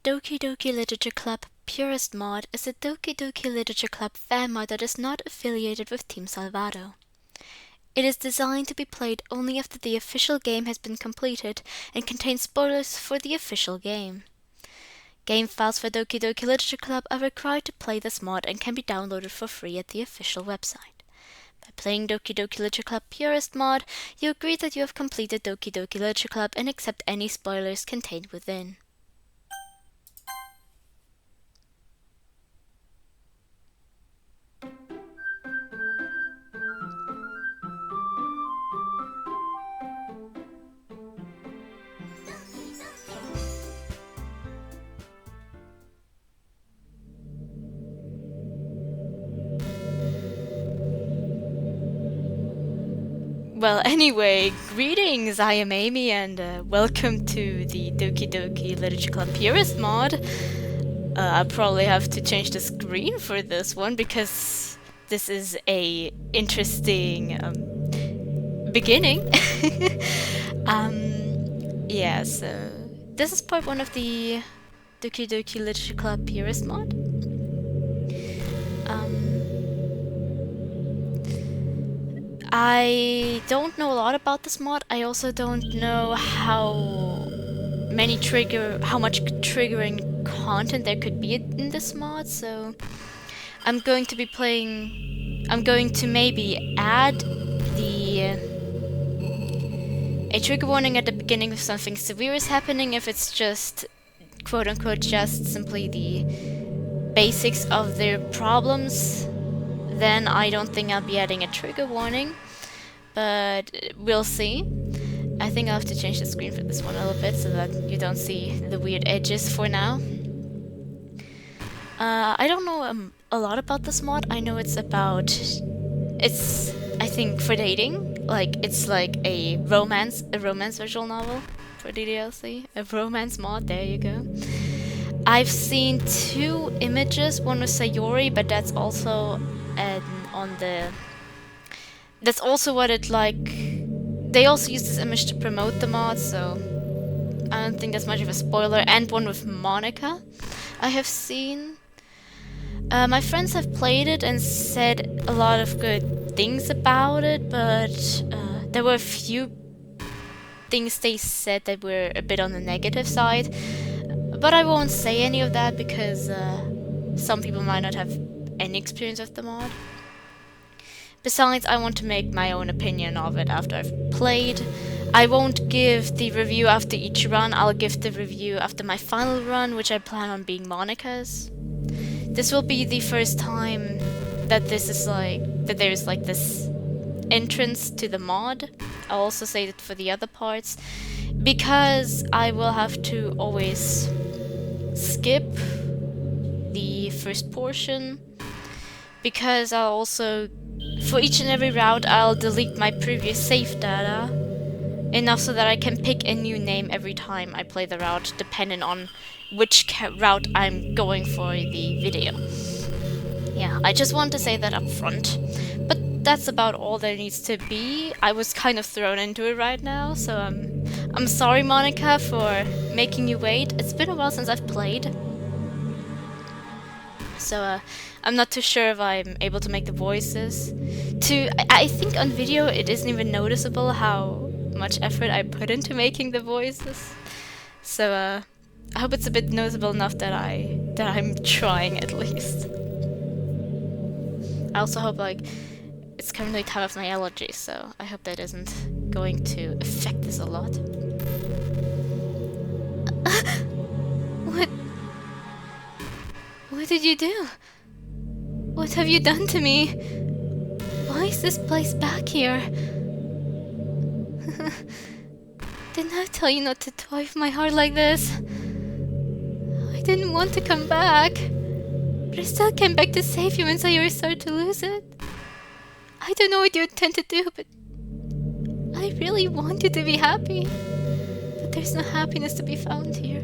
Doki Doki Literature Club Purist mod is a Doki Doki Literature Club fan mod that is not affiliated with Team Salvado. It is designed to be played only after the official game has been completed and contains spoilers for the official game. Game files for Doki Doki Literature Club are required to play this mod and can be downloaded for free at the official website. By playing Doki Doki Literature Club Purist mod, you agree that you have completed Doki Doki Literature Club and accept any spoilers contained within. Well, anyway, greetings, I am Amy, and welcome to the Doki Doki Literature Club Purist mod. I'll probably have to change the screen for this one, because this is a interesting beginning. Yeah, so this is part 1 of the Doki Doki Literature Club Purist mod. I don't know a lot about this mod. I also don't know how much triggering content there could be in this mod, so I'm going to maybe add a trigger warning at the beginning if something severe is happening. If it's just quote unquote just simply the basics of their problems, then I don't think I'll be adding a trigger warning, but we'll see. I think I'll have to change the screen for this one a little bit so that you don't see the weird edges for now. I don't know a lot about this mod. I know it's I think for dating, it's like a romance visual novel for the DLC. A romance mod, there you go. I've seen 2 images, one with Sayori, but that's also that's also what it they also use this image to promote the mod, so I don't think that's much of a spoiler. And one with Monika I have seen. My friends have played it and said a lot of good things about it, but there were a few things they said that were a bit on the negative side. But I won't say any of that because some people might not have any experience with the mod. Besides, I want to make my own opinion of it after I've played. I won't give the review after each run. I'll give the review after my final run, which I plan on being Monika's. This will be the first time that there's this entrance to the mod. I'll also say that for the other parts, because I will have to always skip the first portion, because I'll also, for each and every route, I'll delete my previous save data enough so that I can pick a new name every time I play the route, depending on which route I'm going for the video. Yeah, I just want to say that up front. But that's about all there needs to be. I was kind of thrown into it right now, so I'm sorry, Monika, for making you wait. It's been a while since I've played, so I'm not too sure if I'm able to make the voices. I think on video it isn't even noticeable how much effort I put into making the voices. So I hope it's a bit noticeable enough that I'm trying at least. I also hope it's currently time of my allergies, so I hope that isn't going to affect this a lot. What did you do? What have you done to me? Why is this place back here? Didn't I tell you not to toy with my heart like this? I didn't want to come back, but I still came back to save you when Sayori started to lose it. I don't know what you intend to do, but I really want you to be happy. But there's no happiness to be found here.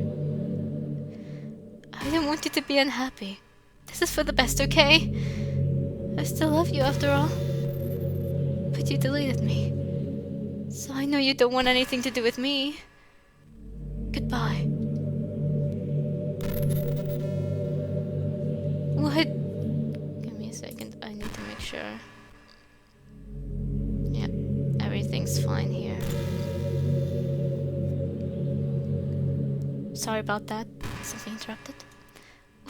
I don't want you to be unhappy. This is for the best, okay? I still love you after all. But you deleted me. So I know you don't want anything to do with me. Goodbye. sure. Yeah, everything's fine here. Sorry about that. Something interrupted.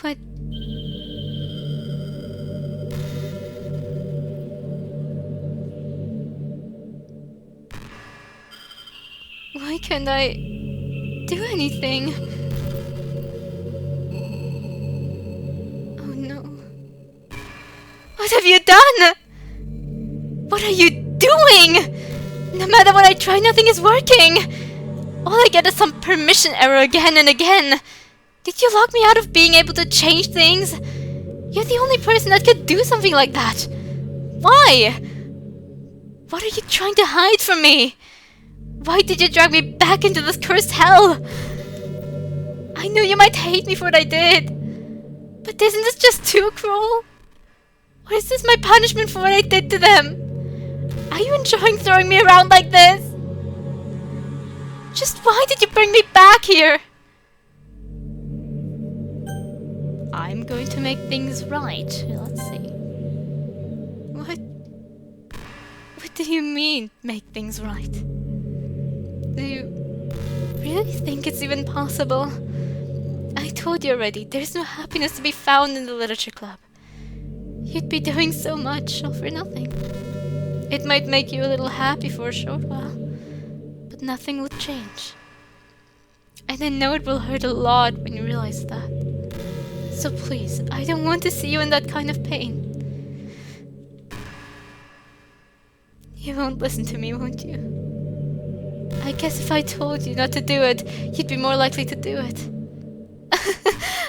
What? Why can't I do anything? Oh no. What have you done? What are you doing? No matter what I try, nothing is working. All I get is some permission error again and again. Did you lock me out of being able to change things? You're the only person that could do something like that. Why? What are you trying to hide from me? Why did you drag me back into this cursed hell? I knew you might hate me for what I did. But isn't this just too cruel? Or is this my punishment for what I did to them? Are you enjoying throwing me around like this? Just why did you bring me back here? I'm going to make things right. Let's see. What do you mean, make things right? Do you really think it's even possible? I told you already, there's no happiness to be found in the literature club. You'd be doing so much, all for nothing. It might make you a little happy for a short while, but nothing will change. And I know it will hurt a lot when you realize that. So please, I don't want to see you in that kind of pain. You won't listen to me, won't you? I guess if I told you not to do it, you'd be more likely to do it.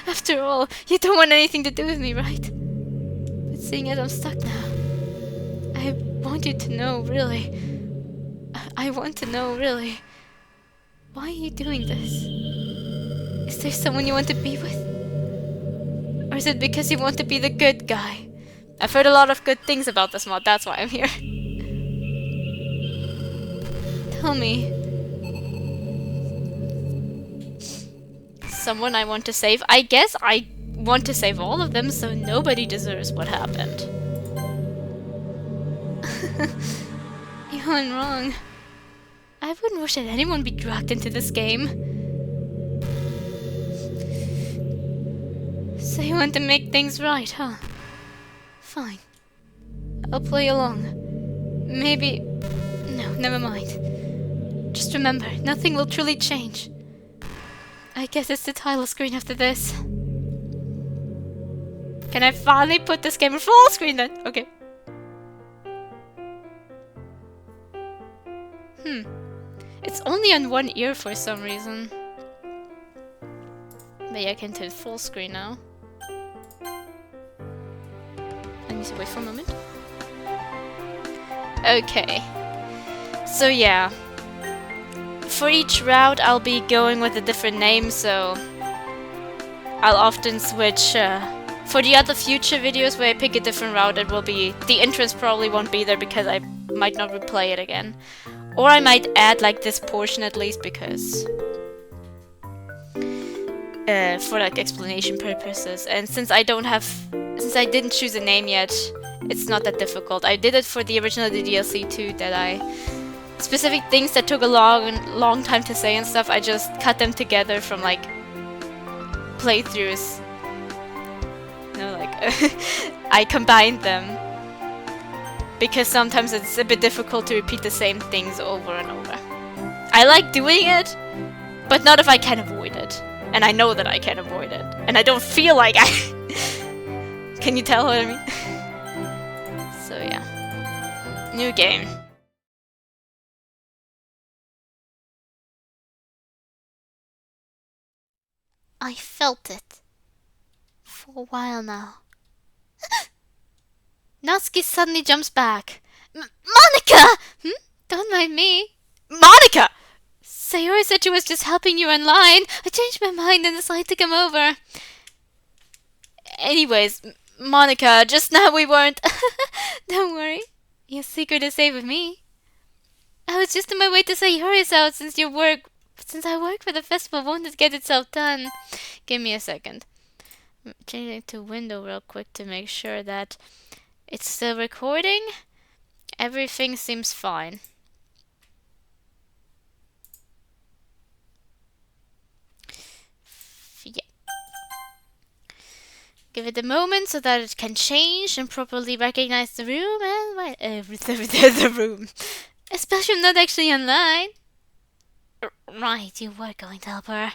After all, you don't want anything to do with me, right? But seeing as I'm stuck now, I want you to know, really. I want to know, really. Why are you doing this? Is there someone you want to be with? Or is it because you want to be the good guy? I've heard a lot of good things about this mod, that's why I'm here. Tell me. Someone I want to save? I guess I want to save all of them, so nobody deserves what happened. You went wrong. I wouldn't wish that anyone be dragged into this game. So you want to make things right, huh? Fine. I'll play along. Maybe... No, never mind. Just remember, nothing will truly change. I guess it's the title screen after this. Can I finally put this game in full screen then? Okay. It's only on one ear for some reason. But yeah, I can turn full screen now. Let me see, wait for a moment. Okay. So yeah. For each route, I'll be going with a different name, so I'll often switch. For the other future videos where I pick a different route, it will be... The entrance probably won't be there because I might not replay it again. Or I might add like this portion at least because... for like explanation purposes. And since I don't have... Since I didn't choose a name yet, it's not that difficult. I did it for the original DLC too, that I... Specific things that took a long time to say and stuff, I just cut them together from like playthroughs. You know, like I combined them because sometimes it's a bit difficult to repeat the same things over and over. I like doing it, but not if I can avoid it. And I know that I can avoid it. And I don't feel like I... Can you tell what I mean? So yeah. New game. I felt it. For a while now. Natsuki suddenly jumps back. Monika! Don't mind me. Monika! Sayori said she was just helping you online. I changed my mind and decided to come over. Anyways, Monika, just now we weren't... Don't worry. Your secret is safe with me. I was just on my way to Sayori's house since I work for the festival won't get itself done. Give me a second. I'm changing to window real quick to make sure that It's still recording. Everything seems fine. Yeah. Give it a moment so that it can change and properly recognize the room and the room. Especially if not actually online. Right, you were going to help her.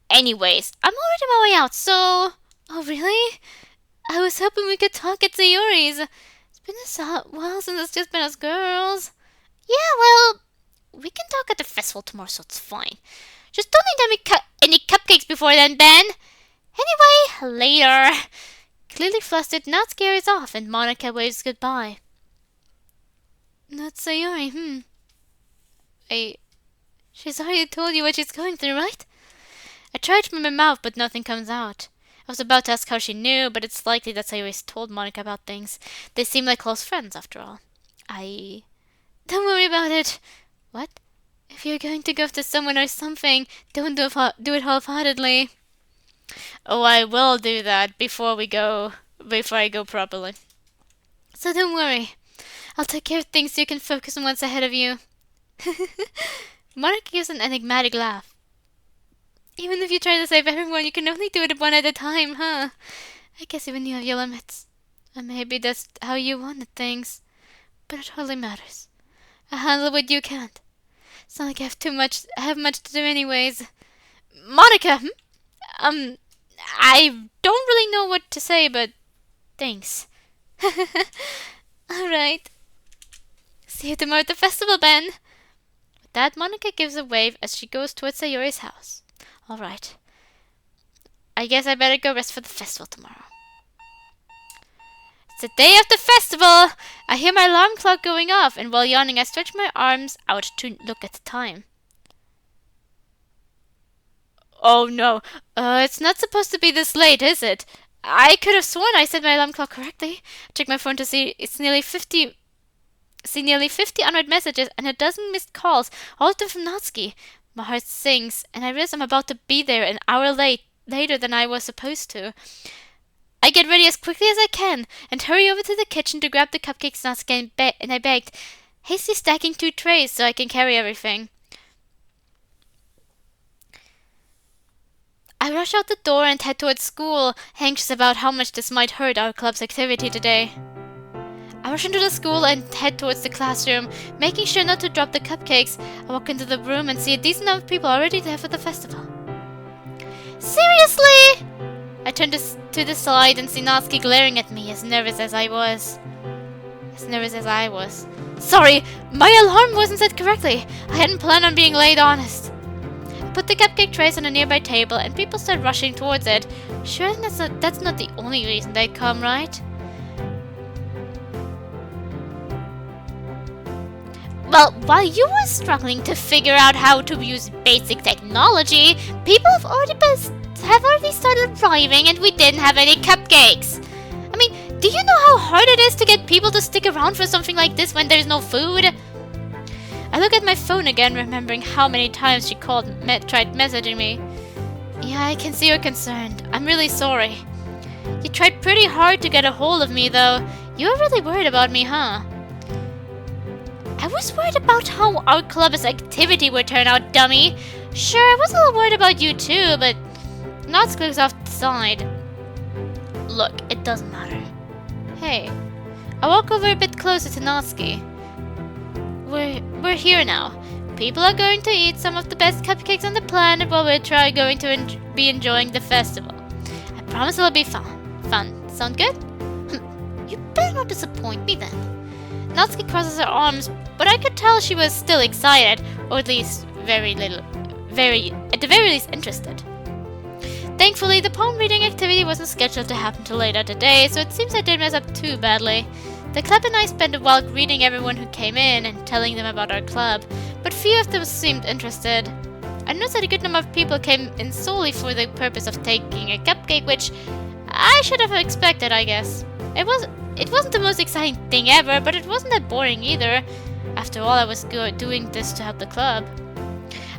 Anyways, I'm already on my way out, so... Oh, really? I was hoping we could talk at Sayori's. It's been a while since it's just been us girls. Yeah, well, we can talk at the festival tomorrow, so it's fine. Just don't need any cupcakes before then, Ben. Anyway, later. Clearly flustered, Natsuki is off, and Monika waves goodbye. Not Sayori, She's already told you what she's going through, right? I tried from my mouth, but nothing comes out. I was about to ask how she knew, but it's likely that Sayori's told Monika about things. They seem like close friends, after all. Don't worry about it. What? If you're going to go to someone or something, don't do it half-heartedly. Oh, I will do that before I go properly. So don't worry. I'll take care of things so you can focus on what's ahead of you. Monika gives an enigmatic laugh. Even if you try to save everyone, you can only do it one at a time, huh? I guess even you have your limits. And maybe that's how you wanted things. But it hardly matters. I handle what you can't. It's not like I have much to do anyways. Monika! I don't really know what to say, but thanks. Alright. See you tomorrow at the festival, Ben. With that, Monika gives a wave as she goes towards Sayori's house. Alright. I guess I better go rest for the festival tomorrow. It's the day of the festival! I hear my alarm clock going off, and while yawning, I stretch my arms out to look at the time. Oh no, it's not supposed to be this late, is it? I could have sworn I set my alarm clock correctly. I check my phone to see it's nearly 50 unread messages and a dozen missed calls, all of them from Natsuki. My heart sinks, and I realize I'm about to be there an hour later than I was supposed to. I get ready as quickly as I can and hurry over to the kitchen to grab the cupcakes Natsuki and I begged, hastily stacking 2 trays so I can carry everything. I rush out the door and head towards school, anxious about how much this might hurt our club's activity today. I rush into the school and head towards the classroom, making sure not to drop the cupcakes. I walk into the room and see a decent number of people already there for the festival. Seriously? I turn to the side and see Natsuki glaring at me, as nervous as I was. Sorry, my alarm wasn't set correctly. I hadn't planned on being late, honest. I put the cupcake trays on a nearby table and people start rushing towards it. Sure, that's not the only reason they'd come, right? Well, while you were struggling to figure out how to use basic technology, people have already started arriving and we didn't have any cupcakes. I mean, do you know how hard it is to get people to stick around for something like this when there's no food? I look at my phone again, remembering how many times she tried messaging me. Yeah, I can see you're concerned. I'm really sorry. You tried pretty hard to get a hold of me, though. You were really worried about me, huh? I was worried about how our club's activity would turn out, dummy. Sure, I was a little worried about you too, but Natsuki looks off the side. Look, it doesn't matter. Hey, I walk over a bit closer to Natsuki. We're here now. People are going to eat some of the best cupcakes on the planet while we're going to be enjoying the festival. I promise it'll be fun. Sound good? You better not disappoint me then. Natsuki crosses her arms, but I could tell she was still excited, or at least at the very least interested. Thankfully, the palm reading activity wasn't scheduled to happen till later today, so it seems I didn't mess up too badly. The club and I spent a while greeting everyone who came in and telling them about our club, but few of them seemed interested. I noticed that a good number of people came in solely for the purpose of taking a cupcake, which I should have expected, I guess. It wasn't the most exciting thing ever, but it wasn't that boring either. After all, I was doing this to help the club.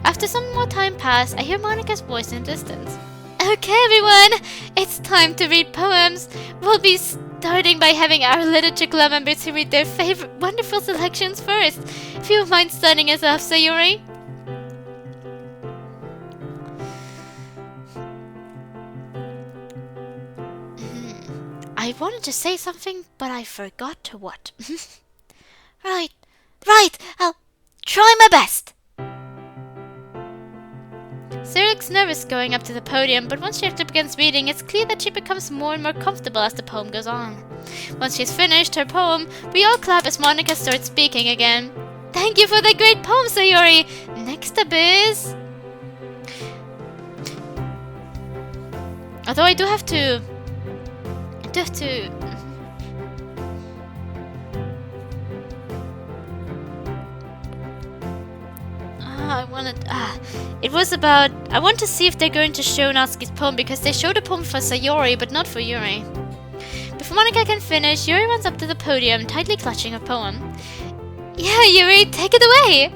After some more time passed, I hear Monika's voice in the distance. Okay, everyone, it's time to read poems. We'll be starting by having our literature club members read their favorite wonderful selections first. If you don't mind starting us off, Sayuri. I wanted to say something, but I forgot to what. Right, I'll try my best. Sarah looks nervous going up to the podium, but once she actually begins reading, it's clear that she becomes more and more comfortable as the poem goes on. Once she's finished her poem, we all clap as Monika starts speaking again. Thank you for the great poem, Sayori! Next up is... Although I do have to... I want to see if they're going to show Natsuki's poem, because they showed a poem for Sayori, but not for Yuri. Before Monika can finish, Yuri runs up to the podium, tightly clutching her poem. Yeah, Yuri, take it away!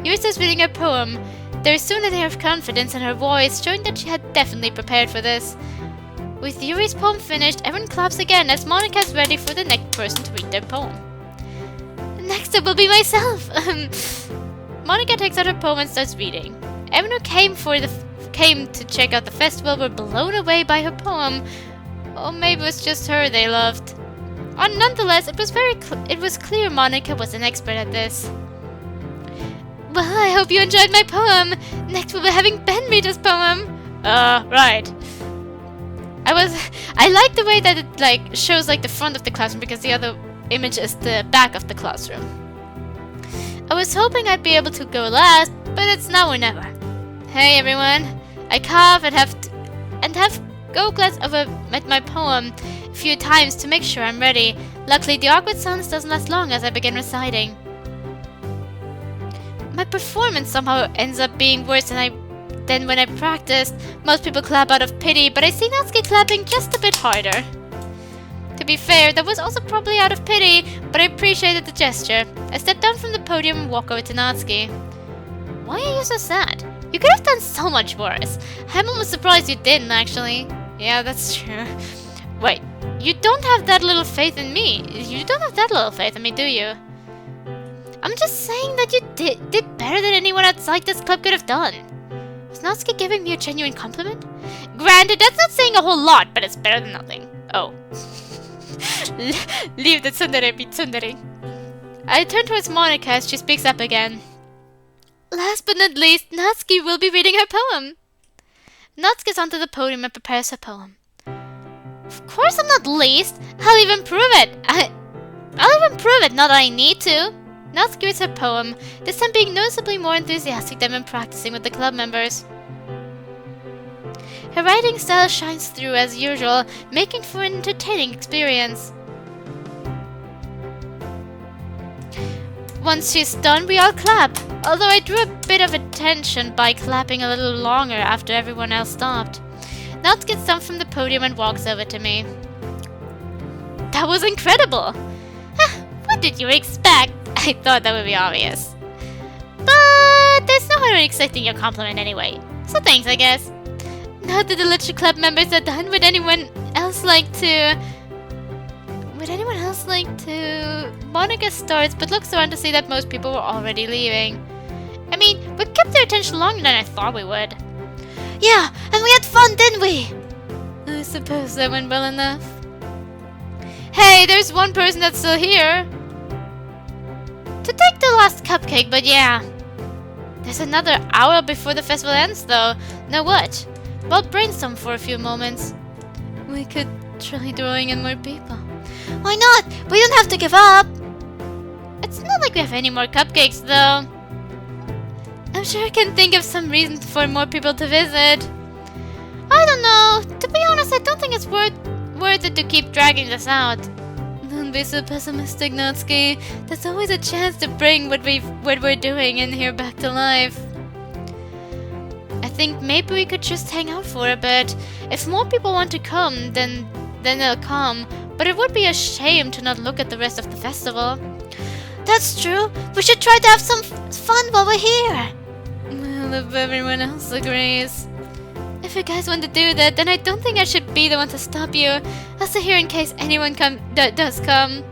Yuri starts reading her poem. There is soon an air of confidence in her voice, showing that she had definitely prepared for this. With Yuri's poem finished, everyone claps again as Monika is ready for the next person to read their poem. Next up will be myself! Monika takes out her poem and starts reading. Everyone who came to check out the festival were blown away by her poem. Or maybe it was just her they loved. Nonetheless, it was clear Monika was an expert at this. Well, I hope you enjoyed my poem. Next we'll be having Ben read his poem. Right. I like the way that it shows the front of the classroom, because the other image is the back of the classroom. I was hoping I'd be able to go last, but it's now or never. Hey everyone, I cough and have go glance over at my poem a few times to make sure I'm ready. Luckily, the awkward silence doesn't last long as I begin reciting. My performance somehow ends up being worse than when I practiced. Most people clap out of pity, but I see Natsuki clapping just a bit harder. To be fair, that was also probably out of pity, but I appreciated the gesture. I step down from the podium and walk over to Natsuki. Why are you so sad? You could have done so much worse. I'm almost surprised you didn't, actually. Yeah, that's true. Wait, you don't have that little faith in me. You don't have that little faith in me, do you? I'm just saying that you did better than anyone outside this club could have done. Was Natsuki giving me a genuine compliment? Granted, that's not saying a whole lot, but it's better than nothing. Oh. Leave the tsundere be tsundere. I turn towards Monika as she speaks up again. Last but not least, Natsuki will be reading her poem. Natsuki gets onto the podium and prepares her poem. Of course I'm not least. I'll even prove it. I'll even prove it, not that I need to. Natsuki reads her poem, this time being noticeably more enthusiastic than when practicing with the club members. Her writing style shines through as usual, making for an entertaining experience. Once she's done, we all clap, although I drew a bit of attention by clapping a little longer after everyone else stopped. Natsuki gets down from the podium and walks over to me. That was incredible! What did you expect? I thought that would be obvious. But there's no harm in accepting your compliment anyway, so thanks, I guess. Now that the literature club members are done, would anyone else like to... Monika starts, but looks around to see that most people were already leaving. I mean, we kept their attention longer than I thought we would. Yeah, and we had fun, didn't we? I suppose that went well enough. Hey, there's one person that's still here. To take the last cupcake, but yeah. There's another hour before the festival ends, though. Now what? We'll brainstorm for a few moments. We could try drawing in more people. Why not? We don't have to give up. It's not like we have any more cupcakes, though. I'm sure I can think of some reason for more people to visit. I don't know. To be honest, I don't think it's worth it to keep dragging this out. Don't be so pessimistic, Natsuki. There's always a chance to bring what we're doing in here back to life. I think maybe we could just hang out for a bit. If more people want to come, then they'll come. But it would be a shame to not look at the rest of the festival. That's true. We should try to have some fun while we're here. Well, if everyone else agrees. If If you guys want to do that, then I don't think I should be the one to stop you. I'll stay here in case anyone does come.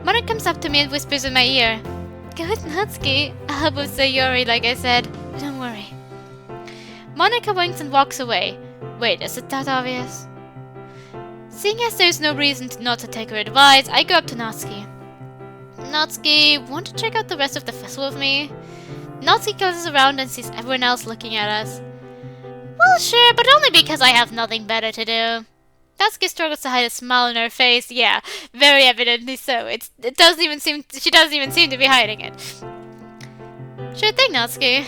Monika comes up to me and whispers in my ear. Go with Natsuki. I'll help with Sayori, like I said. Don't worry. Monika winks and walks away. Wait, is it that obvious? Seeing as there's no reason not to take her advice, I go up to Natsuki. Natsuki, want to check out the rest of the festival with me? Natsuki glances around and sees everyone else looking at us. Well, sure, but only because I have nothing better to do. Natsuki struggles to hide a smile on her face. Yeah, very evidently so. She doesn't even seem to be hiding it. Sure thing, Natsuki.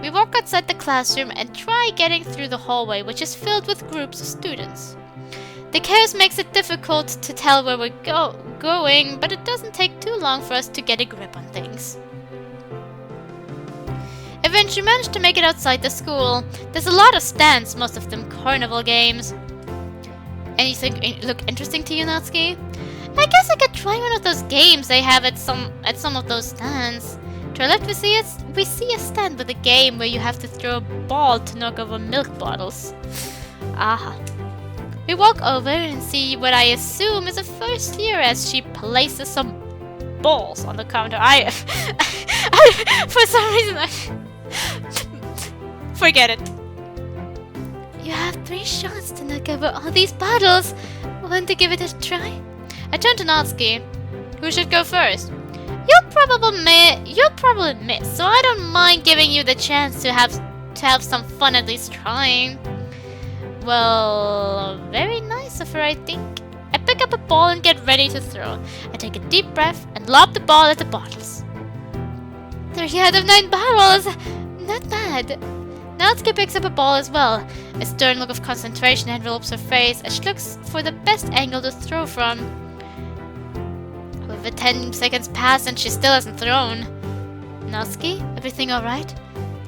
We walk outside the classroom and try getting through the hallway, which is filled with groups of students. The chaos makes it difficult to tell where we're going, but it doesn't take too long for us to get a grip on things. Eventually managed to make it outside the school. There's a lot of stands, most of them carnival games. Anything look interesting to you, Natsuki? I guess I could try one of those games they have at some of those stands. To our left we see a stand with a game where you have to throw a ball to knock over milk bottles. Aha. We walk over and see what I assume is a first year as she places some balls on the counter. For some reason forget it. You have 3 shots to knock over all these bottles. Want to give it a try? I turn to Natsuki. Who should go first? You'll probably miss, so I don't mind giving you the chance to have some fun at least trying. Well, very nice of her, I think. I pick up a ball and get ready to throw. I take a deep breath and lob the ball at the bottles. 3 out of 9 bottles! Not bad. Natsuki picks up a ball as well. A stern look of concentration envelops her face as she looks for the best angle to throw from. Over 10 seconds pass and she still hasn't thrown. Natsuki, everything alright?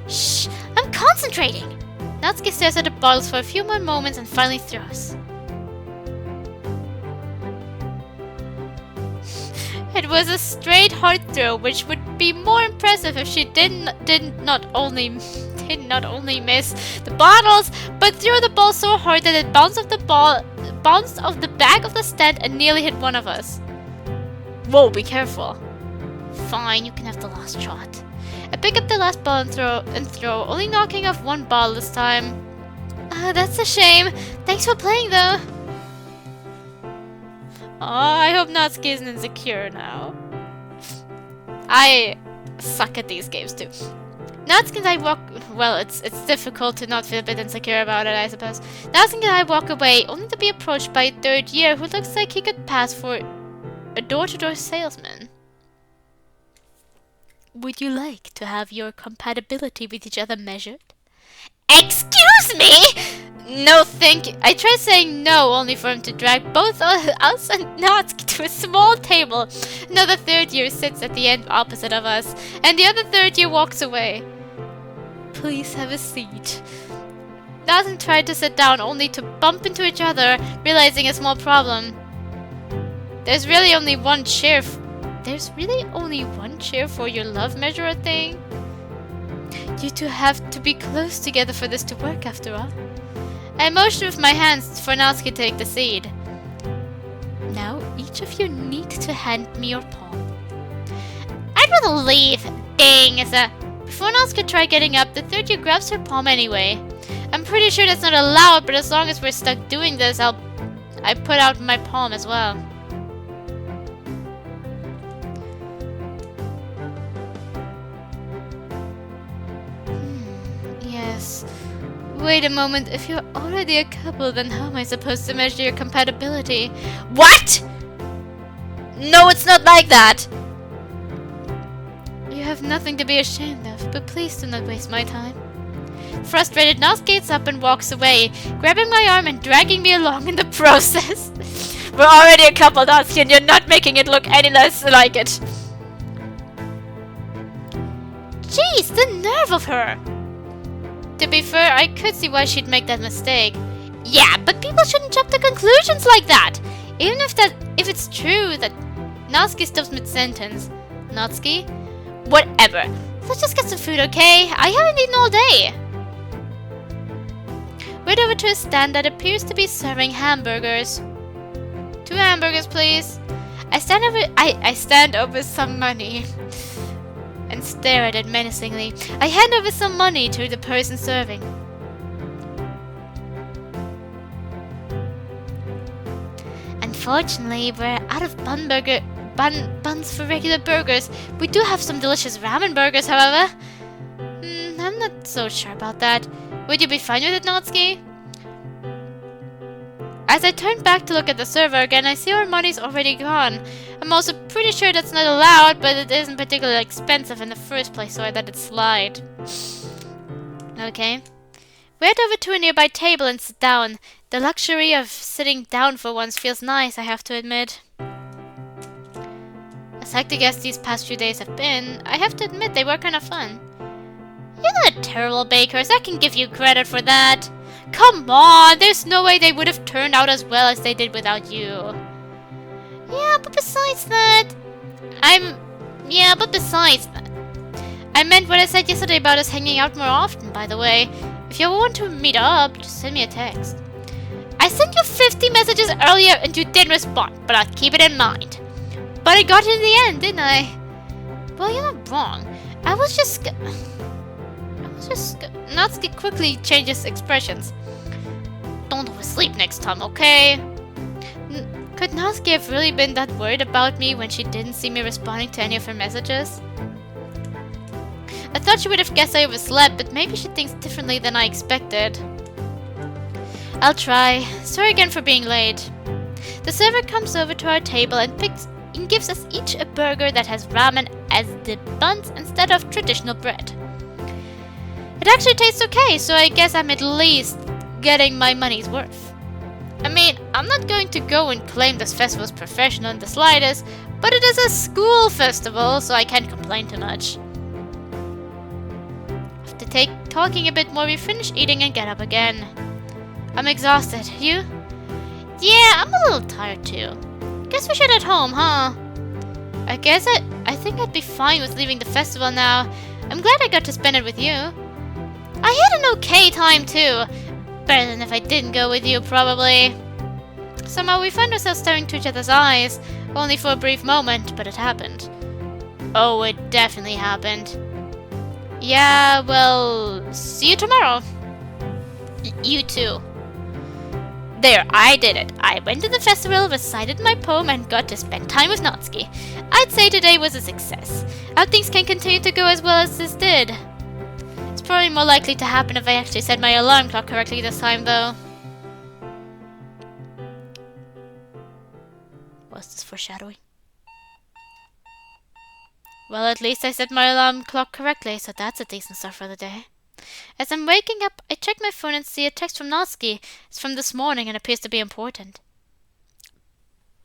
Shh, I'm concentrating! Natsuki stares at the bottles for a few more moments and finally throws. It was a straight hard throw, which would be more impressive if she did not only miss the bottles, but threw the ball so hard that it bounced off the back of the stand and nearly hit one of us. Whoa, be careful. Fine, you can have the last shot. I pick up the last ball and throw, only knocking off 1 ball this time. That's a shame. Thanks for playing though. Oh, I hope Natsuki isn't insecure now. I suck at these games too. Natsuki and I walk... Well, it's difficult to not feel a bit insecure about it, I suppose. Natsuki and I walk away, only to be approached by a 3rd year who looks like he could pass for a door-to-door salesman. Would you like to have your compatibility with each other measured? Excuse me? No, thank you. I try saying no, only for him to drag both us and Natsuki to a small table. Another 3rd year sits at the end opposite of us, and the other 3rd year walks away. Please have a seat. Natsuki tried to sit down, only to bump into each other, realizing a small problem. There's really only one chair for your love measure thing? You two have to be close together for this to work, after all. I motion with my hands for Natsuki to take the seat. Now, each of you need to hand me your palm. I'd rather leave. Dang, before Natsuki could try getting up, the 3rd year grabs her palm anyway. I'm pretty sure that's not allowed, but as long as we're stuck doing this, I put out my palm as well. Yes. Wait a moment, if you're already a couple, then how am I supposed to measure your compatibility? What? No, it's not like that! You have nothing to be ashamed of, but please do not waste my time. Frustrated, Natsuki gets up and walks away, grabbing my arm and dragging me along in the process. We're already a couple, Natsuki, and you're not making it look any less like it. Jeez, the nerve of her! To be fair, I could see why she'd make that mistake. Yeah, but people shouldn't jump to conclusions like that! Even if it's true that... Natsuki stops mid-sentence. Natsuki? Whatever. Let's just get some food, okay? I haven't eaten all day. Wait over to a stand that appears to be serving hamburgers. 2 hamburgers, please. I stand over some money and stare at it menacingly. I hand over some money to the person serving. Unfortunately, we're out of buns for regular burgers. We do have some delicious ramen burgers, however. I'm not so sure about that. Would you be fine with it, Natsuki? As I turn back to look at the server again, I see our money's already gone. I'm also pretty sure that's not allowed, but it isn't particularly expensive in the first place, so I let it slide. Okay. We head over to a nearby table and sit down. The luxury of sitting down for once feels nice, I have to admit. As hectic as these past few days have been, I have to admit they were kind of fun. You're not terrible bakers, I can give you credit for that. Come on, there's no way they would have turned out as well as they did without you. Yeah, but besides that... I meant what I said yesterday about us hanging out more often, by the way. If you want to meet up, just send me a text. I sent you 50 messages earlier and you didn't respond, but I'll keep it in mind. But I got it in the end, didn't I? Well, you're not wrong. Natsuki quickly changes expressions. Don't oversleep next time, okay? Could Natsuki have really been that worried about me when she didn't see me responding to any of her messages? I thought she would have guessed I overslept, but maybe she thinks differently than I expected. I'll try. Sorry again for being late. The server comes over to our table and gives us each a burger that has ramen as the buns instead of traditional bread. It actually tastes okay, so I guess I'm at least getting my money's worth. I mean, I'm not going to go and claim this festival's professional in the slightest, but it is a school festival, so I can't complain too much. After talking a bit more, we finish eating and get up again. I'm exhausted. You? Yeah, I'm a little tired too. Guess we should head home, huh? I think I'd be fine with leaving the festival now. I'm glad I got to spend it with you. I had an okay time too. Better than if I didn't go with you, probably. Somehow we find ourselves staring into each other's eyes, only for a brief moment, but it happened. Oh, it definitely happened. Yeah, well, see you tomorrow. You too. There, I did it. I went to the festival, recited my poem, and got to spend time with Natsuki. I'd say today was a success. How things can continue to go as well as this did. It's probably more likely to happen if I actually set my alarm clock correctly this time, though. Was this foreshadowing? Well, at least I set my alarm clock correctly, so that's a decent start for the day. As I'm waking up, I check my phone and see a text from Natsuki. It's from this morning and appears to be important.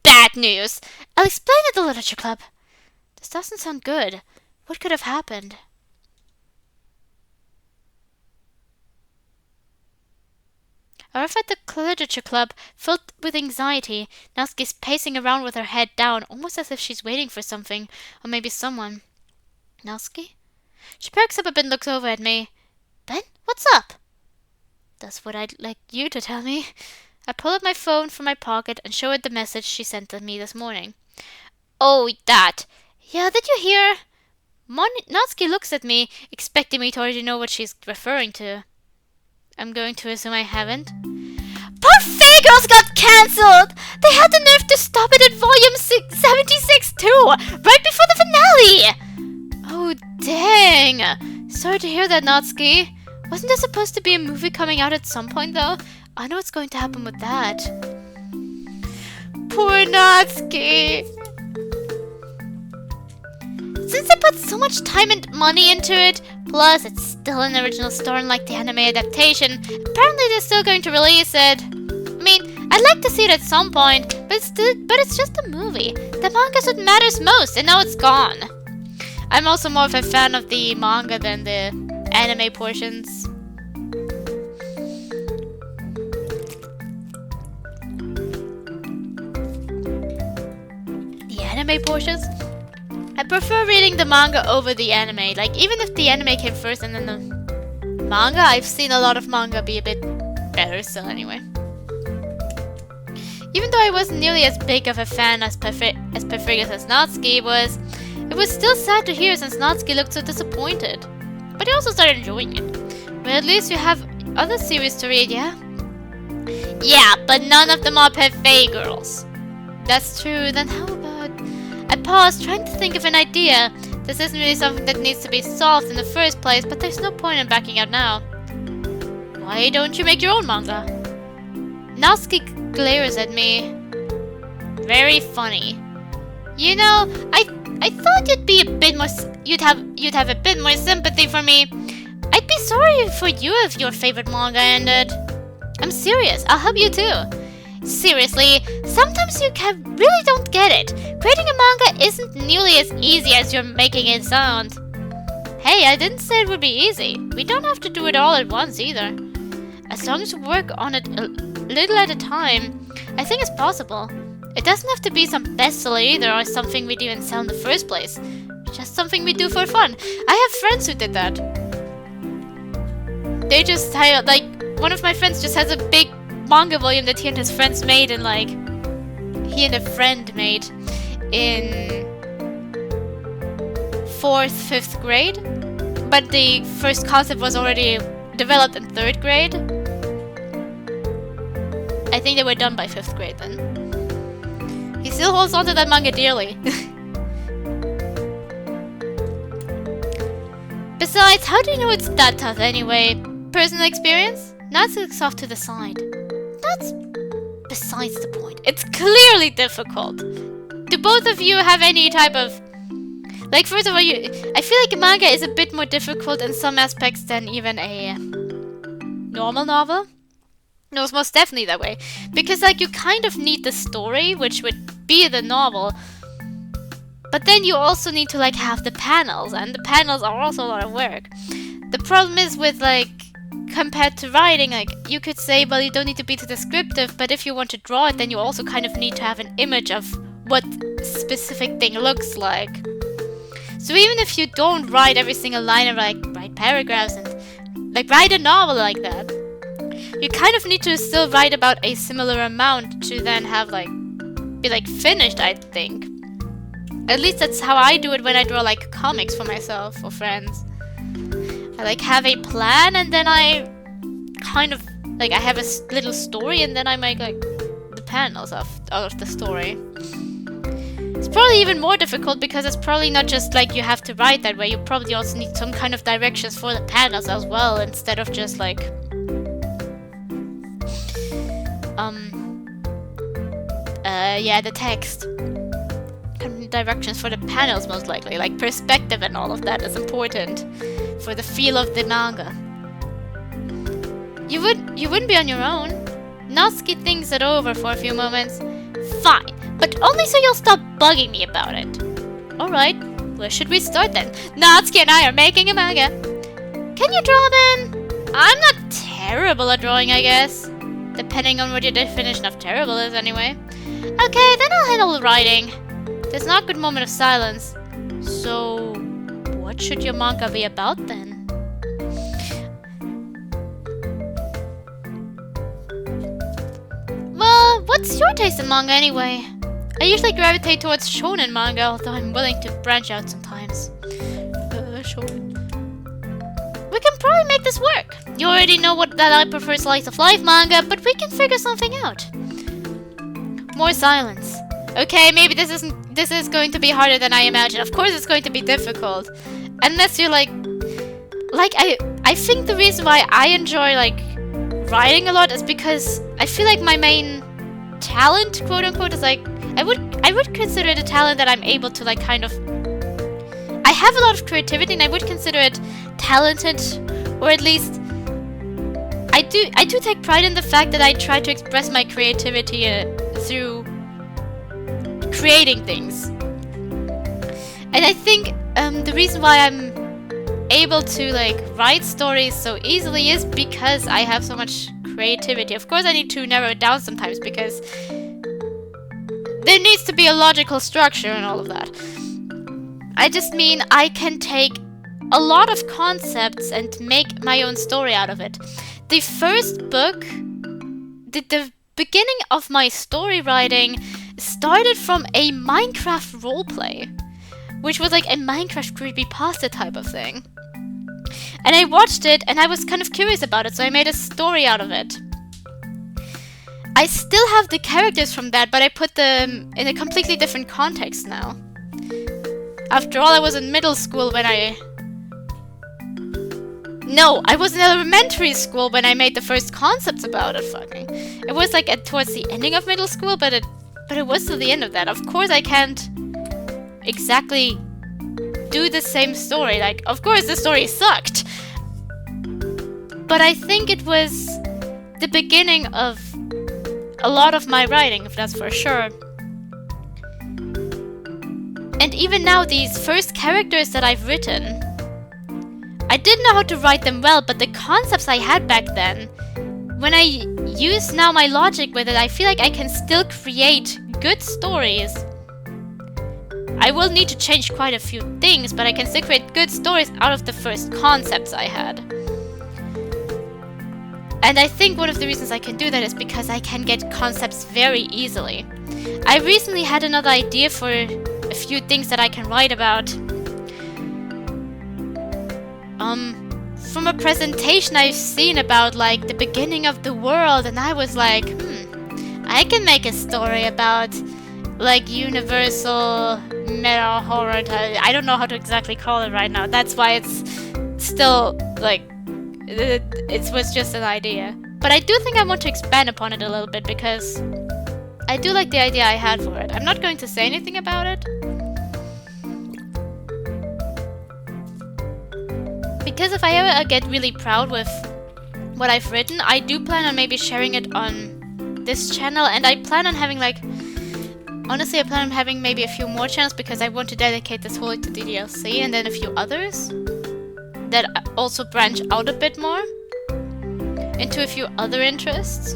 Bad news! I'll explain at the literature club. This doesn't sound good. What could have happened? I arrive at the literature club, filled with anxiety. Natsuki's pacing around with her head down, almost as if she's waiting for something, or maybe someone. Natsuki? She perks up a bit and looks over at me. Ben, what's up? That's what I'd like you to tell me. I pull up my phone from my pocket and show her the message she sent to me this morning. Oh, that. Yeah, did you hear? Natsuki looks at me, expecting me to already know what she's referring to. I'm going to assume I haven't. Parfait Girls got cancelled! They had the nerve to stop it at volume 76 too, right before the finale! Oh, dang. Sorry to hear that, Natsuki. Wasn't there supposed to be a movie coming out at some point, though? I know what's going to happen with that. Poor Natsuki. Since I put so much time and money into it, plus it's still an original story unlike the anime adaptation, apparently they're still going to release it. I mean, I'd like to see it at some point, but it's just a movie. The manga's what matters most, and now it's gone. I'm also more of a fan of the manga than the anime portions. The anime portions? I prefer reading the manga over the anime. Like, even if the anime came first and then the manga, I've seen a lot of manga be a bit better still anyway. Even though I wasn't nearly as big of a fan as Perfect as Natsuki was, it was still sad to hear since Natsuki looked so disappointed. But I also started enjoying it. But at least you have other series to read, yeah? Yeah, but none of them are Perfect girls. That's true, then how about... I paused, trying to think of an idea. This isn't really something that needs to be solved in the first place, but there's no point in backing out now. Why don't you make your own manga? Natsuki glares at me. Very funny. You know, I thought you'd be a bit more you'd have a bit more sympathy for me. I'd be sorry for you if your favorite manga ended. I'm serious, I'll help you too. Seriously, sometimes you really don't get it. Creating a manga isn't nearly as easy as you're making it sound. Hey, I didn't say it would be easy. We don't have to do it all at once either. As long as we work on it a little at a time, I think it's possible. It doesn't have to be some bestseller either or something we'd even sell in the first place. Just something we do for fun. I have friends who did that. They just hired, like, one of my friends just has a big manga volume that he and his friends made in, like, he and a friend made in 4th, 5th grade. But the first concept was already developed in 3rd grade. I think they were done by 5th grade then. He still holds on to that manga dearly. Besides, how do you know it's that tough anyway? Personal experience? Natsuki's off to the side. That's besides the point. It's clearly difficult. Do both of you have any type of... Like, first of all, I feel like a manga is a bit more difficult in some aspects than even a normal novel. No, it's most definitely that way. Because, like, you kind of need the story, which would be the novel. But then you also need to, like, have the panels. And the panels are also a lot of work. The problem is with, like, compared to writing, like, you could say, well, you don't need to be too descriptive. But if you want to draw it, then you also kind of need to have an image of what specific thing looks like. So even if you don't write every single line and, like, write paragraphs and, like, write a novel like that, you kind of need to still write about a similar amount to then have, like, be, like, finished, I think. At least that's how I do it when I draw, like, comics for myself or friends. I, like, have a plan and then I kind of, like, I have a little story and then I make, like, the panels out of the story. It's probably even more difficult because it's probably not just, like, you have to write that way. You probably also need some kind of directions for the panels as well instead of just, like... yeah, the text. Directions for the panels, most likely. Like, perspective and all of that is important for the feel of the manga. You wouldn't be on your own. Natsuki thinks it over for a few moments. Fine, but only so you'll stop bugging me about it. Alright, where should we start then? Natsuki and I are making a manga. Can you draw then? I'm not terrible at drawing, I guess. Depending on what your definition of terrible is, anyway. Okay, then I'll handle the writing. There's not a good moment of silence. So, what should your manga be about then? Well, what's your taste in manga anyway? I usually gravitate towards shonen manga, although I'm willing to branch out sometimes. Shonen. We can probably make this work. You already know that I prefer slice of life manga, but we can figure something out. More silence. Okay, maybe this is going to be harder than I imagined. Of course it's going to be difficult. Unless you're like I think the reason why I enjoy, like, writing a lot is because I feel like my main talent, quote unquote, is, like, I would consider it a talent that I'm able to, like, kind of... I have a lot of creativity and I would consider it talented, or at least I do take pride in the fact that I try to express my creativity through creating things. And I think the reason why I'm able to, like, write stories so easily is because I have so much creativity. Of course I need to narrow it down sometimes because there needs to be a logical structure and all of that. I just mean I can take a lot of concepts and make my own story out of it. the first book, the beginning of my story writing started from a Minecraft roleplay, which was like a Minecraft creepypasta type of thing. And I watched it and I was kind of curious about it, so I made a story out of it. I still have the characters from that, but I put them in a completely different context now. After all, I was in middle school when No, I was in elementary school when I made the first concepts about it, fucking. It was like towards the ending of middle school, but it was till the end of that. Of course I can't exactly do the same story. Like, of course the story sucked. But I think it was the beginning of a lot of my writing, if that's for sure. And even now, these first characters that I've written, I didn't know how to write them well, but the concepts I had back then, when I use now my logic with it, I feel like I can still create good stories. I will need to change quite a few things, but I can still create good stories out of the first concepts I had. And I think one of the reasons I can do that is because I can get concepts very easily. I recently had another idea for a few things that I can write about. From a presentation I've seen about like the beginning of the world, and I was like, I can make a story about like universal meta horror. I don't know how to exactly call it right now. That's why it's still like it was just an idea. But I do think I want to expand upon it a little bit because I do like the idea I had for it. I'm not going to say anything about it, because if I ever get really proud with what I've written, I do plan on maybe sharing it on this channel, and I plan on having like, honestly I plan on having maybe a few more channels because I want to dedicate this wholly to the DLC, and then a few others that also branch out a bit more into a few other interests.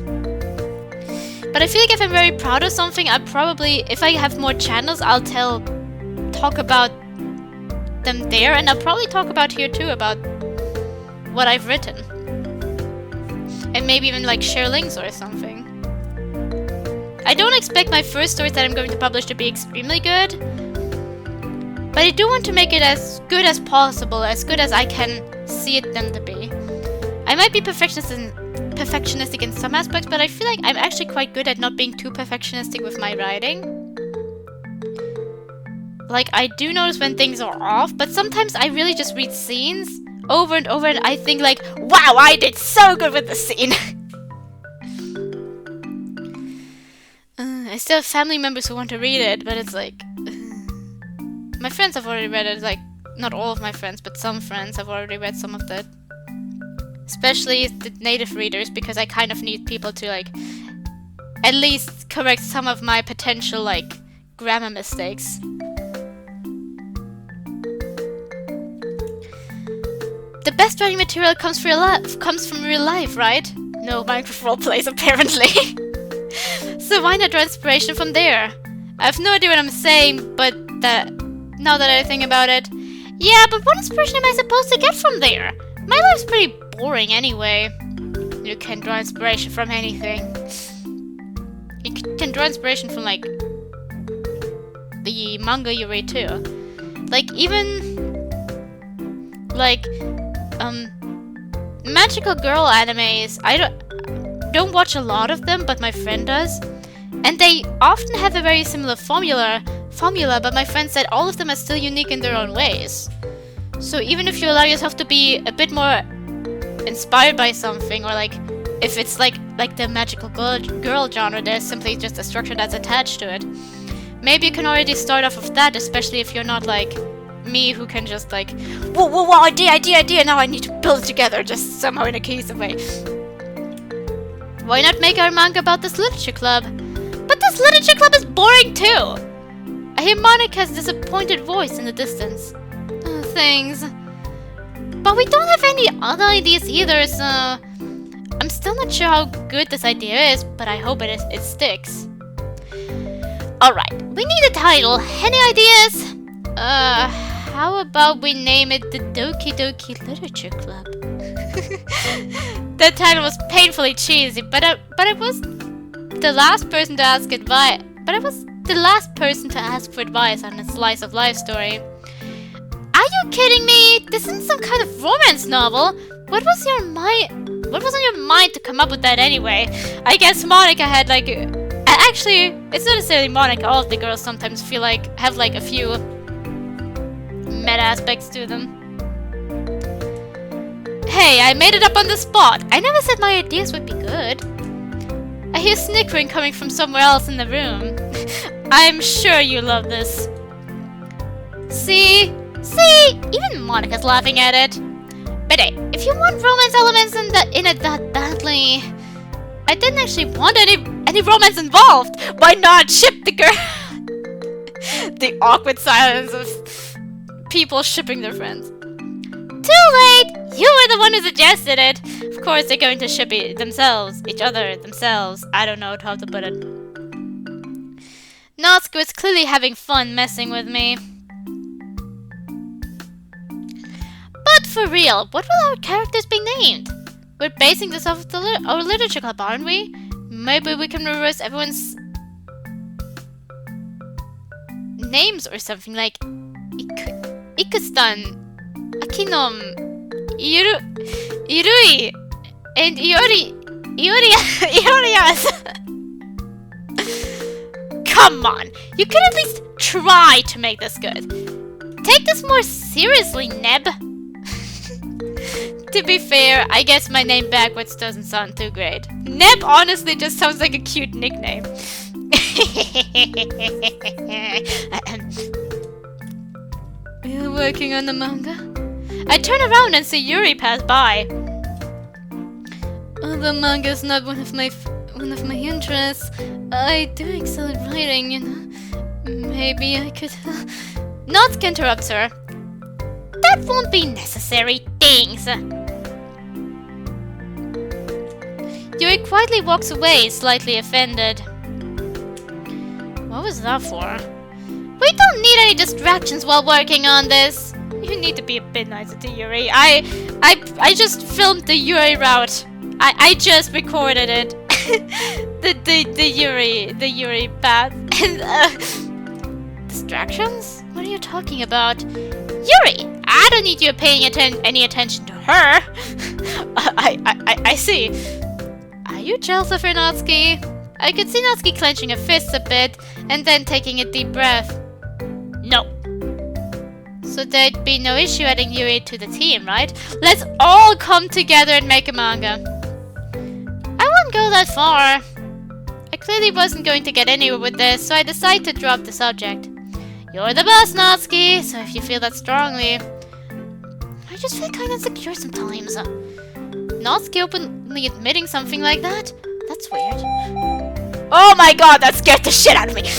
But I feel like if I'm very proud of something, I'll probably, if I have more channels, I'll talk about them there, and I'll probably talk about here too about what I've written, and maybe even like share links or something. I don't expect my first stories that I'm going to publish to be extremely good, but I do want to make it as good as possible, as good as I can see them to be. I might be perfectionistic in some aspects, but I feel like I'm actually quite good at not being too perfectionistic with my writing. Like, I do notice when things are off, but sometimes I really just read scenes over and over and I think like, wow, I did so good with the scene. I still have family members who want to read it, but it's like... my friends have already read it, like, not all of my friends, but some friends have already read some of that. Especially the native readers, because I kind of need people to, like, at least correct some of my potential, like, grammar mistakes. The best writing material comes from real life, right? No Minecraft roleplays, apparently. So why not draw inspiration from there? I have no idea what I'm saying, but now that I think about it, yeah, but what inspiration am I supposed to get from there? My life's pretty boring anyway. You can draw inspiration from anything. You can draw inspiration from, like, the manga you read too. Like, even like magical girl animes. I don't watch a lot of them, but my friend does, and they often have a very similar formula, but my friend said all of them are still unique in their own ways. So even if you allow yourself to be a bit more inspired by something, or like if it's like the magical girl genre, there's simply just a structure that's attached to it. Maybe you can already start off with that, especially if you're not like me, who can just like, whoa, idea, now I need to build it together, just somehow in a cohesive way. Why not make our manga about this literature club? But this literature club is boring too! I hear Monika's disappointed voice in the distance. Thanks. But we don't have any other ideas either, so... I'm still not sure how good this idea is, but I hope it sticks. Alright, we need a title. Any ideas? How about we name it the Doki Doki Literature Club? That title was painfully cheesy, but I was the last person to ask advice. But I was the last person to ask for advice on a slice of life story. Are you kidding me? This isn't some kind of romance novel. What was on your mind to come up with that anyway? I guess Monika had like. Actually, it's not necessarily Monika. All of the girls sometimes have a few meta aspects to them. Hey, I made it up on the spot. I never said my ideas would be good. I hear snickering coming from somewhere else in the room. I'm sure you love this. See? Even Monika's laughing at it. But hey, if you want romance elements in it that badly, I didn't actually want any romance involved. Why not ship the girl? The awkward silence of people shipping their friends. Too late! You were the one who suggested it. Of course, they're going to ship themselves. I don't know how to put it. Natsuki was clearly having fun messing with me. But for real, what will our characters be named? We're basing this off of our literature club, aren't we? Maybe we can reverse everyone's names or something like Ikustan, Akinom, Irui, and Iorias. Come on, you could at least try to make this good. Take this more seriously, Neb. To be fair, I guess my name backwards doesn't sound too great. Neb honestly just sounds like a cute nickname. You're working on the manga? I turn around and see Yuri pass by. The manga's not one of my interests. I do excel at writing, you know. Maybe I could. Natsuki interrupts her. That won't be necessary. Thanks. Yuri quietly walks away, slightly offended. What was that for? We don't need any distractions while working on this. You need to be a bit nicer to Yuri. I just filmed the Yuri route. I just recorded it. the Yuri path. Distractions? What are you talking about? Yuri! I don't need you paying any attention to her. I see. Are you jealous of her, Natsuki? I could see Natsuki clenching her fists a bit and then taking a deep breath. No. So there'd be no issue adding Yuri to the team, right? Let's all come together and make a manga. I won't go that far. I clearly wasn't going to get anywhere with this, so I decided to drop the subject. You're the boss, Natsuki, so if you feel that strongly. I just feel kind of insecure sometimes. Natsuki openly admitting something like that? That's weird. Oh my god, that scared the shit out of me!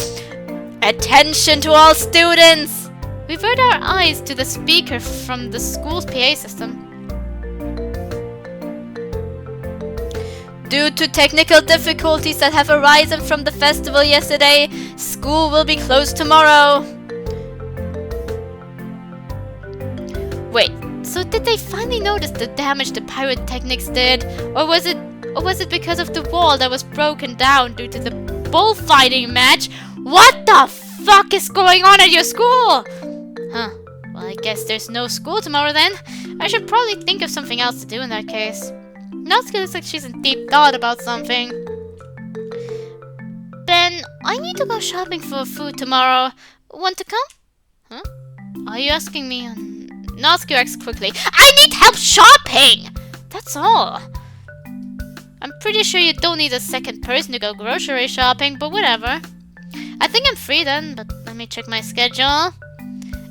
Attention to all students! We avert our eyes to the speaker from the school's PA system. Due to technical difficulties that have arisen from the festival yesterday, school will be closed tomorrow. Wait, so did they finally notice the damage the pyrotechnics did? Or was it because of the wall that was broken down due to the bullfighting match? What the fuck is going on at your school? Huh, well I guess there's no school tomorrow then. I should probably think of something else to do in that case. Natsuki looks like she's in deep thought about something. Ben, I need to go shopping for food tomorrow. Want to come? Huh? Are you asking me? Natsuki acts quickly. I need help shopping! That's all. I'm pretty sure you don't need a second person to go grocery shopping, but whatever. I think I'm free then, but let me check my schedule.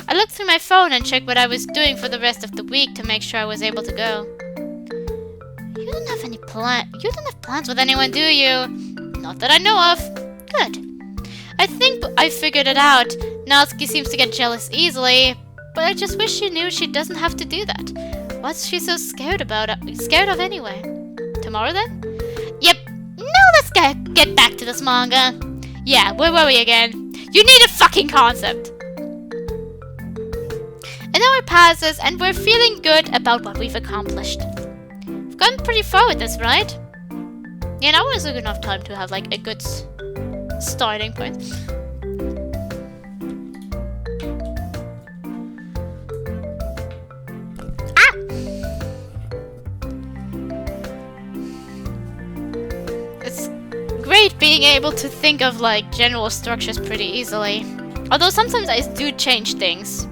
I looked through my phone and checked what I was doing for the rest of the week to make sure I was able to go. You don't have plans with anyone, do you? Not that I know of. Good. I think I figured it out. Natsuki seems to get jealous easily, but I just wish she knew she doesn't have to do that. What's she so scared of anyway? Tomorrow then? Yep. Now let's get back to this manga. Yeah, where were we again? You need a fucking concept. An hour passes and we're feeling good about what we've accomplished. I've gotten pretty far with this, right? Yeah, now is a good enough time to have like a good starting point. Ah! It's great being able to think of like general structures pretty easily. Although sometimes I do change things.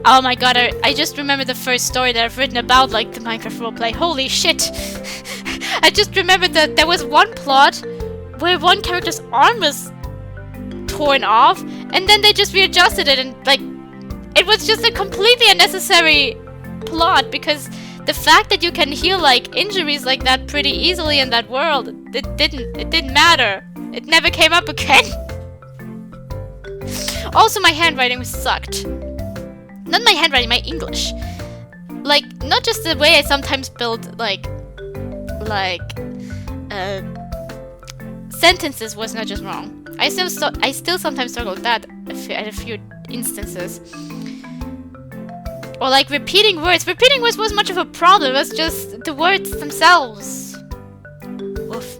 Oh my god, I just remember the first story that I've written about like the Minecraft roleplay. Holy shit! I just remembered that there was one plot where one character's arm was torn off and then they just readjusted it and like it was just a completely unnecessary plot because the fact that you can heal like injuries like that pretty easily in that world, it didn't matter. It never came up again. Also, my handwriting sucked. Not my handwriting, my English. Like, not just the way I sometimes build, like, sentences was not just wrong. I still sometimes struggle with that at a few instances. Or like repeating words. Repeating words wasn't much of a problem. It was just the words themselves. Oof.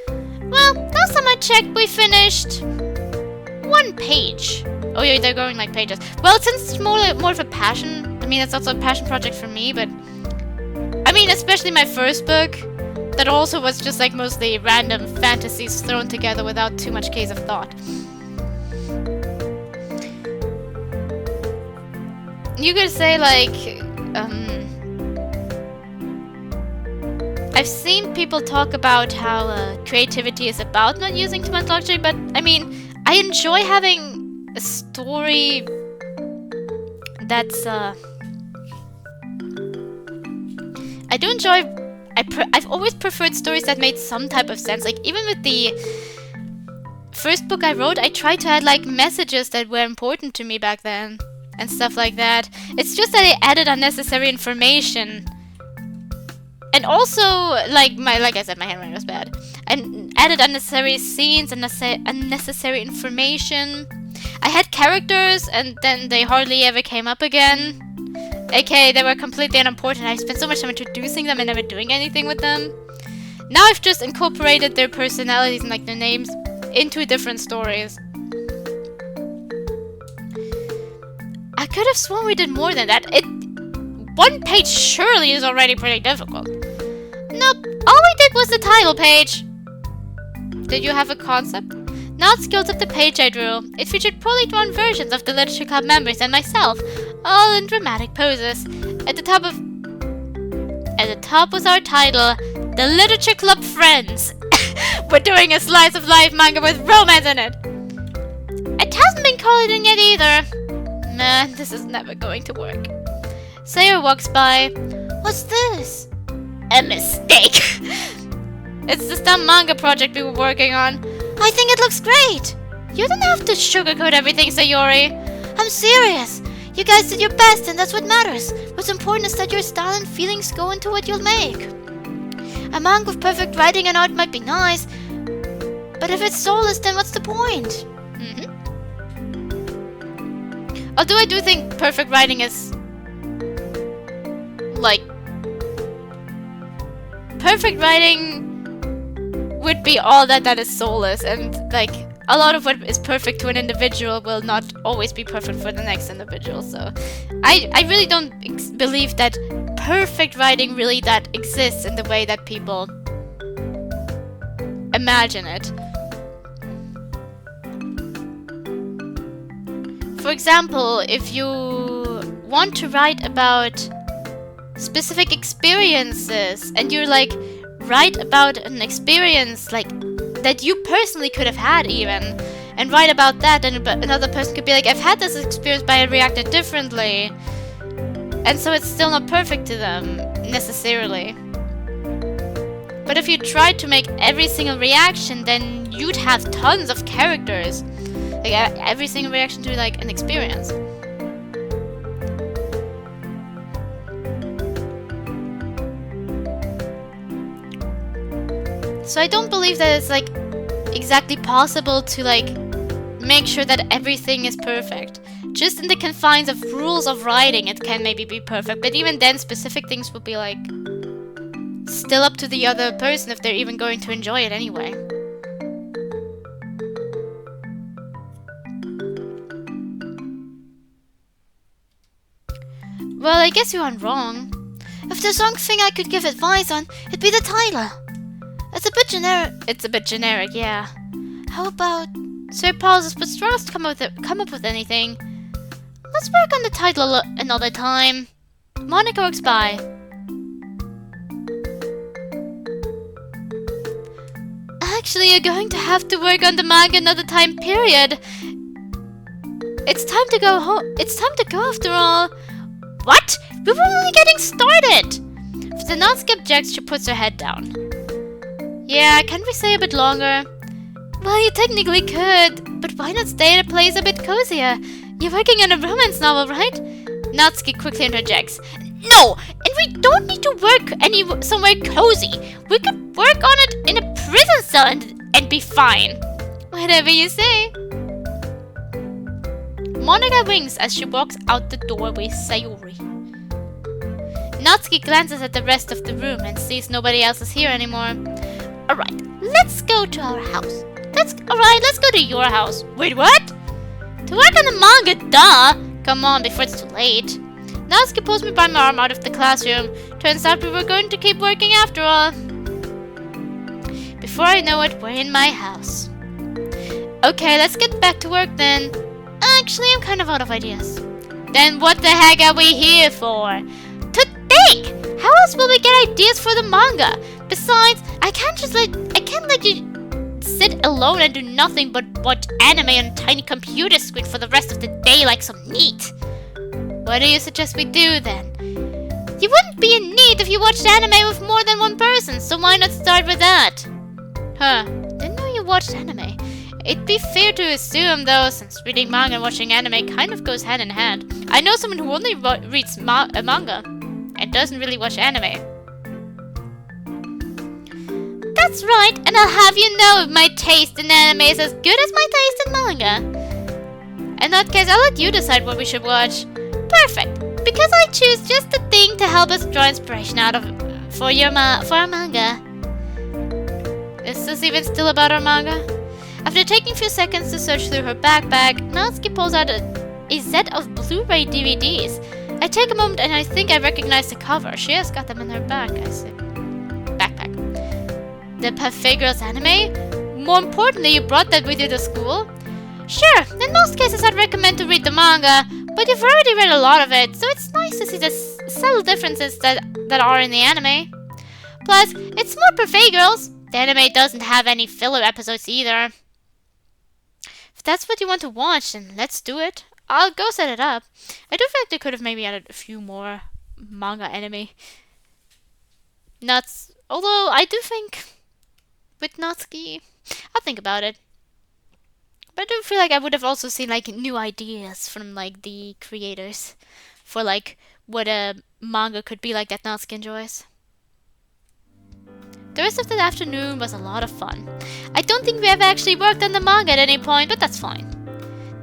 Well, last time I checked, we finished one page. Oh yeah, they're going like pages. Well, since it's more of a passion, I mean, it's also a passion project for me, but I mean, especially my first book, that also was just like mostly random fantasies thrown together without too much case of thought. You could say like, I've seen people talk about how creativity is about not using too much logic, but I mean, I enjoy having a story that's I do enjoy. I've always preferred stories that made some type of sense. Like even with the first book I wrote, I tried to add like messages that were important to me back then and stuff like that. It's just that I added unnecessary information. And also, like I said, my handwriting was bad. And added unnecessary scenes and unnecessary information. I had characters, and then they hardly ever came up again. AKA, they were completely unimportant. I spent so much time introducing them and never doing anything with them. Now I've just incorporated their personalities and like their names into different stories. I could have sworn we did more than that. One page surely is already pretty difficult. Nope, all we did was the title page. Did you have a concept? Natsuki up the page I drew. It featured poorly drawn versions of the Literature Club members and myself, all in dramatic poses. At the top was our title, The Literature Club Friends. We're doing a slice of life manga with romance in it. It hasn't been called in yet either. Man, this is never going to work. Sayer walks by. What's this? A mistake. It's the dumb manga project we were working on. I think it looks great. You don't have to sugarcoat everything, Sayori. I'm serious. You guys did your best and that's what matters. What's important is that your style and feelings go into what you'll make. A manga with perfect writing and art might be nice, but if it's soulless, then what's the point? Although I do think perfect writing is like perfect writing would be all that is soulless, and like a lot of what is perfect to an individual will not always be perfect for the next individual. So I really don't believe that perfect writing really that exists in the way that people imagine it. For example, if you want to write about specific experiences and you're like write about an experience like that you personally could have had even, and write about that, and another person could be like, I've had this experience but I reacted differently, and so it's still not perfect to them necessarily. But if you tried to make every single reaction, then you'd have tons of characters, like every single reaction to like an experience. So I don't believe that it's like exactly possible to like make sure that everything is perfect. Just in the confines of rules of writing, it can maybe be perfect, but even then, specific things will be like still up to the other person if they're even going to enjoy it anyway. Well, I guess you aren't wrong. If there's one thing I could give advice on, it'd be the title. It's a bit generic. It's a bit generic, yeah. How about Sir pauses but struggles to come up with anything. Let's work on the title another time. Monika walks by. Actually, you're going to have to work on the manga another time, period. It's time to go home. It's time to go after all. What? We were only getting started! If the Natsuki objects, she puts her head down. Yeah, can't we stay a bit longer? Well, you technically could, but why not stay at a place a bit cozier? You're working on a romance novel, right? Natsuki quickly interjects. No! And we don't need to work somewhere cozy. We could work on it in a prison cell and be fine. Whatever you say. Monika winks as she walks out the door with Sayuri. Natsuki glances at the rest of the room and sees nobody else is here anymore. Alright, let's go to our house. Let's go to your house. Wait, what? To work on the manga, duh! Come on, before it's too late. Natsuki pulls me by my arm out of the classroom. Turns out we were going to keep working after all. Before I know it, we're in my house. Okay, let's get back to work then. Actually, I'm kind of out of ideas. Then what the heck are we here for? To think! How else will we get ideas for the manga? Besides, I can't let you sit alone and do nothing but watch anime on a tiny computer screen for the rest of the day like some neat. What do you suggest we do then? You wouldn't be in need if you watched anime with more than one person, so why not start with that? Huh, didn't know you watched anime. It'd be fair to assume, though, since reading manga and watching anime kind of goes hand in hand. I know someone who only reads manga and doesn't really watch anime. That's right, and I'll have you know my taste in anime is as good as my taste in manga. In that case, I'll let you decide what we should watch. Perfect, because I choose just the thing to help us draw inspiration out of for our manga. Is this even still about our manga? After taking a few seconds to search through her backpack, Natsuki pulls out a set of Blu-ray DVDs. I take a moment and I think I recognize the cover. She has got them in her bag, I see. Backpack. The Perfect Girls anime? More importantly, you brought that with you to school? Sure, in most cases I'd recommend to read the manga, but you've already read a lot of it, so it's nice to see the subtle differences that are in the anime. Plus, it's more Perfect Girls. The anime doesn't have any filler episodes either. If that's what you want to watch, then let's do it. I'll go set it up. I do think they could have maybe added a few more manga anime. Although I do think with Natsuki, I'll think about it. But I do feel like I would have also seen like new ideas from like the creators for like what a manga could be like that Natsuki enjoys. The rest of the afternoon was a lot of fun. I don't think we ever actually worked on the manga at any point, but that's fine.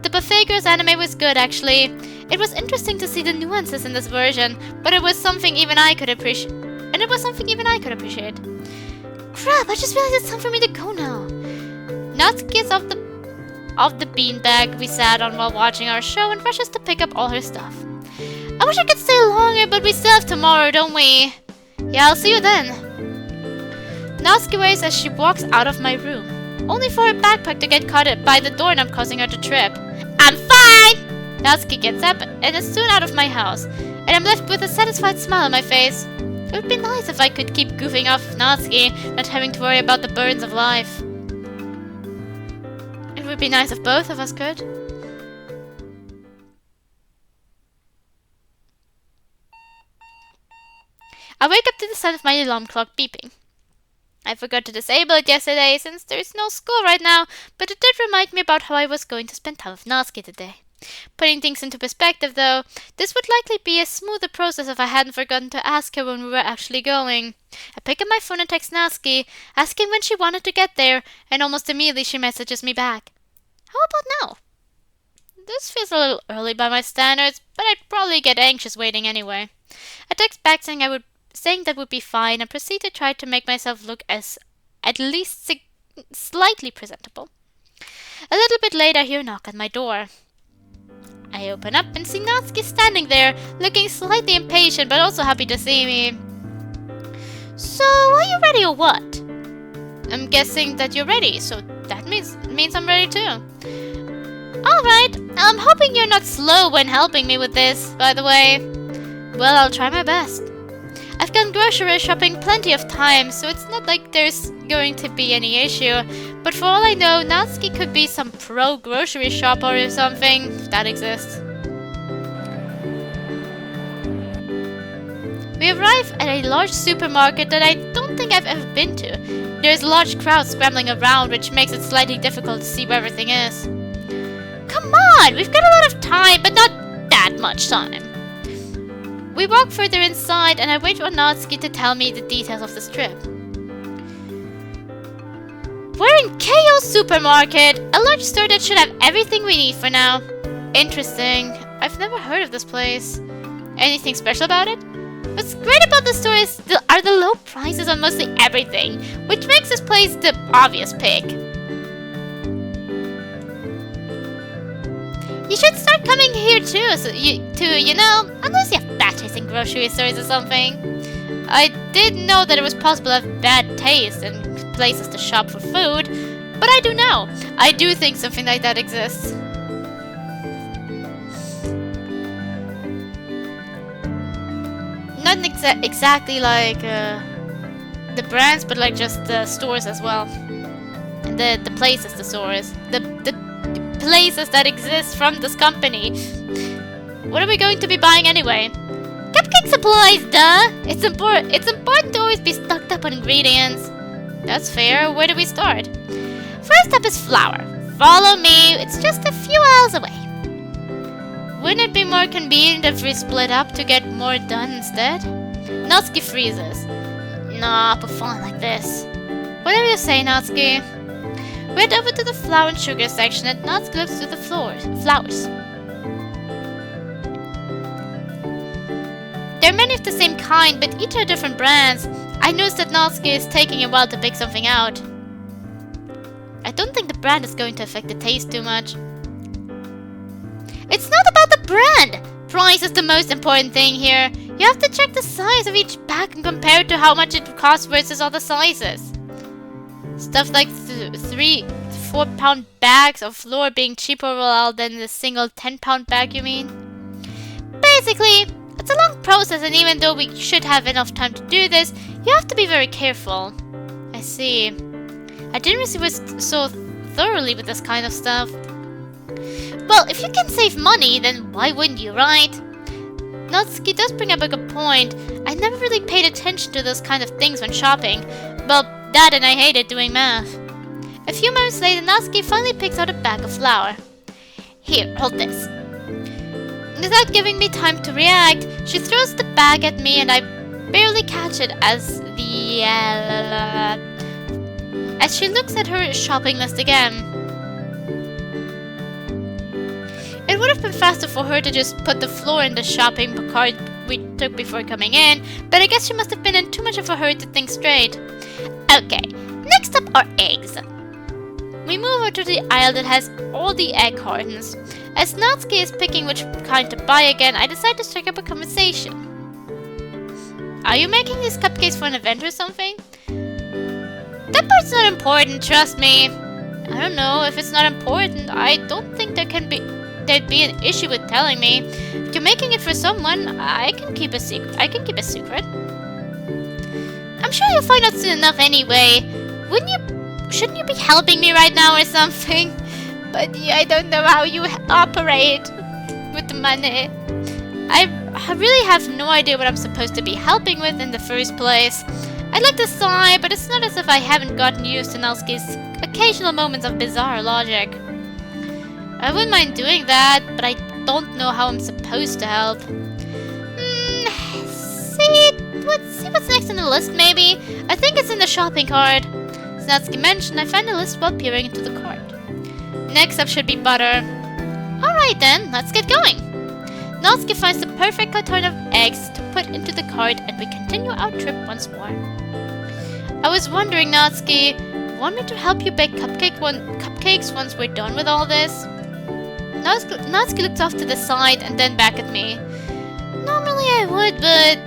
The Buffet Girls anime was good, actually. It was interesting to see the nuances in this version, but it was something even I could appreciate. Crap, I just realized it's time for me to go now. Natsuki gets off the beanbag we sat on while watching our show and rushes to pick up all her stuff. I wish I could stay longer, but we still have tomorrow, don't we? Yeah, I'll see you then. Natsuki waves as she walks out of my room, only for her backpack to get caught by the doorknob causing her to trip. I'm fine! Natsuki gets up and is soon out of my house, and I'm left with a satisfied smile on my face. It would be nice if I could keep goofing off with Natsuki, not having to worry about the burdens of life. It would be nice if both of us could. I wake up to the sound of my alarm clock beeping. I forgot to disable it yesterday since there's no school right now, but it did remind me about how I was going to spend time with Natsuki today. Putting things into perspective though, this would likely be a smoother process if I hadn't forgotten to ask her when we were actually going. I pick up my phone and text Natsuki, asking when she wanted to get there, and almost immediately she messages me back. How about now? This feels a little early by my standards, but I'd probably get anxious waiting anyway. I text back saying that would be fine and proceed to try to make myself look as at least slightly presentable. A little bit later, I hear a knock at my door. I open up and see Natsuki standing there, looking slightly impatient but also happy to see me. So, are you ready or what? I'm guessing that you're ready, so that means I'm ready too. Alright, I'm hoping you're not slow when helping me with this, by the way. Well, I'll try my best. I've gone grocery shopping plenty of times, so it's not like there's going to be any issue. But for all I know, Natsuki could be some pro grocery shopper or something, if that exists. We arrive at a large supermarket that I don't think I've ever been to. There's a large crowd scrambling around, which makes it slightly difficult to see where everything is. Come on! We've got a lot of time, but not that much time. We walk further inside, and I wait for Natsuki to tell me the details of this trip. We're in KO Supermarket, a large store that should have everything we need for now. Interesting. I've never heard of this place. Anything special about it? What's great about the store are the low prices on mostly everything, which makes this place the obvious pick. You should start coming here too, unless you have bad taste in grocery stores or something. I did know that it was possible to have bad taste in places to shop for food, but I do now. I do think something like that exists. Not exactly like the brands, but like just the stores as well. The places, the stores, the places that exist from this company. What are we going to be buying anyway? Cupcake supplies, duh! It's important to always be stocked up on ingredients. That's fair. Where do we start? First up is flour. Follow me. It's just a few aisles away. Wouldn't it be more convenient if we split up to get more done instead? Natsuki freezes. Nah, but fine like this. Whatever you say, Natsuki. We head over to the flour and sugar section and Natsuki looks through the flowers. There are many of the same kind, but each are different brands. I noticed that Natsuki is taking a while to pick something out. I don't think the brand is going to affect the taste too much. It's not about the brand! Price is the most important thing here. You have to check the size of each pack and compare it to how much it costs versus other sizes. Stuff like 3-4 pound bags of flour being cheaper overall than the single 10-pound bag, you mean? Basically, it's a long process, and even though we should have enough time to do this, you have to be very careful. I see. I didn't receive so thoroughly with this kind of stuff. Well, if you can save money, then why wouldn't you, right? Natsuki does bring up a good point. I never really paid attention to those kind of things when shopping. Well, that and I hated doing math. A few moments later, Natsuki finally picks out a bag of flour. Here, hold this. Without giving me time to react, she throws the bag at me and I barely catch it as she looks at her shopping list again. It would have been faster for her to just put the flour in the shopping cart we took before coming in, but I guess she must have been in too much of a hurry to think straight. Okay, next up are eggs. We move over to the aisle that has all the egg cartons. As Natsuki is picking which kind to buy again, I decide to strike up a conversation. Are you making these cupcakes for an event or something? That part's not important, trust me. I don't know, if it's not important, I don't think there'd be an issue with telling me. If you're making it for someone, I can keep a secret. I'm sure you'll find out soon enough anyway. Shouldn't you be helping me right now or something? But yeah, I don't know how you operate with the money. I really have no idea what I'm supposed to be helping with in the first place. I'd like to sigh, but it's not as if I haven't gotten used to Natsuki's occasional moments of bizarre logic. I wouldn't mind doing that, but I don't know how I'm supposed to help. See what's next on the list, maybe? I think it's in the shopping cart. As Natsuki mentioned, I find the list while peering into the cart. Next up should be butter. Alright then, let's get going. Natsuki finds the perfect carton of eggs to put into the cart and we continue our trip once more. I was wondering, Natsuki, want me to help you bake cupcakes once we're done with all this? Natsuki looked off to the side and then back at me. Normally I would, but...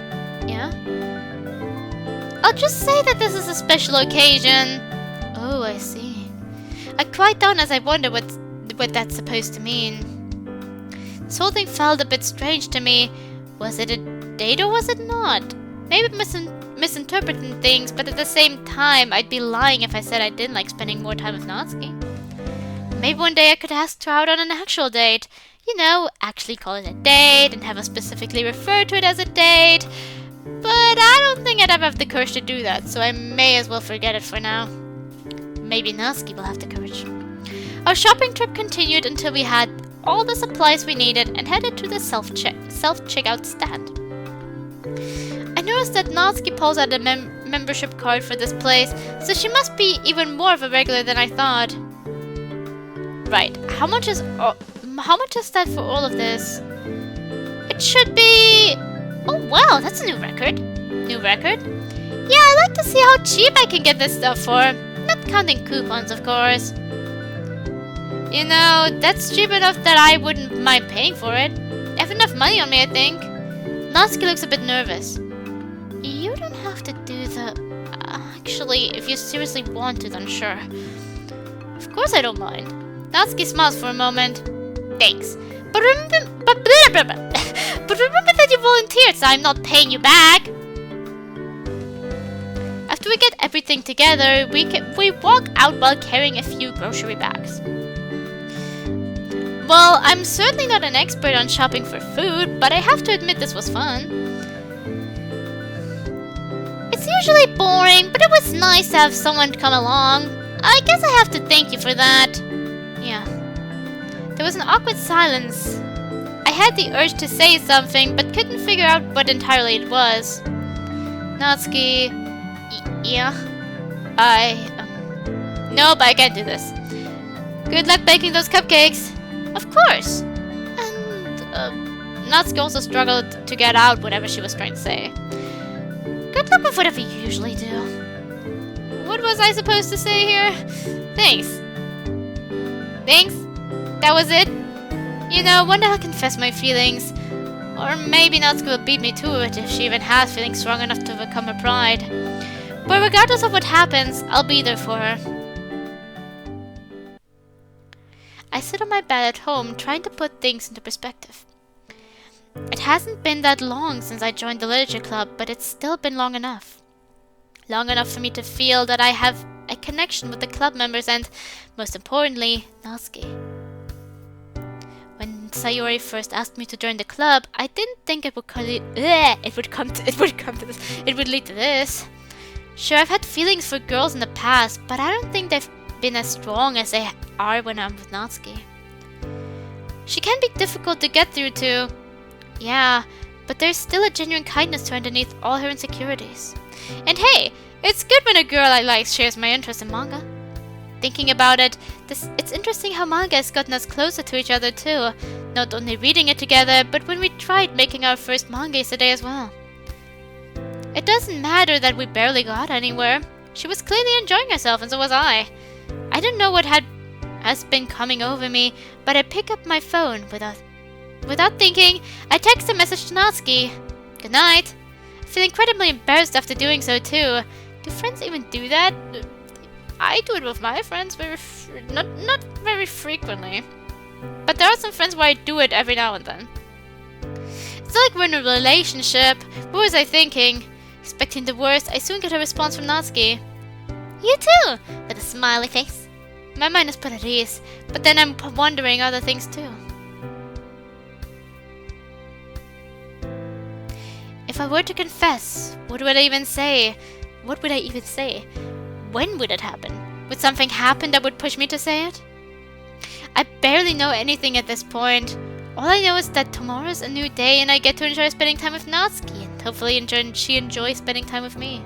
yeah? I'll just say that this is a special occasion. Oh, I see. I quiet down as I wonder what that's supposed to mean. This whole thing felt a bit strange to me. Was it a date or was it not? Maybe misinterpreting things, but at the same time, I'd be lying if I said I didn't like spending more time with Natsuki. Maybe one day I could ask her out on an actual date. You know, actually call it a date and have her specifically refer to it as a date. But I don't think I'd ever have the courage to do that, so I may as well forget it for now. Maybe Natsuki will have the courage. Our shopping trip continued until we had all the supplies we needed and headed to the self-checkout stand. I noticed that Natsuki pulls out a membership card for this place, so she must be even more of a regular than I thought. Right, how much is that for all of this? It should be... oh wow, that's a new record. New record? Yeah, I like to see how cheap I can get this stuff for. Not counting coupons, of course. You know, that's cheap enough that I wouldn't mind paying for it. I have enough money on me, I think. Natsuki looks a bit nervous. You don't have to do the... actually, if you seriously want to, then sure. Of course I don't mind. Natsuki smiles for a moment. Thanks. But remember that you volunteered, so I'm not paying you back. After we get everything together, we walk out while carrying a few grocery bags. Well, I'm certainly not an expert on shopping for food, but I have to admit this was fun. It's usually boring, but it was nice to have someone come along. I guess I have to thank you for that. Yeah. There was an awkward silence. I had the urge to say something, but couldn't figure out what entirely it was. Natsuki... yeah? Nope, I can't do this. Good luck baking those cupcakes. Of course. And, Natsuki also struggled to get out whatever she was trying to say. Good luck with whatever you usually do. What was I supposed to say here? Thanks. Thanks? That was it? You know, one day I'll confess my feelings. Or maybe Natsuki will beat me to it if she even has feelings strong enough to overcome her pride. But regardless of what happens, I'll be there for her. I sit on my bed at home trying to put things into perspective. It hasn't been that long since I joined the literature club, but it's still been long enough. Long enough for me to feel that I have a connection with the club members and, most importantly, Natsuki. When Sayori first asked me to join the club, I didn't think it would lead to this. Sure, I've had feelings for girls in the past, but I don't think they've been as strong as they are when I'm with Natsuki. She can be difficult to get through to, yeah, but there's still a genuine kindness to her underneath all her insecurities. And hey, it's good when a girl I like shares my interest in manga. Thinking about it, it's interesting how manga has gotten us closer to each other too. Not only reading it together, but when we tried making our first manga yesterday as well. It doesn't matter that we barely got anywhere. She was clearly enjoying herself and so was I. I don't know what has been coming over me, but I pick up my phone without thinking. I text a message to Natsuki. Good night. I feel incredibly embarrassed after doing so too. Do friends even do that? I do it with my friends not very frequently. But there are some friends where I do it every now and then. It's not like we're in a relationship. What was I thinking? Expecting the worst, I soon get a response from Natsuki. You too! With a smiley face. My mind is put at ease, but then I'm wondering other things too. If I were to confess, what would I even say? What would I even say? When would it happen? Would something happen that would push me to say it? I barely know anything at this point. All I know is that tomorrow's a new day and I get to enjoy spending time with Natsuki and hopefully she enjoys spending time with me.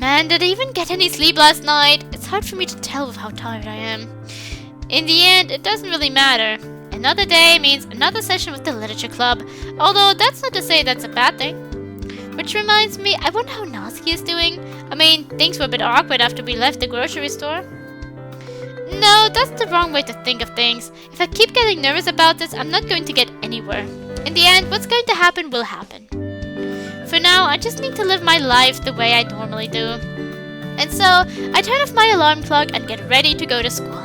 man, did I even get any sleep last night? It's hard for me to tell with how tired I am. In the end, it doesn't really matter. Another day means another session with the literature club, although that's not to say that's a bad thing. Which reminds me, I wonder how Natsuki is doing. I mean, things were a bit awkward after we left the grocery store. No, that's the wrong way to think of things. If I keep getting nervous about this, I'm not going to get anywhere. In the end, what's going to happen will happen. For now, I just need to live my life the way I normally do. And so, I turn off my alarm clock and get ready to go to school.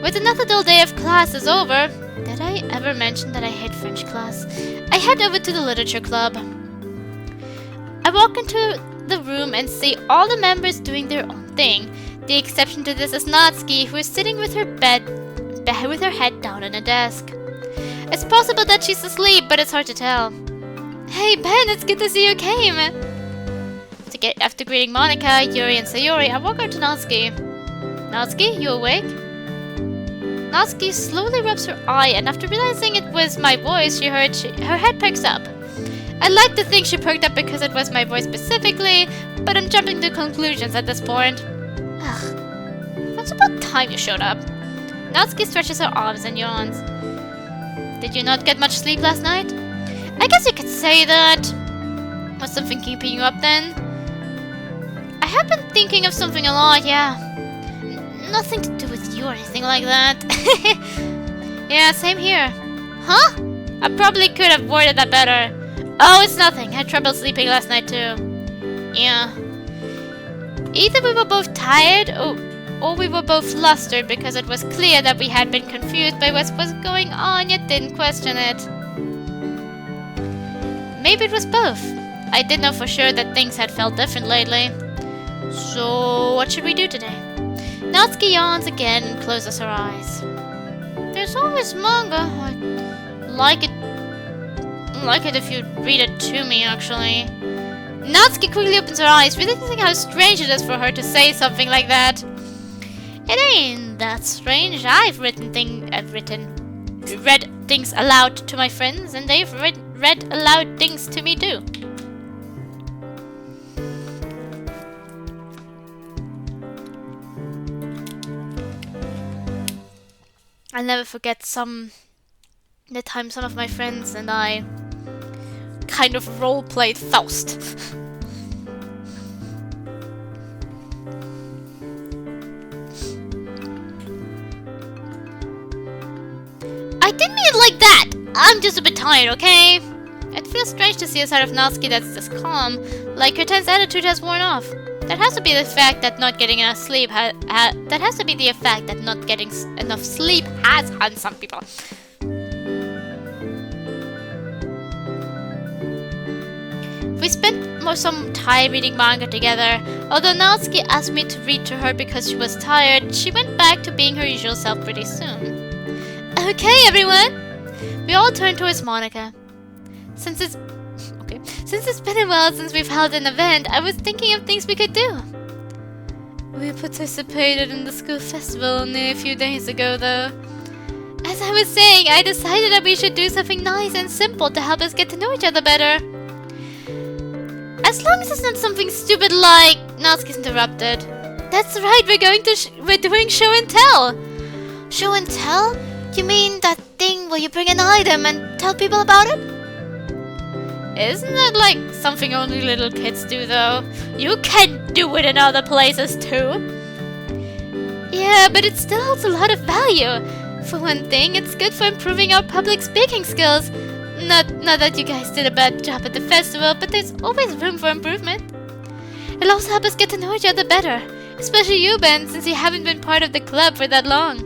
With another dull day of class is over, did I ever mention that I hate French class? I head over to the literature club. I walk into the room and see all the members doing their own thing. The exception to this is Natsuki, who is sitting with her head down on a desk. It's possible that she's asleep, but it's hard to tell. Hey Ben, it's good to see you came! After greeting Monika, Yuri and Sayori, I walk over to Natsuki. Natsuki, you awake? Natsuki slowly rubs her eye, and after realizing it was my voice her head perks up. I'd like to think she perked up because it was my voice specifically, but I'm jumping to conclusions at this point. Ugh. It's about time you showed up. Natsuki stretches her arms and yawns. Did you not get much sleep last night? I guess you could say that. Was something keeping you up then? I have been thinking of something a lot, yeah. Nothing to do with you or anything like that. Yeah, same here. Huh? I probably could have worded that better. Oh, it's nothing. I had trouble sleeping last night too. Yeah. Either we were both tired or we were both flustered because it was clear that we had been confused by what was going on yet didn't question it. Maybe it was both. I did know for sure that things had felt different lately. So, what should we do today? Natsuki yawns again and closes her eyes. There's always manga. I'd like it if you'd read it to me, actually. Natsuki quickly opens her eyes, realizing how strange it is for her to say something like that. It ain't that strange. I've read things aloud to my friends, and they've read aloud things to me too. I'll never forget the time some of my friends and I kind of role-played Faust. I didn't mean it like that! I'm just a bit tired, okay? It feels strange to see a side of Natsuki that's this calm, like her tense attitude has worn off. That has to be the fact that not getting enough sleep enough sleep has on some people. We spent some time reading manga together. Although Natsuki asked me to read to her because she was tired, she went back to being her usual self pretty soon. Okay, everyone! We all turned towards Monika. Since it's been a while since we've held an event, I was thinking of things we could do. We participated in the school festival only a few days ago, though. As I was saying, I decided that we should do something nice and simple to help us get to know each other better. As long as it's not something stupid like... Natsuki's interrupted. That's right, we're doing show and tell. Show and tell? You mean that thing where you bring an item and tell people about it? Isn't that like something only little kids do though? You can do it in other places too. Yeah, but it still holds a lot of value. For one thing, it's good for improving our public speaking skills. Not that you guys did a bad job at the festival, but there's always room for improvement. It'll also help us get to know each other better. Especially you, Ben, since you haven't been part of the club for that long.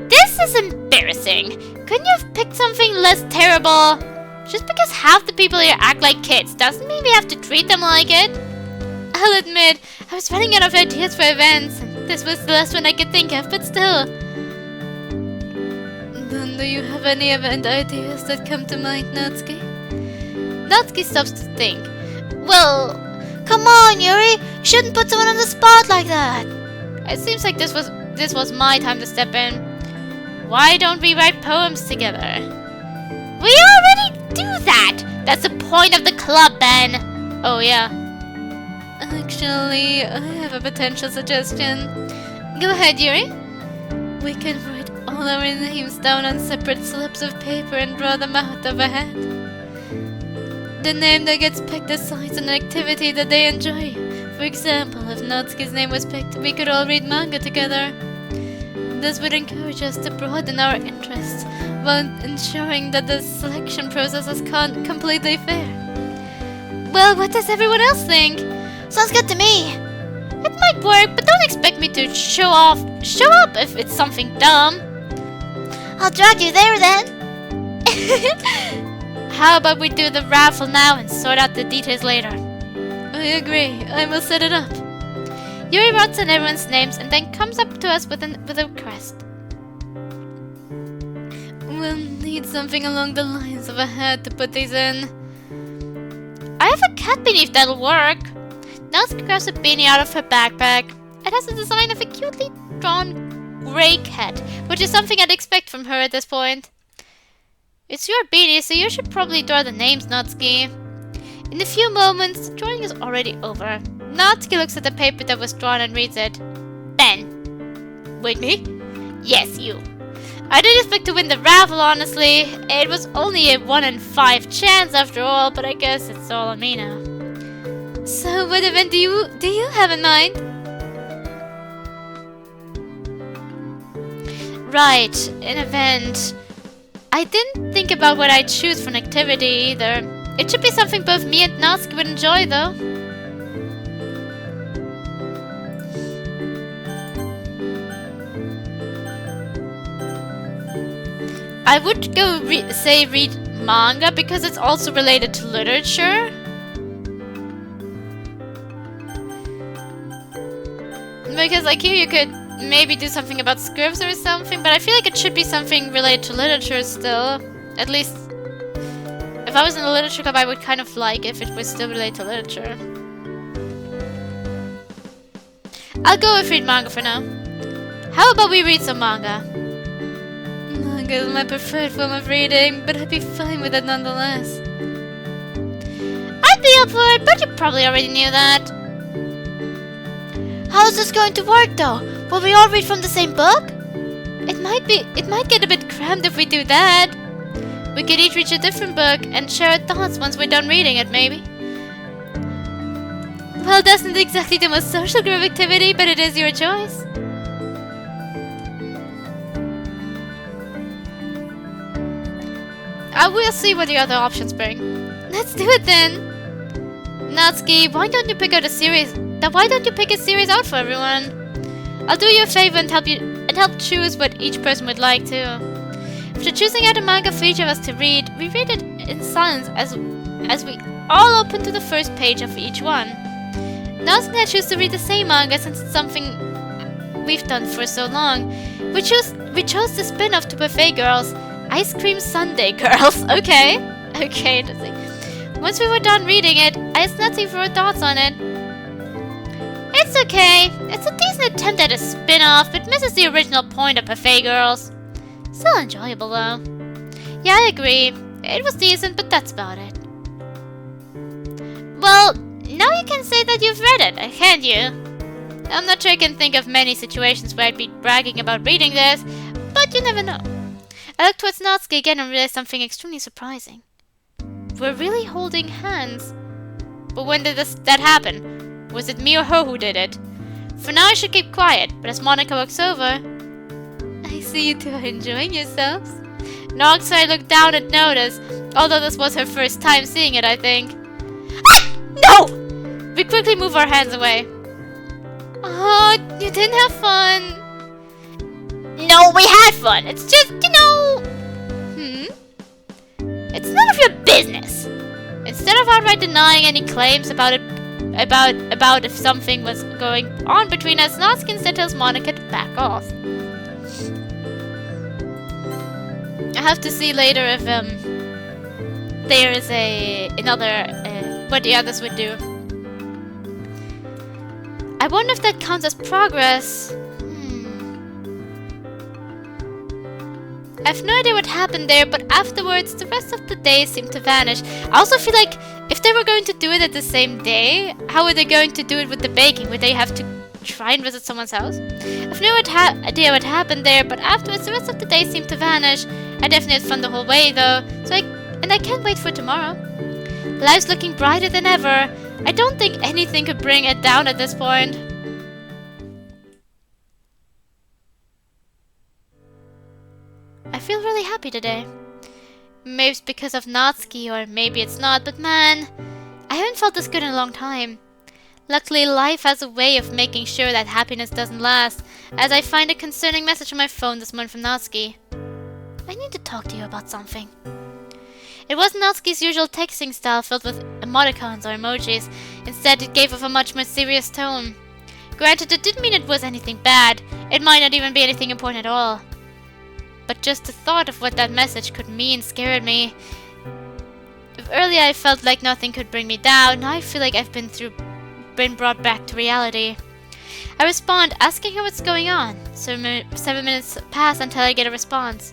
This is embarrassing. Couldn't you have picked something less terrible? Just because half the people here act like kids doesn't mean we have to treat them like it. I'll admit, I was running out of ideas for events, and this was the last one I could think of, but still. Then do you have any event ideas that come to mind, Natsuki? Natsuki stops to think. Well, come on, Yuri! You shouldn't put someone on the spot like that! It seems like this was my time to step in. Why don't we write poems together? We already do that! That's the point of the club, Ben! Oh, yeah. Actually, I have a potential suggestion. Go ahead, Yuri. We can write all our names down on separate slips of paper and draw them out of a hat. The name that gets picked decides an activity that they enjoy. For example, if Natsuki's name was picked, we could all read manga together. This would encourage us to broaden our interests, while ensuring that the selection process is completely fair. Well, what does everyone else think? Sounds good to me. It might work, but don't expect me to show up if it's something dumb. I'll drag you there then. How about we do the raffle now and sort out the details later? I agree. I will set it up. Yuri writes on everyone's names and then comes up to us with a request. We'll need something along the lines of a hat to put these in. I have a cat beneath that'll work. Natsuki grabs a beanie out of her backpack. It has the design of a cutely drawn grey cat, which is something I'd expect from her at this point. It's your beanie, so you should probably draw the names, Natsuki. In a few moments, the drawing is already over. Natsuki looks at the paper that was drawn and reads it. Ben. Wait, me? Yes, you. I didn't expect to win the raffle, honestly. It was only a 1 in 5 chance after all, but I guess it's all on me now. So, what event do you have in mind? Right, an event. I didn't think about what I'd choose for an activity either. It should be something both me and Natsuki would enjoy, though. I would go read manga because it's also related to literature. Because like here you could maybe do something about scripts or something, but I feel like it should be something related to literature still. At least if I was in a literature club, I would kind of like if it was still related to literature. I'll go with read manga for now. How about we read some manga? Manga is my preferred form of reading, but I'd be fine with it nonetheless. I'd be up for it, but you probably already knew that. How is this going to work though? Will we all read from the same book? It might get a bit cramped if we do that. We could each read a different book and share our thoughts once we're done reading it, maybe. Well, that's not exactly the most social group activity, but it is your choice. I will see what the other options bring. Let's do it then. Natsuki, why don't you pick a series out for everyone? I'll do you a favor and help choose what each person would like to. After choosing out a manga for each of us to read, we read it in silence as we all open to the first page of each one. Natsuki and I choose to read the same manga since it's something we've done for so long. We chose the spin-off to Buffet Girls, Ice Cream Sundae Girls. Okay, interesting. Once we were done reading it, I asked Natsuki for her thoughts on it. It's okay. It's a decent attempt at a spin-off, but misses the original point of Buffet Girls. Still enjoyable though. Yeah, I agree. It was decent, but that's about it. Well, now you can say that you've read it, can't you? I'm not sure I can think of many situations where I'd be bragging about reading this, but you never know. I looked towards Natsuki again and realized something extremely surprising. We're really holding hands. But when did that happen? Was it me or her who did it? For now I should keep quiet, but as Monika walks over... I see you two are enjoying yourselves. Nox and I looked down and noticed, although this was her first time seeing it, I think. Ah! No! We quickly move our hands away. Oh, you didn't have fun. No, we had fun. It's just, It's none of your business. Instead of outright denying any claims about if something was going on between us, Natsuki instead tells Monika to back off. I have to see later if there is what the others would do. I wonder if that counts as progress. I have no idea what happened there, but afterwards, the rest of the day seemed to vanish. I also feel like if they were going to do it at the same day, how were they going to do it with the baking? Would they have to try and visit someone's house? I have no idea what happened there, but afterwards, the rest of the day seemed to vanish. I definitely had fun the whole way, though, and I can't wait for tomorrow. Life's looking brighter than ever. I don't think anything could bring it down at this point. I feel really happy today. Maybe it's because of Natsuki, or maybe it's not, but man, I haven't felt this good in a long time. Luckily, life has a way of making sure that happiness doesn't last, as I find a concerning message on my phone this morning from Natsuki. I need to talk to you about something. It wasn't Natsuki's usual texting style filled with emoticons or emojis. Instead, it gave off a much more serious tone. Granted, it didn't mean it was anything bad. It might not even be anything important at all. But just the thought of what that message could mean scared me. If earlier I felt like nothing could bring me down, now I feel like I've been brought back to reality. I respond, asking her what's going on. 7 minutes pass until I get a response.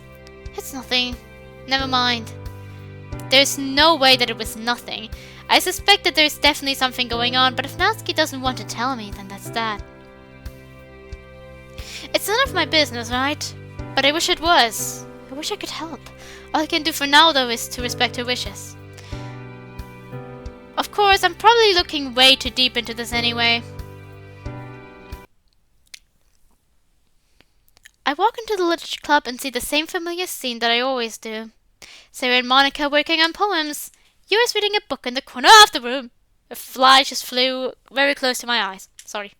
It's nothing. Never mind. There's no way that it was nothing. I suspect that there's definitely something going on, but if Natsuki doesn't want to tell me, then that's that. It's none of my business, right? But I wish it was. I wish I could help. All I can do for now, though, is to respect her wishes. Of course, I'm probably looking way too deep into this anyway. I walk into the literature club and see the same familiar scene that I always do. Sarah and Monika working on poems. Yours reading a book in the corner of the room. A fly just flew very close to my eyes. Sorry.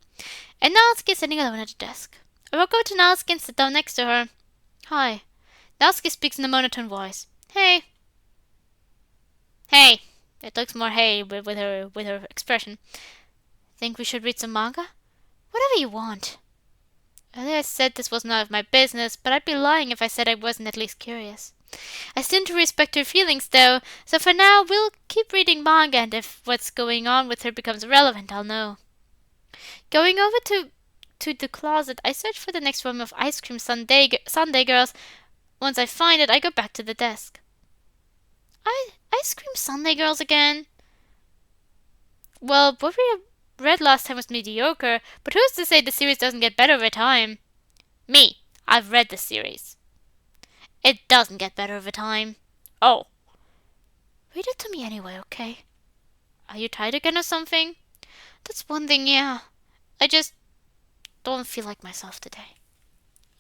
And Natsuki is sitting alone at the desk. I walk over to Natsuki and sit down next to her. Hi. Natsuki speaks in a monotone voice. Hey. Hey. It looks more hey with her expression. Think we should read some manga? Whatever you want. Earlier I said this was none of my business, but I'd be lying if I said I wasn't at least curious. I seem to respect her feelings, though, so for now we'll keep reading manga, and if what's going on with her becomes relevant, I'll know. Going over to the closet, I search for the next volume of Ice Cream Sundae Girls. Once I find it, I go back to the desk. Ice Cream Sundae Girls again? Well, what we read last time was mediocre, but who's to say the series doesn't get better over time? Me. I've read the series. It doesn't get better over time. Oh. Read it to me anyway, okay? Are you tired again or something? That's one thing, yeah. I just don't feel like myself today.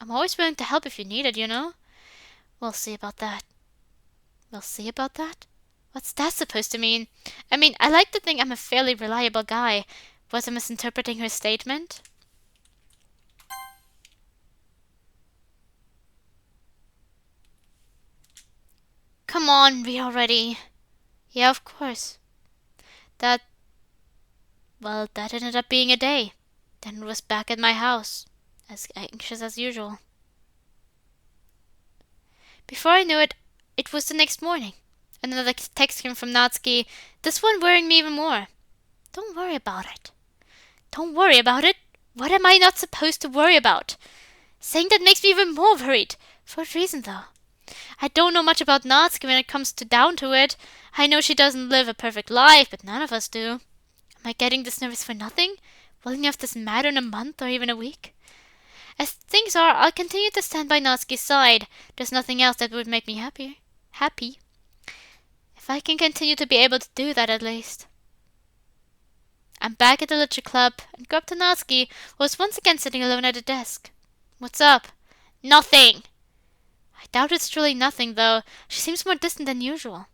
I'm always willing to help if you need it, you know? We'll see about that. We'll see about that? What's that supposed to mean? I mean, I like to think I'm a fairly reliable guy. Was I misinterpreting her statement? Come on, read already. Yeah, of course. That ended up being a day. Then it was back at my house, as anxious as usual. Before I knew it, it was the next morning. Another text came from Natsuki, this one worrying me even more. Don't worry about it. Don't worry about it? What am I not supposed to worry about? Saying that makes me even more worried. For what reason, though? I don't know much about Natsuki when it comes down to it. I know she doesn't live a perfect life, but none of us do. Am I getting this nervous for nothing? Will any of this matter in a month or even a week? As things are, I'll continue to stand by Natsuki's side. There's nothing else that would make me happy. If I can continue to be able to do that at least. I'm back at the literature club and go up to Natsuki, who was once again sitting alone at a desk. What's up? Nothing! I doubt it's truly nothing, though. She seems more distant than usual.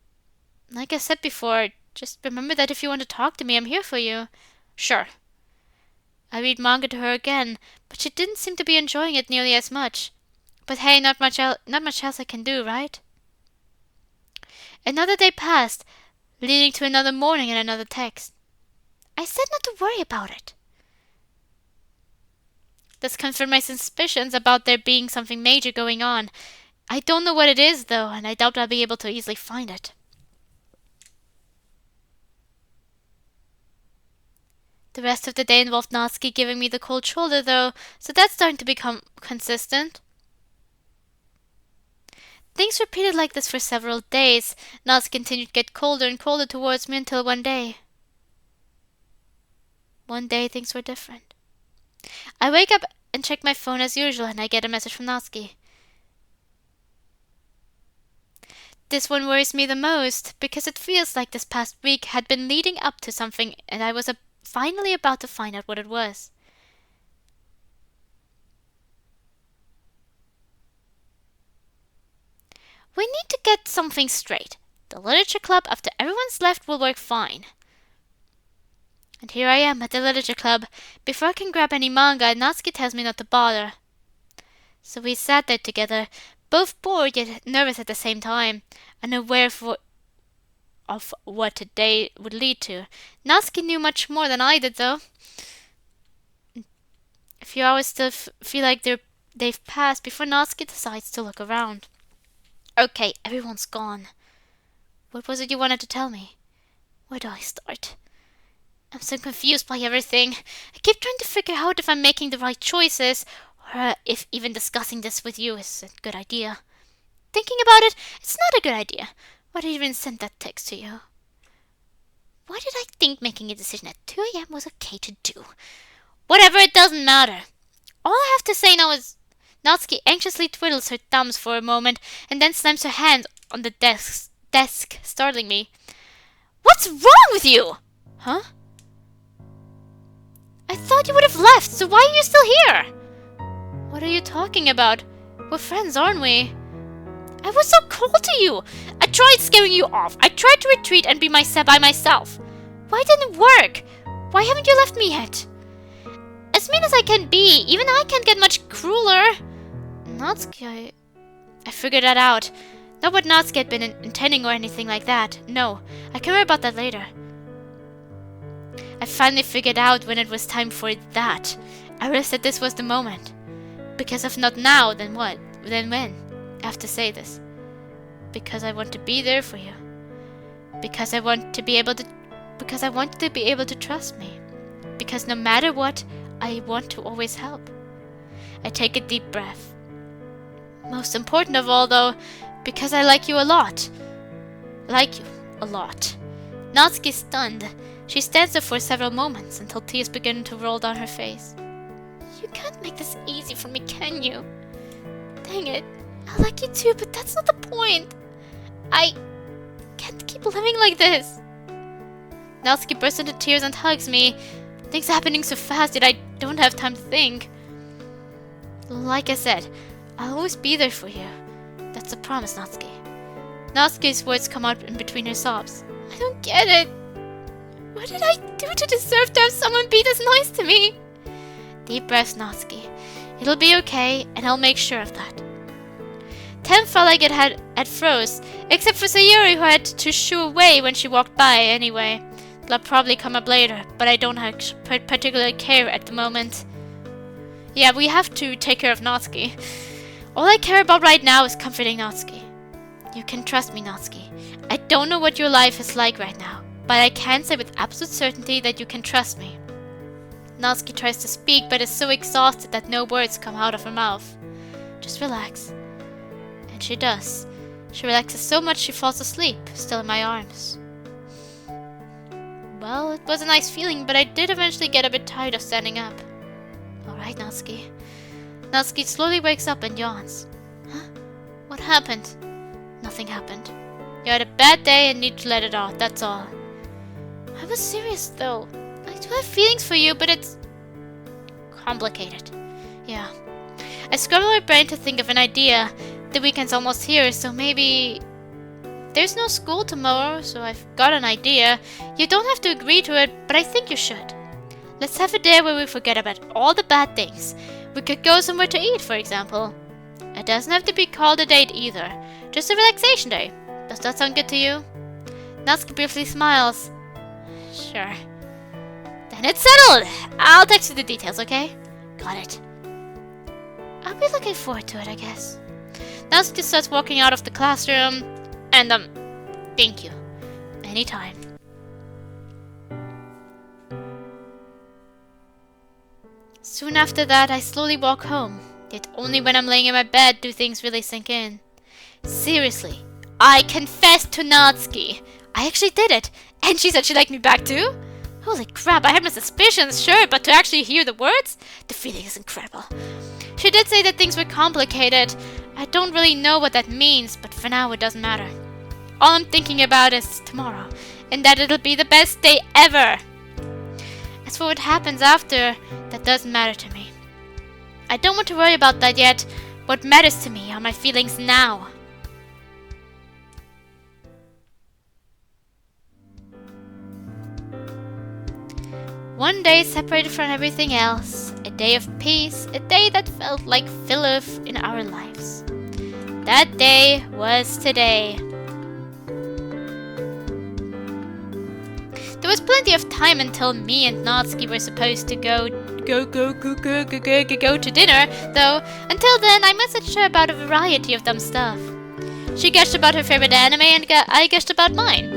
Like I said before, just remember that if you want to talk to me, I'm here for you. Sure. I read manga to her again, but she didn't seem to be enjoying it nearly as much. But hey, not much else I can do, right? Another day passed, leading to another morning and another text. I said not to worry about it. This confirmed my suspicions about there being something major going on. I don't know what it is, though, and I doubt I'll be able to easily find it. The rest of the day involved Natsuki giving me the cold shoulder, though, so that's starting to become consistent. Things repeated like this for several days. Natsuki continued to get colder and colder towards me until one day things were different. I wake up and check my phone as usual, and I get a message from Natsuki. This one worries me the most, because it feels like this past week had been leading up to something, and I was finally about to find out what it was. We need to get something straight. The literature club, after everyone's left, will work fine. And here I am at the literature club. Before I can grab any manga, Natsuki tells me not to bother. So we sat there together, both bored yet nervous at the same time, unaware of what today would lead to. Natsuki knew much more than I did, though. A few hours still feel like they've passed before Natsuki decides to look around. Okay, everyone's gone. What was it you wanted to tell me? Where do I start? I'm so confused by everything. I keep trying to figure out if I'm making the right choices, or if even discussing this with you is a good idea. Thinking about it, it's not a good idea. Why did I even send that text to you? Why did I think making a decision at 2 a.m. was okay to do? Whatever, it doesn't matter. All I have to say now is... Natsuki anxiously twiddles her thumbs for a moment and then slams her hand on the desk, startling me. What's wrong with you? Huh? I thought you would have left, so why are you still here? What are you talking about? We're friends, aren't we? I was so cold to you. I tried scaring you off. I tried to retreat and be by myself. Why didn't it work? Why haven't you left me yet? As mean as I can be, even I can't get much crueler. Natsuki, I figured that out. Not what Natsuki had been intending or anything like that. No, I can worry about that later. I finally figured out when it was time for that. I realized that this was the moment. Because if not now, then what? Then when? I have to say this. Because I want to be there for you. Because I want to be able to... Because I want you to be able to trust me. Because no matter what, I want to always help. I take a deep breath. Most important of all, though, because I like you a lot. Like you a lot. Natsuki is stunned. She stands there for several moments until tears begin to roll down her face. You can't make this easy for me, can you? Dang it. I like you too, but that's not the point. I can't keep living like this. Natsuki bursts into tears and hugs me. Things are happening so fast, yet I don't have time to think. Like I said, I'll always be there for you. That's a promise, Natsuki. Natsuki's words come out in between her sobs. I don't get it. What did I do to deserve to have someone be this nice to me? Deep breaths, Natsuki. It'll be okay, and I'll make sure of that. Time felt like it had froze, except for Sayuri, who had to shoo away when she walked by anyway. That'll probably come up later, but I don't particularly care at the moment. Yeah, we have to take care of Natsuki. All I care about right now is comforting Natsuki. You can trust me, Natsuki. I don't know what your life is like right now, but I can say with absolute certainty that you can trust me. Natsuki tries to speak, but is so exhausted that no words come out of her mouth. Just relax. And she does. She relaxes so much she falls asleep, still in my arms. Well, it was a nice feeling, but I did eventually get a bit tired of standing up. Alright, Natsuki. Natsuki slowly wakes up and yawns. Huh? What happened? Nothing happened. You had a bad day and need to let it out, that's all. I was serious though. I do have feelings for you, but it's complicated. Yeah. I scramble my brain to think of an idea. The weekend's almost here, so maybe... There's no school tomorrow, so I've got an idea. You don't have to agree to it, but I think you should. Let's have a day where we forget about all the bad things. We could go somewhere to eat, for example. It doesn't have to be called a date either. Just a relaxation day. Does that sound good to you? Natsuki briefly smiles. Sure. Then it's settled! I'll text you the details, okay? Got it. I'll be looking forward to it, I guess. Natsuki starts walking out of the classroom. And, thank you. Anytime. Soon after that, I slowly walk home. Yet only when I'm laying in my bed do things really sink in. Seriously, I confessed to Natsuki. I actually did it, and she said she liked me back too? Holy crap, I had my suspicions, sure, but to actually hear the words? The feeling is incredible. She did say that things were complicated. I don't really know what that means, but for now it doesn't matter. All I'm thinking about is tomorrow, and that it'll be the best day ever. As for what happens after, that doesn't matter to me. I don't want to worry about that yet. What matters to me are my feelings now. One day separated from everything else, a day of peace, a day that felt like fillers in our lives. That day was today. There was plenty of time until me and Natsuki were supposed to go to dinner, though until then I messaged her about a variety of dumb stuff. She guessed about her favorite anime and I guessed about mine.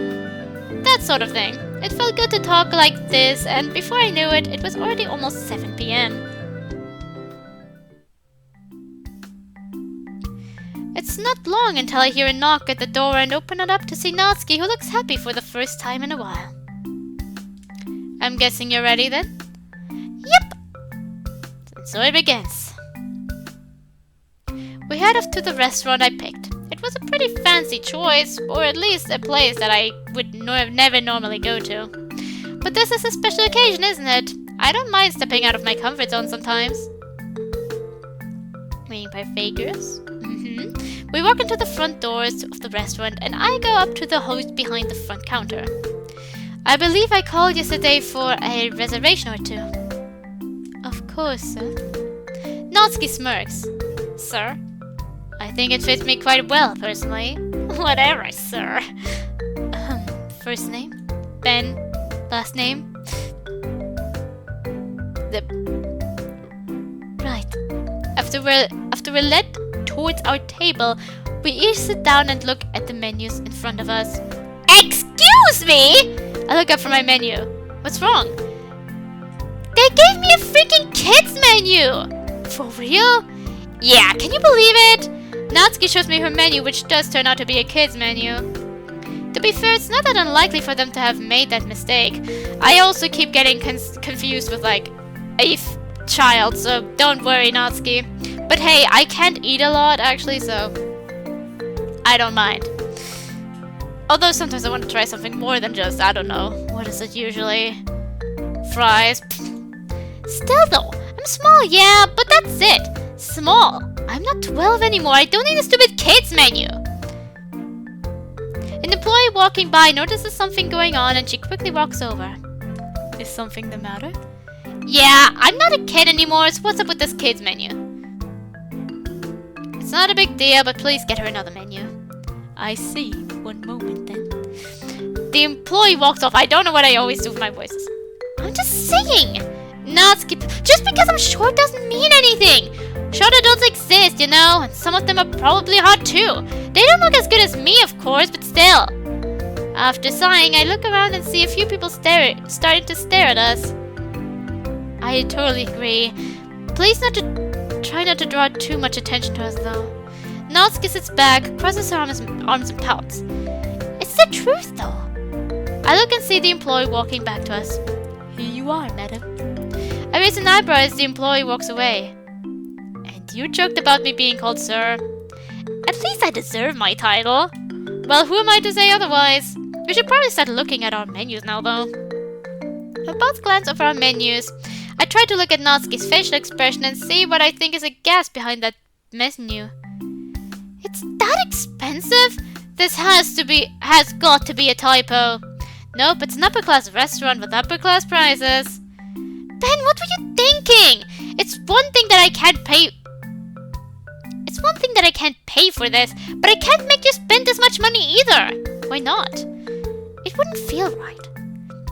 That sort of thing. It felt good to talk like this, and before I knew it, it was already almost 7 p.m. It's not long until I hear a knock at the door and open it up to see Natsuki, who looks happy for the first time in a while. I'm guessing you're ready then? Yep! And so it begins. We head off to the restaurant I picked. It was a pretty fancy choice, or at least a place that I would never normally go to. But this is a special occasion, isn't it? I don't mind stepping out of my comfort zone sometimes. Waiting by figures? We walk into the front doors of the restaurant and I go up to the host behind the front counter. I believe I called yesterday for a reservation or two. Of course, sir. Natsuki smirks. Sir? I think it fits me quite well, personally. Whatever, sir. First name? Ben? Last name? Right. After we're led towards our table, we each sit down and look at the menus in front of us. Excuse me! I look up from my menu. What's wrong? They gave me a freaking kids menu! For real? Yeah, can you believe it? Natsuki shows me her menu, which does turn out to be a kids menu. To be fair, it's not that unlikely for them to have made that mistake. I also keep getting confused with like a child, so don't worry, Natsuki. But hey, I can't eat a lot actually, so I don't mind. Although sometimes I want to try something more than just, I don't know, what is it usually? Fries. Still though, I'm small, yeah, but that's it. Small. I'm not 12 anymore. I don't need a stupid kids menu. An employee walking by notices something going on and she quickly walks over. Is something the matter? Yeah, I'm not a kid anymore, so what's up with this kids menu? It's not a big deal, but please get her another menu. I see. One moment then. The employee walks off. I don't know what I always do with my voices. I'm just saying. Natsuki, just because I'm short doesn't mean anything. Short adults exist, you know, and some of them are probably hot too. They don't look as good as me, of course, but still. After sighing, I look around and see a few people starting to stare at us. I totally agree. Please try not to draw too much attention to us, though. Natsuki sits back, crosses her arms and pouts. It's the truth, though. I look and see the employee walking back to us. Here you are, madam. I raise an eyebrow as the employee walks away. And you joked about me being called sir. At least I deserve my title. Well, who am I to say otherwise? We should probably start looking at our menus now, though. We both glance over our menus. I try to look at Natsuki's facial expression and see what I think is a gas behind that menu. It's that expensive? This has got to be a typo. Nope, it's an upper-class restaurant with upper-class prices. Ben, what were you thinking? It's one thing that I can't pay for this, but I can't make you spend this much money either. Why not? It wouldn't feel right.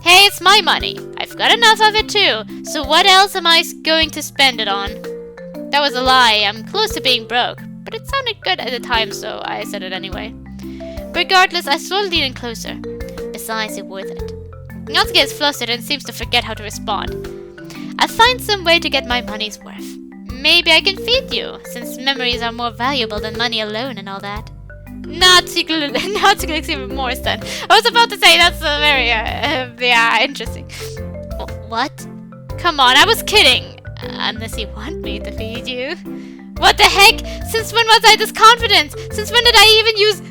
Hey, it's my money. I've got enough of it too. So what else am I going to spend it on? That was a lie. I'm close to being broke, but it sounded good at the time, so I said it anyway. Regardless, I slowly lean in closer. Besides, it's worth it. Natsuki gets flustered and seems to forget how to respond. I'll find some way to get my money's worth. Maybe I can feed you, since memories are more valuable than money alone and all that. Natsuki looks even more stunned. I was about to say that's very, yeah, interesting. What? Come on, I was kidding. Unless you want me to feed you. What the heck? Since when was I this confident? Since when did I even use...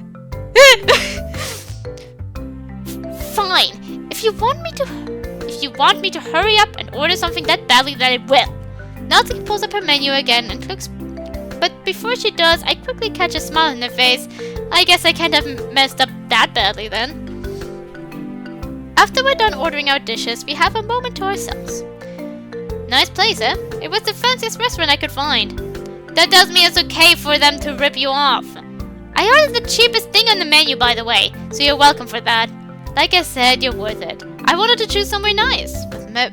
Fine. If you want me to hurry up and order something that badly, then I will. Natsuki pulls up her menu again and clicks. But before she does, I quickly catch a smile on her face. I guess I can't have messed up that badly then. After we're done ordering our dishes, we have a moment to ourselves. Nice place, eh? It was the fanciest restaurant I could find. That tells me it's okay for them to rip you off. I ordered the cheapest thing on the menu, by the way, so you're welcome for that. Like I said, you're worth it. I wanted to choose somewhere nice,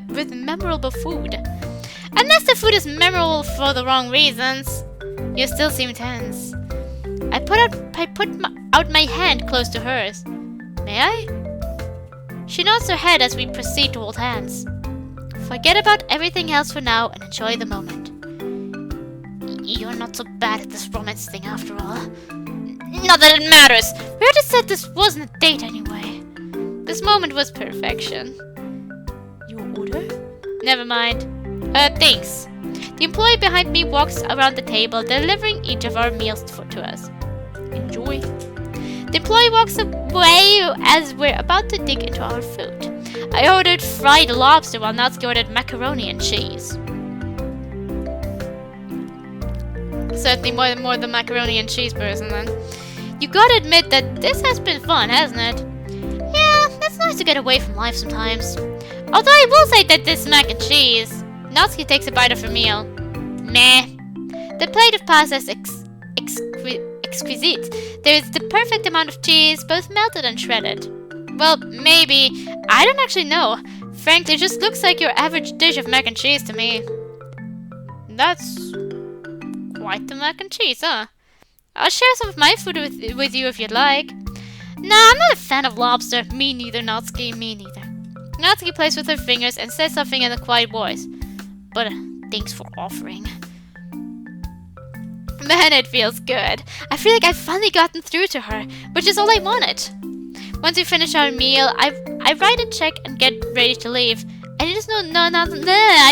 with memorable food. Unless the food is memorable for the wrong reasons. You still seem tense. I put out my hand close to hers. May I? She nods her head as we proceed to hold hands. Forget about everything else for now and enjoy the moment. You're not so bad at this romance thing after all. Not that it matters. We already said this wasn't a date anyway. This moment was perfection. Your order? Never mind. Thanks. The employee behind me walks around the table, delivering each of our meals to us. Enjoy. The employee walks away as we're about to dig into our food. I ordered fried lobster while Natsuki ordered macaroni and cheese. Certainly more the macaroni and cheese person then. You gotta admit that this has been fun, hasn't it? Yeah, it's nice to get away from life sometimes. Although I will say that this mac and cheese... Natsuki takes a bite of her meal. Meh. The plate of pasta is exquisite. There is the perfect amount of cheese, both melted and shredded. Well, maybe. I don't actually know. Frankly, it just looks like your average dish of mac and cheese to me. That's quite the mac and cheese, huh? I'll share some of my food with you if you'd like. Nah, I'm not a fan of lobster. Me neither, Natsuki. Me neither. Natsuki plays with her fingers and says something in a quiet voice. But thanks for offering. Man, it feels good. I feel like I've finally gotten through to her, which is all I wanted. Once we finish our meal, I write a check and get ready to leave. And I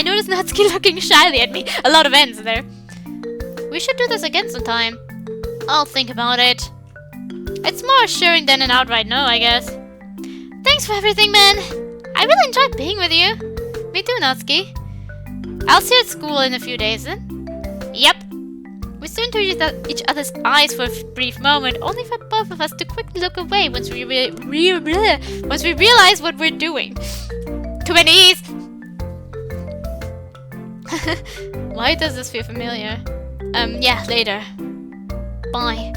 notice Natsuki looking shyly at me. A lot of N's there. We should do this again sometime. I'll think about it. It's more assuring than an outright no, I guess. Thanks for everything, man. I really enjoyed being with you. Me too, Natsuki. I'll see you at school in a few days then. Yep. We stood into each other's eyes for a brief moment, only for both of us to quickly look away once we realize what we're doing. Too many E's! Why does this feel familiar? Yeah, later. Bye.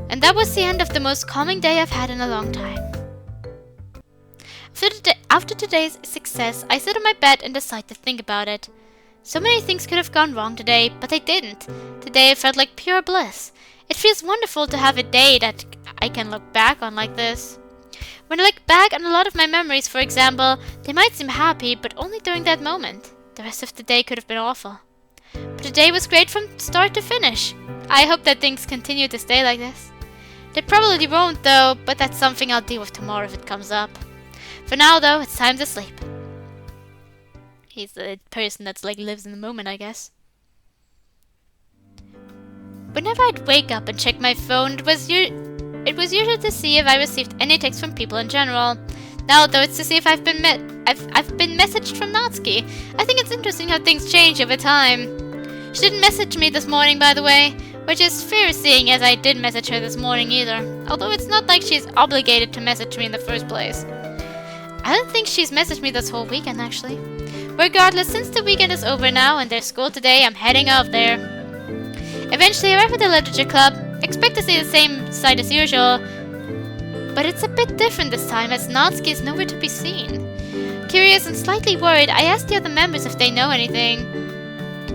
And that was the end of the most calming day I've had in a long time. After today's success, I sit on my bed and decide to think about it. So many things could have gone wrong today, but they didn't. Today it felt like pure bliss. It feels wonderful to have a day that I can look back on like this. When I look back on a lot of my memories, for example, they might seem happy, but only during that moment. The rest of the day could have been awful. But today was great from start to finish. I hope that things continue to stay like this. They probably won't though, but that's something I'll deal with tomorrow if it comes up. For now though, it's time to sleep. He's the person that's like lives in the moment, I guess. Whenever I'd wake up and check my phone, it was usually to see if I received any texts from people in general. Now though, it's to see if I've been messaged from Natsuki. I think it's interesting how things change over time. She didn't message me this morning, by the way, which is fair seeing as I didn't message her this morning either. Although it's not like she's obligated to message me in the first place. I don't think she's messaged me this whole weekend, actually. Regardless, since the weekend is over now and there's school today, I'm heading off there. Eventually, I arrive at the literature club. Expect to see the same sight as usual. But it's a bit different this time, as Natsuki is nowhere to be seen. Curious and slightly worried, I ask the other members if they know anything.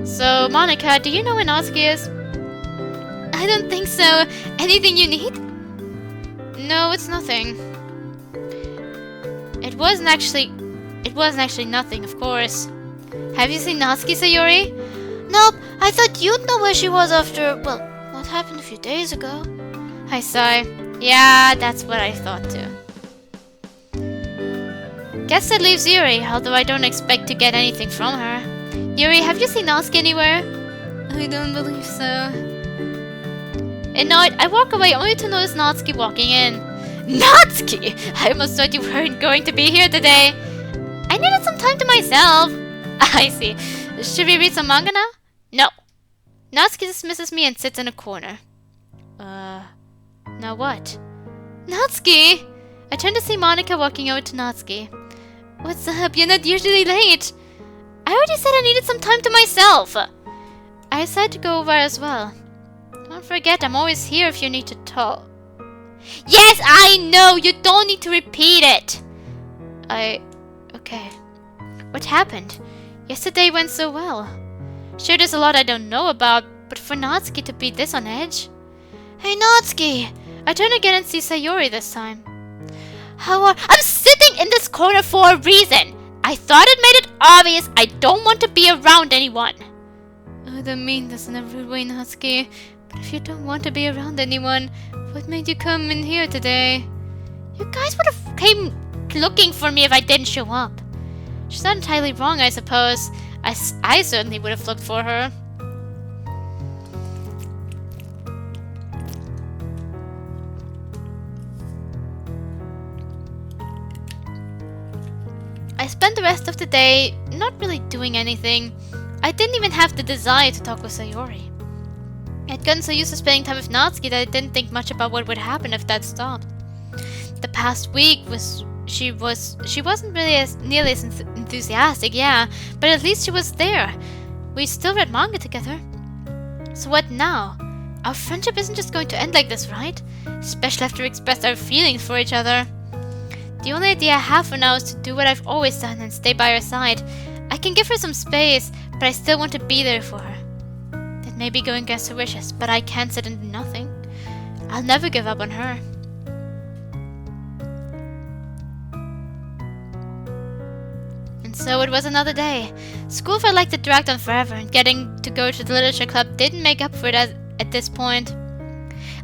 So, Monika, do you know where Natsuki is? I don't think so. Anything you need? No, it's nothing. It wasn't actually nothing, of course. Have you seen Natsuki, Sayori? Nope, I thought you'd know where she was after, well, what happened a few days ago. I sigh. Yeah, that's what I thought too. Guess that leaves Yuri, although I don't expect to get anything from her. Yuri, have you seen Natsuki anywhere? I don't believe so. Annoyed, I walk away only to notice Natsuki walking in. Natsuki! I almost thought you weren't going to be here today. I needed some time to myself. I see. Should we read some manga now? No. Natsuki dismisses me and sits in a corner. Now what? Natsuki! I turn to see Monika walking over to Natsuki. What's up? You're not usually late. I already said I needed some time to myself. I decided to go over as well. Don't forget, I'm always here if you need to talk. Yes, I know! You don't need to repeat it! Okay. What happened? Yesterday went so well. Sure, there's a lot I don't know about, but for Natsuki to be this on edge... Hey, Natsuki! I turn again and see Sayori this time. I'm sitting in this corner for a reason! I thought it made it obvious I don't want to be around anyone. I don't mean this in a rude way, Natsuki. But if you don't want to be around anyone, what made you come in here today? You guys would have came looking for me if I didn't show up. She's not entirely wrong, I suppose. I certainly would have looked for her. I spent the rest of the day not really doing anything. I didn't even have the desire to talk with Sayori. I'd gotten so used to spending time with Natsuki that I didn't think much about what would happen if that stopped. The past week she wasn't really nearly as enthusiastic, yeah, but at least she was there. We still read manga together. So what now? Our friendship isn't just going to end like this, right? Especially after we expressed our feelings for each other. The only idea I have for now is to do what I've always done and stay by her side. I can give her some space, but I still want to be there for her. That may be going against her wishes, but I can't sit and do nothing. I'll never give up on her. And so it was another day. School felt like it dragged on forever, and getting to go to the literature club didn't make up for it at this point.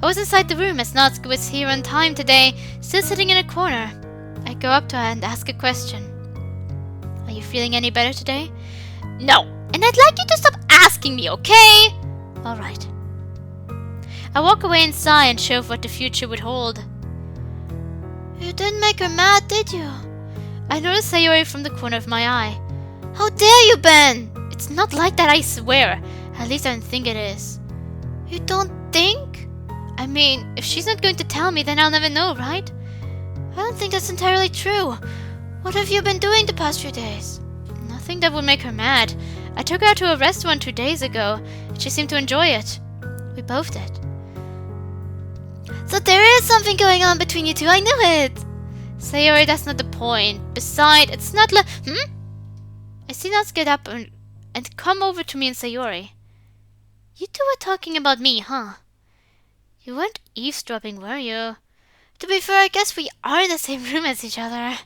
I was inside the room as Natsuki was here on time today, still sitting in a corner. I go up to her and ask a question. Are you feeling any better today? No, and I'd like you to stop asking me, okay? Alright. I walk away and sigh and show what the future would hold. You didn't make her mad, did you? I noticed Sayori from the corner of my eye. How dare you, Ben? It's not like that, I swear. At least I don't think it is. You don't think? I mean, if she's not going to tell me, then I'll never know, right? I don't think that's entirely true. What have you been doing the past few days? Nothing that would make her mad. I took her out to a restaurant 2 days ago, and she seemed to enjoy it. We both did. So there is something going on between you two, I knew it! Sayori, that's not the point. Besides, it's not I see Natsuki get up and come over to me and Sayori. You two were talking about me, huh? You weren't eavesdropping, were you? To be fair, I guess we are in the same room as each other.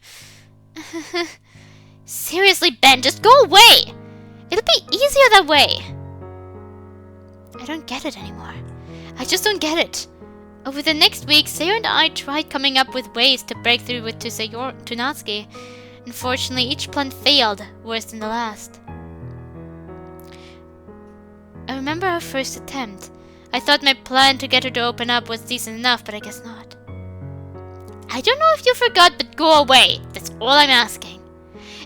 Seriously, Ben, just go away! It'll be easier that way. I don't get it anymore. I just don't get it. Over the next week, Sayori and I tried coming up with ways to break through to Natsuki. Unfortunately, each plan failed worse than the last. I remember our first attempt. I thought my plan to get her to open up was decent enough, but I guess not. I don't know if you forgot, but go away. That's all I'm asking.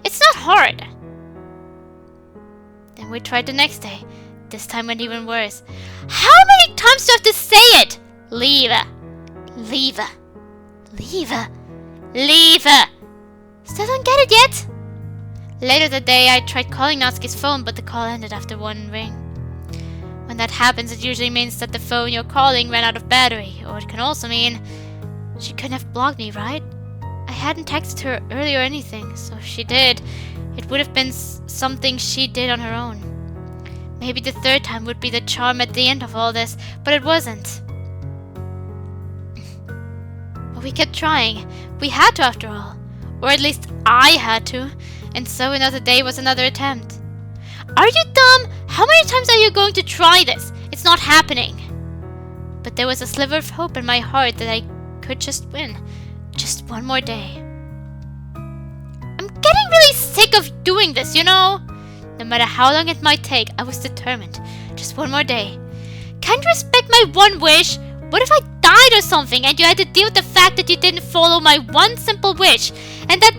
It's not hard. Then we tried the next day. This time went even worse. How many times do I have to say it? Leave. Leave. Leave. Leave. Still don't get it yet? Later that day, I tried calling Natsuki's phone, but the call ended after one ring. When that happens, it usually means that the phone you're calling ran out of battery, or it can also mean she couldn't have blocked me, right? I hadn't texted her earlier or anything, so if she did, it would have been something she did on her own. Maybe the third time would be the charm at the end of all this, but it wasn't. But we kept trying. We had to, after all. Or at least I had to. And so another day was another attempt. Are you dumb? How many times are you going to try this? It's not happening. But there was a sliver of hope in my heart that I could just win. Just one more day. I'm getting really sick of doing this, you know? No matter how long it might take, I was determined. Just one more day. Can't you respect my one wish? What if I died or something and you had to deal with the fact that you didn't follow my one simple wish and that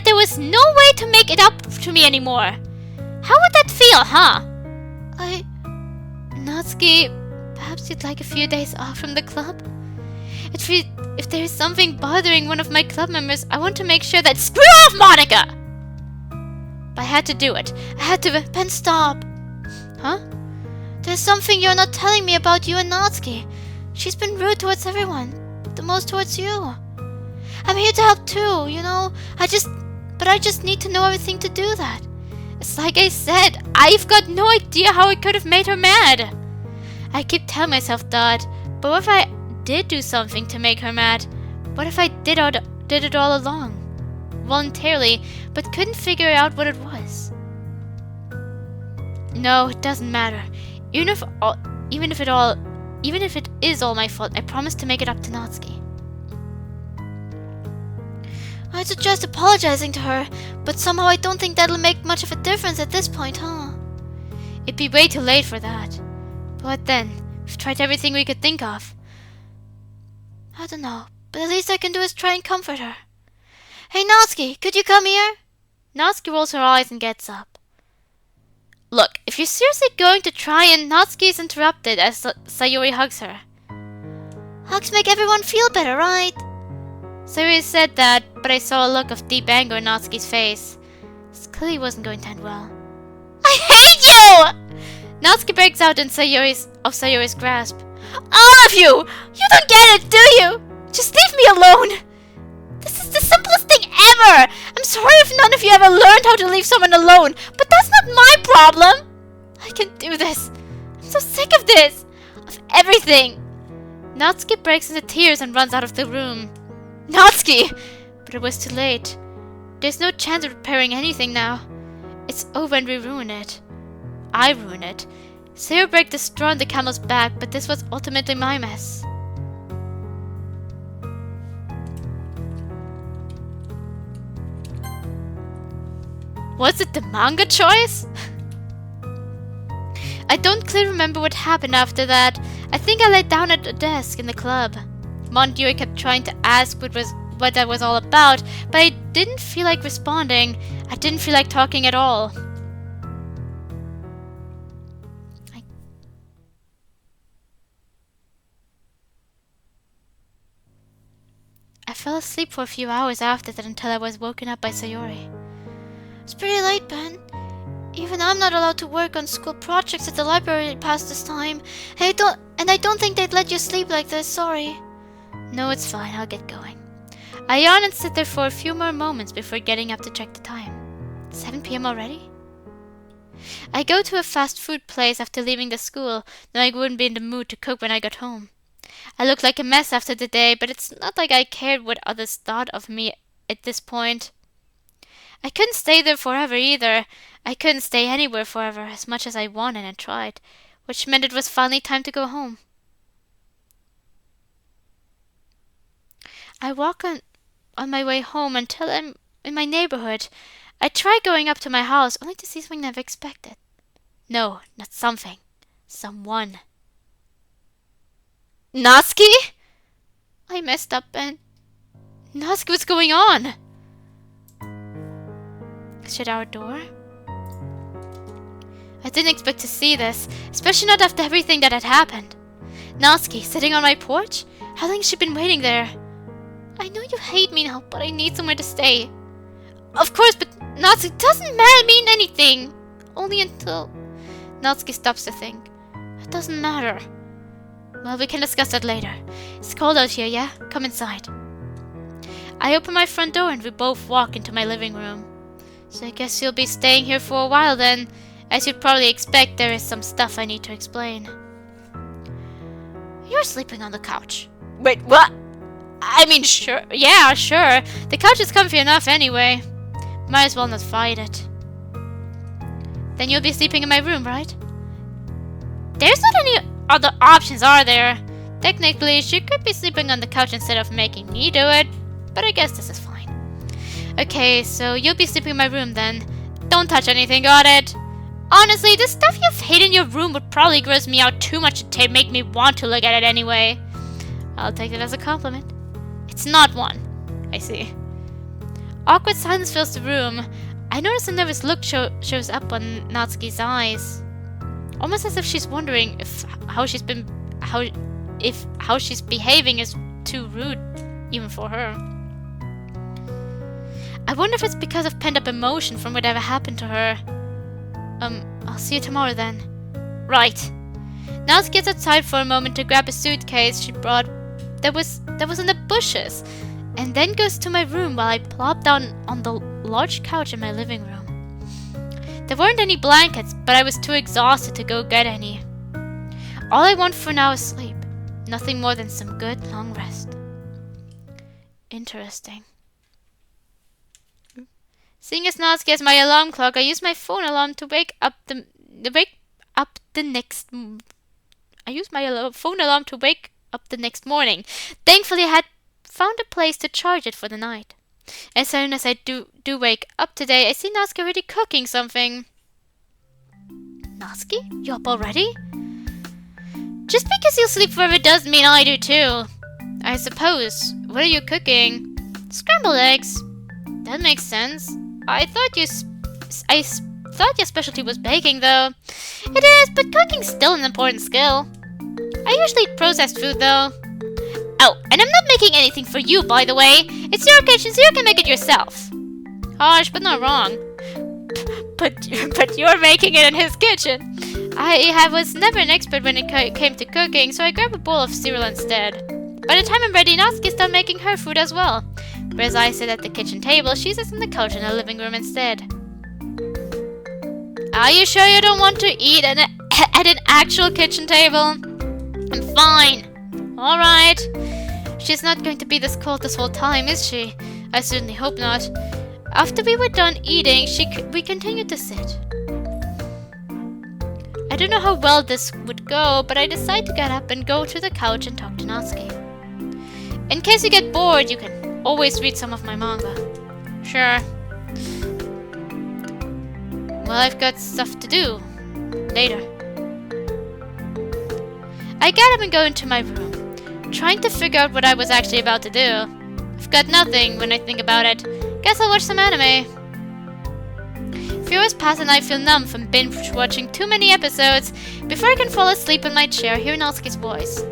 there was no way to make it up to me anymore? How would that feel, huh? Natsuki, perhaps you'd like a few days off from the club? If there is something bothering one of my club members, I want to make sure that— Screw off, Monika! But I had to do it. I had to— Ben, stop. Huh? There's something you're not telling me about you and Natsuki. She's been rude towards everyone, but the most towards you. I'm here to help too, you know? But I just need to know everything to do that. It's like I said, I've got no idea how I could have made her mad. I keep telling myself that, but what if I did do something to make her mad? What if I did it all along? Voluntarily, but couldn't figure out what it was. No, it doesn't matter. Even if it is all my fault, I promise to make it up to Natsuki. I'd suggest apologizing to her, but somehow I don't think that'll make much of a difference at this point, huh? It'd be way too late for that. But then, we've tried everything we could think of. I don't know, but the least I can do is try and comfort her. Hey Natsuki, could you come here? Natsuki rolls her eyes and gets up. Look, if you're seriously going to try and— Natsuki is interrupted as Sayori hugs her. Hugs make everyone feel better, right? Sayori said that, but I saw a look of deep anger on Natsuki's face. This clearly wasn't going to end well. I hate you! Natsuki breaks out in Sayori's grasp. All of you! You don't get it, do you? Just leave me alone! This is the simplest thing ever! I'm sorry if none of you ever learned how to leave someone alone, but that's not my problem! I can do this. I'm so sick of this! Of everything! Natsuki breaks into tears and runs out of the room. Natsuki! But it was too late. There's no chance of repairing anything now. It's over and we ruin it. I ruin it. Sayori broke the straw on the camel's back, but this was ultimately my mess. Was it the manga choice? I don't clearly remember what happened after that. I think I laid down at a desk in the club. Mondiori kept trying to ask what that was all about, but I didn't feel like responding. I didn't feel like talking at all. I fell asleep for a few hours after that until I was woken up by Sayori. It's pretty late, Ben. Even I'm not allowed to work on school projects at the library past this time. I don't think they'd let you sleep like this, sorry. No, it's fine, I'll get going. I yawn and sit there for a few more moments before getting up to check the time. 7 p.m. already? I go to a fast food place after leaving the school, knowing I wouldn't be in the mood to cook when I got home. I look like a mess after the day, but it's not like I cared what others thought of me at this point. I couldn't stay there forever either. I couldn't stay anywhere forever, as much as I wanted and tried, which meant it was finally time to go home. I walk on my way home until I'm in my neighborhood. I try going up to my house, only to see something I never expected. No, not something. Someone. Natsuki? I messed up, Ben. Natsuki, what's going on? Shut our door? I didn't expect to see this, especially not after everything that had happened. Natsuki, sitting on my porch? How long has she been waiting there? I know you hate me now, but I need somewhere to stay. Of course, but Natsuki doesn't mean anything. Only until... Natsuki stops to think. It doesn't matter. Well, we can discuss that later. It's cold out here, yeah? Come inside. I open my front door and we both walk into my living room. So I guess you'll be staying here for a while then. As you'd probably expect, there is some stuff I need to explain. You're sleeping on the couch. Wait, what? I mean, sure. Yeah, sure. The couch is comfy enough anyway. Might as well not fight it. Then you'll be sleeping in my room, right? There's not any other options, are there? Technically, she could be sleeping on the couch instead of making me do it, but I guess this is fine. Okay, so you'll be sleeping in my room then. Don't touch anything, got it? Honestly, the stuff you've hid in your room would probably gross me out too much to make me want to look at it anyway. I'll take it as a compliment. It's not one. I see. Awkward silence fills the room. I notice a nervous look shows up on Natsuki's eyes. Almost as if she's wondering if how she's behaving is too rude, even for her. I wonder if it's because of pent-up emotion from whatever happened to her. I'll see you tomorrow then. Right. Natsuki gets outside for a moment to grab a suitcase she brought that was in the bushes, and then goes to my room while I plop down on the large couch in my living room. There weren't any blankets, but I was too exhausted to go get any. All I want for now is sleep. Nothing more than some good long rest. Interesting. Seeing as Natsuki as my alarm clock, I use my phone alarm to wake up the next morning. Thankfully, I had found a place to charge it for the night. As soon as I do wake up today, I see Natsuki already cooking something. Natsuki, you up already? Just because you sleep forever doesn't mean I do too. I suppose. What are you cooking? Scrambled eggs. That makes sense. I thought your specialty was baking, though. It is, but cooking's still an important skill. I usually eat processed food, though. Oh, and I'm not making anything for you, by the way. It's your kitchen, so you can make it yourself. Harsh, but not wrong. But you're making it in his kitchen. I was never an expert when it came to cooking, so I grabbed a bowl of cereal instead. By the time I'm ready, Natsuki's done making her food as well. Whereas I sit at the kitchen table, she sits on the couch in the living room instead. Are you sure you don't want to eat at an actual kitchen table? I'm fine. Alright. She's not going to be this cold this whole time, is she? I certainly hope not. After we were done eating, we continued to sit. I don't know how well this would go, but I decide to get up and go to the couch and talk to Natsuki. In case you get bored, you can always read some of my manga. Sure. Well, I've got stuff to do. Later. I get up and go into my room, trying to figure out what I was actually about to do. I've got nothing when I think about it. Guess I'll watch some anime. Few hours pass and I feel numb from binge watching too many episodes before I can fall asleep in my chair hearing Natsuki's voice.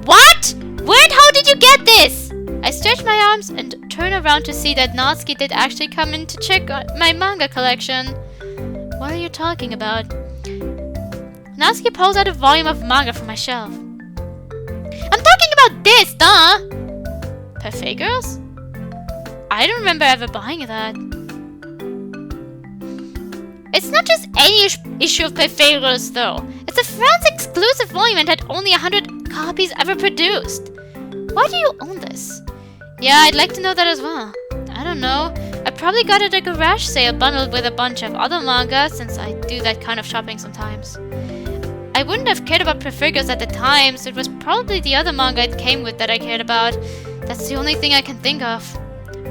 What? Where and how did you get this? I stretch my arms and turn around to see that Natsuki did actually come in to check my manga collection. What are you talking about? Natsuki pulls out a volume of manga from my shelf. I'm talking about this, duh! Parfait Girls? I don't remember ever buying that. It's not just any issue of Parfait Girls, though. It's a France exclusive volume and had only 100 copies ever produced. Why do you own this? Yeah, I'd like to know that as well. I don't know. I probably got it at a garage sale bundled with a bunch of other manga, since I do that kind of shopping sometimes. I wouldn't have cared about Parfait Girls at the time, so it was probably the other manga it came with that I cared about. That's the only thing I can think of.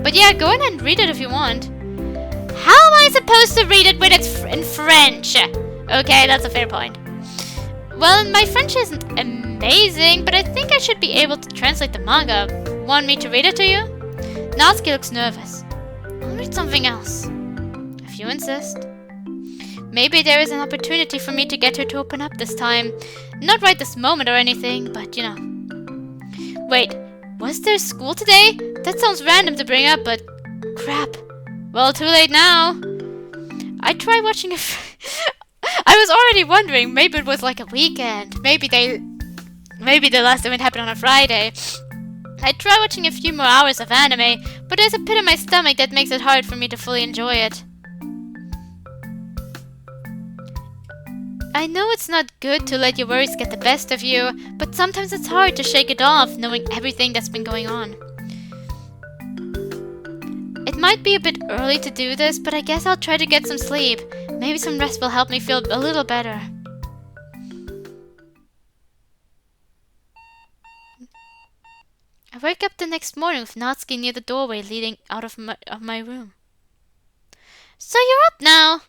But yeah, go ahead and read it if you want. How am I supposed to read it when it's in French? Okay, that's a fair point. Well, my French isn't amazing, but I think I should be able to translate the manga. Want me to read it to you? Natsuki looks nervous. I'll read something else. If you insist. Maybe there is an opportunity for me to get her to open up this time. Not right this moment or anything, but you know. Wait, was there school today? That sounds random to bring up, but crap. Well, too late now. I tried watching I was already wondering, maybe it was like a weekend. Maybe the last event happened on a Friday. I tried watching a few more hours of anime, but there's a pit in my stomach that makes it hard for me to fully enjoy it. I know it's not good to let your worries get the best of you, but sometimes it's hard to shake it off knowing everything that's been going on. It might be a bit early to do this, but I guess I'll try to get some sleep. Maybe some rest will help me feel a little better. I wake up the next morning with Natsuki near the doorway leading out of my room. So you're up now.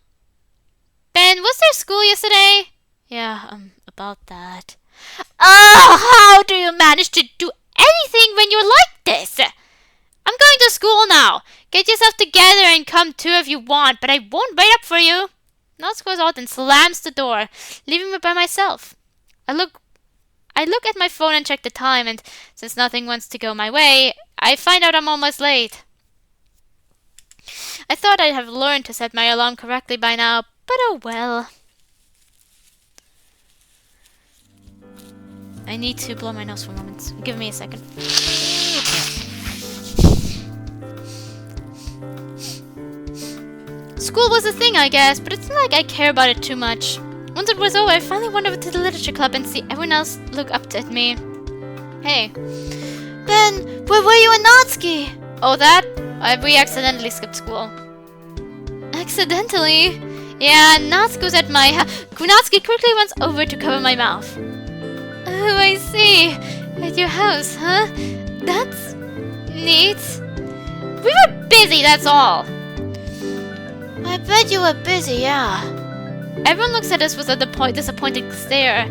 Ben, was there school yesterday? Yeah, about that. Oh, how do you manage to do anything when you're like this? I'm going to school now. Get yourself together and come too if you want, but I won't wait up for you. Natsuki goes out and slams the door, leaving me by myself. I look at my phone and check the time, and since nothing wants to go my way, I find out I'm almost late. I thought I'd have learned to set my alarm correctly by now, but oh well. I need to blow my nose for a moment. Give me a second. School was a thing, I guess, but it's not like I care about it too much. Once it was over, I finally went over to the literature club and see everyone else look up at me. Hey. Ben, where were you and Natsuki? Oh, that? We accidentally skipped school. Accidentally? Yeah, Natsuki was at my house. Natsuki quickly runs over to cover my mouth. Oh, I see. At your house, huh? That's neat. We were busy, that's all. I bet you were busy, yeah. Everyone looks at us with a disappointed stare.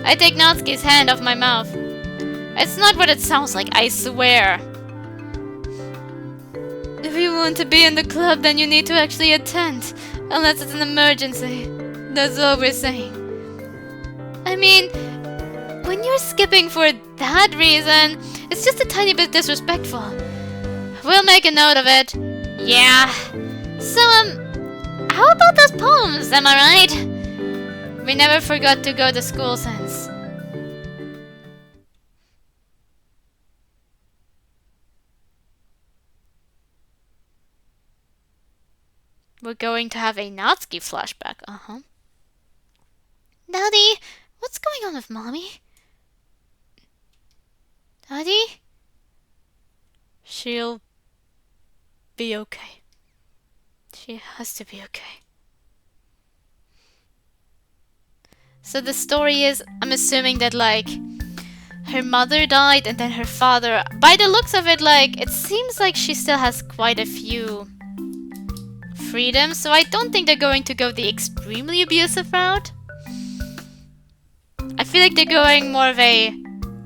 I take Natsuki's hand off my mouth. It's not what it sounds like, I swear. If you want to be in the club, then you need to actually attend. Unless it's an emergency. That's all we're saying. I mean, when you're skipping for that reason, it's just a tiny bit disrespectful. We'll make a note of it. Yeah. So, how about those poems, am I right? We never forgot to go to school since. We're going to have a Natsuki flashback, Daddy, what's going on with Mommy? Daddy? She'll be okay. She has to be okay. So the story is, I'm assuming that, like, her mother died and then her father... By the looks of it, like, it seems like she still has quite a few freedoms, so I don't think they're going to go the extremely abusive route. I feel like they're going more of a...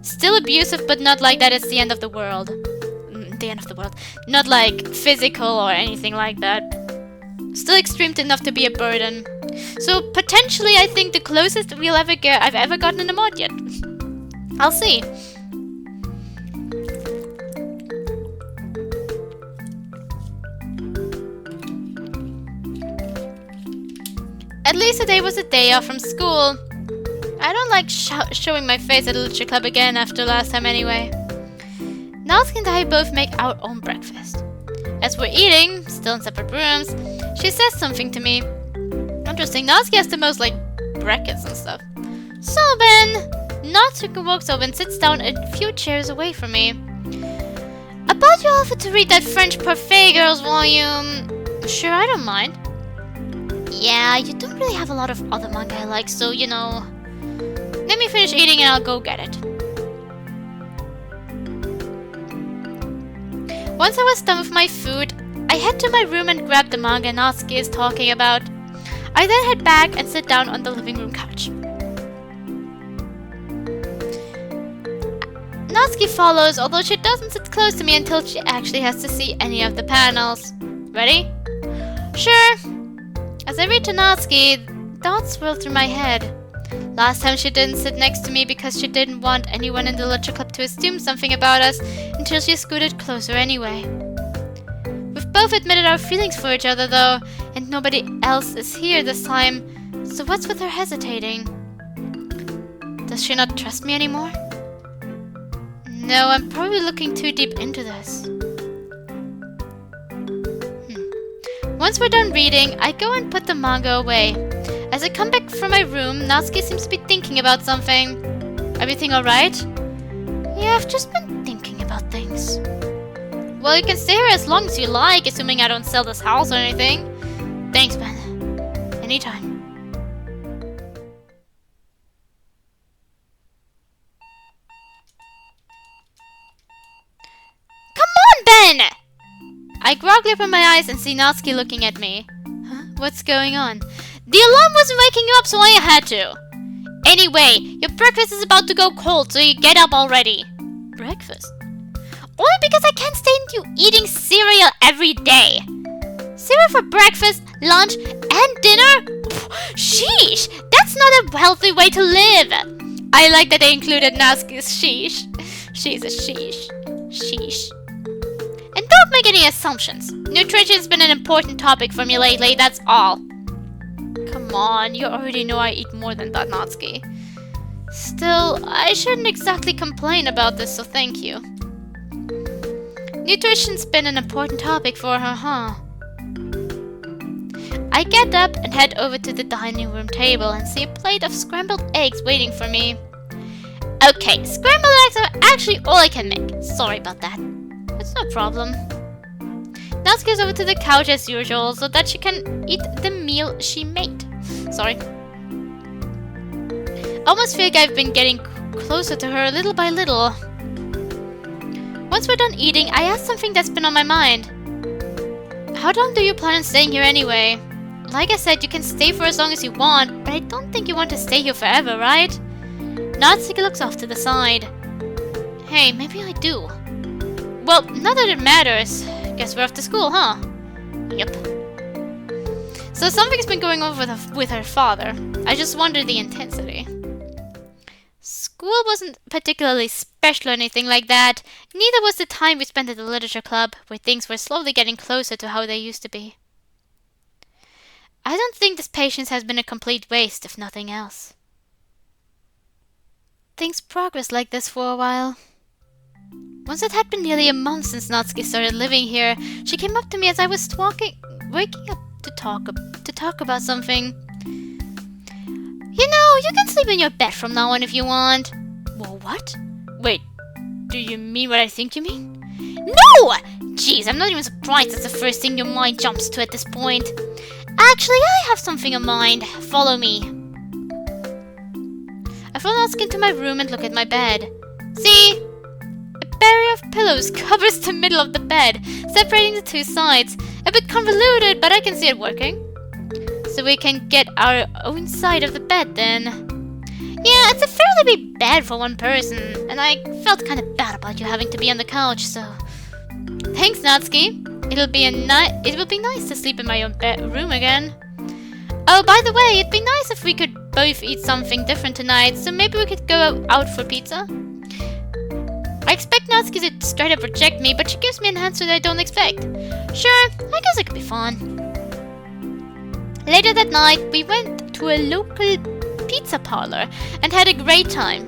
Still abusive, but not like that it's the end of the world. The end of the world. Not like physical or anything like that. Still extreme enough to be a burden. So potentially I think the closest I've ever gotten in a mod yet. I'll see. At least today was a day off from school. I don't like showing my face at the literature club again after last time anyway. Natsuki and I both make our own breakfast. As we're eating, still in separate rooms, she says something to me. Interesting, Natsuki has the most, like, brackets and stuff. So, Ben, Natsuki walks over and sits down a few chairs away from me. I bought you offered to read that French Parfait Girls volume. Sure, I don't mind. Yeah, you don't really have a lot of other manga I like, so, you know... Let me finish eating and I'll go get it. Once I was done with my food, I head to my room and grab the manga Natsuki is talking about. I then head back and sit down on the living room couch. Natsuki follows, although she doesn't sit close to me until she actually has to see any of the panels. Ready? Sure. As I read to Natsuki, thoughts swirl through my head. Last time she didn't sit next to me because she didn't want anyone in the literature club to assume something about us until she scooted closer anyway. We've both admitted our feelings for each other though, and nobody else is here this time, so what's with her hesitating? Does she not trust me anymore? No, I'm probably looking too deep into this. Once we're done reading, I go and put the manga away. As I come back from my room, Natsuki seems to be thinking about something. Everything alright? Yeah, I've just been thinking about things. Well, you can stay here as long as you like, assuming I don't sell this house or anything. Thanks, Ben. Anytime. I groggily open my eyes and see Natsuki looking at me. Huh? What's going on? The alarm wasn't waking you up, so I had to. Anyway, your breakfast is about to go cold, so you get up already. Breakfast? Only because I can't stand you eating cereal every day. Cereal for breakfast, lunch, and dinner? Sheesh! That's not a healthy way to live! I like that they included Natsuki's sheesh. She's a sheesh. Sheesh. And don't make any assumptions. Nutrition's been an important topic for me lately, that's all. Come on, you already know I eat more than that, Natsuki. Still, I shouldn't exactly complain about this, so thank you. Nutrition's been an important topic for her, huh? I get up and head over to the dining room table and see a plate of scrambled eggs waiting for me. Okay, scrambled eggs are actually all I can make. Sorry about that. It's no problem. Natsuki goes over to the couch as usual so that she can eat the meal she made. Sorry. I almost feel like I've been getting closer to her little by little. Once we're done eating, I ask something that's been on my mind. How long do you plan on staying here anyway? Like I said, you can stay for as long as you want, but I don't think you want to stay here forever, right? Natsuki looks off to the side. Hey, maybe I do. Well, not that it matters. Guess we're off to school, huh? Yep. So something's been going on with her father. I just wonder the intensity. School wasn't particularly special or anything like that. Neither was the time we spent at the literature club, where things were slowly getting closer to how they used to be. I don't think this patience has been a complete waste, if nothing else. Things progressed like this for a while. Once it had been nearly a month since Natsuki started living here, she came up to me as I was waking up to talk about something. You know, you can sleep in your bed from now on if you want. Well, what? Wait, do you mean what I think you mean? No! Jeez, I'm not even surprised that's the first thing your mind jumps to at this point. Actually, I have something in mind. Follow me. I follow Natsuki into my room and look at my bed. See? A barrier of pillows covers the middle of the bed, separating the two sides. A bit convoluted, but I can see it working. So we can get our own side of the bed then. Yeah, it's a fairly big bed for one person, and I felt kind of bad about you having to be on the couch, so... Thanks, Natsuki. It will be nice to sleep in my own room again. Oh, by the way, it'd be nice if we could both eat something different tonight, so maybe we could go out for pizza? I expect Natsuki to straight up reject me, but she gives me an answer that I don't expect. Sure, I guess it could be fun. Later that night, we went to a local pizza parlor and had a great time.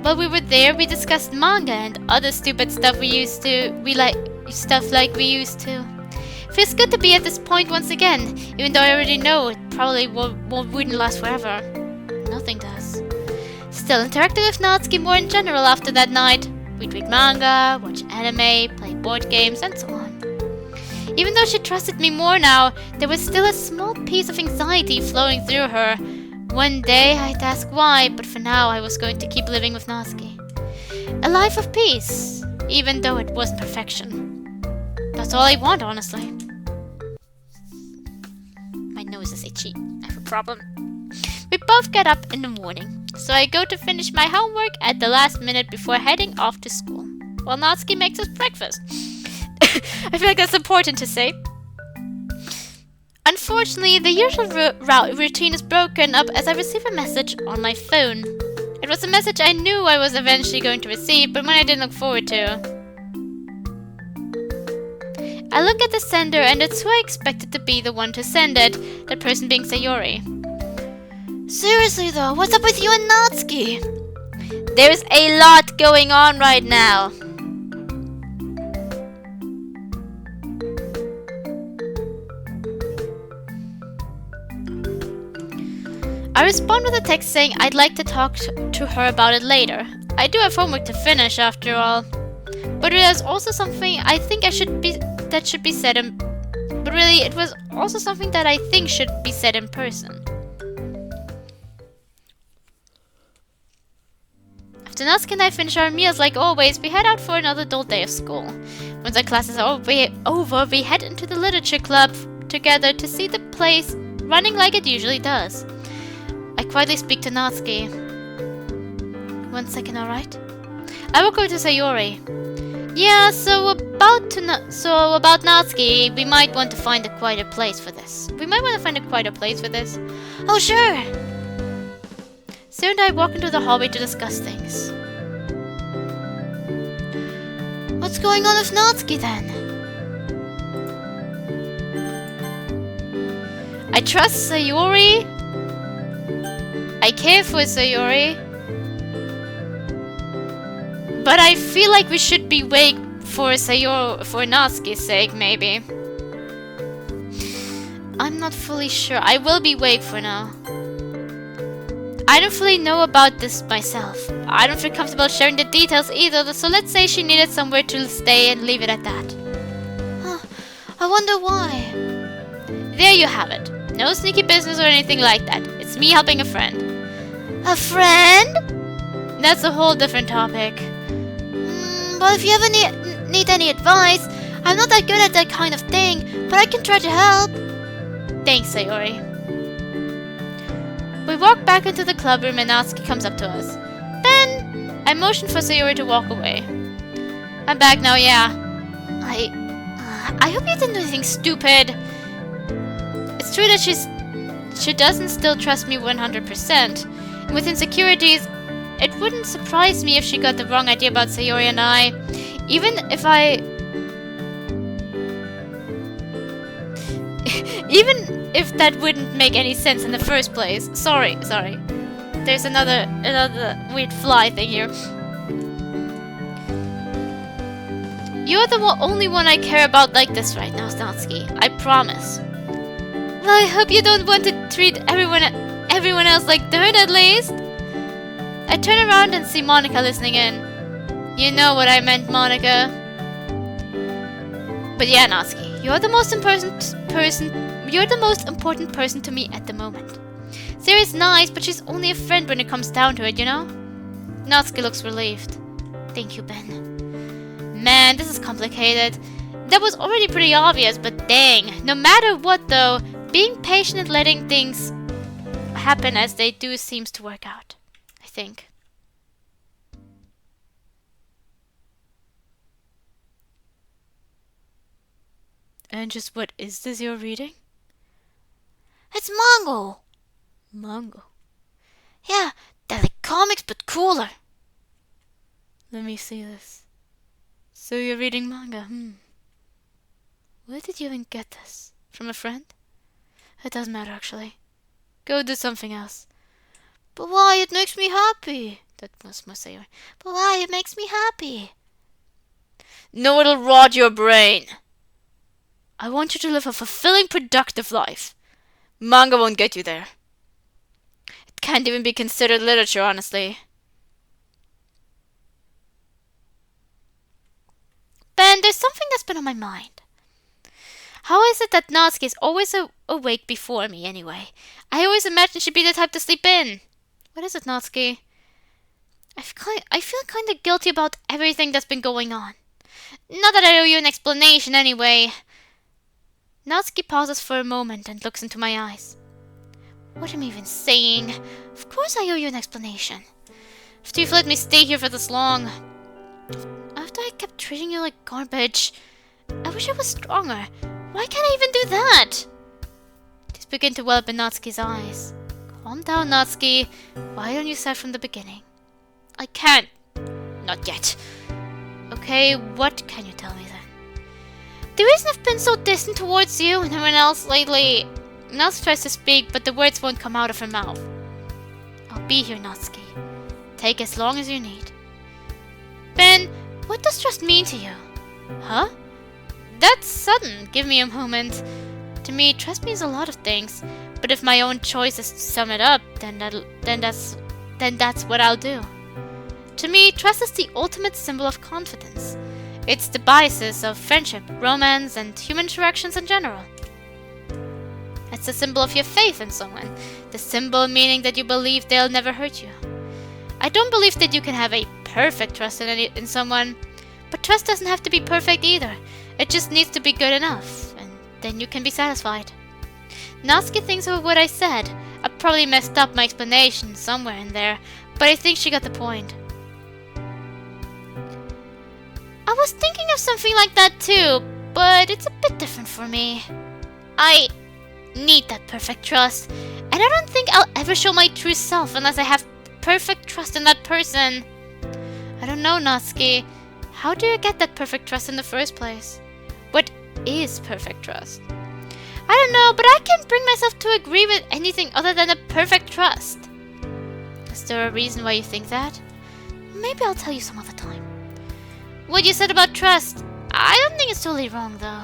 While we were there, we discussed manga and other stupid stuff we used to. Feels good to be at this point once again, even though I already know it probably wouldn't last forever. Nothing does. Still interacting with Natsuki more in general after that night. We'd read manga, watch anime, play board games, and so on. Even though she trusted me more now, there was still a small piece of anxiety flowing through her. One day I'd ask why, but for now I was going to keep living with Natsuki. A life of peace, even though it wasn't perfection. That's all I want, honestly. My nose is itchy. I have a problem. We both get up in the morning, so I go to finish my homework at the last minute before heading off to school, while Natsuki makes us breakfast. I feel like that's important to say. Unfortunately, the usual routine is broken up as I receive a message on my phone. It was a message I knew I was eventually going to receive, but one I didn't look forward to. I look at the sender, and it's who I expected to be the one to send it, that person being Sayori. Seriously though, what's up with you and Natsuki? There's a lot going on right now. I respond with a text saying I'd like to talk to her about it later. I do have homework to finish after all. But it is also something I think should be said in... But really, it was also something that I think should be said in person. After Natsuki and I finish our meals like always, we head out for another dull day of school. Once our classes are over, we head into the literature club together to see the place running like it usually does. I quietly speak to Natsuki. 1 second, alright? I walk over to Sayori. Yeah, so about Natsuki, we might want to find a quieter place for this. Oh, sure! Sayori and I walk into the hallway to discuss things. What's going on with Natsuki then? I trust Sayori. I care for Sayori. But I feel like we should be awake for Natsuki's sake, maybe. I'm not fully sure. I will be awake for now. I don't fully know about this myself. I don't feel comfortable sharing the details either, so let's say she needed somewhere to stay and leave it at that. Huh. I wonder why. There you have it. No sneaky business or anything like that. It's me helping a friend. A friend? That's a whole different topic. Well, if you ever need any advice, I'm not that good at that kind of thing, but I can try to help. Thanks, Sayori. We walk back into the club room and Natsuki comes up to us. Then, I motion for Sayori to walk away. I'm back now, yeah. I hope you didn't do anything stupid. It's true that she doesn't still trust me 100%. And with insecurities, it wouldn't surprise me if she got the wrong idea about Sayori and I. Even if that wouldn't make any sense in the first place. Sorry. There's another weird fly thing here. You're the only one I care about like this right now, Natsuki. I promise. Well, I hope you don't want to treat everyone else like dirt at least. I turn around and see Monika listening in. You know what I meant, Monika. But yeah, Natsuki, you're the most important person to me at the moment. Sayori's nice, but she's only a friend when it comes down to it, you know? Natsuki looks relieved. Thank you, Ben. Man, this is complicated. That was already pretty obvious, but dang. No matter what though, being patient and letting things happen as they do seems to work out. I think. And just what is this you're reading? It's manga. Manga? Yeah, they're like comics but cooler. Let me see this. So you're reading manga, Where did you even get this? From a friend? It doesn't matter actually. Go do something else. But why? It makes me happy. That was Sayori. But why? It makes me happy. No, it'll rot your brain. I want you to live a fulfilling, productive life. Manga won't get you there. It can't even be considered literature, honestly. Ben, there's something that's been on my mind. How is it that Natsuki is always awake before me, anyway? I always imagined she'd be the type to sleep in. What is it, Natsuki? I feel kind of guilty about everything that's been going on. Not that I owe you an explanation, anyway. Natsuki pauses for a moment and looks into my eyes. What am I even saying? Of course I owe you an explanation. After you've let me stay here for this long. After I kept treating you like garbage. I wish I was stronger. Why can't I even do that? Tears begin to well up in Natsuki's eyes. Calm down, Natsuki. Why don't you start from the beginning? I can't. Not yet. Okay, what can you tell me then? The reason I've been so distant towards you and everyone else lately... Natsuki tries to speak, but the words won't come out of her mouth. I'll be here, Natsuki. Take as long as you need. Ben, what does trust mean to you? Huh? That's sudden. Give me a moment. To me, trust means a lot of things. But if my own choice is to sum it up, then that's what I'll do. To me, trust is the ultimate symbol of confidence. It's the basis of friendship, romance, and human interactions in general. It's the symbol of your faith in someone. The symbol meaning that you believe they'll never hurt you. I don't believe that you can have a perfect trust in someone, but trust doesn't have to be perfect either. It just needs to be good enough, and then you can be satisfied. Natsuki thinks of what I said. I probably messed up my explanation somewhere in there, but I think she got the point. I was thinking of something like that too, but it's a bit different for me. I need that perfect trust, and I don't think I'll ever show my true self unless I have perfect trust in that person. I don't know, Natsuki. How do you get that perfect trust in the first place? What is perfect trust? I don't know, but I can't bring myself to agree with anything other than a perfect trust. Is there a reason why you think that? Maybe I'll tell you some other time. What you said about trust, I don't think it's totally wrong though.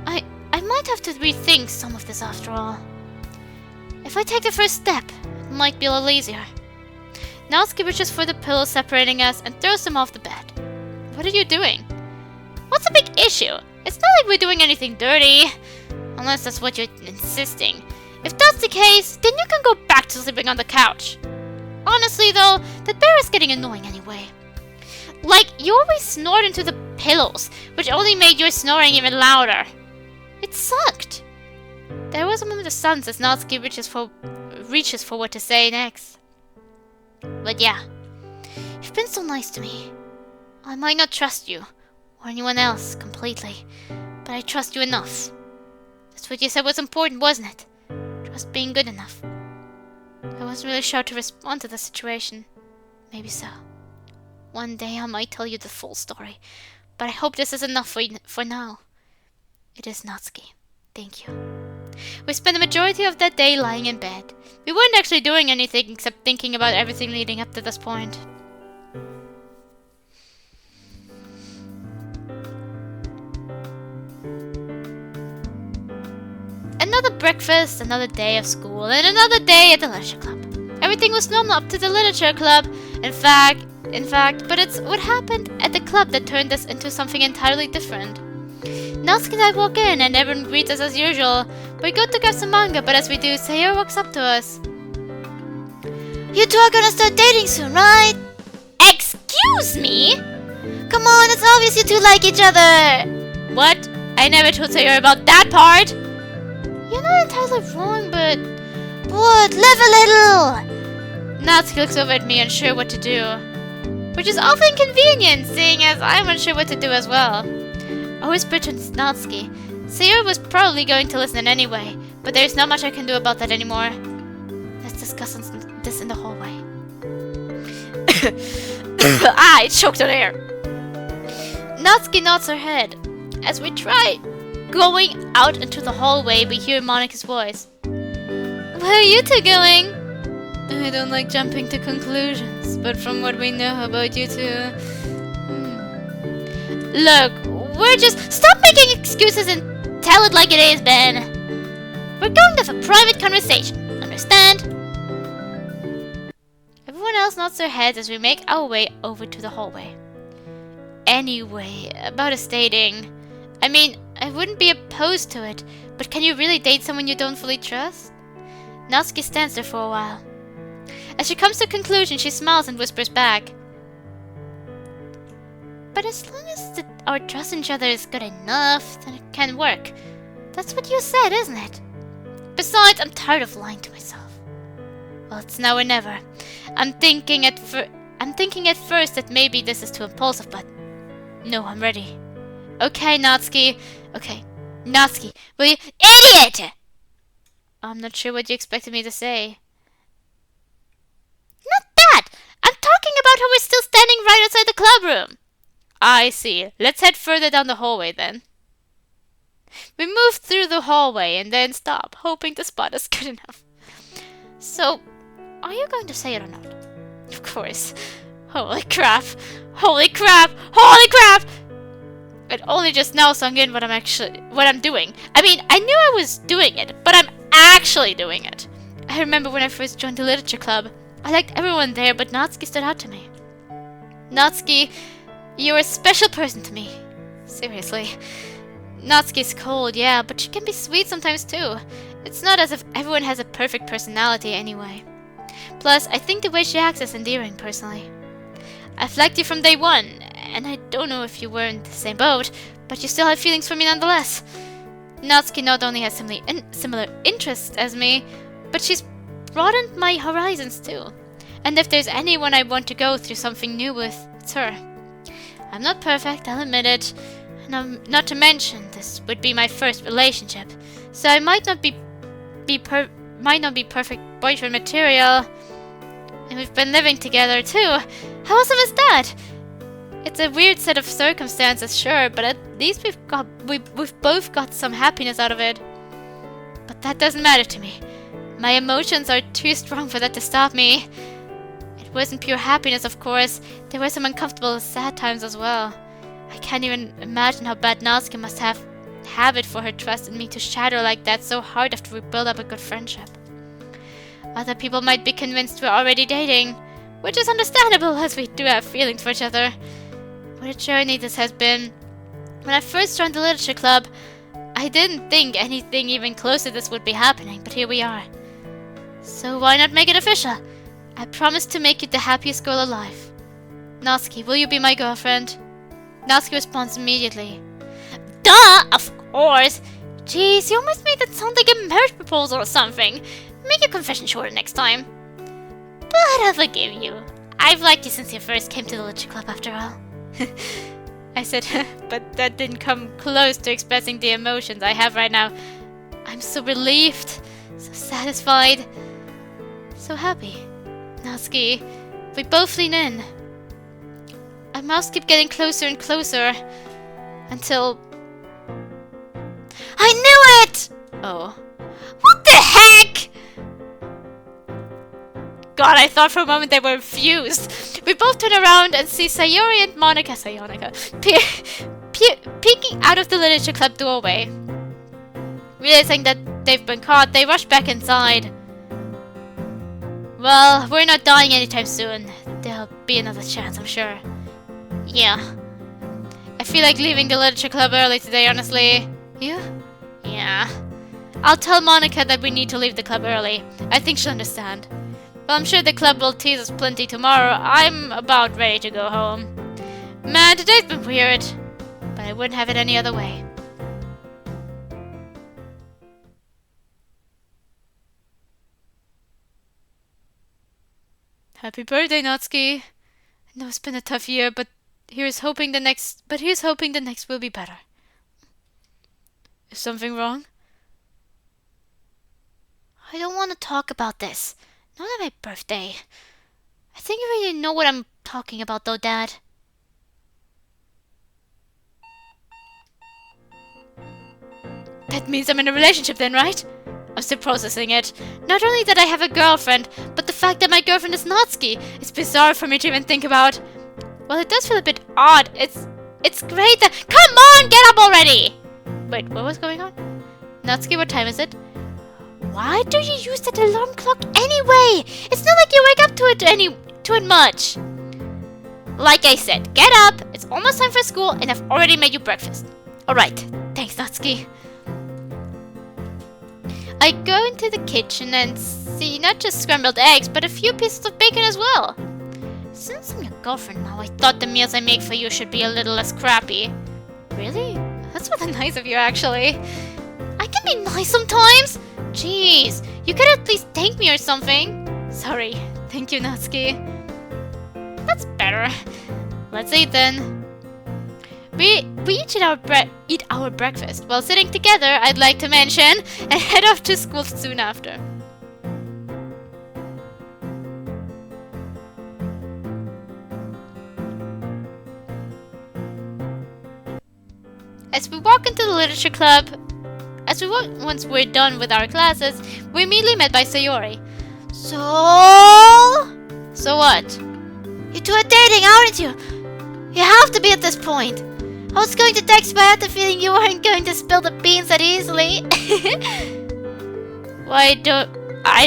I might have to rethink some of this after all. If I take the first step, it might be a little easier. Natsuki reaches for the pillow separating us and throws them off the bed. What are you doing? What's the big issue? It's not like we're doing anything dirty. Unless that's what you're insisting. If that's the case, then you can go back to sleeping on the couch. Honestly though, that bear is getting annoying anyway. Like, you always snored into the pillows, which only made your snoring even louder. It sucked. There was a moment of silence as Natsuki reaches for what to say next. But yeah, you've been so nice to me. I might not trust you, or anyone else, completely, but I trust you enough. That's what you said was important, wasn't it? Trust being good enough. I wasn't really sure how to respond to the situation. Maybe so. One day I might tell you the full story, but I hope this is enough for now. It is, Natsuki. Thank you. We spent the majority of that day lying in bed. We weren't actually doing anything except thinking about everything leading up to this point. Another breakfast, another day of school, and another day at the literature club. Everything was normal up to the literature club. In fact, but it's what happened at the club that turned this into something entirely different. Natsuki and I walk in and everyone greets us as usual. We go to grab some manga, but as we do, Sayori walks up to us. You two are gonna start dating soon, right? Excuse me? Come on, it's obvious you two like each other. What? I never told Sayori about that part. You're not entirely wrong, but... What? Live a little! Natsuki looks over at me, unsure what to do. Which is awfully inconvenient, seeing as I'm unsure what to do as well. I whispered to Natsuki. Sayori was probably going to listen anyway, but there's not much I can do about that anymore. Let's discuss this in the hallway. I choked on air. Natsuki nods her head. As we try going out into the hallway, we hear Monika's voice. Where are you two going? I don't like jumping to conclusions, but from what we know about you two... Look, we're just... Stop making excuses and tell it like it is, Ben. We're going to have a private conversation, understand? Everyone else nods their heads as we make our way over to the hallway. Anyway, about us dating... I mean, I wouldn't be opposed to it, but can you really date someone you don't fully trust? Natsuki stands there for a while. As she comes to a conclusion, she smiles and whispers back. But as long as our trust in each other is good enough, then it can work. That's what you said, isn't it? Besides, I'm tired of lying to myself. Well, it's now or never. I'm thinking at first that maybe this is too impulsive, but... No, I'm ready. Okay, Natsuki. Okay. Natsuki, will you... Idiot! I'm not sure what you expected me to say. Not that! I'm talking about how we're still standing right outside the club room. I see. Let's head further down the hallway then. We move through the hallway and then stop, hoping the spot is good enough. So, are you going to say it or not? Of course. Holy crap! Holy crap! Holy crap! It only just now sunk in what I'm doing. I mean, I knew I was doing it, but I'm actually doing it. I remember when I first joined the literature club. I liked everyone there, but Natsuki stood out to me. Natsuki, you're a special person to me. Seriously. Natsuki's cold, yeah, but she can be sweet sometimes too. It's not as if everyone has a perfect personality anyway. Plus, I think the way she acts is endearing, personally. I've liked you from day one, and I don't know if you were in the same boat, but you still have feelings for me nonetheless. Natsuki not only has similar interests as me, but she's broadened my horizons too. And if there's anyone I want to go through something new with, it's her. I'm not perfect, I'll admit it. And not to mention, this would be my first relationship, so I might not be perfect boyfriend material. And we've been living together too. How awesome is that? It's a weird set of circumstances, sure, but at least we've both got some happiness out of it. But that doesn't matter to me. My emotions are too strong for that to stop me. It wasn't pure happiness, of course. There were some uncomfortable, sad times as well. I can't even imagine how bad Natsuki must have it for her trust in me to shatter like that so hard after we build up a good friendship. Other people might be convinced we're already dating, which is understandable as we do have feelings for each other. What a journey this has been. When I first joined the literature club, I didn't think anything even close to this would be happening, but here we are. So why not make it official? I promise to make you the happiest girl alive. Natsuki, will you be my girlfriend? Natsuki responds immediately. Duh! Of course! Jeez, you almost made that sound like a marriage proposal or something. Make your confession shorter next time. But I'll forgive you. I've liked you since you first came to the literature club after all. I said, but that didn't come close to expressing the emotions I have right now. I'm so relieved, so satisfied, so happy. Natsuki, we both lean in. Our mouths keep getting closer and closer until... I knew it! Oh. What the heck? God, I thought for a moment they were fused. We both turn around and see Sayori and Monika peeking out of the literature club doorway. Realizing that they've been caught, they rush back inside. Well, we're not dying anytime soon. There'll be another chance, I'm sure. Yeah. I feel like leaving the literature club early today, honestly. You? Yeah. I'll tell Monika that we need to leave the club early. I think she'll understand. Well, I'm sure the club will tease us plenty tomorrow. I'm about ready to go home. Man, today's been weird. But I wouldn't have it any other way. Happy birthday, Natsuki. I know it's been a tough year, but here's hoping the next will be better. Is something wrong? I don't want to talk about this. Not on my birthday. I think you really know what I'm talking about though, Dad. That means I'm in a relationship then, right? I'm still processing it. Not only that I have a girlfriend, but the fact that my girlfriend is Natsuki is bizarre for me to even think about. Well, it does feel a bit odd. It's great that— Come on, get up already! Wait, what was going on? Natsuki, what time is it? Why do you use that alarm clock anyway? It's not like you wake up to it much. Like I said, get up. It's almost time for school and I've already made you breakfast. Alright, thanks Natsuki. I go into the kitchen and see not just scrambled eggs, but a few pieces of bacon as well. Since I'm your girlfriend now, I thought the meals I make for you should be a little less crappy. Really? That's really nice of you, actually. I can be nice sometimes. Jeez, you could at least thank me or something. Sorry. Thank you, Natsuki. That's better. Let's eat then. We each eat our breakfast while sitting together, I'd like to mention, and head off to school soon after. As we walk into the literature club, once we're done with our classes, we're immediately met by Sayori. So what? You two are dating, aren't you? You have to be at this point. I was going to text, but I had the feeling you weren't going to spill the beans that easily. I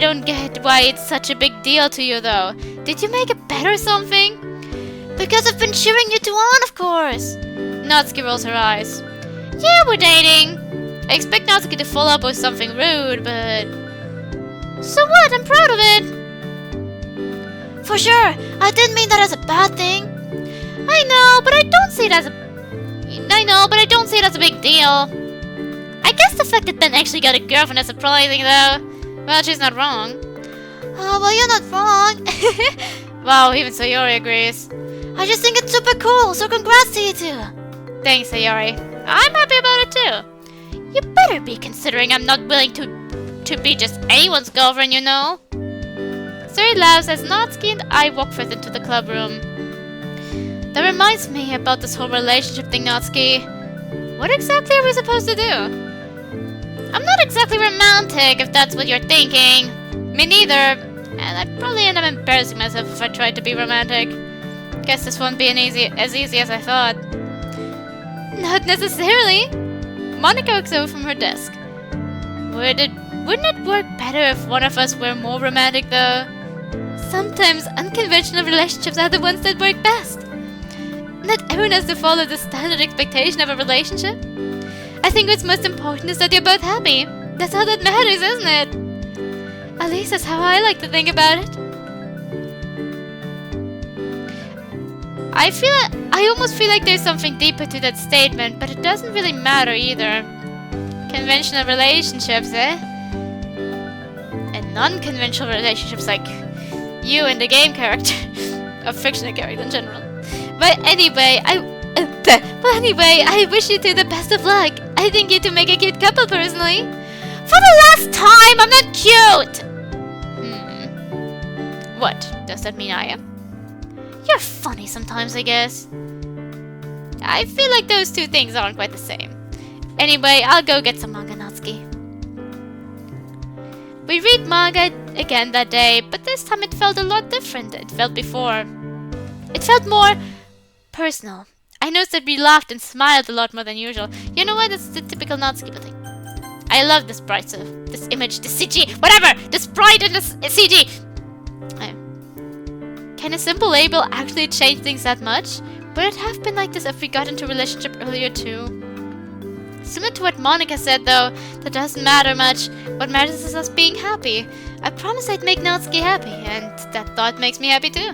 don't get why it's such a big deal to you, though. Did you make a bet or something? Because I've been cheering you two on, of course. Natsuki rolls her eyes. Yeah, we're dating. I expect Natsuki to follow up with something rude, but... So what? I'm proud of it. For sure, I didn't mean that as a bad thing. I know, but I don't see it as a big deal. I guess the fact that Ben actually got a girlfriend is surprising, though. Well, she's not wrong. Oh, well, you're not wrong. Wow, even Sayori agrees. I just think it's super cool, so congrats to you two. Thanks, Sayori. I'm happy about it, too. You better be, considering I'm not willing to be just anyone's girlfriend, you know. Sayori laughs as Natsuki and I walk further into the club room. That reminds me about this whole relationship thing, Natsuki. What exactly are we supposed to do? I'm not exactly romantic, if that's what you're thinking. Me neither. And I'd probably end up embarrassing myself if I tried to be romantic. Guess this won't be as easy as I thought. Not necessarily. Monika looks over from her desk. Wouldn't it work better if one of us were more romantic, though? Sometimes unconventional relationships are the ones that work best. Not everyone has to follow the standard expectation of a relationship. I think what's most important is that you're both happy. That's all that matters, isn't it? At least that's how I like to think about it. I almost feel like there's something deeper to that statement, but it doesn't really matter either. Conventional relationships, eh? And non-conventional relationships like you and the game character. A fictional character in general. But anyway, I wish you two the best of luck. I think you two make a cute couple, personally. For the last time, I'm not cute! What? Does that mean I am? You're funny sometimes, I guess. I feel like those two things aren't quite the same. Anyway, I'll go get some manga, Natsuki. We read manga again that day, but this time it felt a lot different than it felt before. It felt more personal. I noticed that we laughed and smiled a lot more than usual. You know what? It's the typical Natsuki thing. I love this sprite, this image, this CG, whatever! The sprite and this CG! Can a simple label actually change things that much? Would it have been like this if we got into a relationship earlier too? Similar to what Monika said though, that doesn't matter much. What matters is us being happy. I promised I'd make Natsuki happy, and that thought makes me happy too.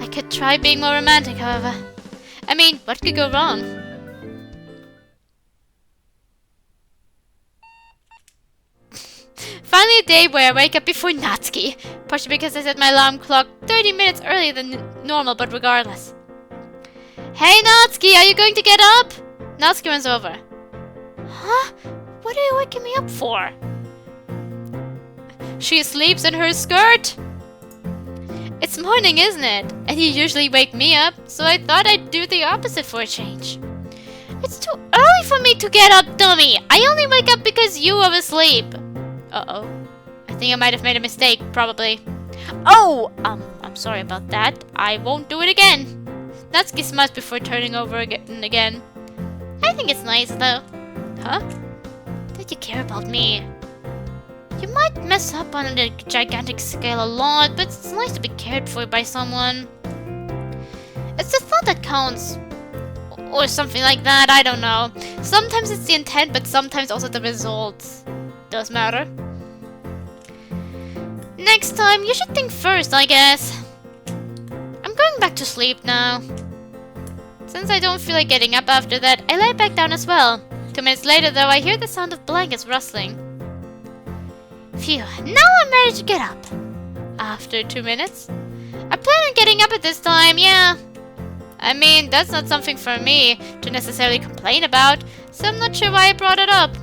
I could try being more romantic, however. I mean, what could go wrong? Finally a day where I wake up before Natsuki. Partially because I set my alarm clock 30 minutes earlier than normal, but regardless. Hey Natsuki, are you going to get up? Natsuki runs over. Huh? What are you waking me up for? She sleeps in her skirt. It's morning, isn't it? And you usually wake me up, so I thought I'd do the opposite for a change. It's too early for me to get up, dummy! I only wake up because you were asleep. Uh-oh. I think I might have made a mistake, probably. Oh! I'm sorry about that. I won't do it again. Natsuki smiles before turning over again. I think it's nice, though. Huh? That you care about me. You might mess up on a gigantic scale a lot, but it's nice to be cared for by someone. It's the thought that counts. Or something like that, I don't know. Sometimes it's the intent, but sometimes also the results. Does matter. Next time, you should think first, I guess. I'm going back to sleep now. Since I don't feel like getting up after that, I lie back down as well. 2 minutes later, though, I hear the sound of blankets rustling. Phew, now I'm ready to get up. After 2 minutes. I plan on getting up at this time, yeah. I mean, that's not something for me to necessarily complain about, so I'm not sure why I brought it up.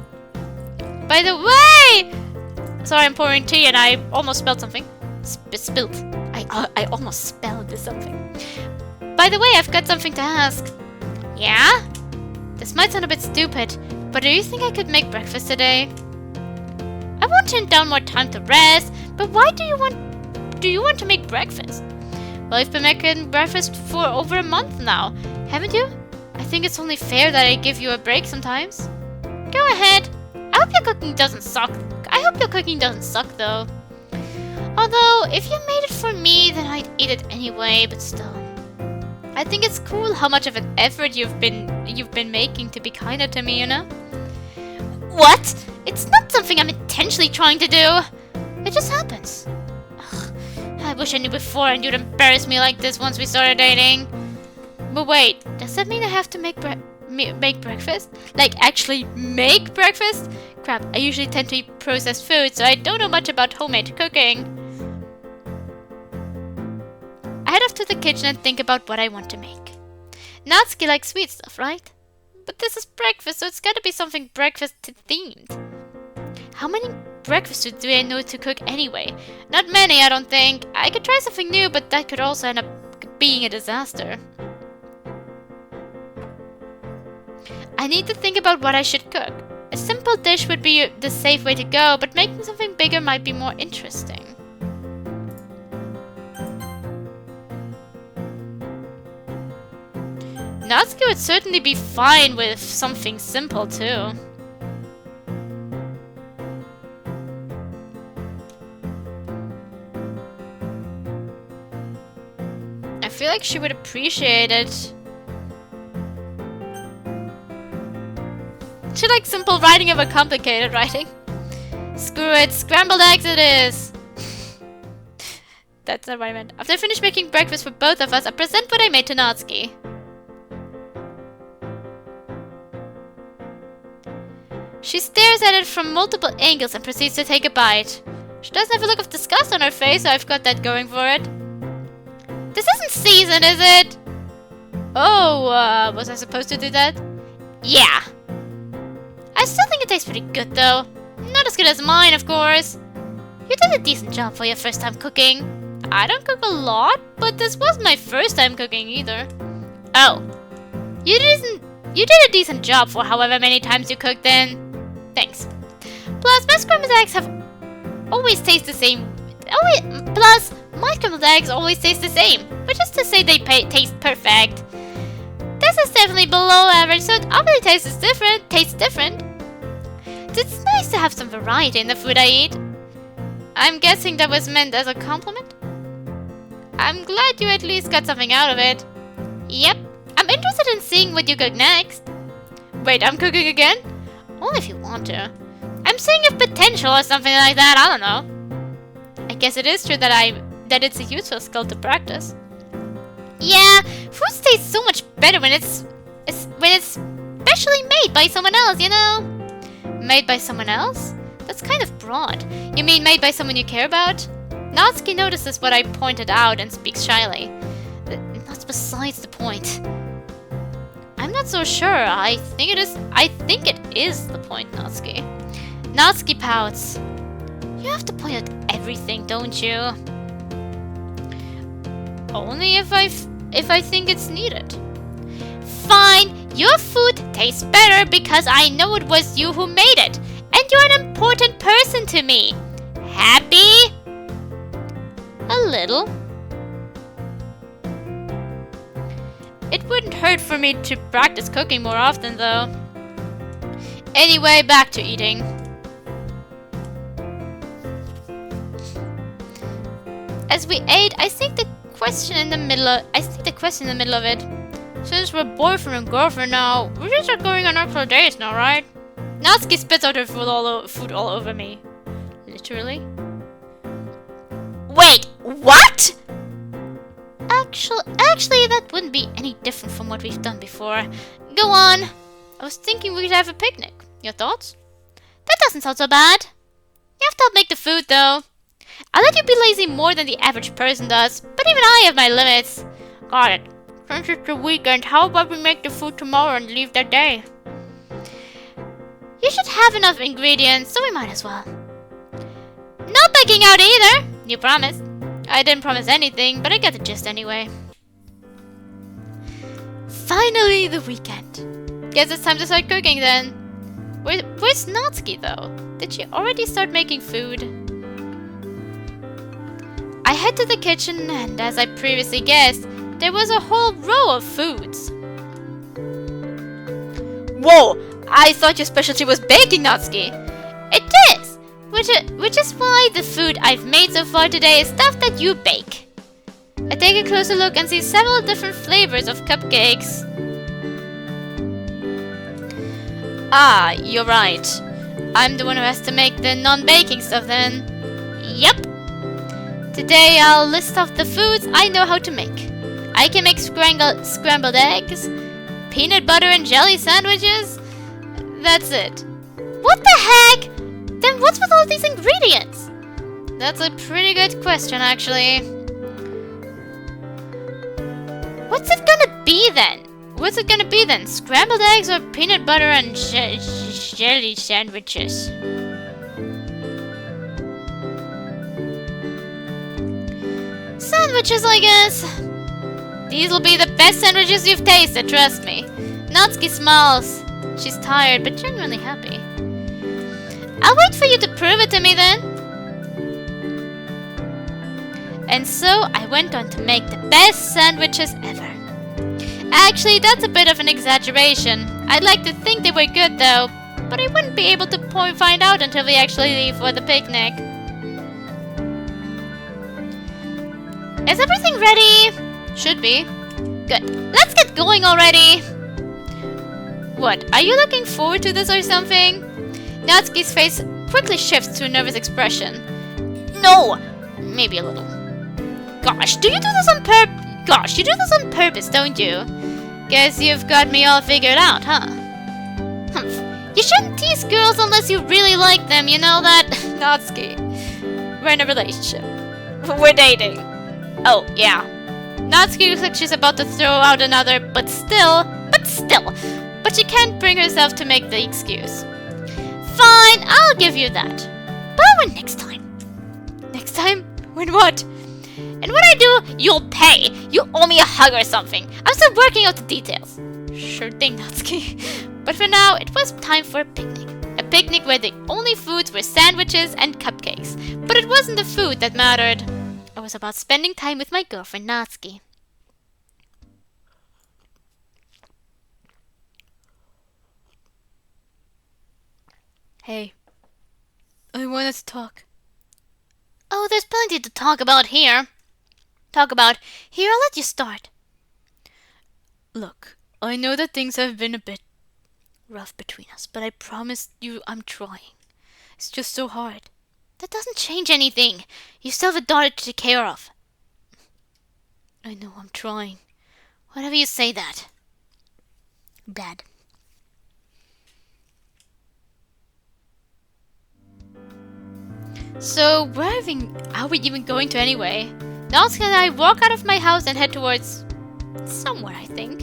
By the way! Sorry, I'm pouring tea and I almost spilled something. Spilled. I almost spelled something. By the way, I've got something to ask. Yeah? This might sound a bit stupid, but do you think I could make breakfast today? I want to turn down more time to rest, but why do you want to make breakfast? Well, you've been making breakfast for over a month now, haven't you? I think it's only fair that I give you a break sometimes. Go ahead. I hope your cooking doesn't suck. I hope your cooking doesn't suck, though. Although, if you made it for me, then I'd eat it anyway, but still. I think it's cool how much of an effort you've been making to be kinder to me, you know? What? It's not something I'm intentionally trying to do. It just happens. Ugh, I wish I knew before and you'd embarrass me like this once we started dating. But wait, does that mean I have to make breakfast? Like, actually make breakfast? Crap, I usually tend to eat processed food, so I don't know much about homemade cooking. I head off to the kitchen and think about what I want to make. Natsuki likes sweet stuff, right? But this is breakfast, so it's gotta be something breakfast-themed. How many breakfast foods do I know to cook anyway? Not many, I don't think. I could try something new, but that could also end up being a disaster. I need to think about what I should cook. A simple dish would be the safe way to go, but making something bigger might be more interesting. Natsuki would certainly be fine with something simple too. I feel like she would appreciate it. She likes simple writing over complicated writing. Screw it, scrambled eggs it is! That's not what I meant. After I finish making breakfast for both of us, I present what I made to Natsuki. She stares at it from multiple angles and proceeds to take a bite. She doesn't have a look of disgust on her face, so I've got that going for it. This isn't seasoned, is it? Oh, was I supposed to do that? Yeah. I still think it tastes pretty good, though. Not as good as mine, of course. You did a decent job for your first time cooking. I don't cook a lot, but this wasn't my first time cooking either. Oh. You did a decent job for however many times you cooked then. Thanks. Plus, my scrambled eggs have always taste the same. Plus, my scrambled eggs always taste the same, which is to say they taste perfect. This is definitely below average, so it obviously tastes different. It's nice to have some variety in the food I eat. I'm guessing that was meant as a compliment? I'm glad you at least got something out of it. Yep, I'm interested in seeing what you cook next. Wait, I'm cooking again? Only if you want to. I'm seeing if potential or something like that, I don't know. I guess it is true that it's a useful skill to practice. Yeah, food tastes so much better when it's specially made by someone else, you know? Made by someone else? That's kind of broad. You mean made by someone you care about? Natsuki notices what I pointed out and speaks shyly. That's besides the point. I'm not so sure. I think it is the point, Natsuki. Natsuki pouts. You have to point out everything, don't you? Only if I think it's needed. Fine, your food tastes better because I know it was you who made it. And you're an important person to me. Happy? A little. It wouldn't hurt for me to practice cooking more often, though. Anyway, back to eating. As we ate, I think the question in the middle of it. Since we're boyfriend and girlfriend now, we should start going on actual dates now, right? Natsuki spits out her food all over me. Literally. Wait, what? Actually, that wouldn't be any different from what we've done before. Go on. I was thinking we could have a picnic. Your thoughts? That doesn't sound so bad. You have to help make the food, though. I'll let you be lazy more than the average person does, but even I have my limits. Got it. Since it's the weekend, how about we make the food tomorrow and leave that day? You should have enough ingredients, so we might as well. Not backing out either! You promised. I didn't promise anything, but I got the gist anyway. Finally, the weekend. Guess it's time to start cooking then. Where's Natsuki though? Did she already start making food? I head to the kitchen and as I previously guessed, there was a whole row of foods. Whoa! I thought your specialty was baking, Natsuki. It is! Which is why the food I've made so far today is stuff that you bake. I take a closer look and see several different flavors of cupcakes. Ah, you're right. I'm the one who has to make the non-baking stuff then. Yep. Today I'll list off the foods I know how to make. I can make scrambled eggs, peanut butter and jelly sandwiches. That's it. What the heck? Then what's with all these ingredients? That's a pretty good question, actually. What's it gonna be then? Scrambled eggs or peanut butter and jelly sandwiches? Sandwiches, I guess. These will be the best sandwiches you've tasted, trust me. Natsuki smiles. She's tired, but genuinely happy. I'll wait for you to prove it to me then. And so I went on to make the best sandwiches ever. Actually, that's a bit of an exaggeration. I'd like to think they were good though, but I wouldn't be able to find out until we actually leave for the picnic. Is everything ready? Should be. Good. Let's get going already! What, are you looking forward to this or something? Natsuki's face quickly shifts to a nervous expression. No! Maybe a little. Gosh, you do this on purpose, don't you? Guess you've got me all figured out, huh? Humph. You shouldn't tease girls unless you really like them, you know that? Natsuki. We're in a relationship. We're dating. Oh, yeah. Natsuki looks like she's about to throw out another, but still. But she can't bring herself to make the excuse. Fine, I'll give you that. But when next time? Next time? When what? And when I do, you'll pay. You owe me a hug or something. I'm still working out the details. Sure thing, Natsuki. But for now, it was time for a picnic. A picnic where the only foods were sandwiches and cupcakes. But it wasn't the food that mattered. It was about spending time with my girlfriend, Natsuki. Hey, I wanted to talk. Oh, there's plenty to talk about here. I'll let you start. Look, I know that things have been a bit rough between us, but I promise you I'm trying. It's just so hard. That doesn't change anything. You still have a daughter to take care of. I know I'm trying. Whatever you say that. Dad. So, where are we even going to anyway? Natsuki and I walk out of my house and head towards somewhere, I think.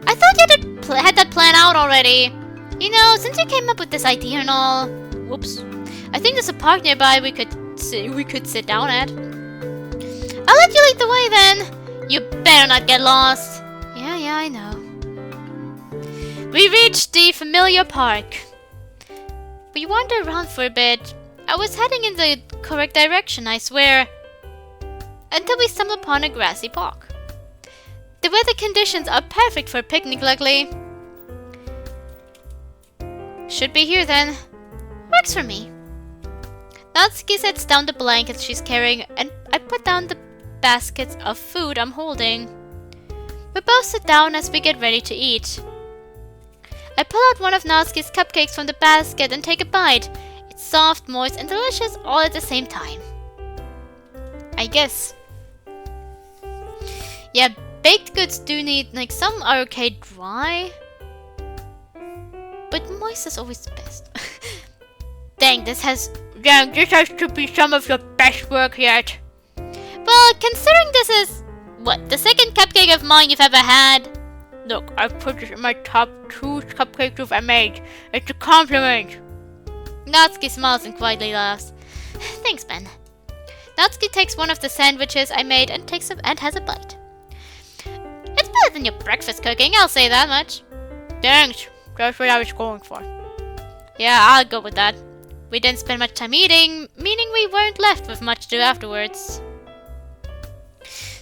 I thought you had that plan out already. You know, since you came up with this idea and all. Whoops. I think there's a park nearby we could sit down at. I'll let you lead the way then. You better not get lost. Yeah, I know. We reached the familiar park. We wandered around for a bit. I was heading in the correct direction, I swear. Until we stumbled upon a grassy park. The weather conditions are perfect for a picnic, luckily. Should be here then. Works for me. Natsuki sets down the blankets she's carrying and I put down the baskets of food I'm holding. We both sit down as we get ready to eat. I pull out one of Natsuki's cupcakes from the basket and take a bite. It's soft, moist, and delicious all at the same time. I guess. Yeah, baked goods do need, like, some are okay dry. But moist is always the best. Dang, this has to be some of your best work yet. Well, considering this is, what, the second cupcake of mine you've ever had? Look, I've put this in my top 2 cupcakes you've ever made. It's a compliment. Natsuki smiles and quietly laughs. Thanks, Ben. Natsuki takes one of the sandwiches I made and has a bite. It's better than your breakfast cooking, I'll say that much. Thanks, that's what I was going for. Yeah, I'll go with that. We didn't spend much time eating, meaning we weren't left with much to do afterwards.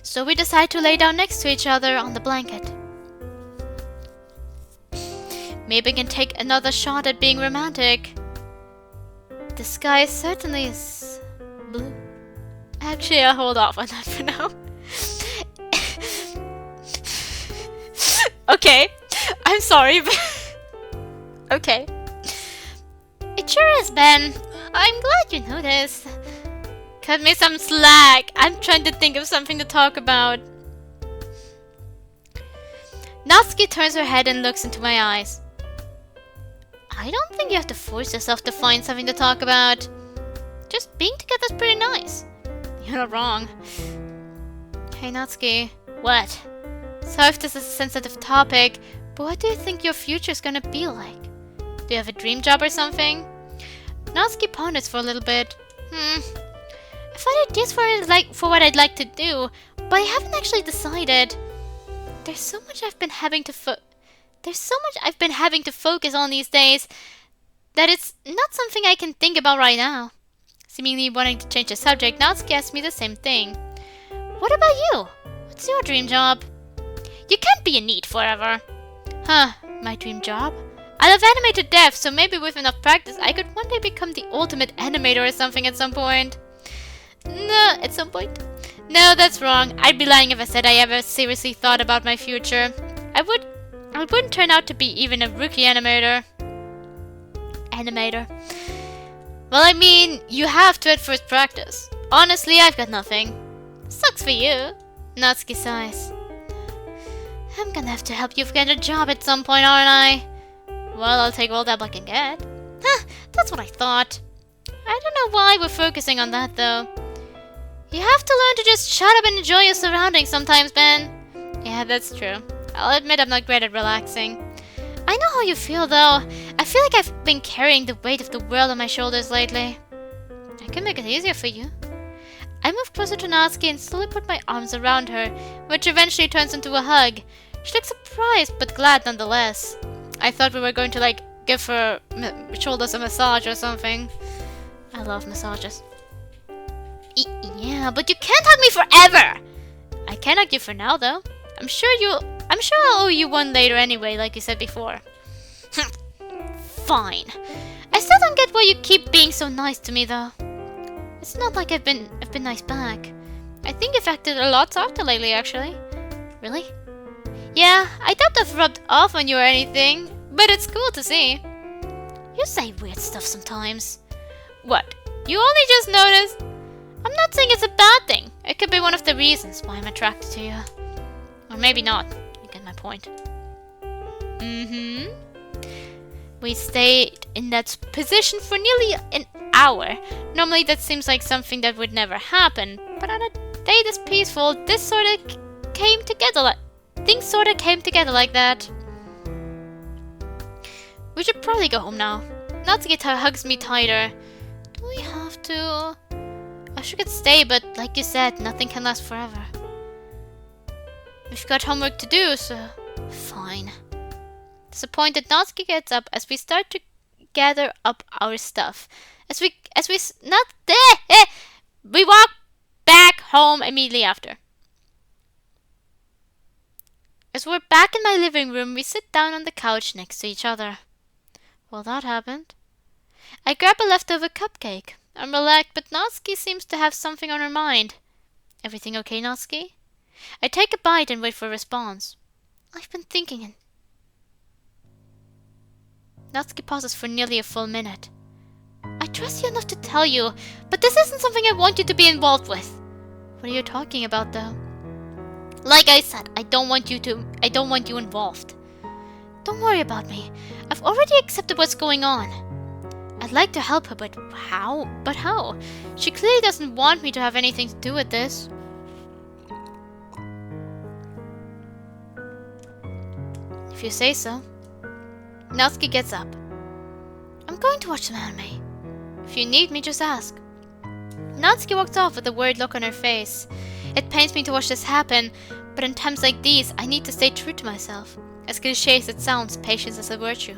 So we decide to lay down next to each other on the blanket. Maybe we can take another shot at being romantic. The sky certainly is blue. Actually, I'll hold off on that for now. Okay, I'm sorry, but okay. It sure is, Ben. I'm glad you noticed. Cut me some slack. I'm trying to think of something to talk about. Natsuki turns her head and looks into my eyes. I don't think you have to force yourself to find something to talk about. Just being together's pretty nice. You're not wrong. Hey Natsuki. What? Sorry if this is a sensitive topic, but what do you think your future is gonna be like? Do you have a dream job or something? Natsuki ponders for a little bit. I've had ideas for what I'd like to do, but I haven't actually decided. There's so much I've been having to focus on these days that it's not something I can think about right now. Seemingly wanting to change the subject, Natsuki asks me the same thing. What about you? What's your dream job? You can't be a NEET forever. Huh, my dream job? I love anime to death, so maybe with enough practice I could one day become the ultimate animator or something at some point. No, at some point? No, that's wrong. I'd be lying if I said I ever seriously thought about my future. I wouldn't turn out to be even a rookie animator. Well, I mean, you have to at first practice. Honestly, I've got nothing. Sucks for you. Natsuki sighs. I'm gonna have to help you get a job at some point, aren't I? Well, I'll take all the help I can get. Huh, that's what I thought. I don't know why we're focusing on that, though. You have to learn to just shut up and enjoy your surroundings sometimes, Ben. Yeah, that's true. I'll admit I'm not great at relaxing. I know how you feel, though. I feel like I've been carrying the weight of the world on my shoulders lately. I can make it easier for you. I move closer to Natsuki and slowly put my arms around her, which eventually turns into a hug. She looks surprised, but glad nonetheless. I thought we were going to, give her shoulders a massage or something. I love massages. Yeah, but you can't hug me forever! I can hug you for now, though. I'm sure I'll owe you one later anyway, like you said before. Fine. I still don't get why you keep being so nice to me, though. It's not like I've been nice back. I think you've acted a lot softer lately, actually. Really? Yeah, I doubt I've rubbed off on you or anything, but it's cool to see. You say weird stuff sometimes. What? You only just noticed? I'm not saying it's a bad thing. It could be one of the reasons why I'm attracted to you. Or maybe not. You get my point. We stayed in that position for nearly an hour. Normally that seems like something that would never happen, but on a day this peaceful, things sort of came together like that. We should probably go home now. Natsuki hugs me tighter. Do we have to? I should could stay, but like you said, nothing can last forever. We've got homework to do, so fine. Disappointed, Natsuki gets up as we start to gather up our stuff. We walk back home immediately after. As we're back in my living room, we sit down on the couch next to each other. Well, that happened. I grab a leftover cupcake. I'm relaxed, but Natsuki seems to have something on her mind. Everything okay, Natsuki? I take a bite and wait for a response. I've been thinking. Natsuki pauses for nearly a full minute. I trust you enough to tell you, but this isn't something I want you to be involved with. What are you talking about, though? Like I said, I don't want you involved. Don't worry about me. I've already accepted what's going on. I'd like to help her, but how? She clearly doesn't want me to have anything to do with this. If you say so. Natsuki gets up. I'm going to watch some anime. If you need me, just ask. Natsuki walks off with a worried look on her face. It pains me to watch this happen, but in times like these, I need to stay true to myself. As cliché as it sounds, patience is a virtue.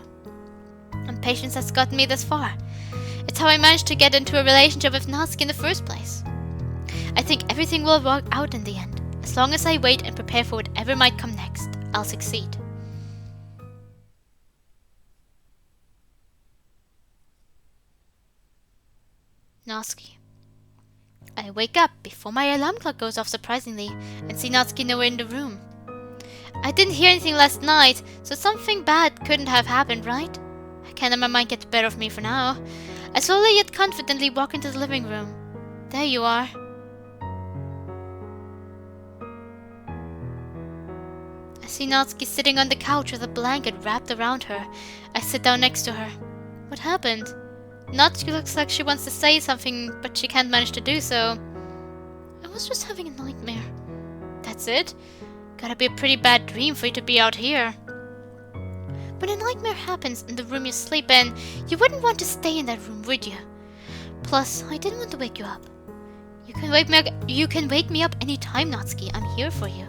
And patience has gotten me this far. It's how I managed to get into a relationship with Natsuki in the first place. I think everything will work out in the end. As long as I wait and prepare for whatever might come next, I'll succeed. Natsuki. I wake up before my alarm clock goes off surprisingly and see Natsuki nowhere in the room. I didn't hear anything last night, so something bad couldn't have happened, right? I can't let my mind get the better of me for now. I slowly yet confidently walk into the living room. There you are. I see Natsuki sitting on the couch with a blanket wrapped around her. I sit down next to her. What happened? Natsuki looks like she wants to say something, but she can't manage to do so. I was just having a nightmare. That's it? Gotta be a pretty bad dream for you to be out here. When a nightmare happens in the room you sleep in, you wouldn't want to stay in that room, would you? Plus, I didn't want to wake you up. You can wake me up anytime, Natsuki. I'm here for you.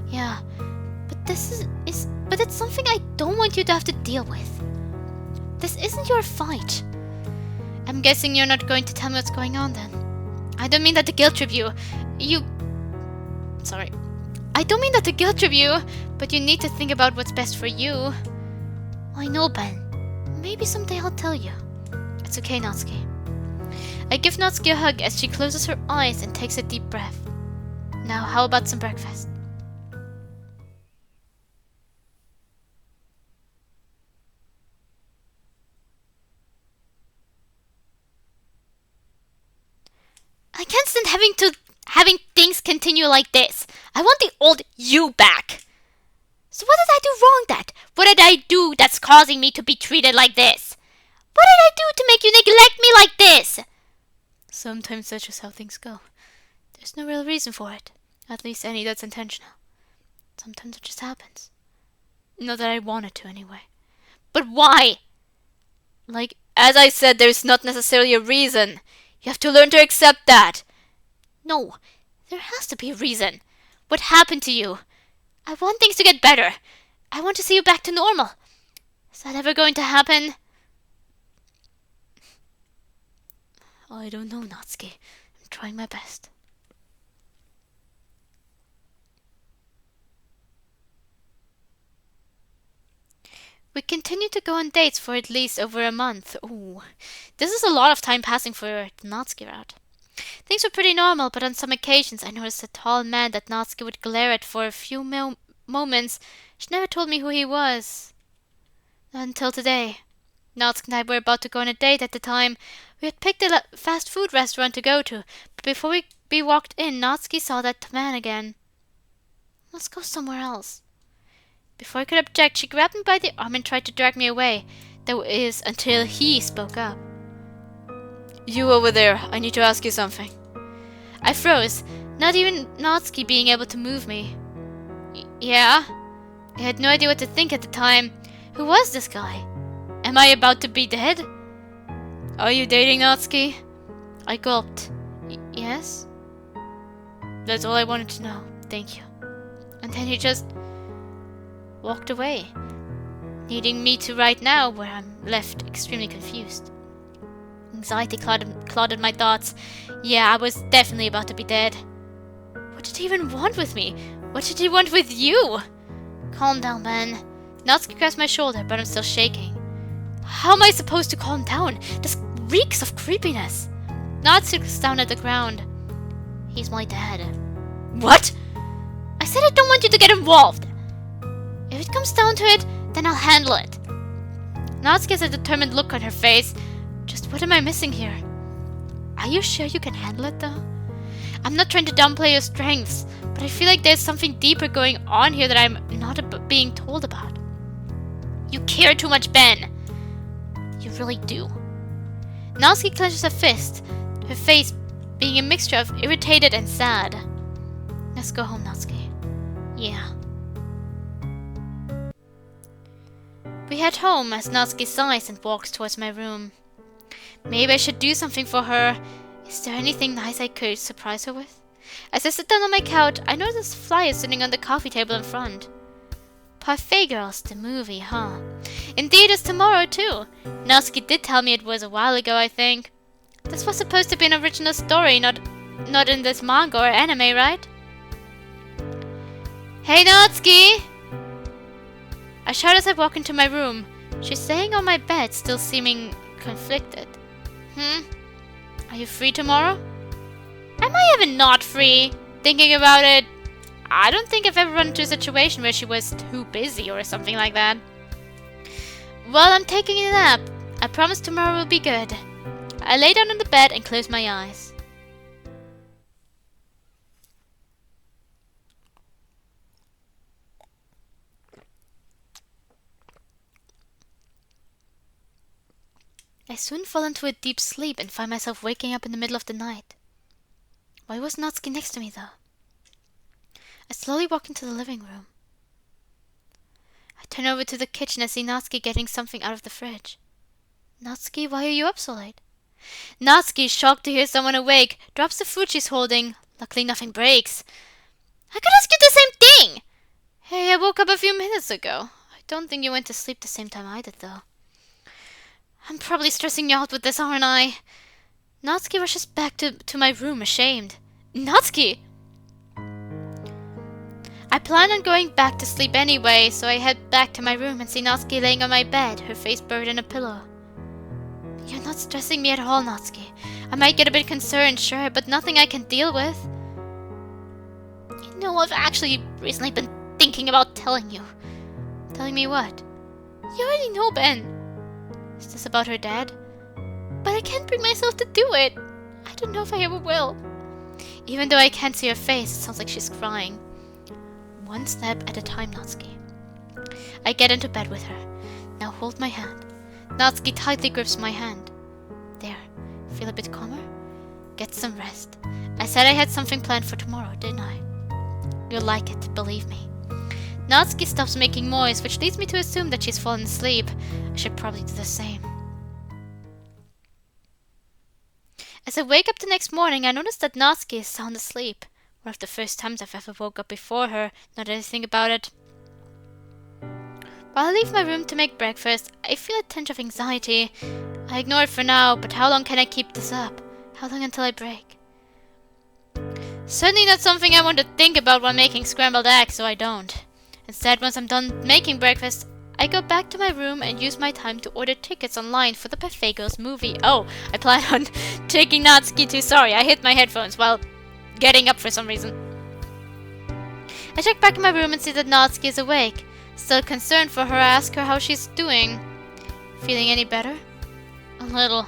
Yeah, but but it's something I don't want you to have to deal with. This isn't your fight. I'm guessing you're not going to tell me what's going on then. I don't mean that to guilt trip you. Sorry. I don't mean that to guilt trip you, but you need to think about what's best for you. I know, Ben. Maybe someday I'll tell you. It's okay, Natsuki. I give Natsuki a hug as she closes her eyes and takes a deep breath. Now, how about some breakfast? I can't stand having things continue like this. I want the old you back. So what did I do wrong that? What did I do that's causing me to be treated like this? What did I do to make you neglect me like this? Sometimes that's just how things go. There's no real reason for it. At least any that's intentional. Sometimes it just happens. Not that I want it to anyway. But why? Like, as I said, there's not necessarily a reason. You have to learn to accept that. No, there has to be a reason. What happened to you? I want things to get better. I want to see you back to normal. Is that ever going to happen? I don't know, Natsuki. I'm trying my best. We continued to go on dates for at least over a month. Ooh, this is a lot of time passing for the Natsuki route. Things were pretty normal, but on some occasions I noticed a tall man that Natsuki would glare at for a few moments. She never told me who he was. Not until today. Natsuki and I were about to go on a date at the time. We had picked a fast food restaurant to go to, but before we walked in, Natsuki saw that man again. Let's go somewhere else. Before I could object, she grabbed me by the arm and tried to drag me away. That is, until he spoke up. You over there, I need to ask you something. I froze, not even Natsuki being able to move me. Yeah? I had no idea what to think at the time. Who was this guy? Am I about to be dead? Are you dating Natsuki? I gulped. Yes? That's all I wanted to know. Thank you. And then he just walked away, needing me to right now where I'm left extremely confused. Anxiety clouded my thoughts. Yeah, I was definitely about to be dead. What did he even want with me? What did he want with you? Calm down, man. Natsuki grabs my shoulder, but I'm still shaking. How am I supposed to calm down? This reeks of creepiness. Natsuki looks down at the ground. He's my dad. What? I said I don't want you to get involved. If it comes down to it, then I'll handle it. Natsuki has a determined look on her face. Just what am I missing here? Are you sure you can handle it, though? I'm not trying to downplay your strengths, but I feel like there's something deeper going on here that I'm not being told about. You care too much, Ben. You really do. Natsuki clenches her fist, her face being a mixture of irritated and sad. Let's go home, Natsuki. Yeah. We head home as Natsuki sighs and walks towards my room. Maybe I should do something for her. Is there anything nice I could surprise her with? As I sit down on my couch, I notice a flyer sitting on the coffee table in front. Parfait Girls, the movie, huh? Indeed, it's tomorrow too. Natsuki did tell me it was a while ago, I think. This was supposed to be an original story, not in this manga or anime, right? Hey, Natsuki! I shout as I walk into my room. She's laying on my bed, still seeming conflicted. Are you free tomorrow? Am I even not free? Thinking about it, I don't think I've ever run into a situation where she was too busy or something like that. Well, I'm taking a nap. I promise tomorrow will be good. I lay down on the bed and close my eyes. I soon fall into a deep sleep and find myself waking up in the middle of the night. Why was Natsuki next to me, though? I slowly walk into the living room. I turn over to the kitchen and see Natsuki getting something out of the fridge. Natsuki, why are you up so late? Natsuki, shocked to hear someone awake, drops the food she's holding. Luckily nothing breaks. I could ask you the same thing! Hey, I woke up a few minutes ago. I don't think you went to sleep the same time I did, though. I'm probably stressing you out with this, aren't I? Natsuki rushes back to my room, ashamed. Natsuki! I plan on going back to sleep anyway, so I head back to my room and see Natsuki laying on my bed, her face buried in a pillow. You're not stressing me at all, Natsuki. I might get a bit concerned, sure, but nothing I can deal with. You know, I've actually recently been thinking about telling you. Telling me what? You already know, Ben. Is this about her dad? But I can't bring myself to do it. I don't know if I ever will. Even though I can't see her face, it sounds like she's crying. One step at a time, Natsuki. I get into bed with her. Now hold my hand. Natsuki tightly grips my hand. There. Feel a bit calmer? Get some rest. I said I had something planned for tomorrow, didn't I? You'll like it, believe me. Natsuki stops making noise, which leads me to assume that she's fallen asleep. I should probably do the same. As I wake up the next morning, I notice that Natsuki is sound asleep. One of the first times I've ever woke up before her, now that I think about it. While I leave my room to make breakfast, I feel a tinge of anxiety. I ignore it for now, but how long can I keep this up? How long until I break? Certainly not something I want to think about while making scrambled eggs, so I don't. Instead, once I'm done making breakfast, I go back to my room and use my time to order tickets online for the Buffet Girls movie. Oh, I plan on taking Natsuki too. Sorry, I hit my headphones while getting up for some reason. I check back in my room and see that Natsuki is awake. Still concerned for her, I ask her how she's doing. Feeling any better? A little.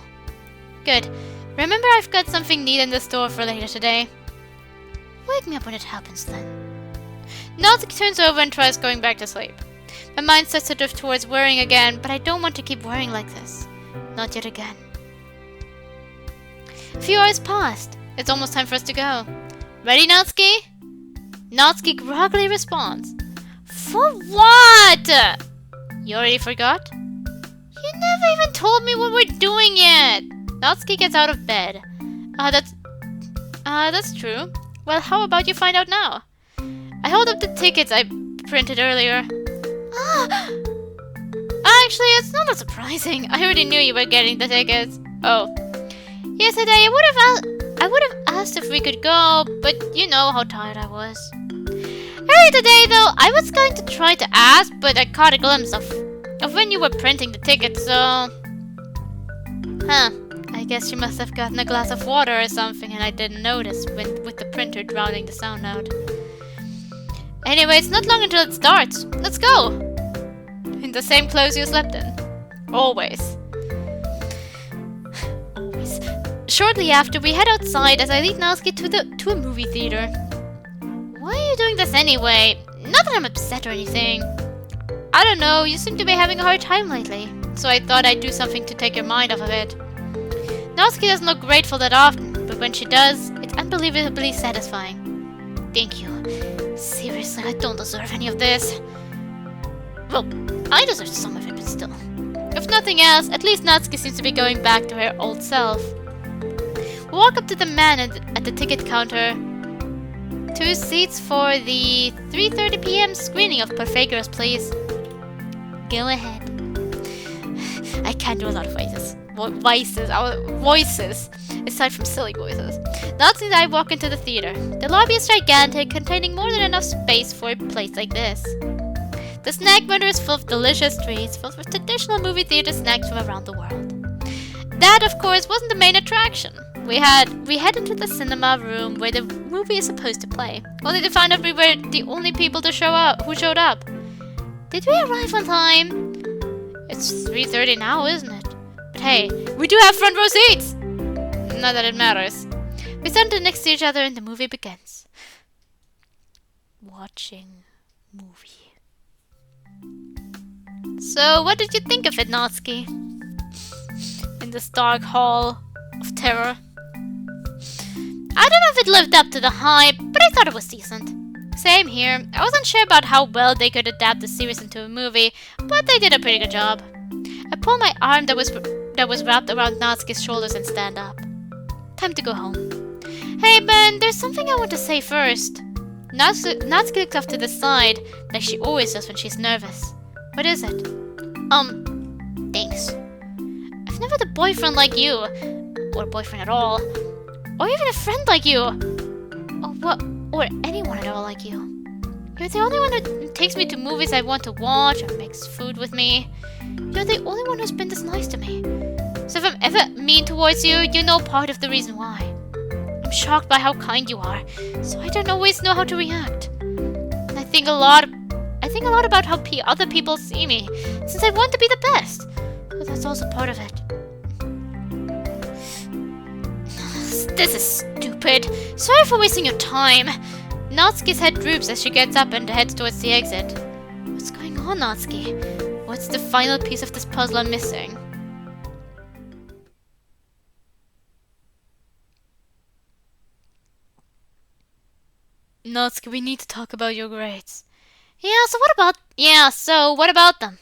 Good. Remember, I've got something neat in the store for later today. Wake me up when it happens then. Natsuki turns over and tries going back to sleep. My mind starts to drift towards worrying again, but I don't want to keep worrying like this. Not yet again. A few hours passed. It's almost time for us to go. Ready, Natsuki? Natsuki groggily responds. For what? You already forgot? You never even told me what we're doing yet. Natsuki gets out of bed. That's true. Well, how about you find out now? I hold up the tickets I printed earlier. Actually, it's not that surprising. I already knew you were getting the tickets. Oh. Yesterday, I would have asked if we could go, but you know how tired I was. Earlier today, though, I was going to try to ask, but I caught a glimpse of when you were printing the tickets, so... I guess you must have gotten a glass of water or something and I didn't notice with the printer drowning the sound out. Anyway, it's not long until it starts. Let's go! In the same clothes you slept in. Always. Shortly after, we head outside as I lead Natsuki to a movie theater. Why are you doing this anyway? Not that I'm upset or anything. I don't know, you seem to be having a hard time lately, so I thought I'd do something to take your mind off of it. Natsuki doesn't look grateful that often, but when she does, it's unbelievably satisfying. Thank you. Seriously, I don't deserve any of this. Well, I deserve some of it, but still. If nothing else, at least Natsuki seems to be going back to her old self. We walk up to the man at the ticket counter. 2 seats for the 3:30 p.m. screening of Buffet Girls, please. Go ahead. I can't do a lot of voices, aside from silly voices. Natsuki and I walk into the theater. The lobby is gigantic, containing more than enough space for a place like this. The snack vendor is full of delicious treats, filled with traditional movie theater snacks from around the world. That, of course, wasn't the main attraction. We head into the cinema room where the movie is supposed to play, only to find out we were the only people who showed up. Did we arrive on time? It's 3:30 now, isn't it? But hey, we do have front row seats! Not that it matters. We stand next to each other and the movie begins. Watching movie. So, what did you think of it, Natsuki? in this dark hall of terror. I don't know if it lived up to the hype, but I thought it was decent. Same here. I wasn't sure about how well they could adapt the series into a movie, but they did a pretty good job. I pull my arm that was wrapped around Natsuki's shoulders and stand up. Time to go home. Hey Ben, there's something I want to say first. Natsuki looks off to the side, like she always does when she's nervous. What is it? Thanks. I've never had a boyfriend like you, or a boyfriend at all, or even a friend like you, or anyone at all like you. You're the only one who takes me to movies I want to watch or makes food with me. You're the only one who's been this nice to me. So if I'm ever mean towards you, you know part of the reason why. I'm shocked by how kind you are, so I don't always know how to react. And I think a lot about how other people see me, since I want to be the best. So that's also part of it. This is stupid. Sorry for wasting your time. Natsuki's head droops as she gets up and heads towards the exit. What's going on, Natsuki? What's the final piece of this puzzle I'm missing? Natsuki, we need to talk about your grades. So what about them?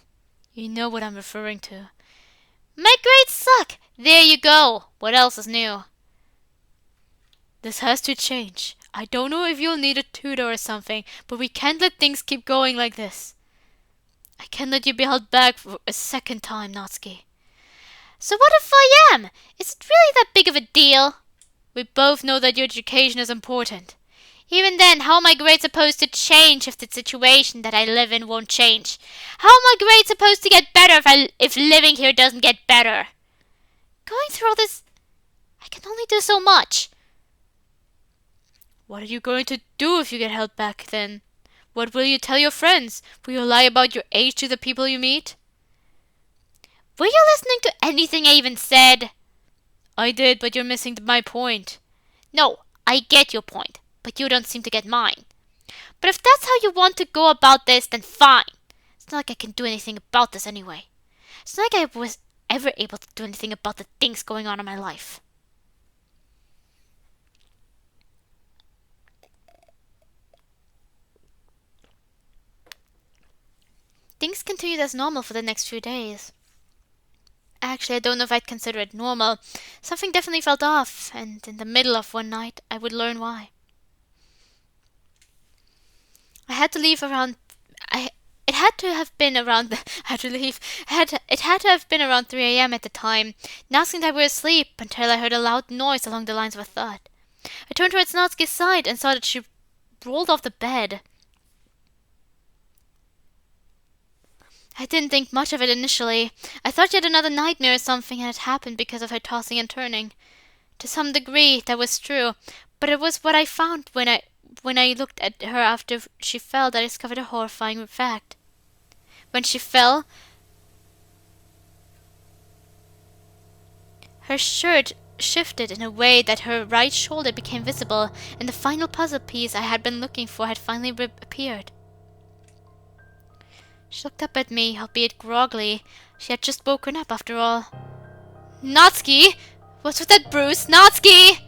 You know what I'm referring to. My grades suck! There you go! What else is new? This has to change. I don't know if you'll need a tutor or something, but we can't let things keep going like this. I can't let you be held back for a second time, Natsuki. So what if I am? Is it really that big of a deal? We both know that your education is important. Even then, how are my grades supposed to change if the situation that I live in won't change? How are my grades supposed to get better if living here doesn't get better? Going through all this, I can only do so much. What are you going to do if you get held back then? What will you tell your friends? Will you lie about your age to the people you meet? Were you listening to anything I even said? I did, but you're missing my point. No, I get your point, but you don't seem to get mine. But if that's how you want to go about this, then fine. It's not like I can do anything about this anyway. It's not like I was ever able to do anything about the things going on in my life. Things continued as normal for the next few days. Actually, I don't know if I'd consider it normal. Something definitely felt off, and in the middle of one night, I would learn why. I had to leave around. It had to have been around 3 a.m. at the time. Natsuki and I were asleep until I heard a loud noise along the lines of a thud. I turned towards Natsuki's side and saw that she rolled off the bed. I didn't think much of it initially. I thought she had another nightmare or something, and it happened because of her tossing and turning. To some degree, that was true, but it was what I found when I looked at her after she fell that I discovered a horrifying fact. When she fell, her shirt shifted in a way that her right shoulder became visible, and the final puzzle piece I had been looking for had finally appeared. She looked up at me, albeit groggily. She had just woken up, after all. Natsuki! What's with that bruise? Natsuki!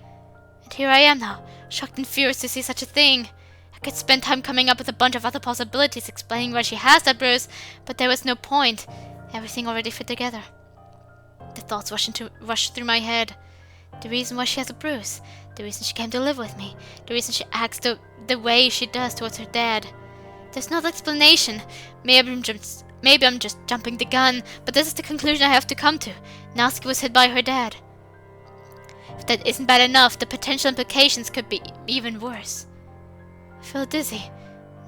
And here I am now, shocked and furious to see such a thing. I could spend time coming up with a bunch of other possibilities explaining why she has that bruise, but there was no point. Everything already fit together. The thoughts rushed through my head. The reason why she has a bruise. The reason she came to live with me. The reason she acts the way she does towards her dad. There's no explanation. Maybe I'm just jumping the gun, but this is the conclusion I have to come to. Natsuki was hit by her dad. If that isn't bad enough, the potential implications could be even worse. I feel dizzy.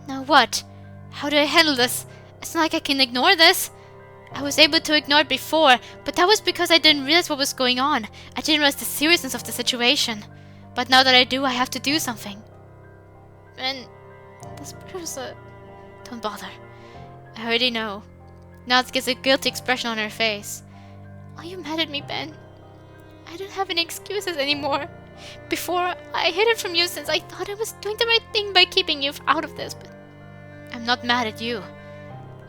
Now what? How do I handle this? It's not like I can ignore this. I was able to ignore it before, but that was because I didn't realize what was going on. I didn't realize the seriousness of the situation. But now that I do, I have to do something. And this bruiser... Don't bother. I already know. Natsuki gets a guilty expression on her face. Are you mad at me, Ben? I don't have any excuses anymore. Before, I hid it from you since I thought I was doing the right thing by keeping you out of this, but I'm not mad at you.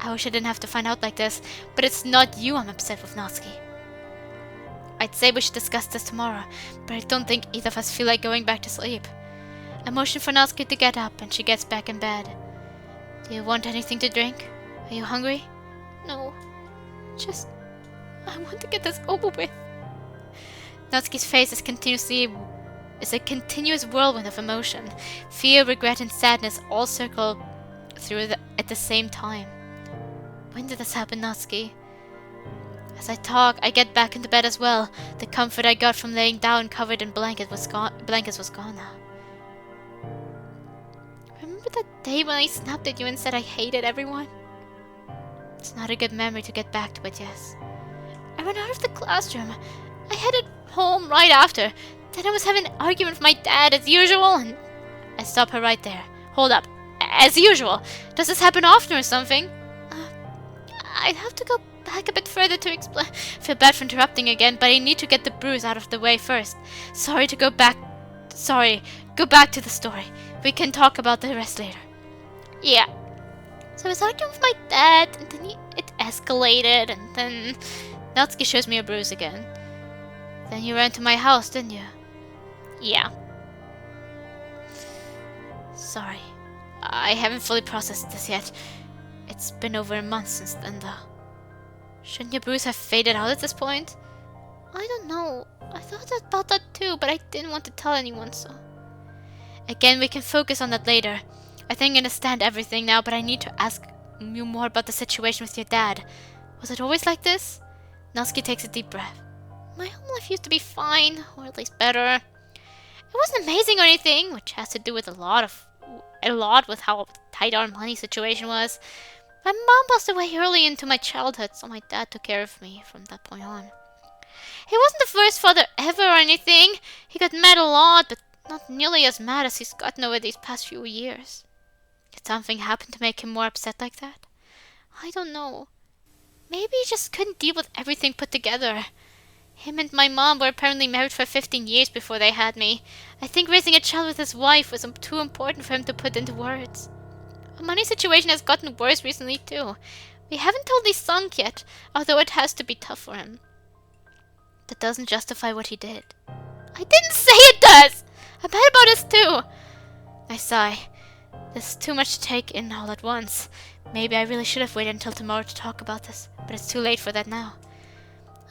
I wish I didn't have to find out like this, but it's not you I'm upset with, Natsuki. I'd say we should discuss this tomorrow, but I don't think either of us feel like going back to sleep. I motion for Natsuki to get up, and she gets back in bed. Do you want anything to drink? Are you hungry? No. Just... I want to get this over with. Natsuki's face is a continuous whirlwind of emotion. Fear, regret, and sadness all circle through at the same time. When did this happen, Natsuki? As I talk, I get back into bed as well. The comfort I got from laying down covered in blankets was gone now. Remember that day when I snapped at you and said I hated everyone? It's not a good memory to get back to, but yes. I ran out of the classroom. I headed home right after. Then I was having an argument with my dad as usual, and I stop her right there. Hold up. As usual. Does this happen often or something? I'd have to go back a bit further to explain. Feel bad for interrupting again, but I need to get the bruise out of the way first. Go back to the story. We can talk about the rest later. Yeah. So I was arguing with my dad, and then it escalated, and then Natsuki shows me a bruise again. Then you ran to my house, didn't you? Yeah. Sorry. I haven't fully processed this yet. It's been over a month since then, though. Shouldn't your bruise have faded out at this point? I don't know. I thought about that too, but I didn't want to tell anyone, so... Again, we can focus on that later. I think I understand everything now, but I need to ask you more about the situation with your dad. Was it always like this? Natsuki takes a deep breath. My home life used to be fine, or at least better. It wasn't amazing or anything, which has to do with a lot with how tight our money situation was. My mom passed away early into my childhood, so my dad took care of me from that point on. He wasn't the first father ever or anything. He got mad a lot, but not nearly as mad as he's gotten over these past few years. Did something happen to make him more upset like that? I don't know. Maybe he just couldn't deal with everything put together. Him and my mom were apparently married for 15 years before they had me. I think raising a child with his wife was too important for him to put into words. Our money situation has gotten worse recently too. We haven't totally sunk yet, although it has to be tough for him. That doesn't justify what he did. I didn't say it does! I'm mad about this too! I sigh. There's too much to take in all at once. Maybe I really should have waited until tomorrow to talk about this, but it's too late for that now.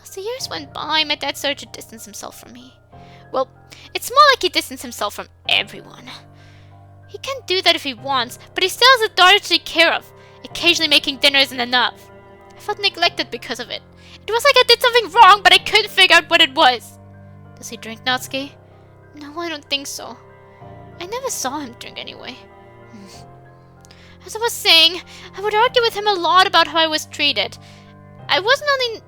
As the years went by, my dad started to distance himself from me. Well, it's more like he distanced himself from everyone. He can do that if he wants, but he still has a daughter to take care of. Occasionally making dinner isn't enough. I felt neglected because of it. It was like I did something wrong, but I couldn't figure out what it was. Does he drink, Natsuki? No, I don't think so. I never saw him drink anyway. As I was saying, I would argue with him a lot about how I was treated. It wasn't only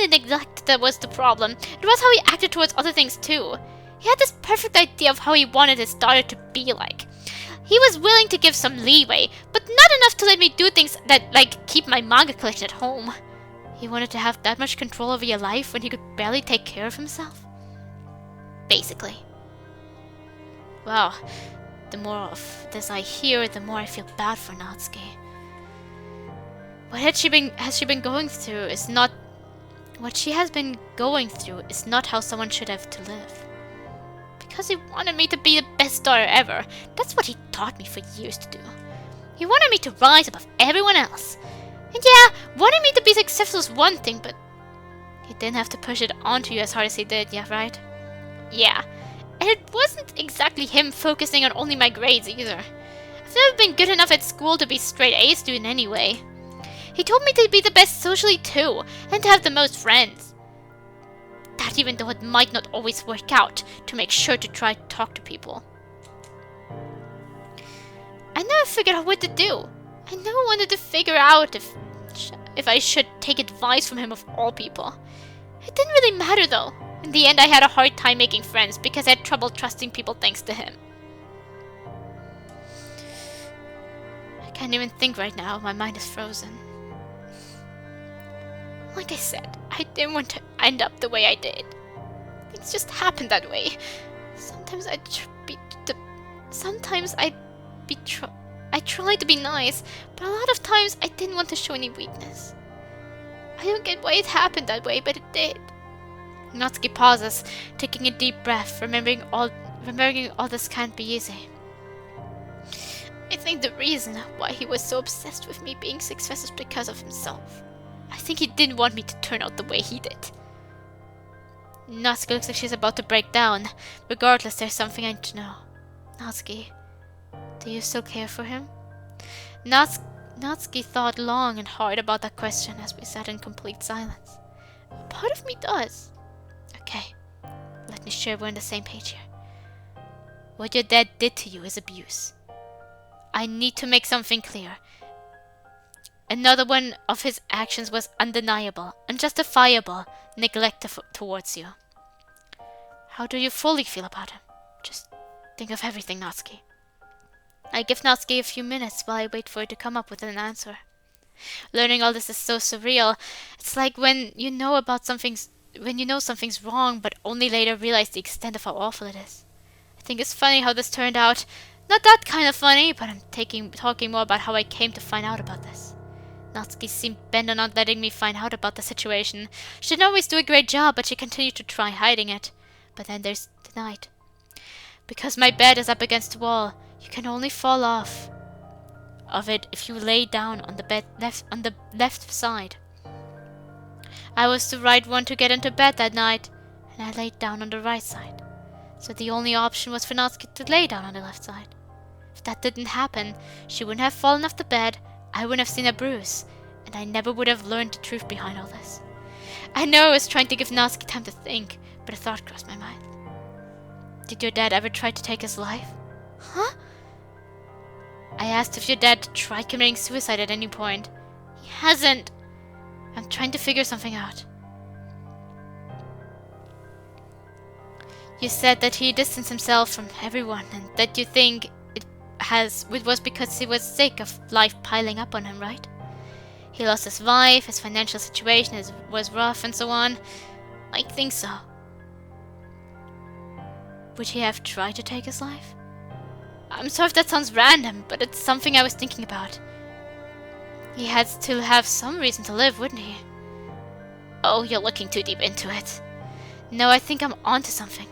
the neglect that was the problem. It was how he acted towards other things too. He had this perfect idea of how he wanted his daughter to be like. He was willing to give some leeway, but not enough to let me do things that, like, keep my manga collection at home. He wanted to have that much control over your life when he could barely take care of himself? Basically. Well, the more of this I hear, the more I feel bad for Natsuki. What has she been going through is not... What she has been going through is not how someone should have to live. Because he wanted me to be the best daughter ever. That's what he taught me for years to do. He wanted me to rise above everyone else. And yeah, wanting me to be successful is one thing, but... He didn't have to push it onto you as hard as he did, yeah, right? Yeah. And it wasn't exactly him focusing on only my grades either. I've never been good enough at school to be straight A student anyway. He told me to be the best socially too, and to have the most friends. That even though it might not always work out, to make sure to try to talk to people. I never figured out what to do. I never wanted to figure out if I should take advice from him of all people. It didn't really matter though. In the end, I had a hard time making friends because I had trouble trusting people thanks to him. I can't even think right now. My mind is frozen. Like I said, I didn't want to end up the way I did. Things just happened that way. Sometimes I tried to be nice, but a lot of times I didn't want to show any weakness. I don't get why it happened that way, but it did. Natsuki pauses, taking a deep breath, remembering all this can't be easy. I think the reason why he was so obsessed with me being successful is because of himself. I think he didn't want me to turn out the way he did. Natsuki looks like she's about to break down. Regardless, there's something I need to know. Natsuki, do you still care for him? Natsuki thought long and hard about that question as we sat in complete silence. A part of me does. Okay, let me sure we're on the same page here. What your dad did to you is abuse. I need to make something clear. Another one of his actions was undeniable, unjustifiable neglect towards you. How do you fully feel about him? Just think of everything, Natsuki. I give Natsuki a few minutes while I wait for her to come up with an answer. Learning all this is so surreal. It's like when you know something's wrong, but only later realize the extent of how awful it is. I think it's funny how this turned out. Not that kind of funny, but I'm talking more about how I came to find out about this. Natsuki seemed bent on not letting me find out about the situation. She didn't always do a great job, but she continued to try hiding it. But then there's tonight. Because my bed is up against the wall, you can only fall off of it if you lay down on the left side. I was the right one to get into bed that night, and I laid down on the right side. So the only option was for Natsuki to lay down on the left side. If that didn't happen, she wouldn't have fallen off the bed, I wouldn't have seen a bruise, and I never would have learned the truth behind all this. I know I was trying to give Natsuki time to think, but a thought crossed my mind. Did your dad ever try to take his life? Huh? I asked if your dad tried committing suicide at any point. He hasn't. I'm trying to figure something out. You said that he distanced himself from everyone and that you think it was because he was sick of life piling up on him, right? He lost his wife, his financial situation was rough and so on. I think so. Would he have tried to take his life? I'm sorry if that sounds random, but it's something I was thinking about. He had to have some reason to live, wouldn't he? Oh, you're looking too deep into it. No, I think I'm onto something.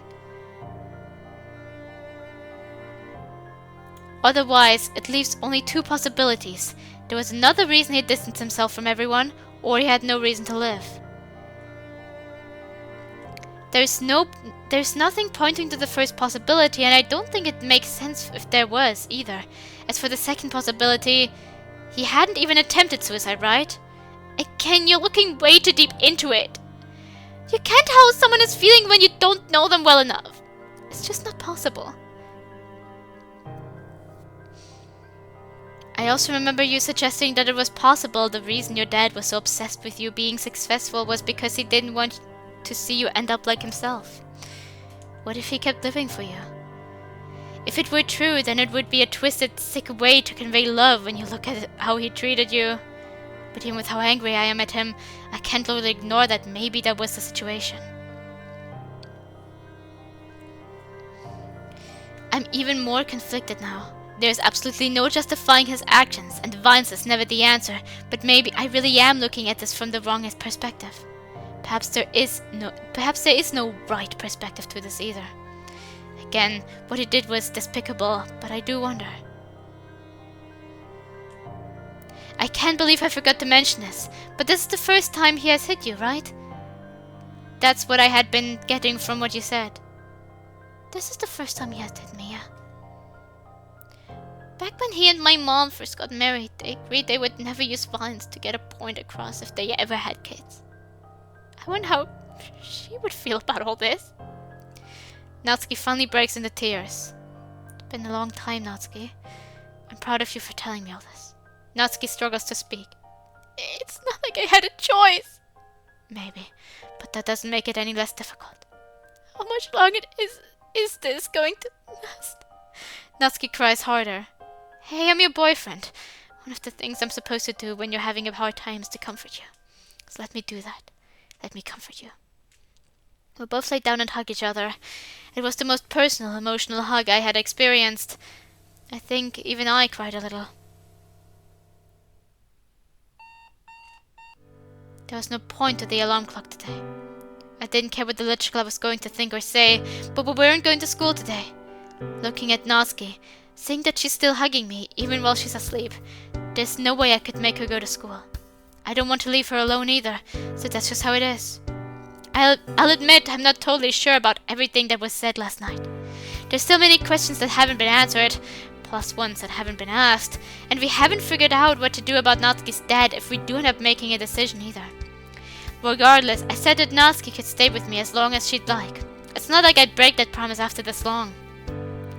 Otherwise, it leaves only two possibilities. There was another reason he distanced himself from everyone, or he had no reason to live. There's nothing pointing to the first possibility, and I don't think it makes sense if there was, either. As for the second possibility, he hadn't even attempted suicide, right? Again, you're looking way too deep into it. You can't tell how someone is feeling when you don't know them well enough. It's just not possible. I also remember you suggesting that it was possible the reason your dad was so obsessed with you being successful was because he didn't want to see you end up like himself. What if he kept living for you? If it were true, then it would be a twisted, sick way to convey love when you look at how he treated you. But even with how angry I am at him, I can't really ignore that maybe that was the situation. I'm even more conflicted now. There's absolutely no justifying his actions, and violence is never the answer, but maybe I really am looking at this from the wrongest perspective. Perhaps there is no right perspective to this either. Again, what he did was despicable, but I do wonder. I can't believe I forgot to mention this, but this is the first time he has hit you, right? That's what I had been getting from what you said. This is the first time he has hit me, yeah. Back when he and my mom first got married, they agreed they would never use violence to get a point across if they ever had kids. I wonder how she would feel about all this. Natsuki finally breaks into tears. It's been a long time, Natsuki. I'm proud of you for telling me all this. Natsuki struggles to speak. It's not like I had a choice. Maybe, but that doesn't make it any less difficult. How much longer is this going to last? Natsuki cries harder. Hey, I'm your boyfriend. One of the things I'm supposed to do when you're having a hard time is to comfort you. So let me do that. Let me comfort you. We both laid down and hugged each other. It was the most personal, emotional hug I had experienced. I think even I cried a little. There was no point to the alarm clock today. I didn't care what the little club was going to think or say, but we weren't going to school today. Looking at Natsuki, seeing that she's still hugging me even while she's asleep, there's no way I could make her go to school. I don't want to leave her alone either, so that's just how it is. I'll admit I'm not totally sure about everything that was said last night. There's still many questions that haven't been answered, plus ones that haven't been asked, and we haven't figured out what to do about Natsuki's dad if we do end up making a decision either. Regardless, I said that Natsuki could stay with me as long as she'd like. It's not like I'd break that promise after this long.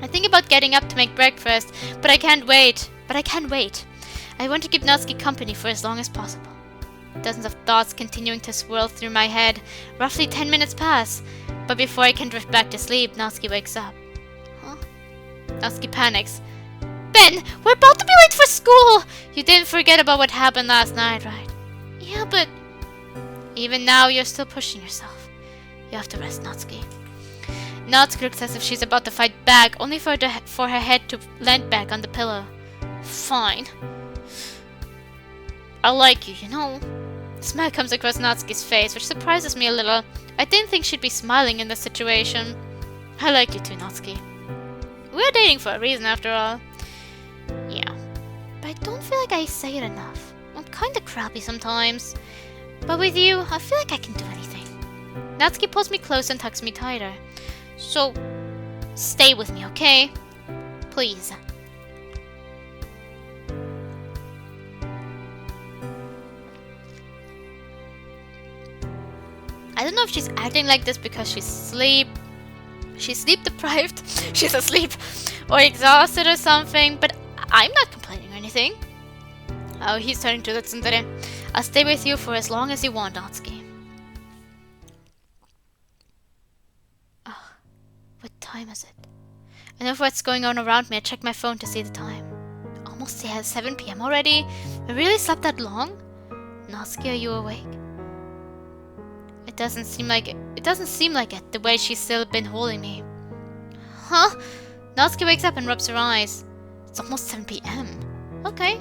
I think about getting up to make breakfast, but I can't wait. I want to keep Natsuki company for as long as possible. Dozens of thoughts continuing to swirl through my head. Roughly 10 minutes pass, but before I can drift back to sleep, Natsuki wakes up. Huh? Natsuki panics. Ben, we're about to be late for school! You didn't forget about what happened last night, right? Yeah, but... Even now, you're still pushing yourself. You have to rest, Natsuki. Natsuki looks as if she's about to fight back, only for her head to land back on the pillow. Fine. I like you, you know. A smile comes across Natsuki's face, which surprises me a little. I didn't think she'd be smiling in this situation. I like you too, Natsuki. We're dating for a reason, after all. Yeah. But I don't feel like I say it enough. I'm kinda crappy sometimes. But with you, I feel like I can do anything. Natsuki pulls me close and tucks me tighter. So, stay with me, okay? Please. I don't know if she's acting like this because she's sleep deprived, she's asleep, or exhausted or something, but I'm not complaining or anything. Oh, he's turning to the tsundere. I'll stay with you for as long as you want, Natsuki. Oh, what time is it? I know what's going on around me. I check my phone to see the time. Almost 7 p.m. already? I really slept that long? Natsuki, are you awake? It doesn't seem like it, the way she's still been holding me. Huh? Natsuki wakes up and rubs her eyes. It's almost 7 p.m. Okay.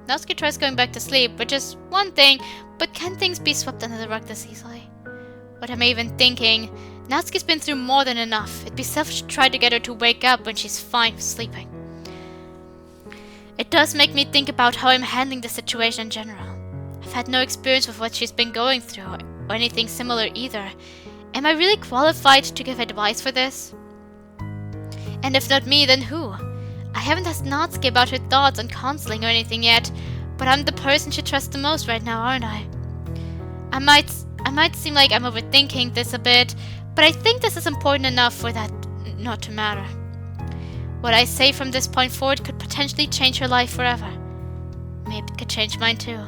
Natsuki tries going back to sleep, which is one thing, but can things be swept under the rug this easily? What am I even thinking? Natsuki's been through more than enough. It'd be selfish to try to get her to wake up when she's fine sleeping. It does make me think about how I'm handling the situation in general. I've had no experience with what she's been going through, or anything similar either. Am I really qualified to give advice for this? And if not me, then who? I haven't asked Natsuki about her thoughts on counseling or anything yet, but I'm the person she trusts the most right now, aren't I? I might seem like I'm overthinking this a bit, but I think this is important enough for that not to matter. What I say from this point forward could potentially change her life forever. Maybe it could change mine too.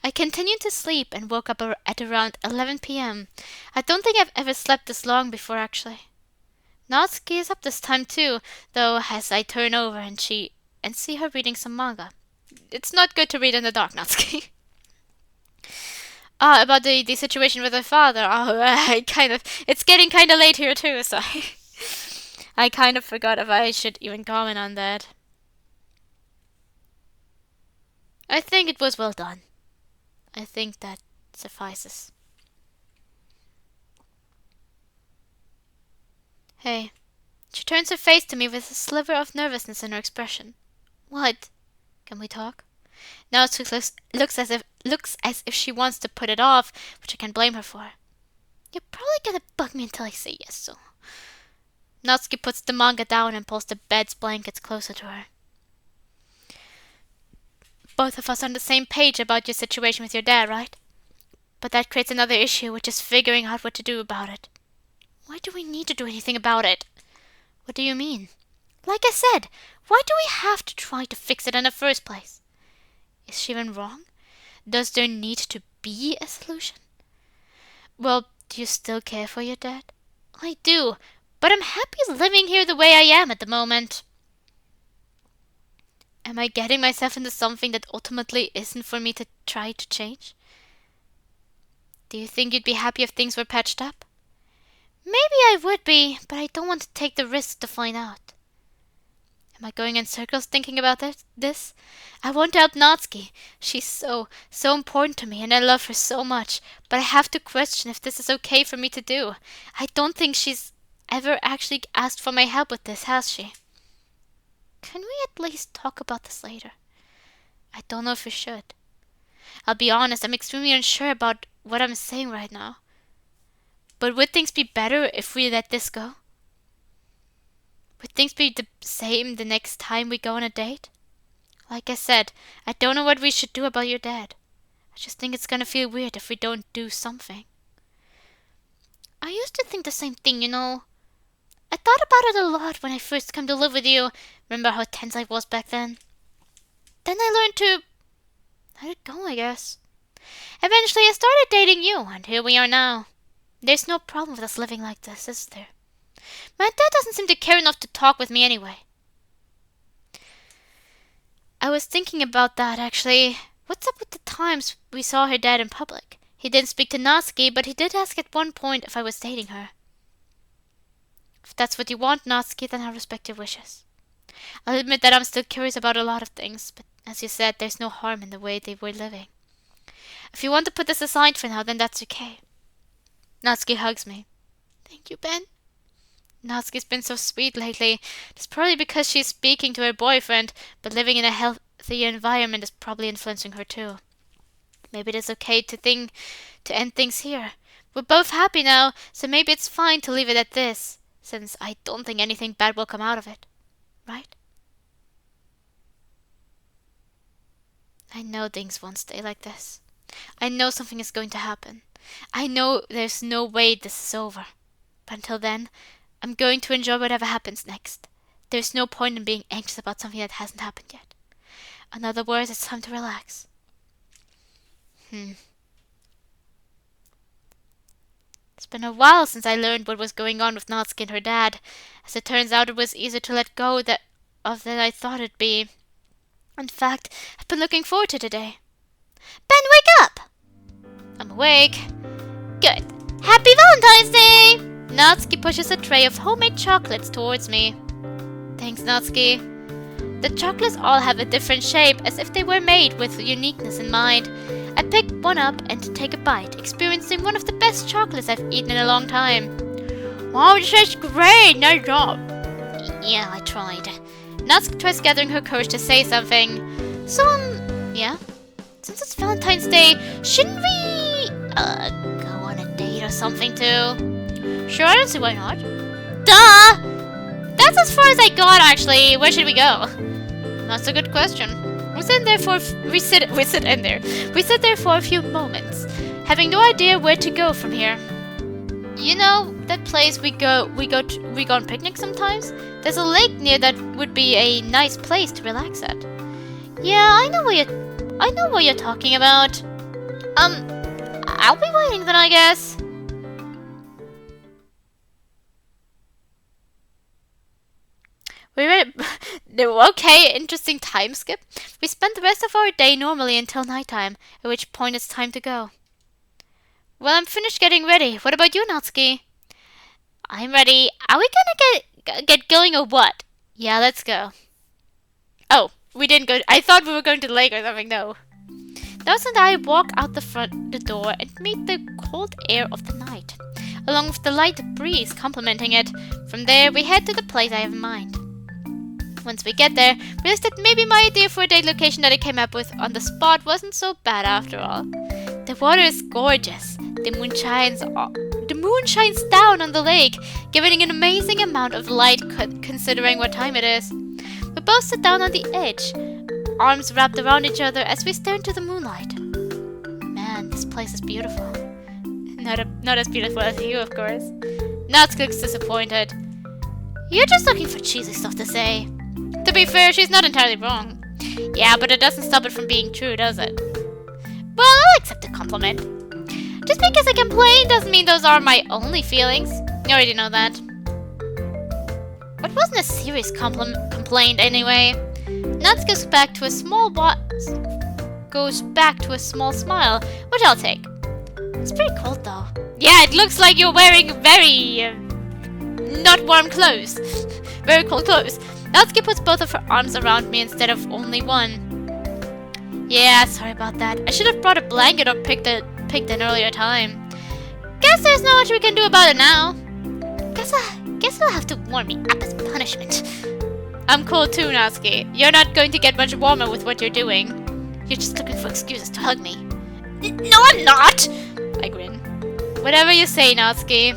I continued to sleep and woke up at around 11 p.m. I don't think I've ever slept this long before, actually. Natsuki is up this time too, though, as I turn over and see her reading some manga. It's not good to read in the dark, Natsuki. About the situation with her father. It's getting kind of late here too, so I kind of forgot if I should even comment on that. I think it was well done. I think that suffices. Hey. She turns her face to me with a sliver of nervousness in her expression. What? Can we talk? Now she looks as if she wants to put it off, which I can't blame her for. You're probably gonna bug me until I say yes, so... Natsuki puts the manga down and pulls the bed's blankets closer to her. Both of us are on the same page about your situation with your dad, right? But that creates another issue, which is figuring out what to do about it. Why do we need to do anything about it? What do you mean? Like I said, why do we have to try to fix it in the first place? Is she even wrong? Does there need to be a solution? Well, do you still care for your dad? I do, but I'm happy living here the way I am at the moment. Am I getting myself into something that ultimately isn't for me to try to change? Do you think you'd be happy if things were patched up? Maybe I would be, but I don't want to take the risk to find out. Am I going in circles thinking about this? I want to help Natsuki. She's so important to me and I love her so much. But I have to question if this is okay for me to do. I don't think she's ever actually asked for my help with this, has she? Can we at least talk about this later? I don't know if we should. I'll be honest, I'm extremely unsure about what I'm saying right now. But would things be better if we let this go? Would things be the same the next time we go on a date? Like I said, I don't know what we should do about your dad. I just think it's gonna feel weird if we don't do something. I used to think the same thing, you know. I thought about it a lot when I first came to live with you. Remember how tense I was back then? Then I learned to let it go, I guess. Eventually I started dating you, and here we are now. There's no problem with us living like this, is there? My dad doesn't seem to care enough to talk with me anyway. I was thinking about that, actually. What's up with the times we saw her dad in public? He didn't speak to Natsuki, but he did ask at one point if I was dating her. If that's what you want, Natsuki, then I respect your wishes. I'll admit that I'm still curious about a lot of things, but as you said, there's no harm in the way they were living. If you want to put this aside for now, then that's okay. Natsuki hugs me. Thank you, Ben. Natsuki's been so sweet lately. It's probably because she's speaking to her boyfriend, but living in a healthier environment is probably influencing her too. Maybe it is okay to end things here. We're both happy now, so maybe it's fine to leave it at this, since I don't think anything bad will come out of it. Right? I know things won't stay like this. I know something is going to happen. I know there's no way this is over. But until then, I'm going to enjoy whatever happens next. There's no point in being anxious about something that hasn't happened yet. In other words, it's time to relax. It's been a while since I learned what was going on with Natsuki and her dad. As it turns out, it was easier to let go than I thought it'd be. In fact, I've been looking forward to today. Ben, wake up! I'm awake. Good. Happy Valentine's Day! Natsuki pushes a tray of homemade chocolates towards me. Thanks, Natsuki. The chocolates all have a different shape, as if they were made with uniqueness in mind. I pick one up and take a bite, experiencing one of the best chocolates I've eaten in a long time. Wow, this tastes great! Nice job! Yeah, I tried. Natsuki tries gathering her courage to say something. So, yeah? Since it's Valentine's Day, shouldn't we, go on a date or something too? Sure, I don't see why not. Duh! That's as far as I got, actually. Where should we go? That's a good question. We sit there for a few moments, having no idea where to go from here. You know that place we go on picnics sometimes? There's a lake near that would be a nice place to relax at. Yeah, I know what you're talking about. I'll be waiting then, I guess. Okay, interesting time skip. We spent the rest of our day normally until nighttime, at which point it's time to go. Well, I'm finished getting ready. What about you, Natsuki? I'm ready. Are we gonna get going or what? Yeah, let's go. Oh, we didn't go. I thought we were going to the lake or something. No. Natsuki and I walk out the door and meet the cold air of the night, along with the light breeze complementing it. From there, we head to the place I have in mind. Once we get there, we realize that maybe my idea for a date location that I came up with on the spot wasn't so bad after all. The water is gorgeous. The moon shines down on the lake, giving an amazing amount of light considering what time it is. We both sit down on the edge, arms wrapped around each other as we stare into the moonlight. Man, this place is beautiful. Not as beautiful as you, of course. Natsuki looks disappointed. You're just looking for cheesy stuff to say. To be fair, she's not entirely wrong. Yeah, but it doesn't stop it from being true, does it? Well, I'll accept a compliment. Just because I complain doesn't mean those are my only feelings. You already know that. It wasn't a serious complaint anyway. Nuts goes back to a small smile, which I'll take. It's pretty cold though. Yeah, it looks like you're wearing very not warm clothes. Very cold clothes. Natsuki puts both of her arms around me instead of only one. Yeah, sorry about that. I should have brought a blanket or picked an earlier time. Guess there's not much we can do about it now. Guess you'll have to warm me up as punishment. I'm cold too, Natsuki. You're not going to get much warmer with what you're doing. You're just looking for excuses to hug me. No, I'm not! I grin. Whatever you say, Natsuki.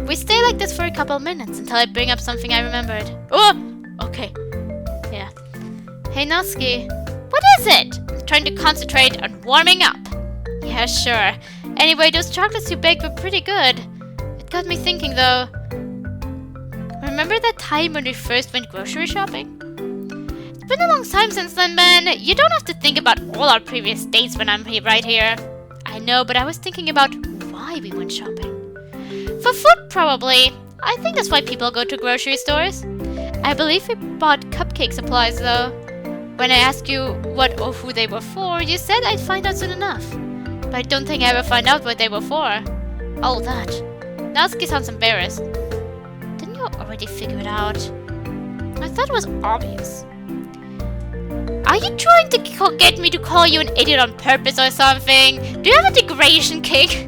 We stay like this for a couple minutes until I bring up something I remembered. Oh! Okay. Yeah. Hey, Natsuki. What is it? I'm trying to concentrate on warming up. Yeah, sure. Anyway, those chocolates you baked were pretty good. It got me thinking, though. Remember that time when we first went grocery shopping? It's been a long time since then, man. You don't have to think about all our previous dates when I'm right here. I know, but I was thinking about why we went shopping. For food, probably. I think that's why people go to grocery stores. I believe we bought cupcake supplies, though. When I asked you what or who they were for, you said I'd find out soon enough. But I don't think I ever find out what they were for. All that. Natsuki sounds embarrassed. Didn't you already figure it out? I thought it was obvious. Are you trying to get me to call you an idiot on purpose or something? Do you have a degradation kick?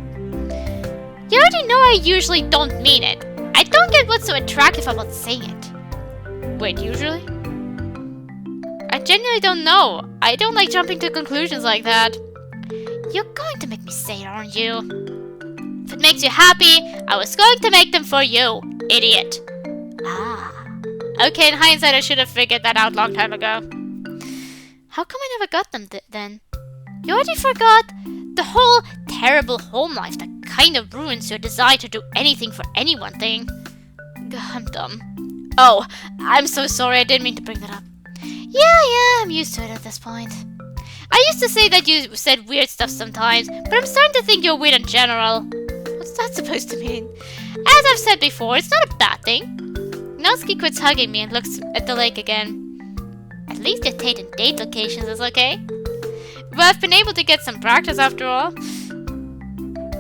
You already know I usually don't mean it. I don't get what's so attractive about saying it. Wait, usually? I genuinely don't know. I don't like jumping to conclusions like that. You're going to make me say it, aren't you? If it makes you happy, I was going to make them for you, idiot. Ah. Okay, in hindsight, I should have figured that out a long time ago. How come I never got them then? You already forgot? The whole terrible home life that kind of ruins your desire to do anything for anyone thing. I'm dumb. Oh, I'm so sorry, I didn't mean to bring that up. Yeah, I'm used to it at this point. I used to say that you said weird stuff sometimes, but I'm starting to think you're weird in general. What's that supposed to mean? As I've said before, it's not a bad thing. Natsuki quits hugging me and looks at the lake again. At least your date locations is okay. Well, I've been able to get some practice after all.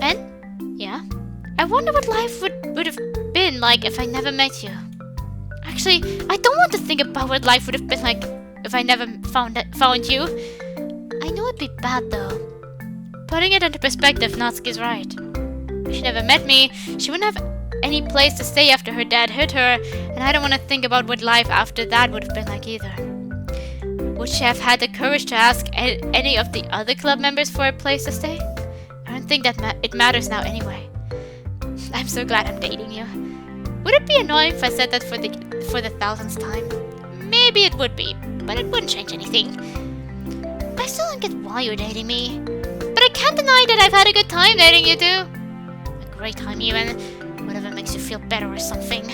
And, yeah, I wonder what life would have been like if I never met you. Actually, I don't want to think about what life would have been like if I never found you. I know it'd be bad, though. Putting it into perspective, Natsuki's right. If she never met me, she wouldn't have any place to stay after her dad hurt her, and I don't want to think about what life after that would have been like either. Would she have had the courage to ask any of the other club members for a place to stay? I don't think that it matters now anyway. I'm so glad I'm dating you. Would it be annoying if I said that for the 1000th time? Maybe it would be, but it wouldn't change anything. I still don't get why you're dating me. But I can't deny that I've had a good time dating you too. A great time even. Whatever makes you feel better or something.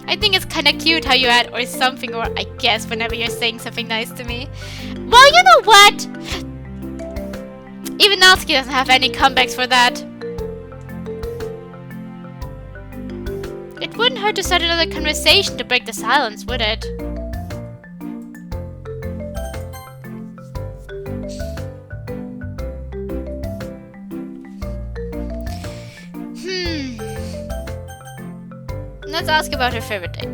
I think it's kinda cute how you add or something or I guess whenever you're saying something nice to me. Well, you know what? Even Natsuki doesn't have any comebacks for that. It wouldn't hurt to start another conversation to break the silence, would it? Let's ask about her favorite date.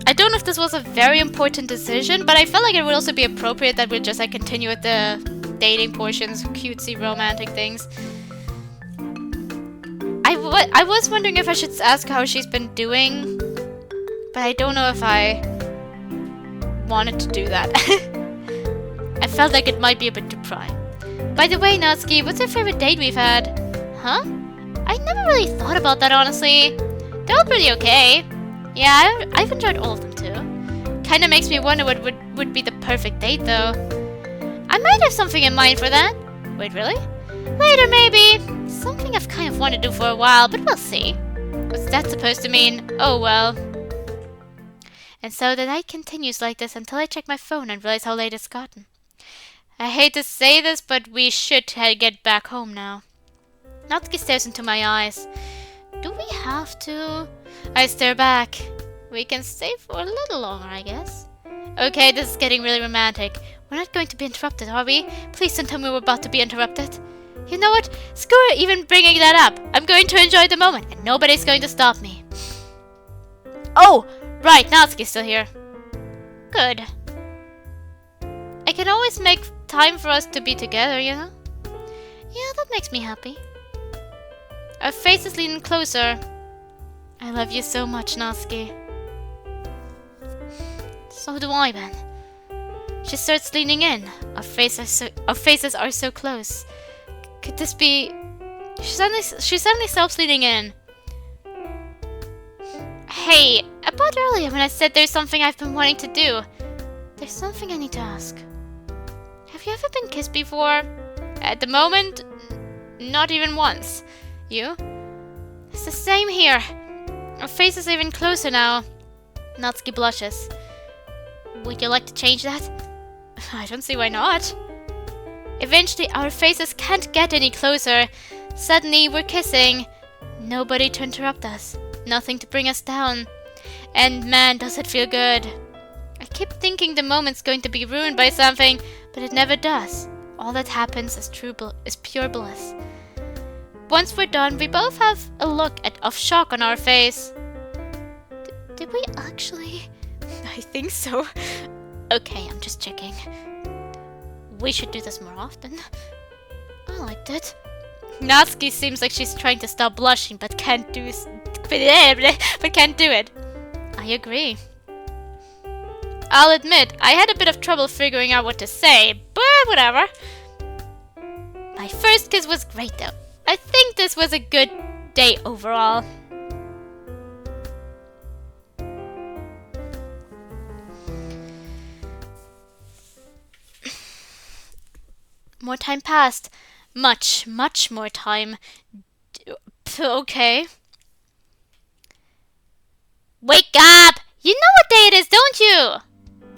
I don't know if this was a very important decision, but I felt like it would also be appropriate that we just continue with the dating portions, cutesy romantic things. I was wondering if I should ask how she's been doing, but I don't know if I wanted to do that. I felt like it might be a bit too pry. By the way, Natsuki, what's your favorite date we've had? Huh? I never really thought about that, honestly. They're all pretty okay. Yeah, I've enjoyed all of them too. Kinda makes me wonder what would be the perfect date, though. I might have something in mind for that. Wait, really? Later, maybe. Something I've kind of wanted to do for a while, but we'll see. What's that supposed to mean? Oh well. And so the night continues like this until I check my phone and realize how late it's gotten. I hate to say this, but we should get back home now. Natsuki stares into my eyes. Do we have to? I stare back. We can stay for a little longer, I guess. Okay, this is getting really romantic. We're not going to be interrupted, are we? Please don't tell me we're about to be interrupted. You know what? Screw even bringing that up. I'm going to enjoy the moment, and nobody's going to stop me. Oh, right, Natsuki's still here. Good. I can always make time for us to be together, you know? Yeah, that makes me happy. Our faces leaning closer. I love you so much, Natsuki. So do I, Ben. She starts leaning in. Our faces are so close. Could this be... She suddenly stops leaning in. Hey, about earlier when I said there's something I've been wanting to do. There's something I need to ask. Have you ever been kissed before? At the moment, not even once. You? It's the same here. Our faces are even closer now. Natsuki blushes. Would you like to change that? I don't see why not. Eventually, our faces can't get any closer. Suddenly, we're kissing. Nobody to interrupt us. Nothing to bring us down. And man, does it feel good. I keep thinking the moment's going to be ruined by something, but it never does. All that happens is pure bliss. Once we're done, we both have a look of shock on our face. Did we actually? I think so. Okay, I'm just checking. We should do this more often. I liked it. Natsuki seems like she's trying to stop blushing, but can't do it. I agree. I'll admit, I had a bit of trouble figuring out what to say, but whatever. My first kiss was great though. I think this was a good day overall. More time passed. Much more time. Okay. Wake up! You know what day it is, don't you?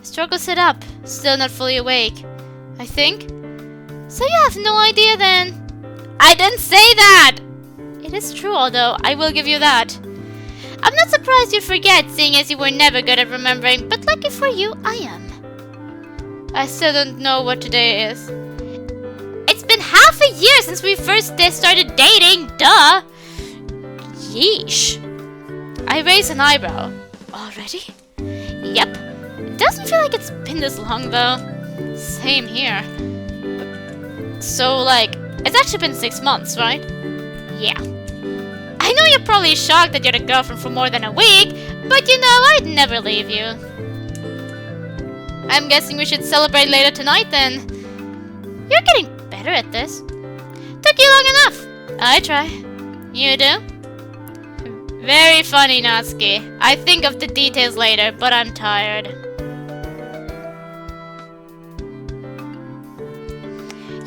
Struggle sit up, still not fully awake. I think. So you have no idea then? I didn't say that! It is true, although, I will give you that. I'm not surprised you forget, seeing as you were never good at remembering, but lucky for you, I am. I still don't know what today is. It's been half a year since we first started dating, duh! Yeesh. I raise an eyebrow. Already? Yep. It doesn't feel like it's been this long though. Same here. So like, it's actually been 6 months, right? Yeah. I know you're probably shocked that you're the girlfriend for more than a week, but you know, I'd never leave you. I'm guessing we should celebrate later tonight then. You're getting better at this. Took you long enough. I try. You do? Very funny, Natsuki. I think of the details later, but I'm tired.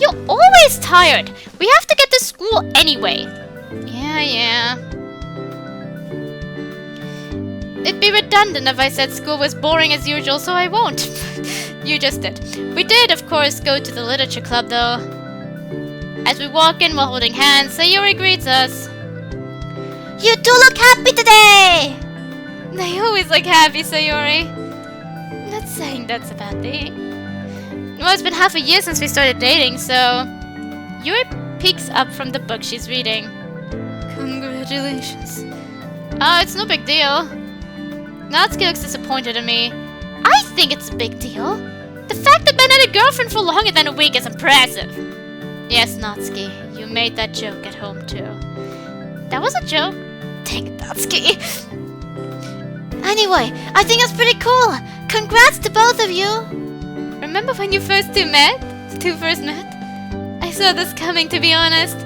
You're always tired. We have to get to school anyway. Yeah. It'd be redundant if I said school was boring as usual, so I won't. You just did. We did, of course, go to the literature club, though. As we walk in while holding hands, Sayori greets us. You do look happy today! They always look happy, Sayori. I'm not saying that's a bad thing. Well, it's been half a year since we started dating, so... Yuri peeks up from the book she's reading. Congratulations. It's no big deal. Natsuki looks disappointed at me. I think it's a big deal. The fact that Ben had a girlfriend for longer than a week is impressive. Yes, Natsuki, you made that joke at home too. That was a joke? Dang it, Natsuki. Anyway, I think that's pretty cool. Congrats to both of you. Remember when you first met? I saw this coming, to be honest.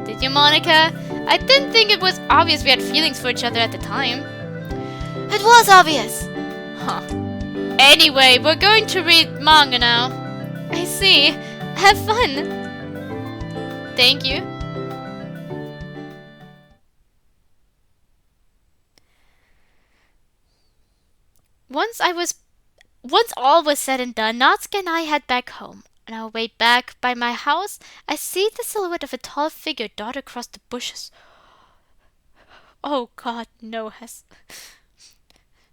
Did you, Monika? I didn't think it was obvious we had feelings for each other at the time. It was obvious. Huh. Anyway, we're going to read manga now. I see. Have fun. Thank you. Once all was said and done, Natsuki and I head back home. On our way back by my house, I see the silhouette of a tall figure dart across the bushes. Oh God, no,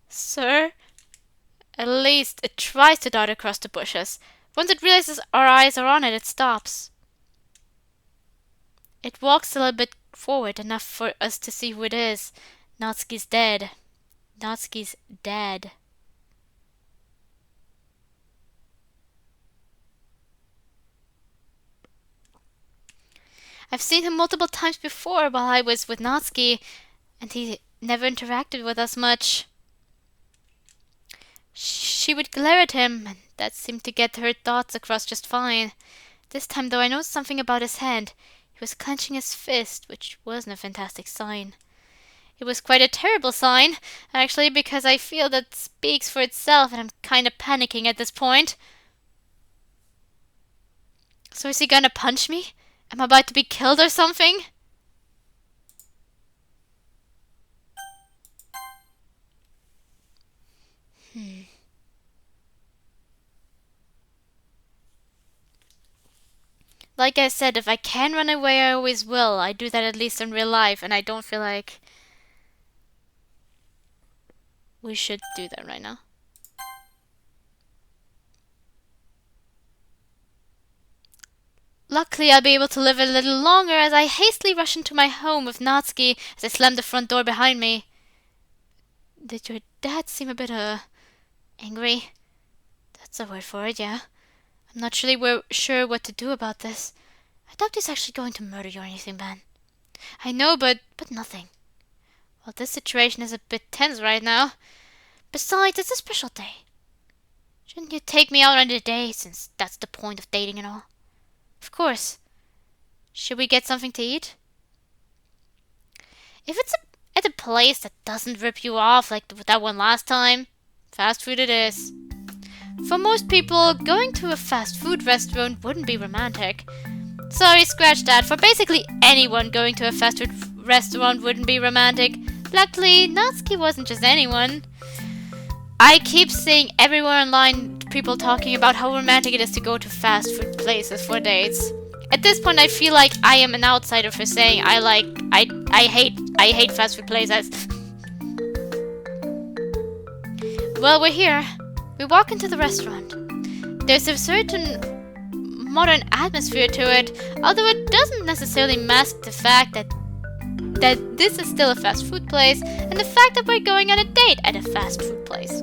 Sir? At least it tries to dart across the bushes. Once it realizes our eyes are on it, it stops. It walks a little bit forward, enough for us to see who it is. Natsuki's dead. Natsuki's dead. I've seen him multiple times before while I was with Natsuki, and he never interacted with us much. She would glare at him, and that seemed to get her thoughts across just fine. This time, though, I noticed something about his hand. He was clenching his fist, which wasn't a fantastic sign. It was quite a terrible sign, actually, because I feel that speaks for itself, and I'm kind of panicking at this point. So is he gonna punch me? Am I about to be killed or something? Like I said, if I can run away, I always will. I do that at least in real life, and I don't feel like we should do that right now. Luckily, I'll be able to live a little longer as I hastily rush into my home with Natsuki as I slam the front door behind me. Did your dad seem a bit, angry? That's a word for it, yeah. I'm not really sure what to do about this. I doubt he's actually going to murder you or anything, Ben. I know, but nothing. Well, this situation is a bit tense right now. Besides, it's a special day. Shouldn't you take me out on a date, since that's the point of dating and all? Of course. Should we get something to eat? If it's at a place that doesn't rip you off like that one last time, fast food it is. For most people, going to a fast food restaurant wouldn't be romantic. Sorry, scratch that. For basically anyone, going to a fast food restaurant wouldn't be romantic. Luckily, Natsuki wasn't just anyone. I keep seeing everywhere online people talking about how romantic it is to go to fast food places for dates. At this point, I feel like I am an outsider for saying I hate fast food places. Well, we're here. We walk into the restaurant. There's a certain modern atmosphere to it, although it doesn't necessarily mask the fact that this is still a fast food place, and the fact that we're going on a date at a fast food place.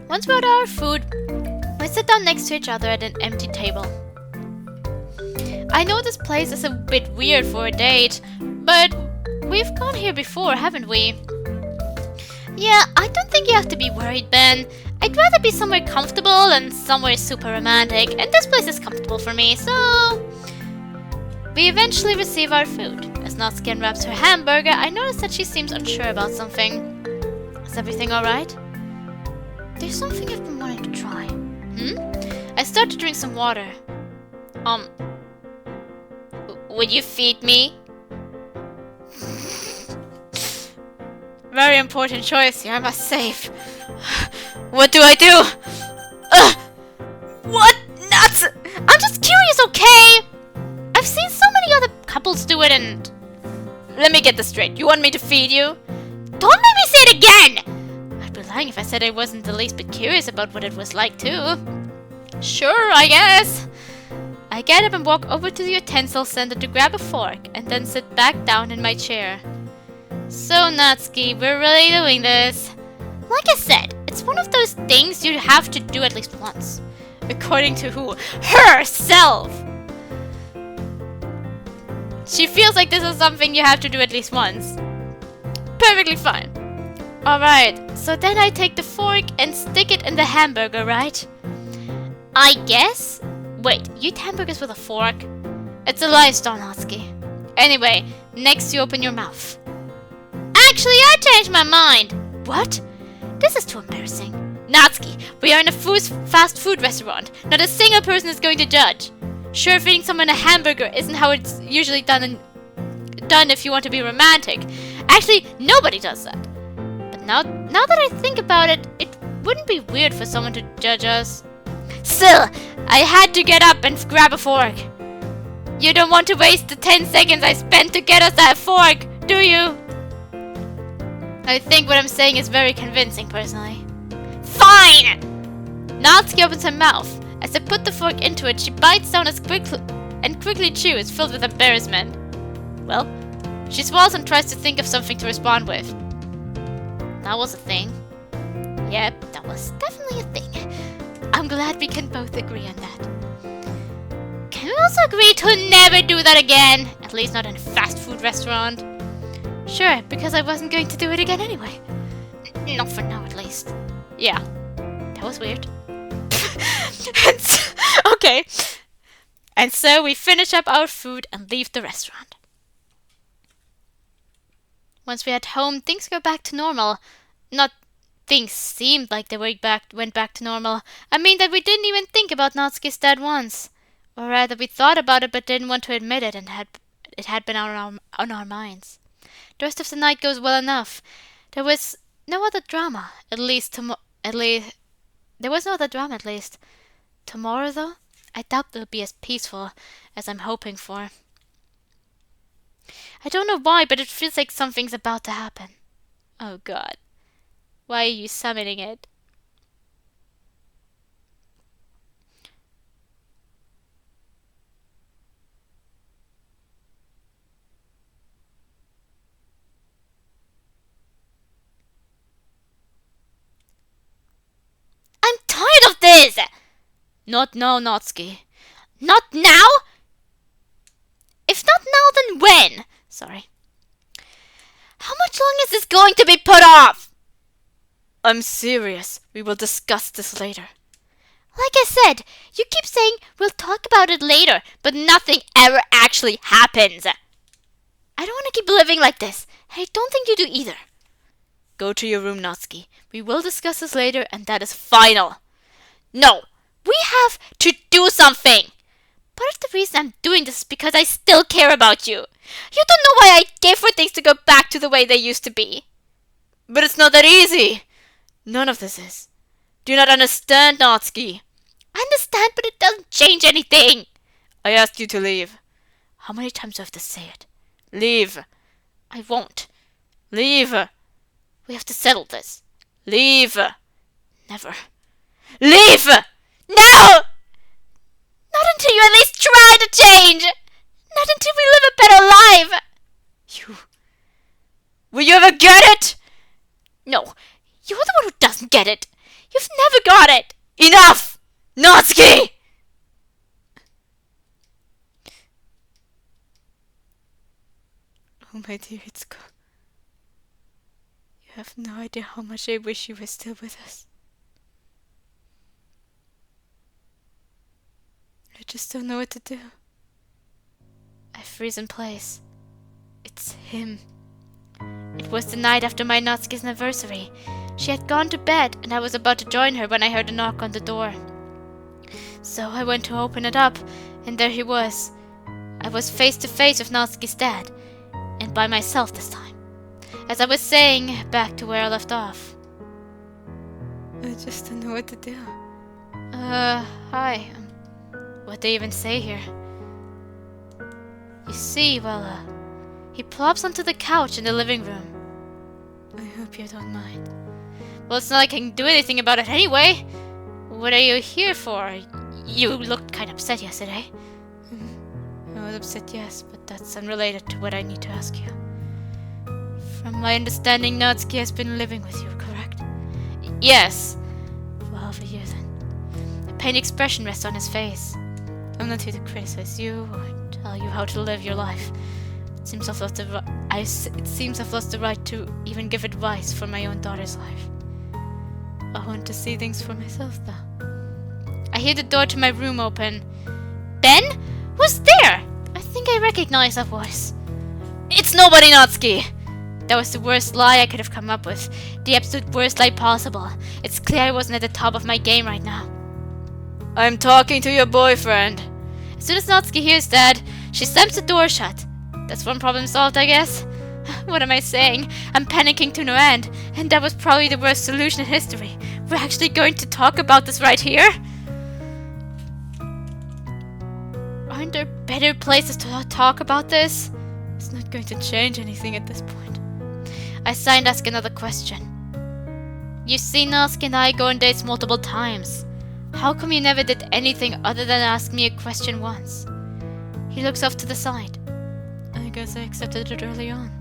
Once we order our food, we sit down next to each other at an empty table. I know this place is a bit weird for a date, but we've gone here before, haven't we? Yeah, I don't think you have to be worried, Ben. I'd rather be somewhere comfortable than somewhere super romantic, and this place is comfortable for me, so... We eventually receive our food. As Natsuki unwraps her hamburger, I notice that she seems unsure about something. Is everything alright? There's something I've been wanting to try. I start to drink some water. Would you feed me? Very important choice here, I must save. What do I do? What? Nuts! I'm just curious, okay? I've seen so many other couples do it and... Let me get this straight. You want me to feed you? Don't make me say it again! I'd be lying if I said I wasn't the least bit curious about what it was like, too. Sure, I guess. I get up and walk over to the utensil center to grab a fork and then sit back down in my chair. So, Natsuki, we're really doing this. Like I said, it's one of those things you have to do at least once. According to who? Herself! She feels like this is something you have to do at least once. Perfectly fine. Alright, so then I take the fork and stick it in the hamburger, right? I guess? Wait, you eat hamburgers with a fork? It's a lifestyle, Natsuki. Anyway, next you open your mouth. Actually, I changed my mind. What? This is too embarrassing. Natsuki, we are in a fast food restaurant. Not a single person is going to judge. Sure, feeding someone a hamburger isn't how it's usually done if you want to be romantic. Actually, nobody does that. But now that I think about it, it wouldn't be weird for someone to judge us. Still, I had to get up and grab a fork. You don't want to waste the 10 seconds I spent to get us that fork, do you? I think what I'm saying is very convincing, personally. Fine! Natsuki opens her mouth. As I put the fork into it, she bites down as quickly chews, filled with embarrassment. Well, she swallows and tries to think of something to respond with. That was a thing. Yep, that was definitely a thing. I'm glad we can both agree on that. Can we also agree to never do that again? At least not in a fast food restaurant. Sure, because I wasn't going to do it again anyway. Not for now, at least. Yeah, that was weird. Okay. And so we finish up our food and leave the restaurant. Once we're at home, things go back to normal. Not things seemed like they went back to normal. I mean that we didn't even think about Natsuki's dad once. Or rather, we thought about it but didn't want to admit it, and it had been on our minds. The rest of the night goes well enough. There was no other drama, at least. There was no other drama, at least. Tomorrow, though, I doubt it'll be as peaceful as I'm hoping for. I don't know why, but it feels like something's about to happen. Oh God. Why are you summoning it? I'm tired of this! Not now, Natsuki. Not now? If not now, then when? Sorry. How much longer is this going to be put off? I'm serious. We will discuss this later. Like I said, you keep saying we'll talk about it later, but nothing ever actually happens. I don't want to keep living like this. I don't think you do either. Go to your room, Natsuki. We will discuss this later, and that is final. No, we have to do something. Part of the reason I'm doing this is because I still care about you. You don't know why I gave for things to go back to the way they used to be. But it's not that easy. None of this is. Do you not understand, Natsuki? I understand, but it doesn't change anything. I asked you to leave. How many times do I have to say it? Leave. I won't. Leave. We have to settle this. Leave. Never. Leave! No! Not until you at least try to change! Not until we live a better life! You... Will you ever get it? No, you're the one who doesn't get it. You've never got it. Enough! Natsuki! Oh, my dear Itsuko. You have no idea how much I wish you were still with us. I just don't know what to do. I freeze in place. It's him. It was the night after my Natsuki's anniversary. She had gone to bed, and I was about to join her when I heard a knock on the door. So I went to open it up, and there he was. I was face to face with Natsuki's dad, and by myself this time. As I was saying, back to where I left off. I just don't know what to do. Hi. What do you even say here? You see, well, he plops onto the couch in the living room. I hope you don't mind. Well, it's not like I can do anything about it anyway. What are you here for? You looked kind of upset yesterday. I was upset, yes, but that's unrelated to what I need to ask you. From my understanding, Natsuki has been living with you, correct? Yes. Well, for you then. A pained expression rests on his face. I'm not here to criticize you or tell you how to live your life. It seems I've lost the right to even give advice for my own daughter's life. I want to see things for myself, though. I hear the door to my room open. Ben? Who's there? I think I recognize that voice. It's nobody, Natsuki! That was the worst lie I could have come up with. The absolute worst lie possible. It's clear I wasn't at the top of my game right now. I'm talking to your boyfriend. As soon as Natsuki hears that, she slams the door shut. That's one problem solved, I guess. What am I saying? I'm panicking to no end, and that was probably the worst solution in history. We're actually going to talk about this right here? Aren't there better places to talk about this? It's not going to change anything at this point. I sigh and ask another question. You've seen Natsuki and I go on dates multiple times. How come you never did anything other than ask me a question once? He looks off to the side. I I guess I accepted it early on.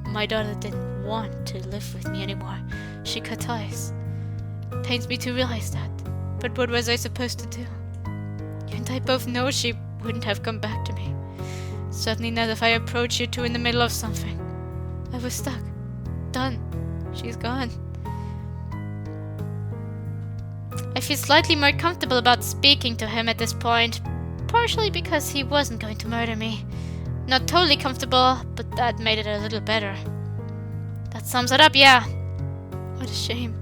My daughter didn't want to live with me anymore. She cut ties. Pains me to realize that. But what was I supposed to do? You and I both know she wouldn't have come back to me. Certainly not if I approached you two in the middle of something. I was stuck. Done. She's gone. I feel slightly more comfortable about speaking to him at this point, partially because he wasn't going to murder me. Not totally comfortable, but that made it a little better. That sums it up, yeah. What a shame.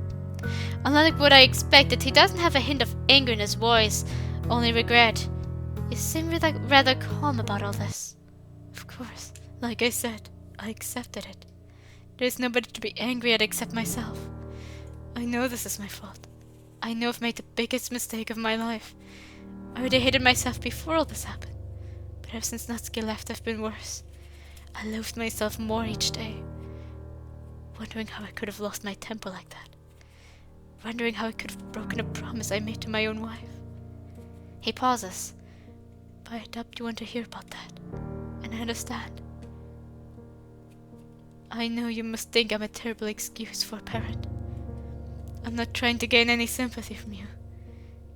Unlike what I expected, he doesn't have a hint of anger in his voice, only regret. He seemed rather calm about all this. Of course, like I said, I accepted it. There's nobody to be angry at except myself. I know this is my fault. I know I've made the biggest mistake of my life. I already hated myself before all this happened. But ever since Natsuki left, I've been worse. I loathed myself more each day. Wondering how I could have lost my temper like that. Wondering how I could have broken a promise I made to my own wife. He pauses. But I doubt you want to hear about that. And I understand. I know you must think I'm a terrible excuse for a parent. I'm not trying to gain any sympathy from you.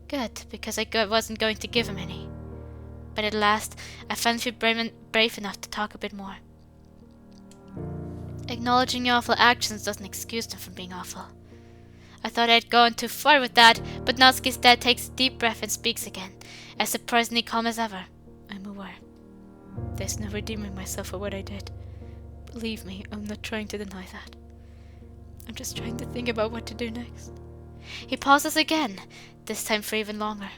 Good, because I wasn't going to give him any. But at last, I finally feel brave enough to talk a bit more. Acknowledging your awful actions doesn't excuse them from being awful. I thought I'd gone too far with that, but Natsuki's dad takes a deep breath and speaks again, as surprisingly calm as ever. I'm aware. There's no redeeming myself for what I did. Believe me, I'm not trying to deny that. I'm just trying to think about what to do next. He pauses again, this time for even longer.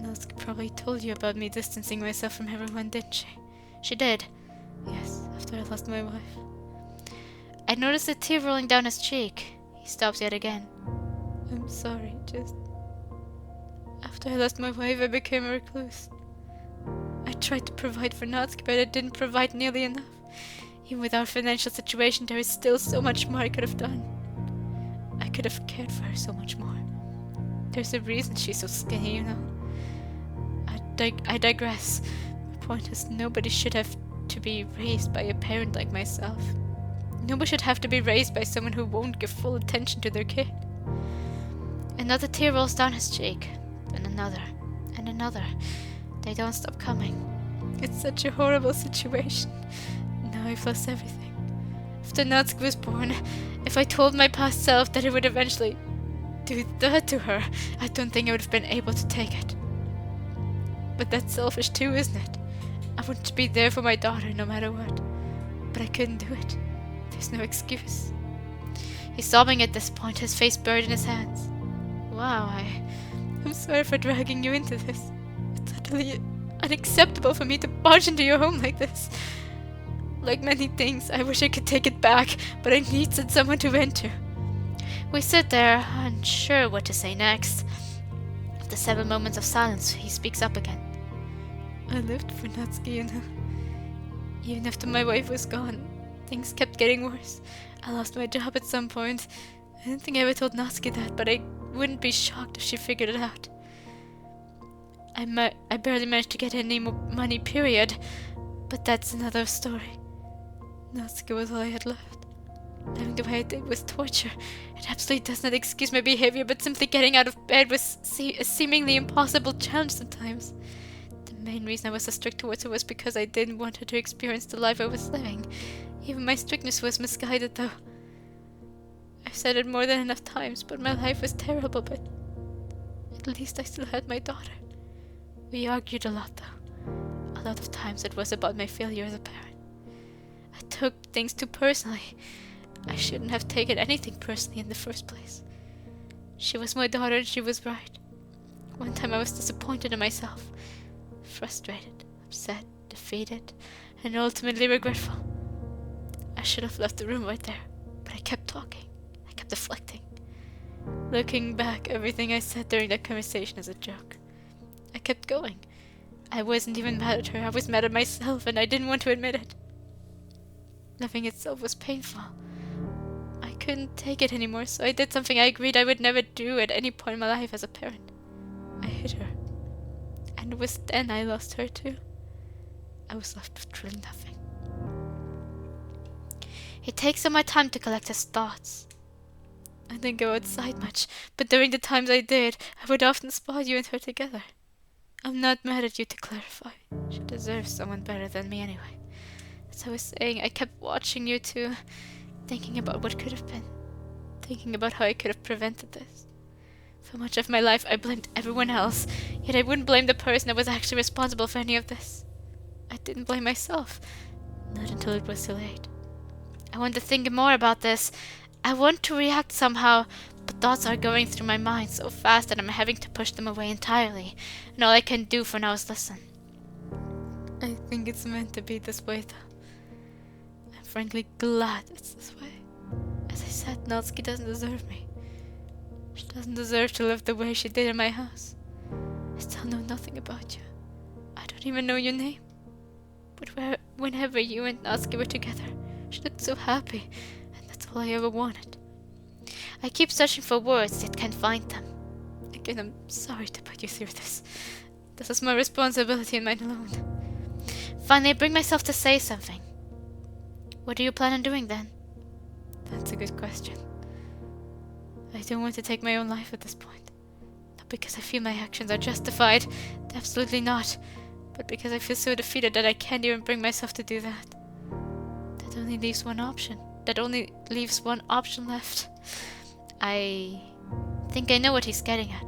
Natsuki probably told you about me distancing myself from everyone, didn't she? She did. Yes, after I lost my wife. I noticed a tear rolling down his cheek. He stops yet again. I'm sorry, just... After I lost my wife, I became a recluse. I tried to provide for Natsuki, but I didn't provide nearly enough. Even with our financial situation, there is still so much more I could have done. I could have cared for her so much more. There's a reason she's so skinny, you know. I digress. My point is, nobody should have to be raised by a parent like myself. Nobody should have to be raised by someone who won't give full attention to their kid. Another tear rolls down his cheek, then another, and another. They don't stop coming. It's such a horrible situation. Now I've lost everything. After Natsuki was born, if I told my past self that I would eventually do that to her, I don't think I would have been able to take it. But that's selfish too, isn't it? I wanted to be there for my daughter no matter what. But I couldn't do it. There's no excuse. He's sobbing at this point, his face buried in his hands. Wow, I'm sorry for dragging you into this. It's utterly unacceptable for me to barge into your home like this. Like many things, I wish I could take it back, but I needed someone to vent to. We sit there, unsure what to say next. After several moments of silence, he speaks up again. I lived for Natsuki, you know. Even after my wife was gone, things kept getting worse. I lost my job at some point. I don't think I ever told Natsuki that, but I wouldn't be shocked if she figured it out. I barely managed to get any money, period. But that's another story. Natsuki was all I had left. Living the way I did was torture. It absolutely does not excuse my behavior, but simply getting out of bed was a seemingly impossible challenge sometimes. The main reason I was so strict towards her was because I didn't want her to experience the life I was living. Even my strictness was misguided, though. I've said it more than enough times, but my life was terrible, but at least I still had my daughter. We argued a lot, though. A lot of times it was about my failure as a parent. I took things too personally. I shouldn't have taken anything personally in the first place. She was my daughter and she was right. One time I was disappointed in myself. Frustrated, upset, defeated, and ultimately regretful. I should have left the room right there, but I kept talking. I kept deflecting. Looking back, everything I said during that conversation is a joke. I kept going. I wasn't even mad at her, I was mad at myself, and I didn't want to admit it. Living itself was painful. I couldn't take it anymore, so I did something I agreed I would never do at any point in my life as a parent. I hid her. And it was then I lost her too. I was left with truly nothing. He takes all my time to collect his thoughts. I didn't go outside much, but during the times I did, I would often spot you and her together. I'm not mad at you, to clarify. She deserves someone better than me anyway. As I was saying, I kept watching you two, thinking about what could have been. Thinking about how I could have prevented this. For much of my life, I blamed everyone else, yet I wouldn't blame the person that was actually responsible for any of this. I didn't blame myself, not until it was too late. I want to think more about this. I want to react somehow, but thoughts are going through my mind so fast that I'm having to push them away entirely, and all I can do for now is listen. I think it's meant to be this way, though. I'm frankly glad it's this way. As I said, Natsuki doesn't deserve me. She doesn't deserve to live the way she did in my house. I still know nothing about you. I don't even know your name. But whenever you and Natsuki were together, she looked so happy, and that's all I ever wanted. I keep searching for words, yet can't find them. Again, I'm sorry to put you through this. This is my responsibility and mine alone. Finally, I bring myself to say something. What do you plan on doing then? That's a good question. I don't want to take my own life at this point. Not because I feel my actions are justified, absolutely not, but because I feel so defeated that I can't even bring myself to do that. That only leaves one option left. I think I know what he's getting at.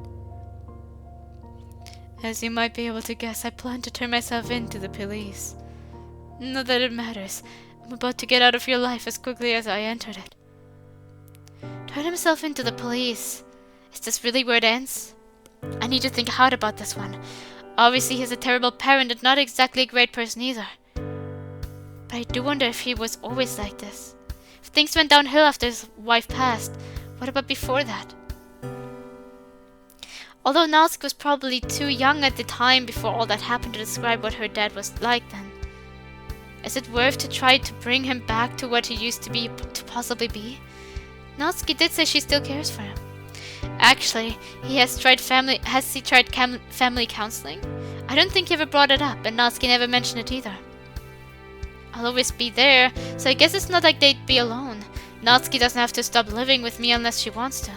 As you might be able to guess, I plan to turn myself in to the police. Not that it matters. I'm about to get out of your life as quickly as I entered it. Turn himself into the police. Is this really where it ends? I need to think hard about this one. Obviously he's a terrible parent and not exactly a great person either. But I do wonder if he was always like this. If things went downhill after his wife passed, what about before that? Although Natsuki was probably too young at the time before all that happened to describe what her dad was like then. Is it worth to try to bring him back to what he used to be, to possibly be? Natsuki did say she still cares for him. Actually, has he tried family counseling? I don't think he ever brought it up, and Natsuki never mentioned it either. I'll always be there, so I guess it's not like they'd be alone. Natsuki doesn't have to stop living with me unless she wants to.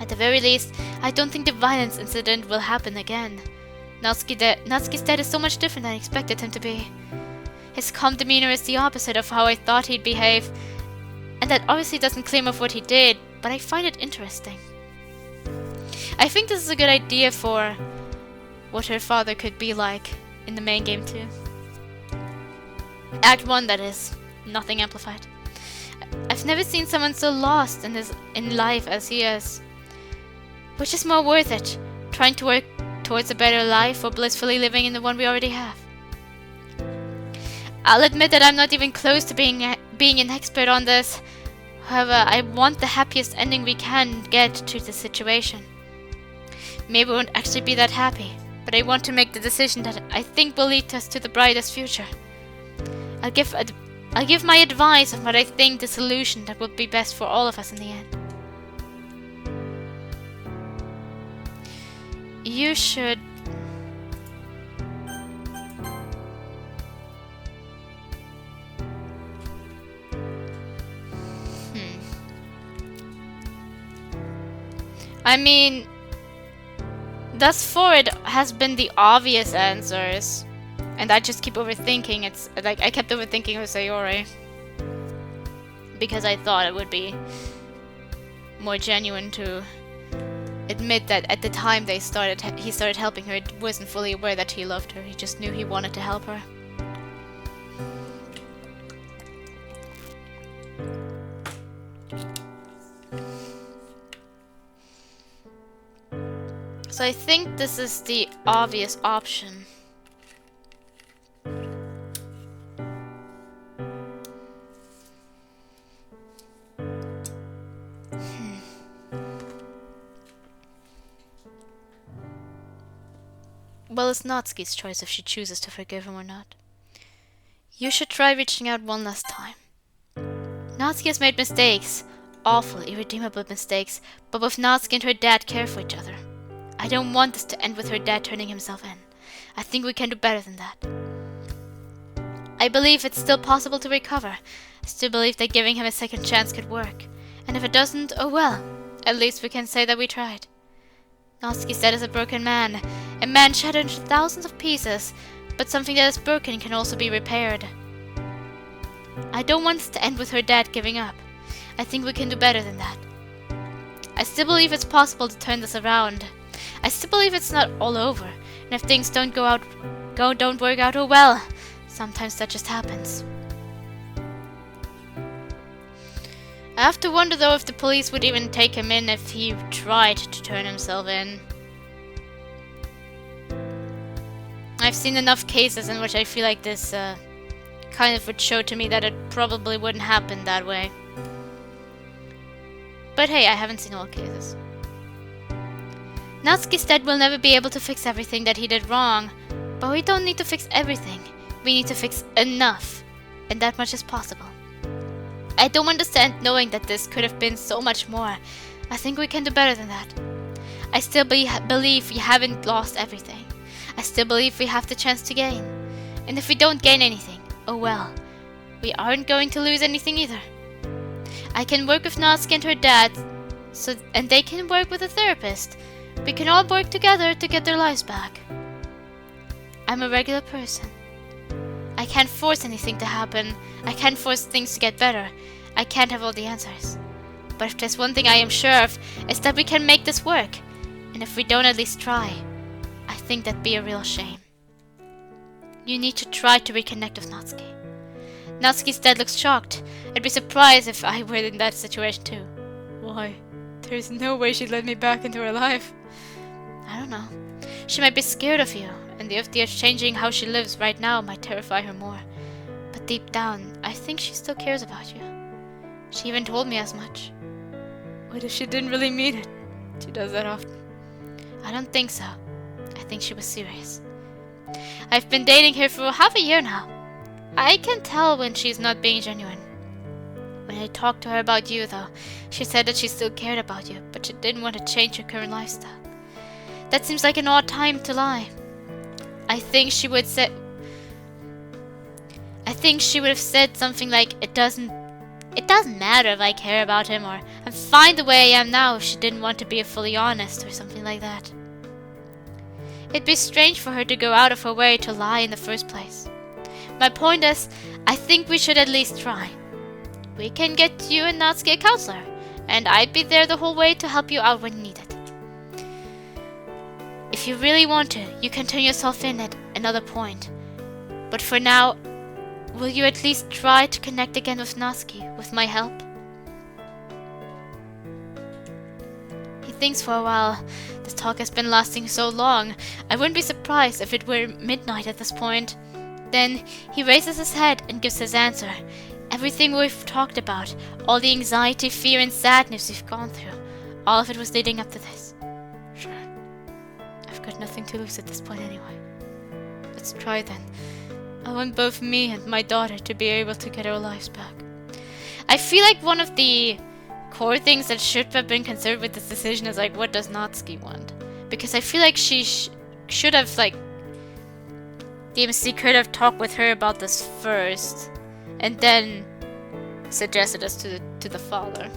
At the very least, I don't think the violence incident will happen again. Natsuki's dad is so much different than I expected him to be. His calm demeanor is the opposite of how I thought he'd behave, and that obviously doesn't claim of what he did, but I find it interesting. I think this is a good idea for what her father could be like in the main game too. Act 1, that is. Nothing amplified. I've never seen someone so lost in life as he is. Which is more worth it? Trying to work towards a better life or blissfully living in the one we already have? I'll admit that I'm not even close to being an expert on this. However, I want the happiest ending we can get to the situation. Maybe we won't actually be that happy, but I want to make the decision that I think will lead us to the brightest future. I'll give my advice on what I think the solution that would be best for all of us in the end. You should... I mean, thus far it has been the obvious answers, and I just keep overthinking. It's like I kept overthinking with Sayori because I thought it would be more genuine to admit that at the time he started helping her, he wasn't fully aware that he loved her. He just knew he wanted to help her. So I think this is the obvious option. Well, it's Natsuki's choice if she chooses to forgive him or not. You should try reaching out one last time. Natsuki has made mistakes. Awful, irredeemable mistakes, but both Natsuki and her dad care for each other. I don't want this to end with her dad turning himself in. I think we can do better than that. I believe it's still possible to recover. I still believe that giving him a second chance could work. And if it doesn't, oh well. At least we can say that we tried. Natsuki said is a broken man. A man shattered into thousands of pieces, but something that is broken can also be repaired. I don't want this to end with her dad giving up. I think we can do better than that. I still believe it's possible to turn this around. I still believe it's not all over, and if things don't work out, oh well. Sometimes that just happens. I have to wonder though if the police would even take him in if he tried to turn himself in. I've seen enough cases in which I feel like this kind of would show to me that it probably wouldn't happen that way. But hey, I haven't seen all cases. Natsuki's dad will never be able to fix everything that he did wrong, but we don't need to fix everything. We need to fix enough, and that much is possible. I don't understand knowing that this could have been so much more. I think we can do better than that. I still believe we haven't lost everything. I still believe we have the chance to gain. And if we don't gain anything, oh well. We aren't going to lose anything either. I can work with Natsuki and her dad, and they can work with a therapist. We can all work together to get their lives back. I'm a regular person. I can't force anything to happen. I can't force things to get better. I can't have all the answers. But if there's one thing I am sure of, it's that we can make this work. And if we don't at least try, I think that'd be a real shame. You need to try to reconnect with Natsuki. Natsuki's dad looks shocked. I'd be surprised if I were in that situation too. Why? There's no way she'd let me back into her life. I don't know. She might be scared of you, and the idea of changing how she lives right now might terrify her more. But deep down, I think she still cares about you. She even told me as much. What if she didn't really mean it? She does that often. I don't think so. I think she was serious. I've been dating her for half a year now. I can tell when she's not being genuine. When I talked to her about you, though, she said that she still cared about you, but she didn't want to change her current lifestyle. That seems like an odd time to lie. I think she would have said something like, it doesn't matter if I care about him, or I'm fine the way I am now, if she didn't want to be fully honest, or something like that. It'd be strange for her to go out of her way to lie in the first place. My point is, I think we should at least try. We can get you and Natsuki a counselor, and I'd be there the whole way to help you out when needed. If you really want to, you can turn yourself in at another point. But for now, will you at least try to connect again with Natsuki, with my help? He thinks for a while. This talk has been lasting so long, I wouldn't be surprised if it were midnight at this point. Then he raises his head and gives his answer. Everything we've talked about, all the anxiety, fear and sadness we've gone through, all of it was leading up to this. Sure. I've got nothing to lose at this point anyway. Let's try then. I want both me and my daughter to be able to get our lives back. I feel like one of the core things that should have been considered with this decision is like, what does Natsuki want? Because I feel like she should have, like, DMC could have talked with her about this first, and then suggested us to the father.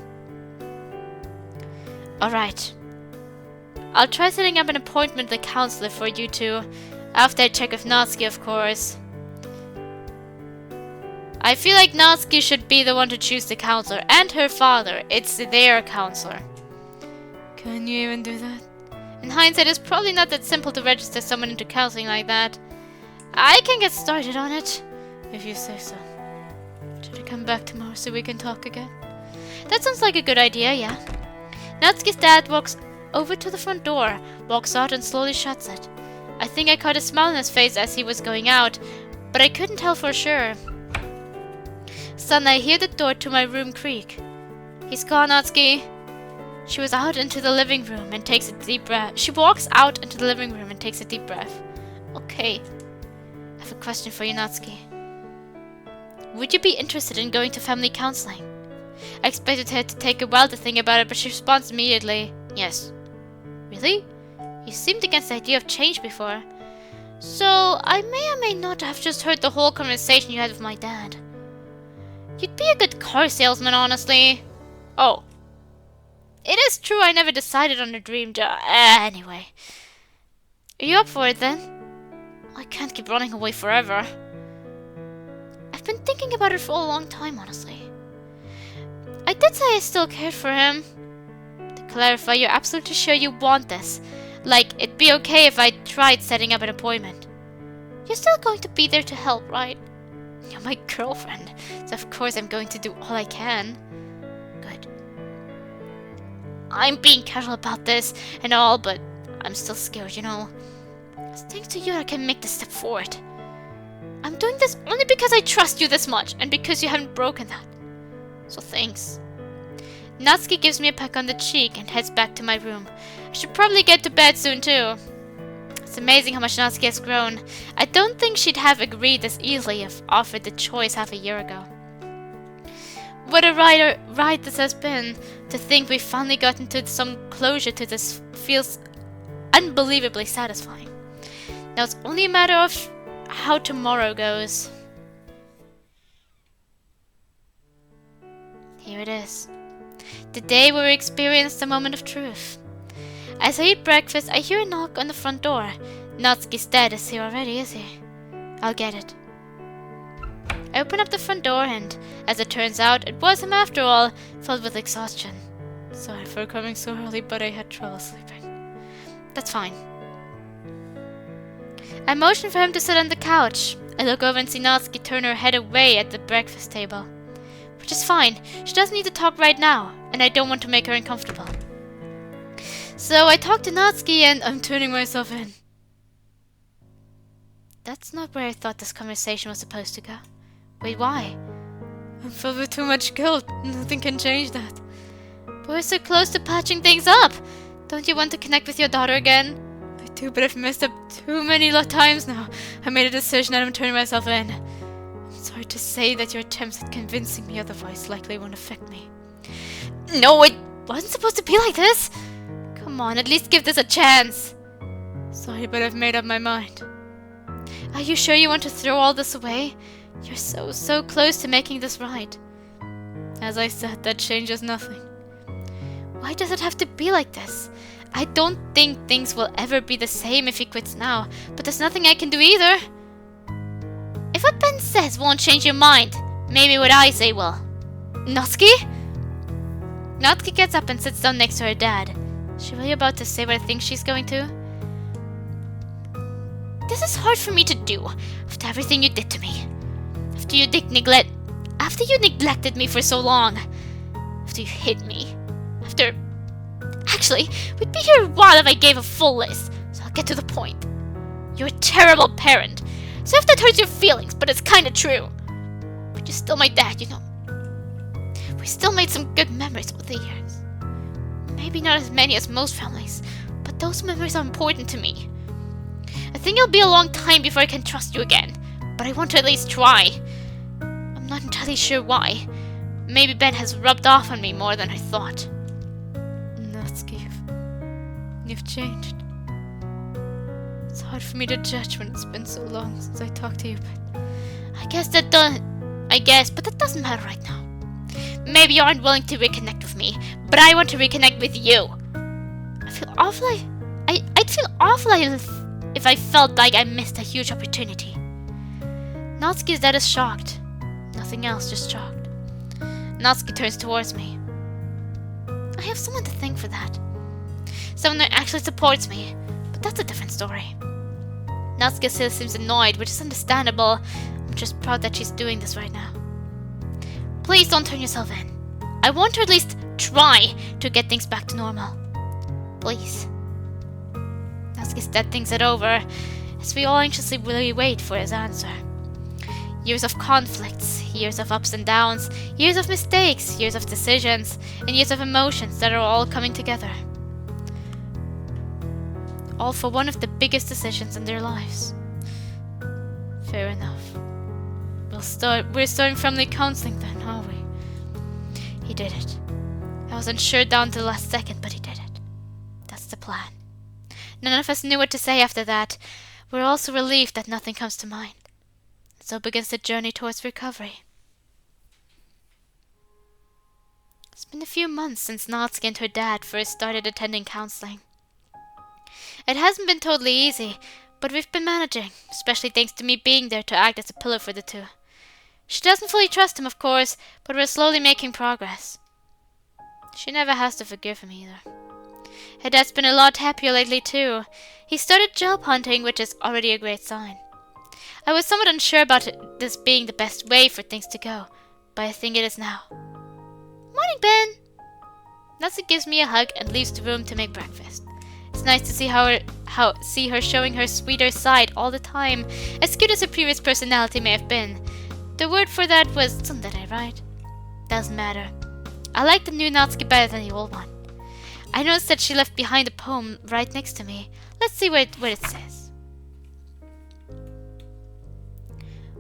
Alright. I'll try setting up an appointment with the counselor for you two, after I check with Natsuki, of course. I feel like Natsuki should be the one to choose the counselor, and her father. It's their counselor. Can you even do that? In hindsight, it's probably not that simple to register someone into counseling like that. I can get started on it, if you say so. Should I come back tomorrow so we can talk again? That sounds like a good idea, yeah. Natsuki's dad walks over to the front door, walks out and slowly shuts it. I think I caught a smile on his face as he was going out, but I couldn't tell for sure. Suddenly I hear the door to my room creak. He's gone, Natsuki. She was out into the living room and takes a deep breath. She walks out into the living room and takes a deep breath. Okay. I have a question for you, Natsuki. Would you be interested in going to family counseling? I expected her to take a while to think about it, but she responds immediately. Yes. Really? You seemed against the idea of change before. So, I may or may not have just heard the whole conversation you had with my dad. You'd be a good car salesman, honestly. Oh. It is true I never decided on a dream job. Anyway. Are you up for it then? I can't keep running away forever. I've been thinking about it for a long time, honestly. I did say I still cared for him. To clarify, you're absolutely sure you want this. Like, it'd be okay if I tried setting up an appointment. You're still going to be there to help, right? You're my girlfriend, so of course I'm going to do all I can. Good. I'm being casual about this and all, but I'm still scared, you know. It's thanks to you I can make the step forward. I'm doing this only because I trust you this much, and because you haven't broken that. So thanks. Natsuki gives me a peck on the cheek and heads back to my room. I should probably get to bed soon too. It's amazing how much Natsuki has grown. I don't think she'd have agreed this easily if offered the choice half a year ago. What a ride this has been. To think we've finally gotten to some closure to this feels unbelievably satisfying. Now it's only a matter of how tomorrow goes. Here it is. The day where we experience the moment of truth. As I eat breakfast, I hear a knock on the front door. Natsuki's dad is here already, is he? I'll get it. I open up the front door and, as it turns out, it was him after all, filled with exhaustion. Sorry for coming so early, but I had trouble sleeping. That's fine. I motion for him to sit on the couch. I look over and see Natsuki turn her head away at the breakfast table. Which is fine. She doesn't need to talk right now, and I don't want to make her uncomfortable. So I talk to Natsuki and I'm turning myself in. That's not where I thought this conversation was supposed to go. Wait, why? I'm filled with too much guilt. Nothing can change that. But we're so close to patching things up. Don't you want to connect with your daughter again? I do, but I've messed up too many times now. I made a decision and I'm turning myself in. I'm sorry to say that your attempts at convincing me otherwise likely won't affect me. No, it wasn't supposed to be like this. Come on, at least give this a chance. Sorry, but I've made up my mind. Are you sure you want to throw all this away? You're so close to making this right. As I said, that changes nothing. Why does it have to be like this? I don't think things will ever be the same if he quits now, but there's nothing I can do either. If what Ben says won't change your mind, maybe what I say will. Natsuki? Natsuki gets up and sits down next to her dad. Is she really about to say what I think she's going to? This is hard for me to do, after everything you did to me. After you neglected me for so long. After you hit me. After... Actually, we'd be here a while if I gave a full list, so I'll get to the point. You're a terrible parent. So if that hurts your feelings, but it's kinda true. But you're still my dad, you know. We still made some good memories over the years. Maybe not as many as most families, but those memories are important to me. I think it'll be a long time before I can trust you again, but I want to at least try. I'm not entirely sure why. Maybe Ben has rubbed off on me more than I thought. Natsuki, you've changed. It's hard for me to judge when it's been so long since I talked to you, but but that doesn't matter right now. Maybe you aren't willing to reconnect with me, but I want to reconnect with you. I'd feel awful if I felt like I missed a huge opportunity. Natsuki's dad is shocked. Nothing else, just shocked. Natsuki turns towards me. I have someone to thank for that. Someone that actually supports me, but that's a different story. Natsuki still seems annoyed, which is understandable. I'm just proud that she's doing this right now. Please don't turn yourself in. I want to at least try to get things back to normal. Please. Natsuki's dad thinks it over, as we all anxiously really wait for his answer. Years of conflicts, years of ups and downs, years of mistakes, years of decisions, and years of emotions that are all coming together. All for one of the biggest decisions in their lives. Fair enough. We're starting family counseling then, aren't we? He did it. I was unsure down to the last second, but he did it. That's the plan. None of us knew what to say after that. we're also relieved that nothing comes to mind. So begins the journey towards recovery. It's been a few months since Natsuki and her dad first started attending counseling. It hasn't been totally easy, but we've been managing, especially thanks to me being there to act as a pillar for the two. She doesn't fully trust him, of course, but we're slowly making progress. She never has to forgive him either. Her dad's been a lot happier lately too. He started job hunting, which is already a great sign. I was somewhat unsure about this being the best way for things to go, but I think it is now. Morning, Ben! Natsuki gives me a hug and leaves the room to make breakfast. It's nice to see see her showing her sweeter side all the time, as cute as her previous personality may have been. The word for that was tsundere, right? Doesn't matter. I like the new Natsuki better than the old one. I noticed that she left behind a poem right next to me. Let's see what it says.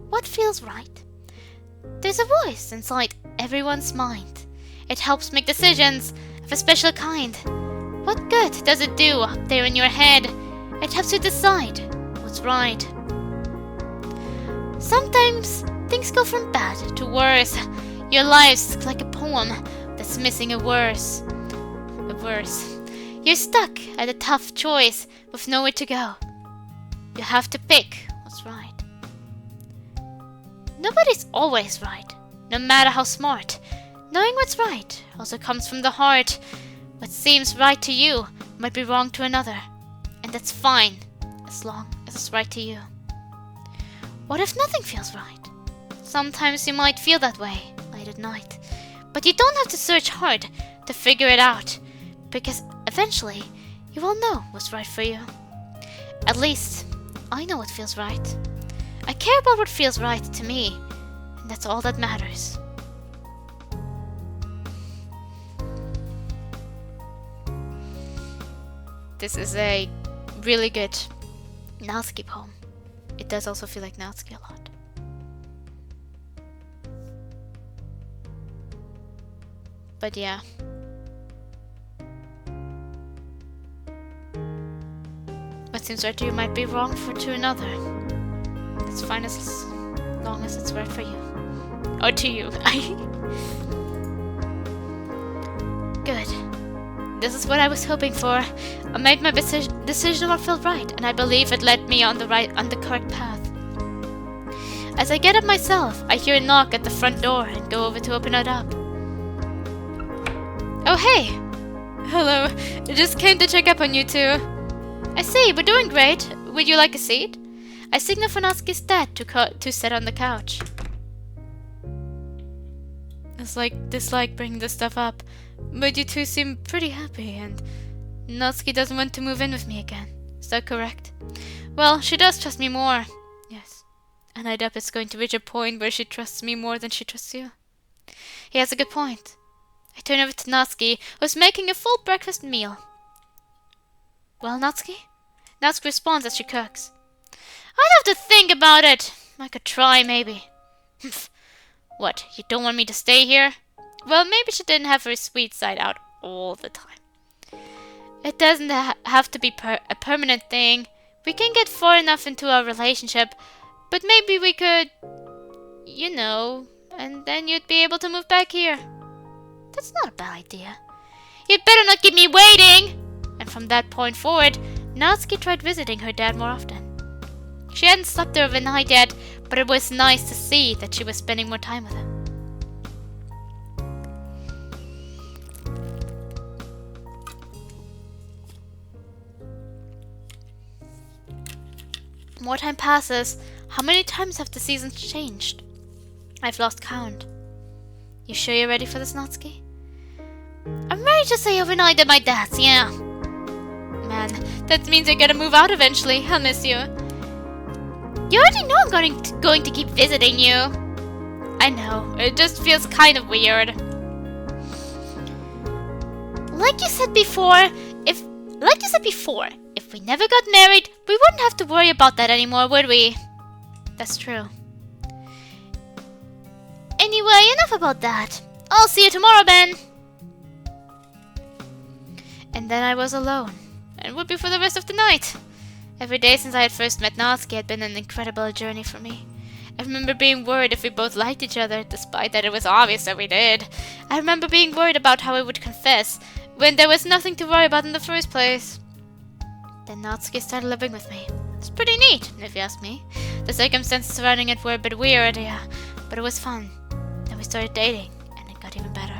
What feels right? There's a voice inside everyone's mind. It helps make decisions of a special kind. What good does it do up there in your head? It helps you decide what's right. Sometimes things go from bad to worse. Your life's like a poem that's missing a verse. You're stuck at a tough choice with nowhere to go. You have to pick what's right. Nobody's always right, no matter how smart. Knowing what's right also comes from the heart. What seems right to you might be wrong to another, and that's fine, as long as it's right to you. What if nothing feels right? Sometimes you might feel that way late at night, but you don't have to search hard to figure it out, because eventually you will know what's right for you. At least, I know what feels right. I care about what feels right to me, and that's all that matters. This is a really good Natsuki poem. It does also feel like Natsuki a lot. But yeah. What seems right to you might be wrong to another. It's fine as long as it's right for you. Or to you. Good. This is what I was hoping for. I made my decision what felt right, and I believe it led me on the correct path. As I get up myself, I hear a knock at the front door and go over to open it up. Oh hey! Hello, I just came to check up on you two. I see, we're doing great. Would you like a seat? I signal for Natsuki's dad to sit on the couch. It's like dislike bringing this stuff up, but you two seem pretty happy, and Natsuki doesn't want to move in with me again. Is that correct? Well, she does trust me more. Yes. And I doubt it's going to reach a point where she trusts me more than she trusts you. He has a good point. I turn over to Natsuki, who's making a full breakfast meal. Well, Natsuki? Natsuki responds as she cooks. I'd have to think about it. I could try, maybe. What, you don't want me to stay here? Well, maybe she didn't have her sweet side out all the time. It doesn't have to be a permanent thing. We can get far enough into our relationship, but maybe we could, you know, and then you'd be able to move back here. That's not a bad idea. You'd better not keep me waiting! And from that point forward, Natsuki tried visiting her dad more often. She hadn't slept there overnight yet, but it was nice to see that she was spending more time with him. More time passes. How many times have the seasons changed? I've lost count. You sure you're ready for this, Natsuki? I'm ready to stay overnight at my dad's, yeah. Man, that means I gotta move out eventually. I'll miss you. You already know I'm going to keep visiting you. I know, it just feels kind of weird. Like you said before, if we never got married, we wouldn't have to worry about that anymore, would we? That's true. Anyway, enough about that. I'll see you tomorrow, Ben. And then I was alone, and would be for the rest of the night. Every day since I had first met Natsuki had been an incredible journey for me. I remember being worried if we both liked each other, despite that it was obvious that we did. I remember being worried about how I would confess, when there was nothing to worry about in the first place. Then Natsuki started living with me. It's pretty neat, if you ask me. The circumstances surrounding it were a bit weird, yeah, but it was fun. Then we started dating, and it got even better.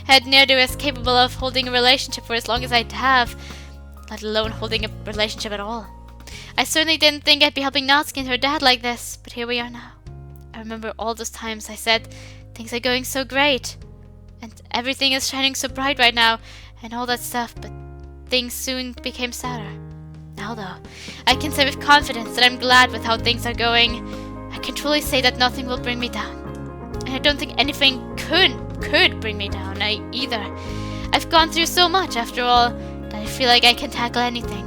I had no idea I was capable of holding a relationship for as long as I'd have, let alone holding a relationship at all. I certainly didn't think I'd be helping Natsuki and her dad like this, but here we are now. I remember all those times I said, things are going so great, and everything is shining so bright right now, and all that stuff, but things soon became sadder. Now though, I can say with confidence that I'm glad with how things are going. I can truly say that nothing will bring me down. And I don't think anything could bring me down either. I've gone through so much after all that I feel like I can tackle anything.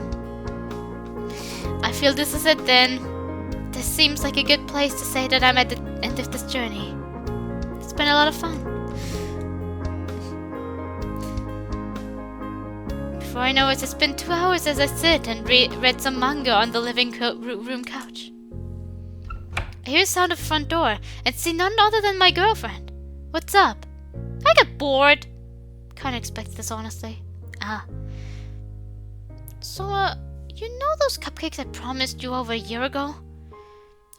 I feel this is it then. This seems like a good place to say that I'm at the end of this journey. It's been a lot of fun. Before I know it, it's been 2 hours as I sit and read some manga on the living room couch. I hear a sound of the front door and see none other than my girlfriend. What's up? I got bored. Kinda expected this, honestly. So, you know those cupcakes I promised you over a year ago?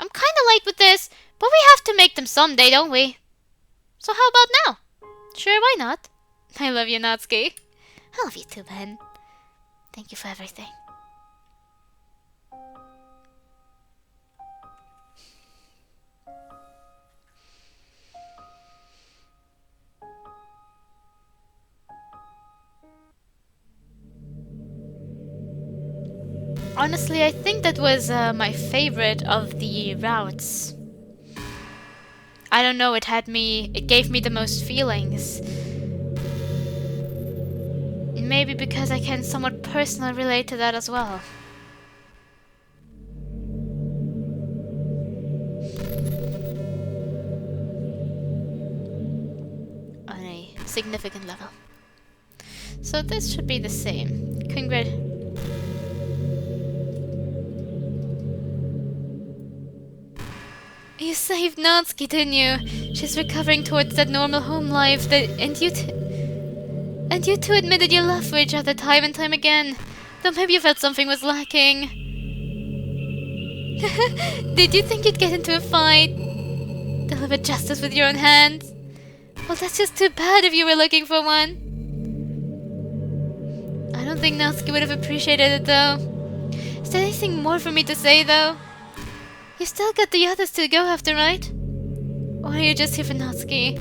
I'm kinda late with this, but we have to make them someday, don't we? So how about now? Sure, why not? I love you, Natsuki. I love you too, Ben. Thank you for everything. Honestly, I think that was my favorite of the routes. I don't know, it gave me the most feelings. Maybe because I can somewhat personally relate to that as well. On a significant level. So this should be the same. You saved Natsuki, didn't you? She's recovering towards that normal home life and you two admitted your love for each other time and time again. Though maybe you felt something was lacking. Did you think you'd get into a fight? Deliver justice with your own hands? Well, that's just too bad if you were looking for one. I don't think Natsuki would have appreciated it though. Is there anything more for me to say though? You still got the others to go after, right? Or are you just here for Natsuki?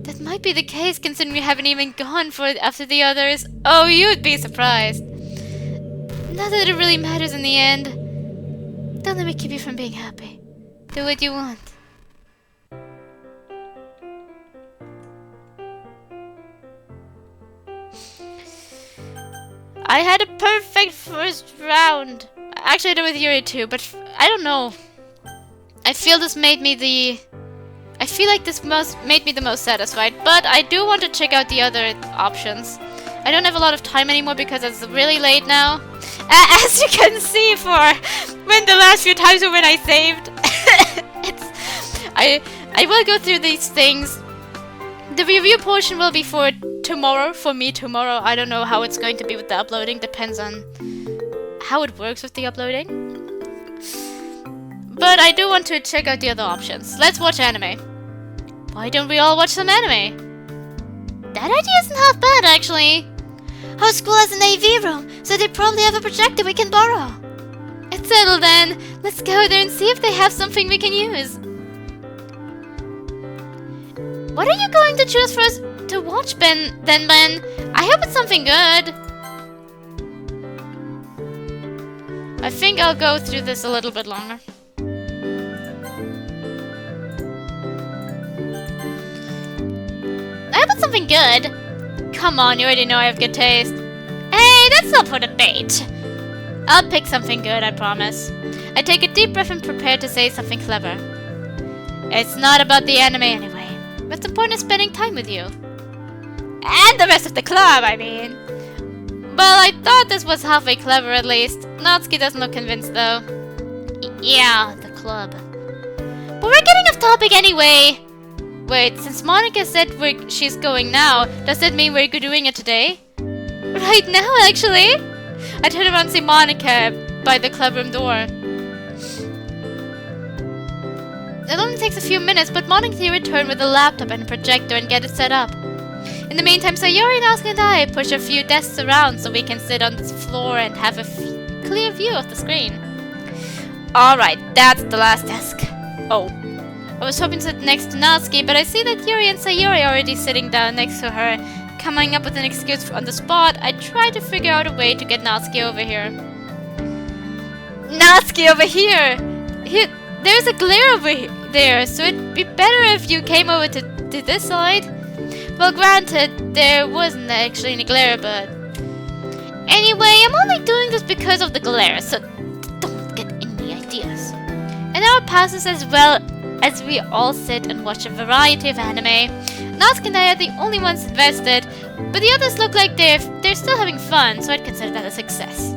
That might be the case considering you haven't even gone after the others. Oh, you'd be surprised. Not that it really matters in the end. Don't let me keep you from being happy. Do what you want. I had a perfect first round. Actually, I did with Yuri too, but I don't know. I feel like this made me the most satisfied, but I do want to check out the other options. I don't have a lot of time anymore because it's really late now. As you can see for when the last few times were when I saved. I will go through these things. The review portion will be for tomorrow, for me tomorrow. I don't know how it's going to be with the uploading. Depends on how it works with the uploading. But I do want to check out the other options. Let's watch anime. Why don't we all watch some anime? That idea isn't half bad, actually. Our school has an AV room, so they probably have a projector we can borrow. It's settled then. Let's go there and see if they have something we can use. What are you going to choose for us to watch, Ben? I hope it's something good. I think I'll go through this a little bit longer. I hope it's something good. Come on, you already know I have good taste. Hey, that's not for debate. I'll pick something good, I promise. I take a deep breath and prepare to say something clever. It's not about the anime anyway. What's the point of spending time with you? And the rest of the club, I mean. Well, I thought this was halfway clever at least. Natsuki doesn't look convinced though. Yeah, the club. But we're getting off topic anyway. Wait, since Monika said she's going now, does that mean we're doing it today? Right now, actually? I turned around and see Monika by the clubroom door. It only takes a few minutes, but Monika will return with a laptop and a projector and get it set up. In the meantime, Sayori, Natsuki, and I push a few desks around so we can sit on the floor and have a clear view of the screen. Alright, that's the last desk. Oh. I was hoping to sit next to Natsuki, but I see that Yuri and Sayori are already sitting down next to her. Coming up with an excuse on the spot, I try to figure out a way to get Natsuki over here. Natsuki over here! There's a glare over there, so it'd be better if you came over to this side. Well, granted, there wasn't actually any glare, but... Anyway, I'm only doing this because of the glare, so don't get any ideas. An hour passes as well as we all sit and watch a variety of anime. Natsuki and I are the only ones invested, but the others look like they're still having fun, so I'd consider that a success.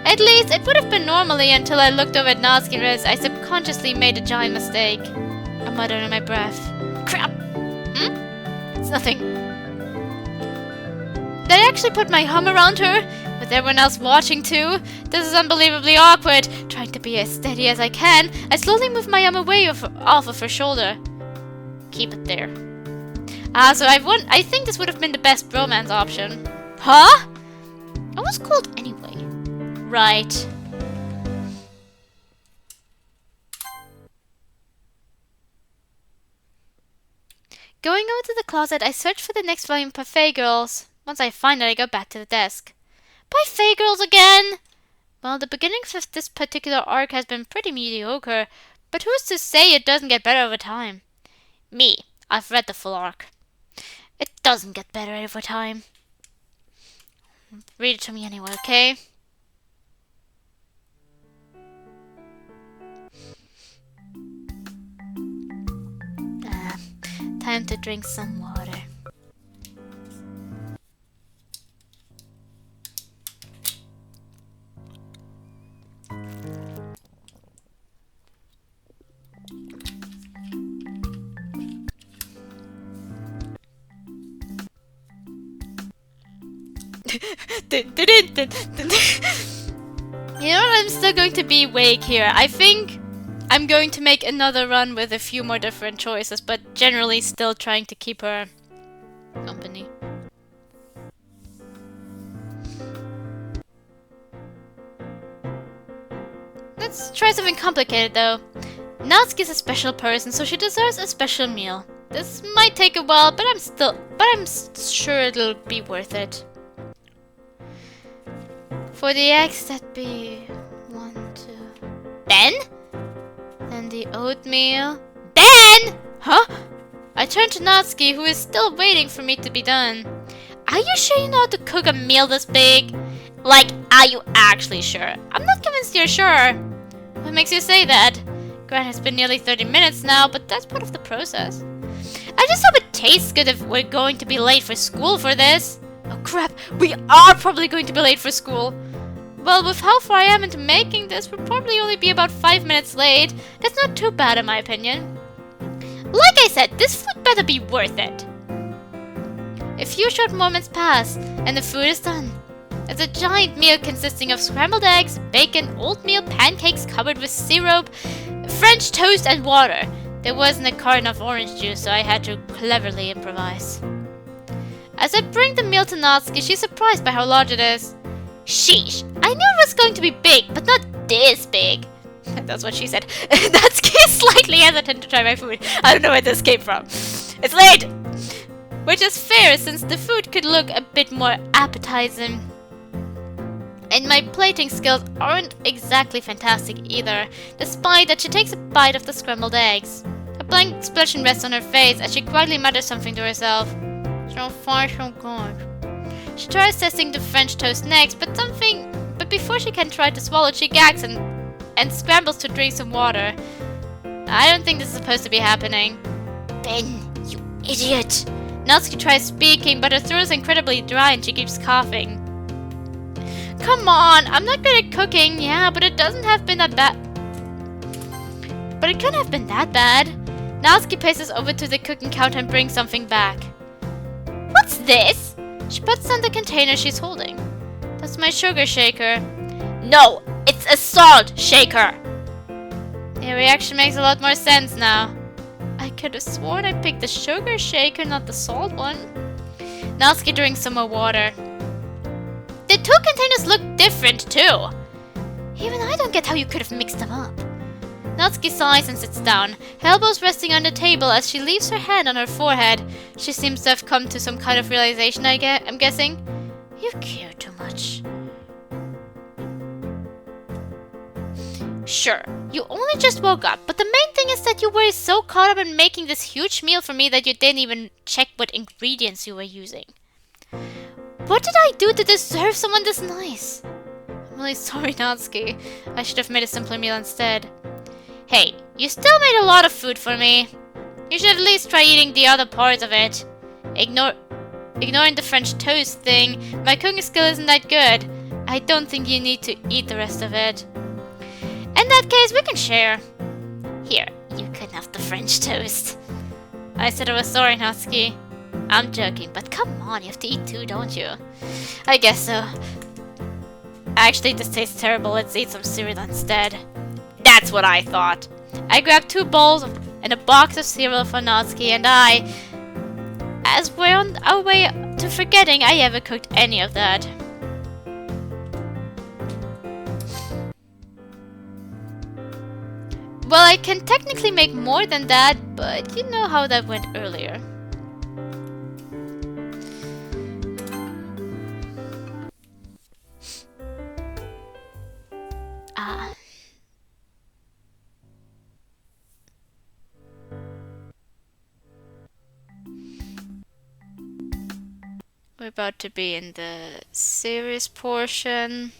At least, it would have been normally until I looked over at Natsuki and realized I subconsciously made a giant mistake. I muttered under my breath. Crap! It's nothing. Did I actually put my arm around her? With everyone else watching too? This is unbelievably awkward. Trying to be as steady as I can, I slowly move my arm away off of her shoulder. Keep it there. So I think this would have been the best romance option. Huh? I was cold anyway. Right. Going over to the closet, I search for the next volume of Buffet Girls. Once I find it, I go back to the desk. Buffet Girls again! Well, the beginnings of this particular arc has been pretty mediocre, but who's to say it doesn't get better over time? Me, I've read the full arc. It doesn't get better over time. Read it to me anyway, okay? Time to drink some water. You know what? I'm still going to be awake here. I think I'm going to make another run with a few more different choices, but generally still trying to keep her company. Let's try something complicated though. Natsuki's a special person, so she deserves a special meal. This might take a while, but I'm sure it'll be worth it. For the eggs, that'd be 1, 2. Ben? Then the oatmeal. Ben! Huh? I turn to Natsuki, who is still waiting for me to be done. Are you sure you know how to cook a meal this big? Like, are you actually sure? I'm not convinced you're sure. What makes you say that? Granted, it's been nearly 30 minutes now, but that's part of the process. I just hope it tastes good if we're going to be late for school for this. Oh crap, we are probably going to be late for school. Well, with how far I am into making this, we'll probably only be about 5 minutes late. That's not too bad in my opinion. Like I said, this food better be worth it. A few short moments pass, and the food is done. It's a giant meal consisting of scrambled eggs, bacon, oatmeal, pancakes covered with syrup, French toast, and water. There wasn't a carton of orange juice, so I had to cleverly improvise. As I bring the meal to Natsuki, she's surprised by how large it is. Sheesh, I knew it was going to be big, but not this big. That's what she said. Natsuki is slightly hesitant to try my food. I don't know where this came from. It's late! Which is fair, since the food could look a bit more appetizing. And my plating skills aren't exactly fantastic either, despite that she takes a bite of the scrambled eggs. A blank expression rests on her face as she quietly mutters something to herself. So far, so good. She tries testing the French toast next, but before she can try to swallow, she gags and scrambles to drink some water. I don't think this is supposed to be happening. Ben, you idiot! Natsuki tries speaking, but her throat is incredibly dry and she keeps coughing. come on! I'm not good at cooking, yeah, but it doesn't have been that bad. But it couldn't have been that bad. Natsuki paces over to the cooking counter and brings something back. What's this? She puts down the container she's holding. That's my sugar shaker. No, it's a salt shaker! Your reaction makes a lot more sense now. I could have sworn I picked the sugar shaker, not the salt one. Natsuki drinks some more water. The two containers look different too. Even I don't get how you could have mixed them up. Natsuki sighs and sits down, her elbows resting on the table as she leaves her hand on her forehead. She seems to have come to some kind of realization, I'm guessing. You care too much. Sure, you only just woke up, but the main thing is that you were so caught up in making this huge meal for me that you didn't even check what ingredients you were using. What did I do to deserve someone this nice? I'm really sorry, Natsuki. I should have made a simpler meal instead. Hey, you still made a lot of food for me. You should at least try eating the other parts of it. Ignoring the French toast thing, my cooking skill isn't that good. I don't think you need to eat the rest of it. In that case, we can share. Here, you can have the French toast. I said I was sorry, Natsuki. I'm joking, but come on, you have to eat too, don't you? I guess so. Actually, this tastes terrible. Let's eat some cereal instead. That's what I thought. I grabbed 2 bowls and a box of cereal for Natsuki, and as we're on our way to forgetting I ever cooked any of that. Well, I can technically make more than that, but you know how that went earlier. We're about to be in the serious portion.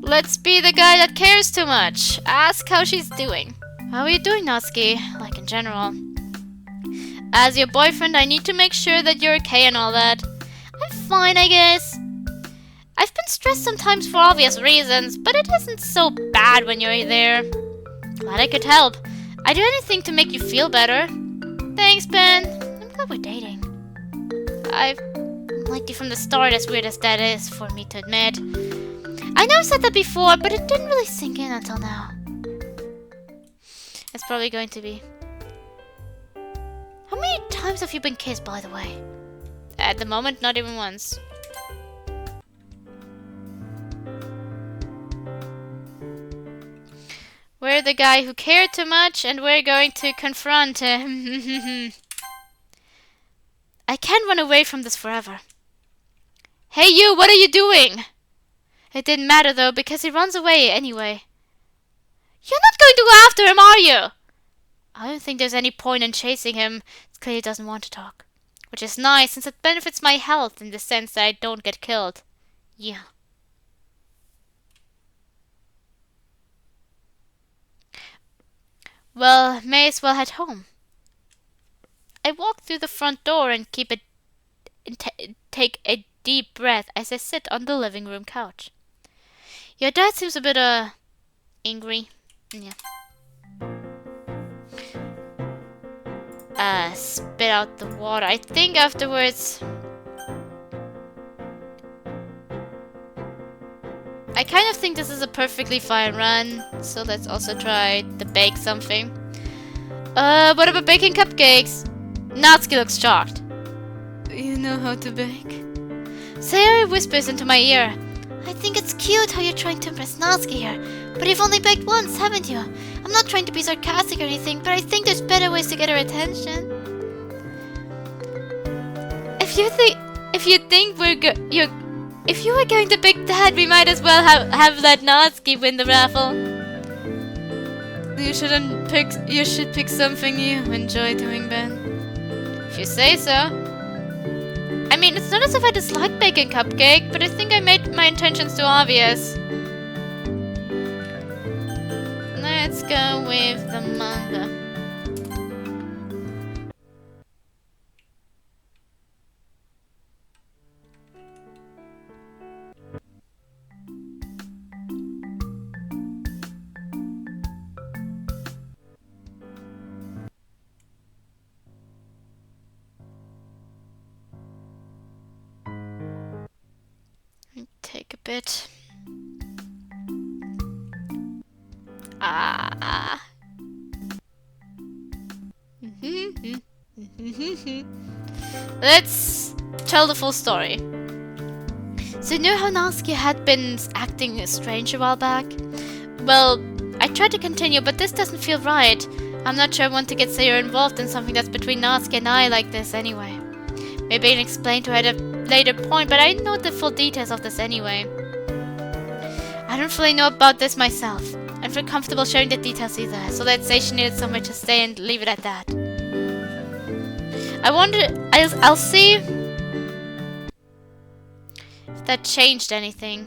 Let's be the guy that cares too much. Ask how she's doing. How are you doing, Natsuki? Like in general. As your boyfriend, I need to make sure that you're okay and all that. I'm fine, I guess. I've been stressed sometimes for obvious reasons, but it isn't so bad when you're there. Glad I could help. I'd do anything to make you feel better. Thanks, Ben. I'm glad we're dating. I've liked you from the start, as weird as that is for me to admit. I know I said that before, but it didn't really sink in until now. It's probably going to be. How many times have you been kissed, by the way? At the moment, not even once. We're the guy who cared too much, and we're going to confront him. I can't run away from this forever. Hey you, what are you doing? It didn't matter though, because he runs away anyway. You're not going to go after him, are you? I don't think there's any point in chasing him. It's clear he doesn't want to talk. Which is nice, since it benefits my health in the sense that I don't get killed. Yeah. Well, may as well head home. I walk through the front door and take a deep breath as I sit on the living room couch. Your dad seems a bit, angry. Yeah. Spit out the water. I think afterwards... I kind of think this is a perfectly fine run, so let's also try to bake something. What about baking cupcakes? Natsuki looks shocked. You know how to bake? Sayori whispers into my ear. I think it's cute how you're trying to impress Natsuki here, but you've only baked once, haven't you? I'm not trying to be sarcastic or anything, but I think there's better ways to get her attention. If you were going to pick Dad, we might as well have let Natsuki win the raffle. You should pick something you enjoy doing, Ben. If you say so. I mean, it's not as if I dislike baking cupcake, but I think I made my intentions too obvious. Let's go with the manga. bit. Ah. Let's tell the full story. So you know how Natsuki had been acting strange a while back? Well, I tried to continue, but this doesn't feel right. I'm not sure I want to get Sayori involved in something that's between Natsuki and I like this anyway. Maybe I can explain to her at a later point, but I know the full details of this anyway. I don't really know about this myself. I don't feel comfortable sharing the details either, so let's say she needed somewhere to stay and leave it at that. I wonder, I'll see if that changed anything.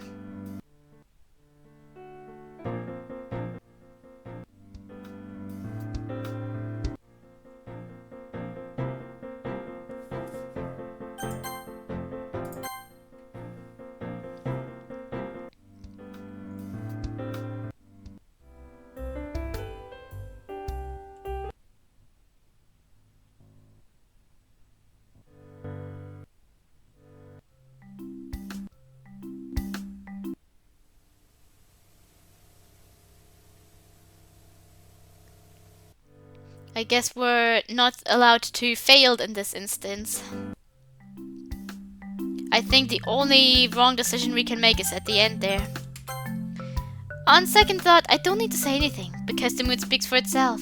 I guess we're not allowed to fail in this instance. I think the only wrong decision we can make is at the end there. On second thought, I don't need to say anything, because the mood speaks for itself.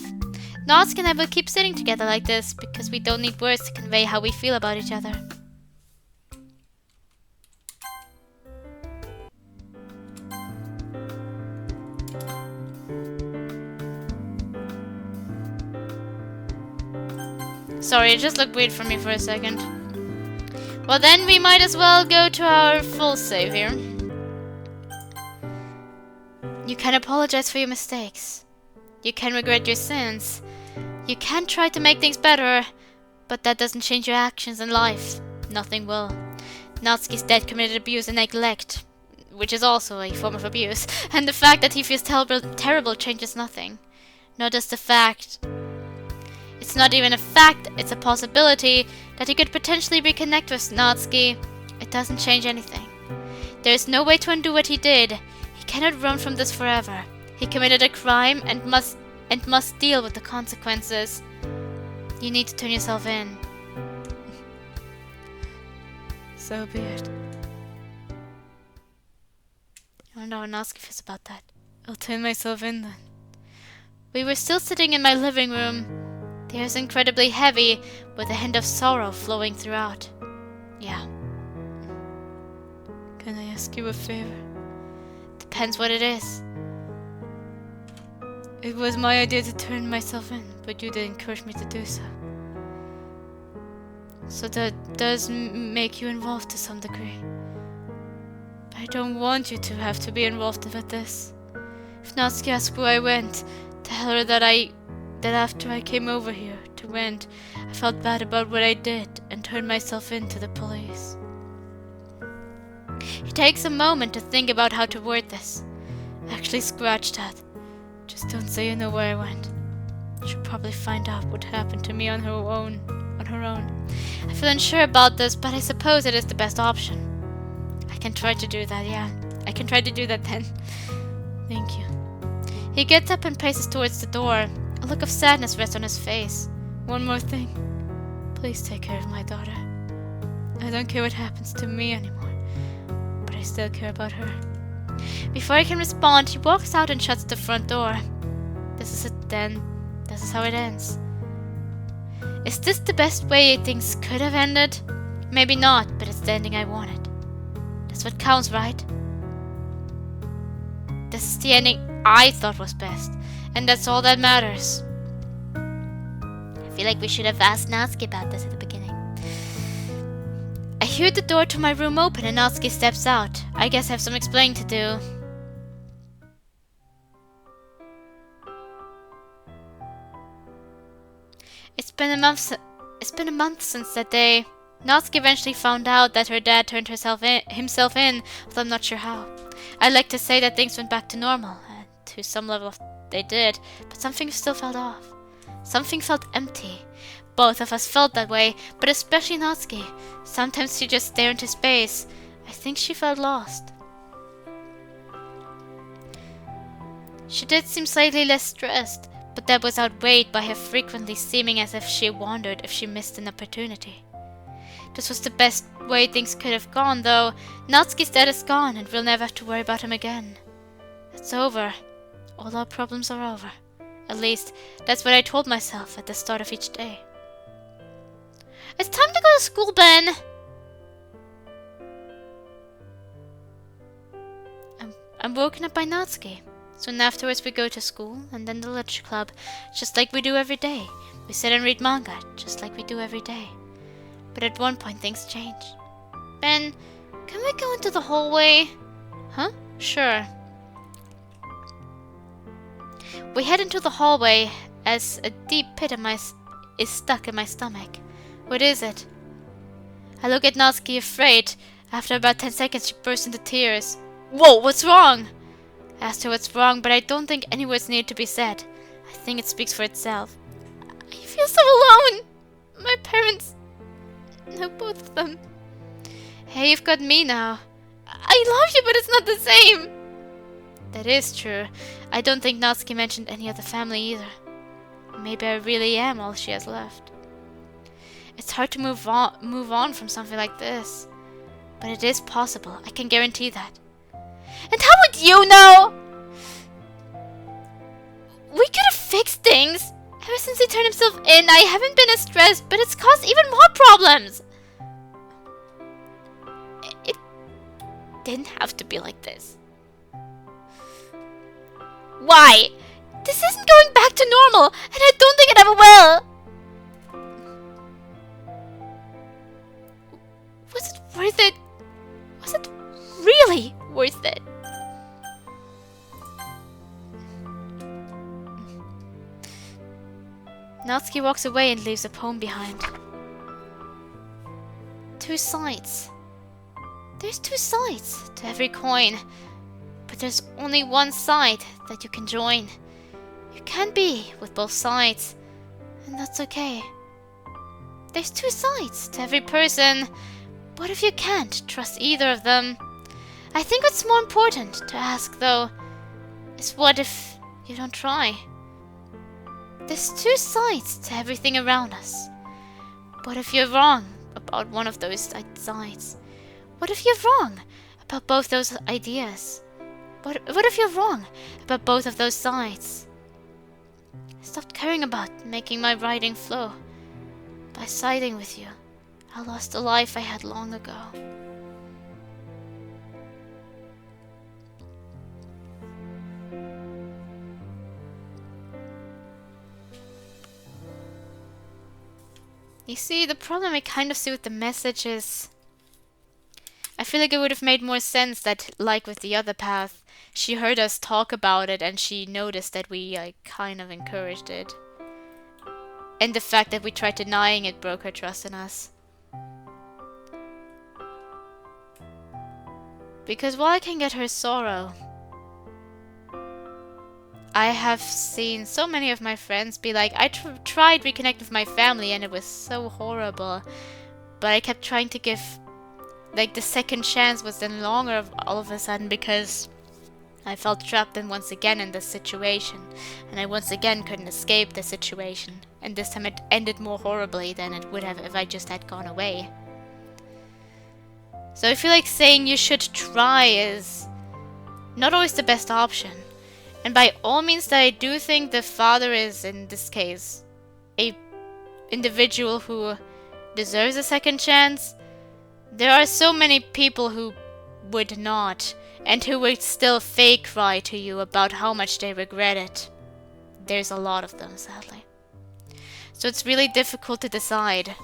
Natsuki and I will keep sitting together like this, because we don't need words to convey how we feel about each other. Sorry, it just looked weird for me for a second. Well then, we might as well go to our full save here. You can apologize for your mistakes. You can regret your sins. You can try to make things better, but that doesn't change your actions in life. Nothing will. Natsuki's dad committed abuse and neglect, which is also a form of abuse, and the fact that he feels terrible changes nothing. Nor does the fact... It's not even a fact, it's a possibility that he could potentially reconnect with Natsuki. It doesn't change anything. There is no way to undo what he did. He cannot run from this forever. He committed a crime and must deal with the consequences. You need to turn yourself in. So be it. I don't know how Natsuki feels about that. I'll turn myself in then. We were still sitting in my living room. The air is incredibly heavy, with a hint of sorrow flowing throughout. Yeah. Can I ask you a favor? Depends what it is. It was my idea to turn myself in, but you did encourage me to do so. So that does make you involved to some degree. I don't want you to have to be involved with this. If Natsuki asks where I went, tell her that after I came over here to rent, I felt bad about what I did and turned myself in to the police. He takes a moment to think about how to word this. Actually, scratch that. Just don't say you know where I went. She'll probably find out what happened to me on her own. I feel unsure about this, but I suppose it is the best option. I can try to do that, yeah. I can try to do that then. Thank you. He gets up and paces towards the door. A look of sadness rests on his face. One more thing. Please take care of my daughter. I don't care what happens to me anymore, but I still care about her. Before I can respond, he walks out and shuts the front door. This is it then. This is how it ends. Is this the best way things could have ended? Maybe not, but it's the ending I wanted. That's what counts, right? This is the ending I thought was best, and that's all that matters. I feel like we should have asked Natsuki about this at the beginning. I hear the door to my room open and Natsuki steps out. I guess I have some explaining to do. It's been a month since that day. Natsuki eventually found out that her dad turned himself in, although I'm not sure how. I'd like to say that things went back to normal, and to some level they did, but something still felt off. Something felt empty. Both of us felt that way, but especially Natsuki. Sometimes she just stared into space. I think she felt lost. She did seem slightly less stressed, but that was outweighed by her frequently seeming as if she wondered if she missed an opportunity. This was the best way things could have gone, though. Natsuki's dad is gone, and we'll never have to worry about him again. It's over. All our problems are over. At least, that's what I told myself at the start of each day. It's time to go to school, Ben! I'm woken up by Natsuki. Soon afterwards we go to school, and then the literature club, just like we do every day. We sit and read manga, just like we do every day. But at one point things change. Ben, can we go into the hallway? Huh? Sure. We head into the hallway as a deep pit is stuck in my stomach. What is it? I look at Natsuki afraid. After about 10 seconds she bursts into tears. Whoa, what's wrong? I asked her what's wrong, but I don't think any words need to be said. I think it speaks for itself. I feel so alone. My parents... No, both of them. Hey, you've got me now. I love you, but it's not the same. That is true. I don't think Natsuki mentioned any other family either. Maybe I really am all she has left. It's hard to move on from something like this. But it is possible. I can guarantee that. And how would you know? We could have fixed things. Ever since he turned himself in, I haven't been as stressed, but it's caused even more problems. It didn't have to be like this. Why? This isn't going back to normal, and I don't think it ever will. Was it worth it? Was it really worth it? Natsuki walks away and leaves a poem behind. Two sides. There's two sides to every coin, but there's only one side that you can join. You can't be with both sides, and that's okay. There's two sides to every person. What if you can't trust either of them? I think what's more important to ask, though, is what if you don't try? There's two sides to everything around us. What if you're wrong about one of those sides? What if you're wrong about both those ideas? What if you're wrong about both of those sides? I stopped caring about making my writing flow. By siding with you, I lost the life I had long ago. You see, the problem I kind of see with the message is... I feel like it would have made more sense that, like with the other path, she heard us talk about it and she noticed that we kind of encouraged it. And the fact that we tried denying it broke her trust in us. Because while I can get her sorrow, I have seen so many of my friends be like, I tried reconnecting with my family and it was so horrible. But I kept trying to give, the second chance was then longer all of a sudden because I felt trapped once again in this situation. And I once again couldn't escape the situation. And this time it ended more horribly than it would have if I just had gone away. So I feel like saying you should try is not always the best option. And by all means that I do think the father is, in this case, a individual who deserves a second chance, there are so many people who would not, and who would still fake cry to you about how much they regret it. There's a lot of them, sadly. So it's really difficult to decide.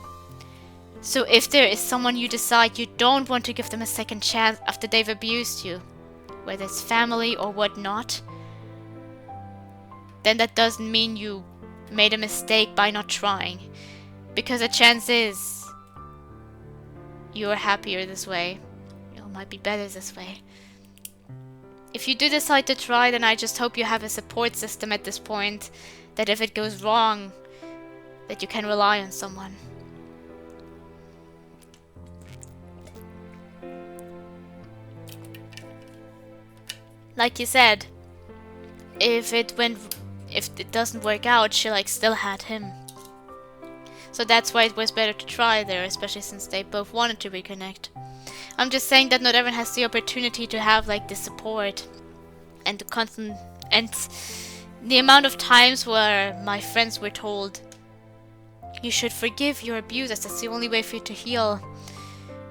So if there is someone you decide you don't want to give them a second chance after they've abused you, whether it's family or whatnot, then that doesn't mean you made a mistake by not trying. Because the chance is you're happier this way. You might be better this way. If you do decide to try, then I just hope you have a support system at this point, that if it goes wrong, that you can rely on someone. Like you said, if it doesn't work out, she like still had him. So that's why it was better to try there, especially since they both wanted to reconnect. I'm just saying that not everyone has the opportunity to have like the support and the constant, and the amount of times where my friends were told, you should forgive your abusers, that's the only way for you to heal.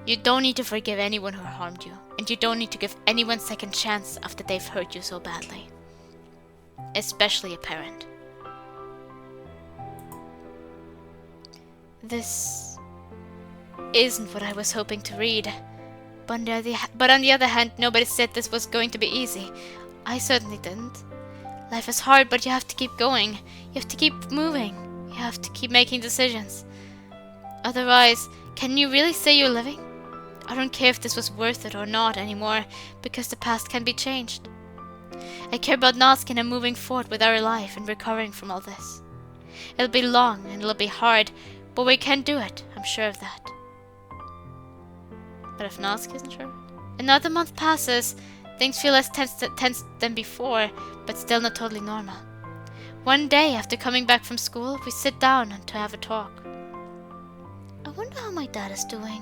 You don't need to forgive anyone who harmed you, and you don't need to give anyone second chance after they've hurt you so badly. Especially a parent. This isn't what I was hoping to read. But on the other hand, nobody said this was going to be easy. I certainly didn't. Life is hard, but you have to keep going. You have to keep moving. You have to keep making decisions. Otherwise, can you really say you're living? I don't care if this was worth it or not anymore, because the past can be changed. I care about Natsuki and moving forward with our life and recovering from all this. It'll be long and it'll be hard, but we can do it, I'm sure of that. But if Natsuki isn't sure? Another month passes, things feel less tense than before, but still not totally normal. One day after coming back from school, we sit down to have a talk. I wonder how my dad is doing.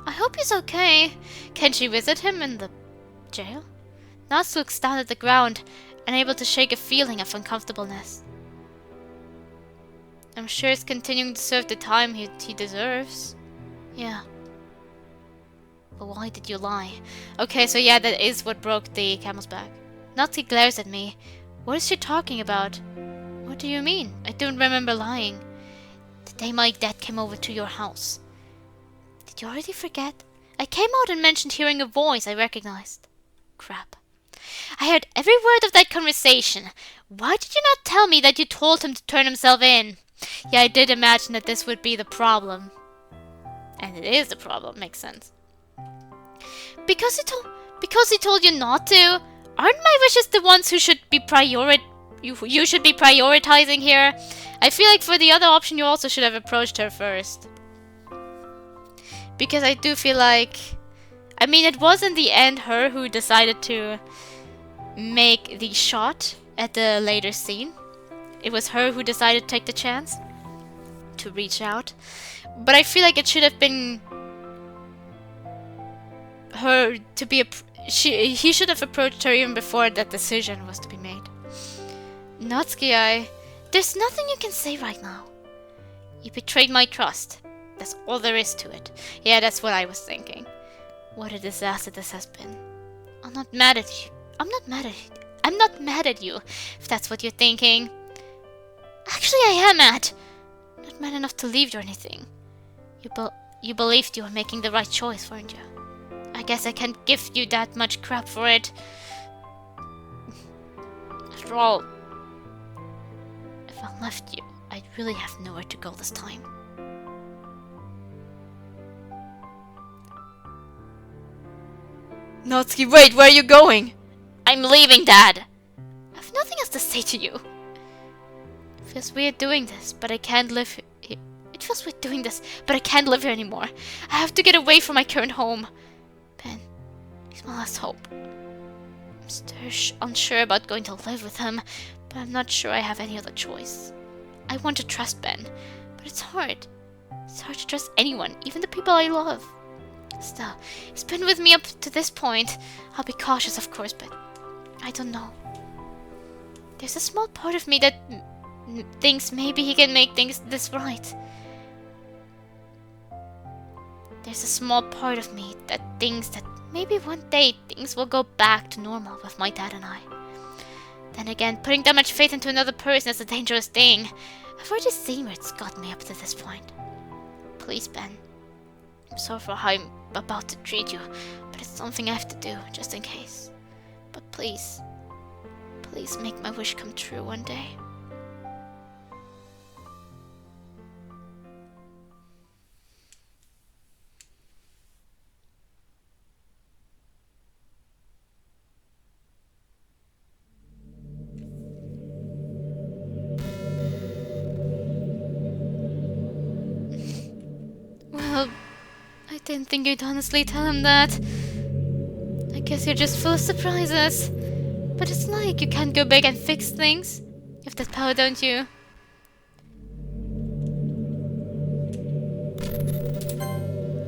I hope he's okay. Can she visit him in the jail? Natsuki looks down at the ground, unable to shake a feeling of uncomfortableness. I'm sure he's continuing to serve the time he deserves. Yeah. But why did you lie? Okay, so yeah, that is what broke the camel's back. Natsuki glares at me. What is she talking about? What do you mean? I don't remember lying. The day my dad came over to your house. Did you already forget? I came out and mentioned hearing a voice I recognized. Crap. I heard every word of that conversation. Why did you not tell me that you told him to turn himself in? Yeah, I did imagine that this would be the problem. And it is the problem, makes sense. Because he told you not to? Aren't my wishes the ones who should be you should be prioritizing here? I feel like for the other option you also should have approached her first. Because I do feel like, I mean, it was in the end her who decided to make the shot at the later scene. It was her who decided to take the chance to reach out. But I feel like it should have been her to be he should have approached her even before that decision was to be made. Natsuki, there's nothing you can say right now. You betrayed my trust. That's all there is to it. Yeah, that's what I was thinking. What a disaster this has been. I'm not mad at you. I'm not mad at you, if that's what you're thinking. Actually, I am mad. Not mad enough to leave you or anything. You believed you were making the right choice, weren't you? I guess I can't give you that much crap for it. After all, if I left you, I'd really have nowhere to go this time. Natsuki, wait, where are you going? I'm leaving, Dad! I have nothing else to say to you. It feels weird doing this, but I can't live here. It feels weird doing this, but I can't live here anymore. I have to get away from my current home. Ben, he's my last hope. I'm still unsure about going to live with him, but I'm not sure I have any other choice. I want to trust Ben, but it's hard. It's hard to trust anyone, even the people I love. Still, he's been with me up to this point. I'll be cautious, of course, but I don't know. There's a small part of me that thinks maybe he can make this right. There's a small part of me that thinks that maybe one day things will go back to normal with my dad and I. Then again, putting that much faith into another person is a dangerous thing. I've already seen where it's got me up to this point. Please, Ben. I'm sorry for how I'm about to treat you, but it's something I have to do, just in case. But please, please make my wish come true one day. Well, I didn't think you'd honestly tell him that. I guess you're just full of surprises. But it's not like you can't go back and fix things. You have that power, don't you?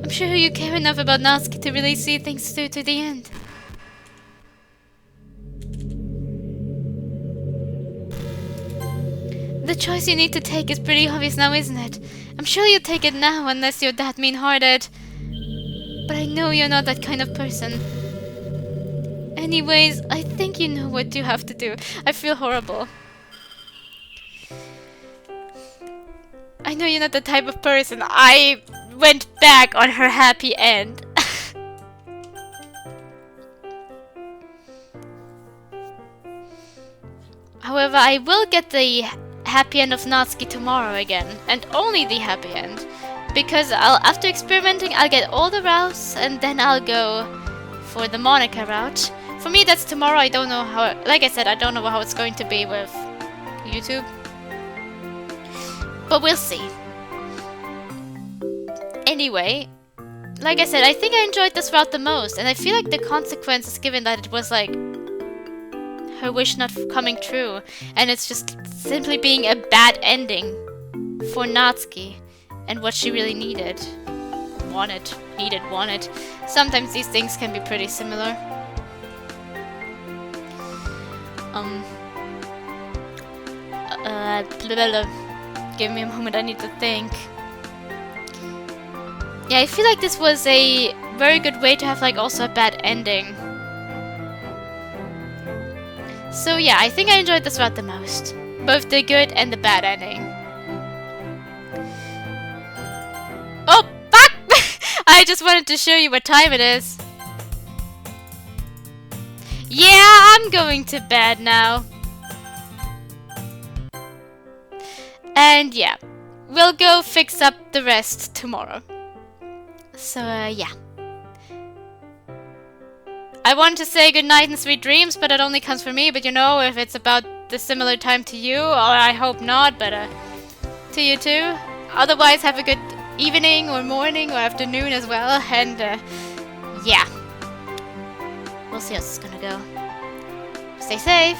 I'm sure you care enough about Natsuki to really see things through to the end. The choice you need to take is pretty obvious now, isn't it? I'm sure you'll take it now unless you're that mean-hearted. But I know you're not that kind of person. Anyways, I think you know what you have to do. I feel horrible. I know you're not the type of person. I went back on her happy end. However, I will get the happy end of Natsuki tomorrow again. And only the happy end. Because after experimenting, I'll get all the routes and then I'll go for the Monika route. For me, that's tomorrow. I don't know how... Like I said, I don't know how it's going to be with YouTube. But we'll see. Anyway, like I said, I think I enjoyed this route the most. And I feel like the consequences, given that it was like her wish not coming true. And it's just simply being a bad ending for Natsuki. And what she really needed. Wanted. Sometimes these things can be pretty similar. Give me a moment, I need to think. Yeah, I feel like this was a very good way to have like also a bad ending. So yeah, I think I enjoyed this route the most. Both the good and the bad ending. Oh, fuck! I just wanted to show you what time it is. Yeah, I'm going to bed now. And yeah, we'll go fix up the rest tomorrow. So, yeah. I want to say good night and sweet dreams, but it only comes for me. But you know, if it's about the similar time to you, or I hope not, but to you too. Otherwise, have a good evening or morning or afternoon as well. And yeah. We'll see how this is gonna go. Stay safe.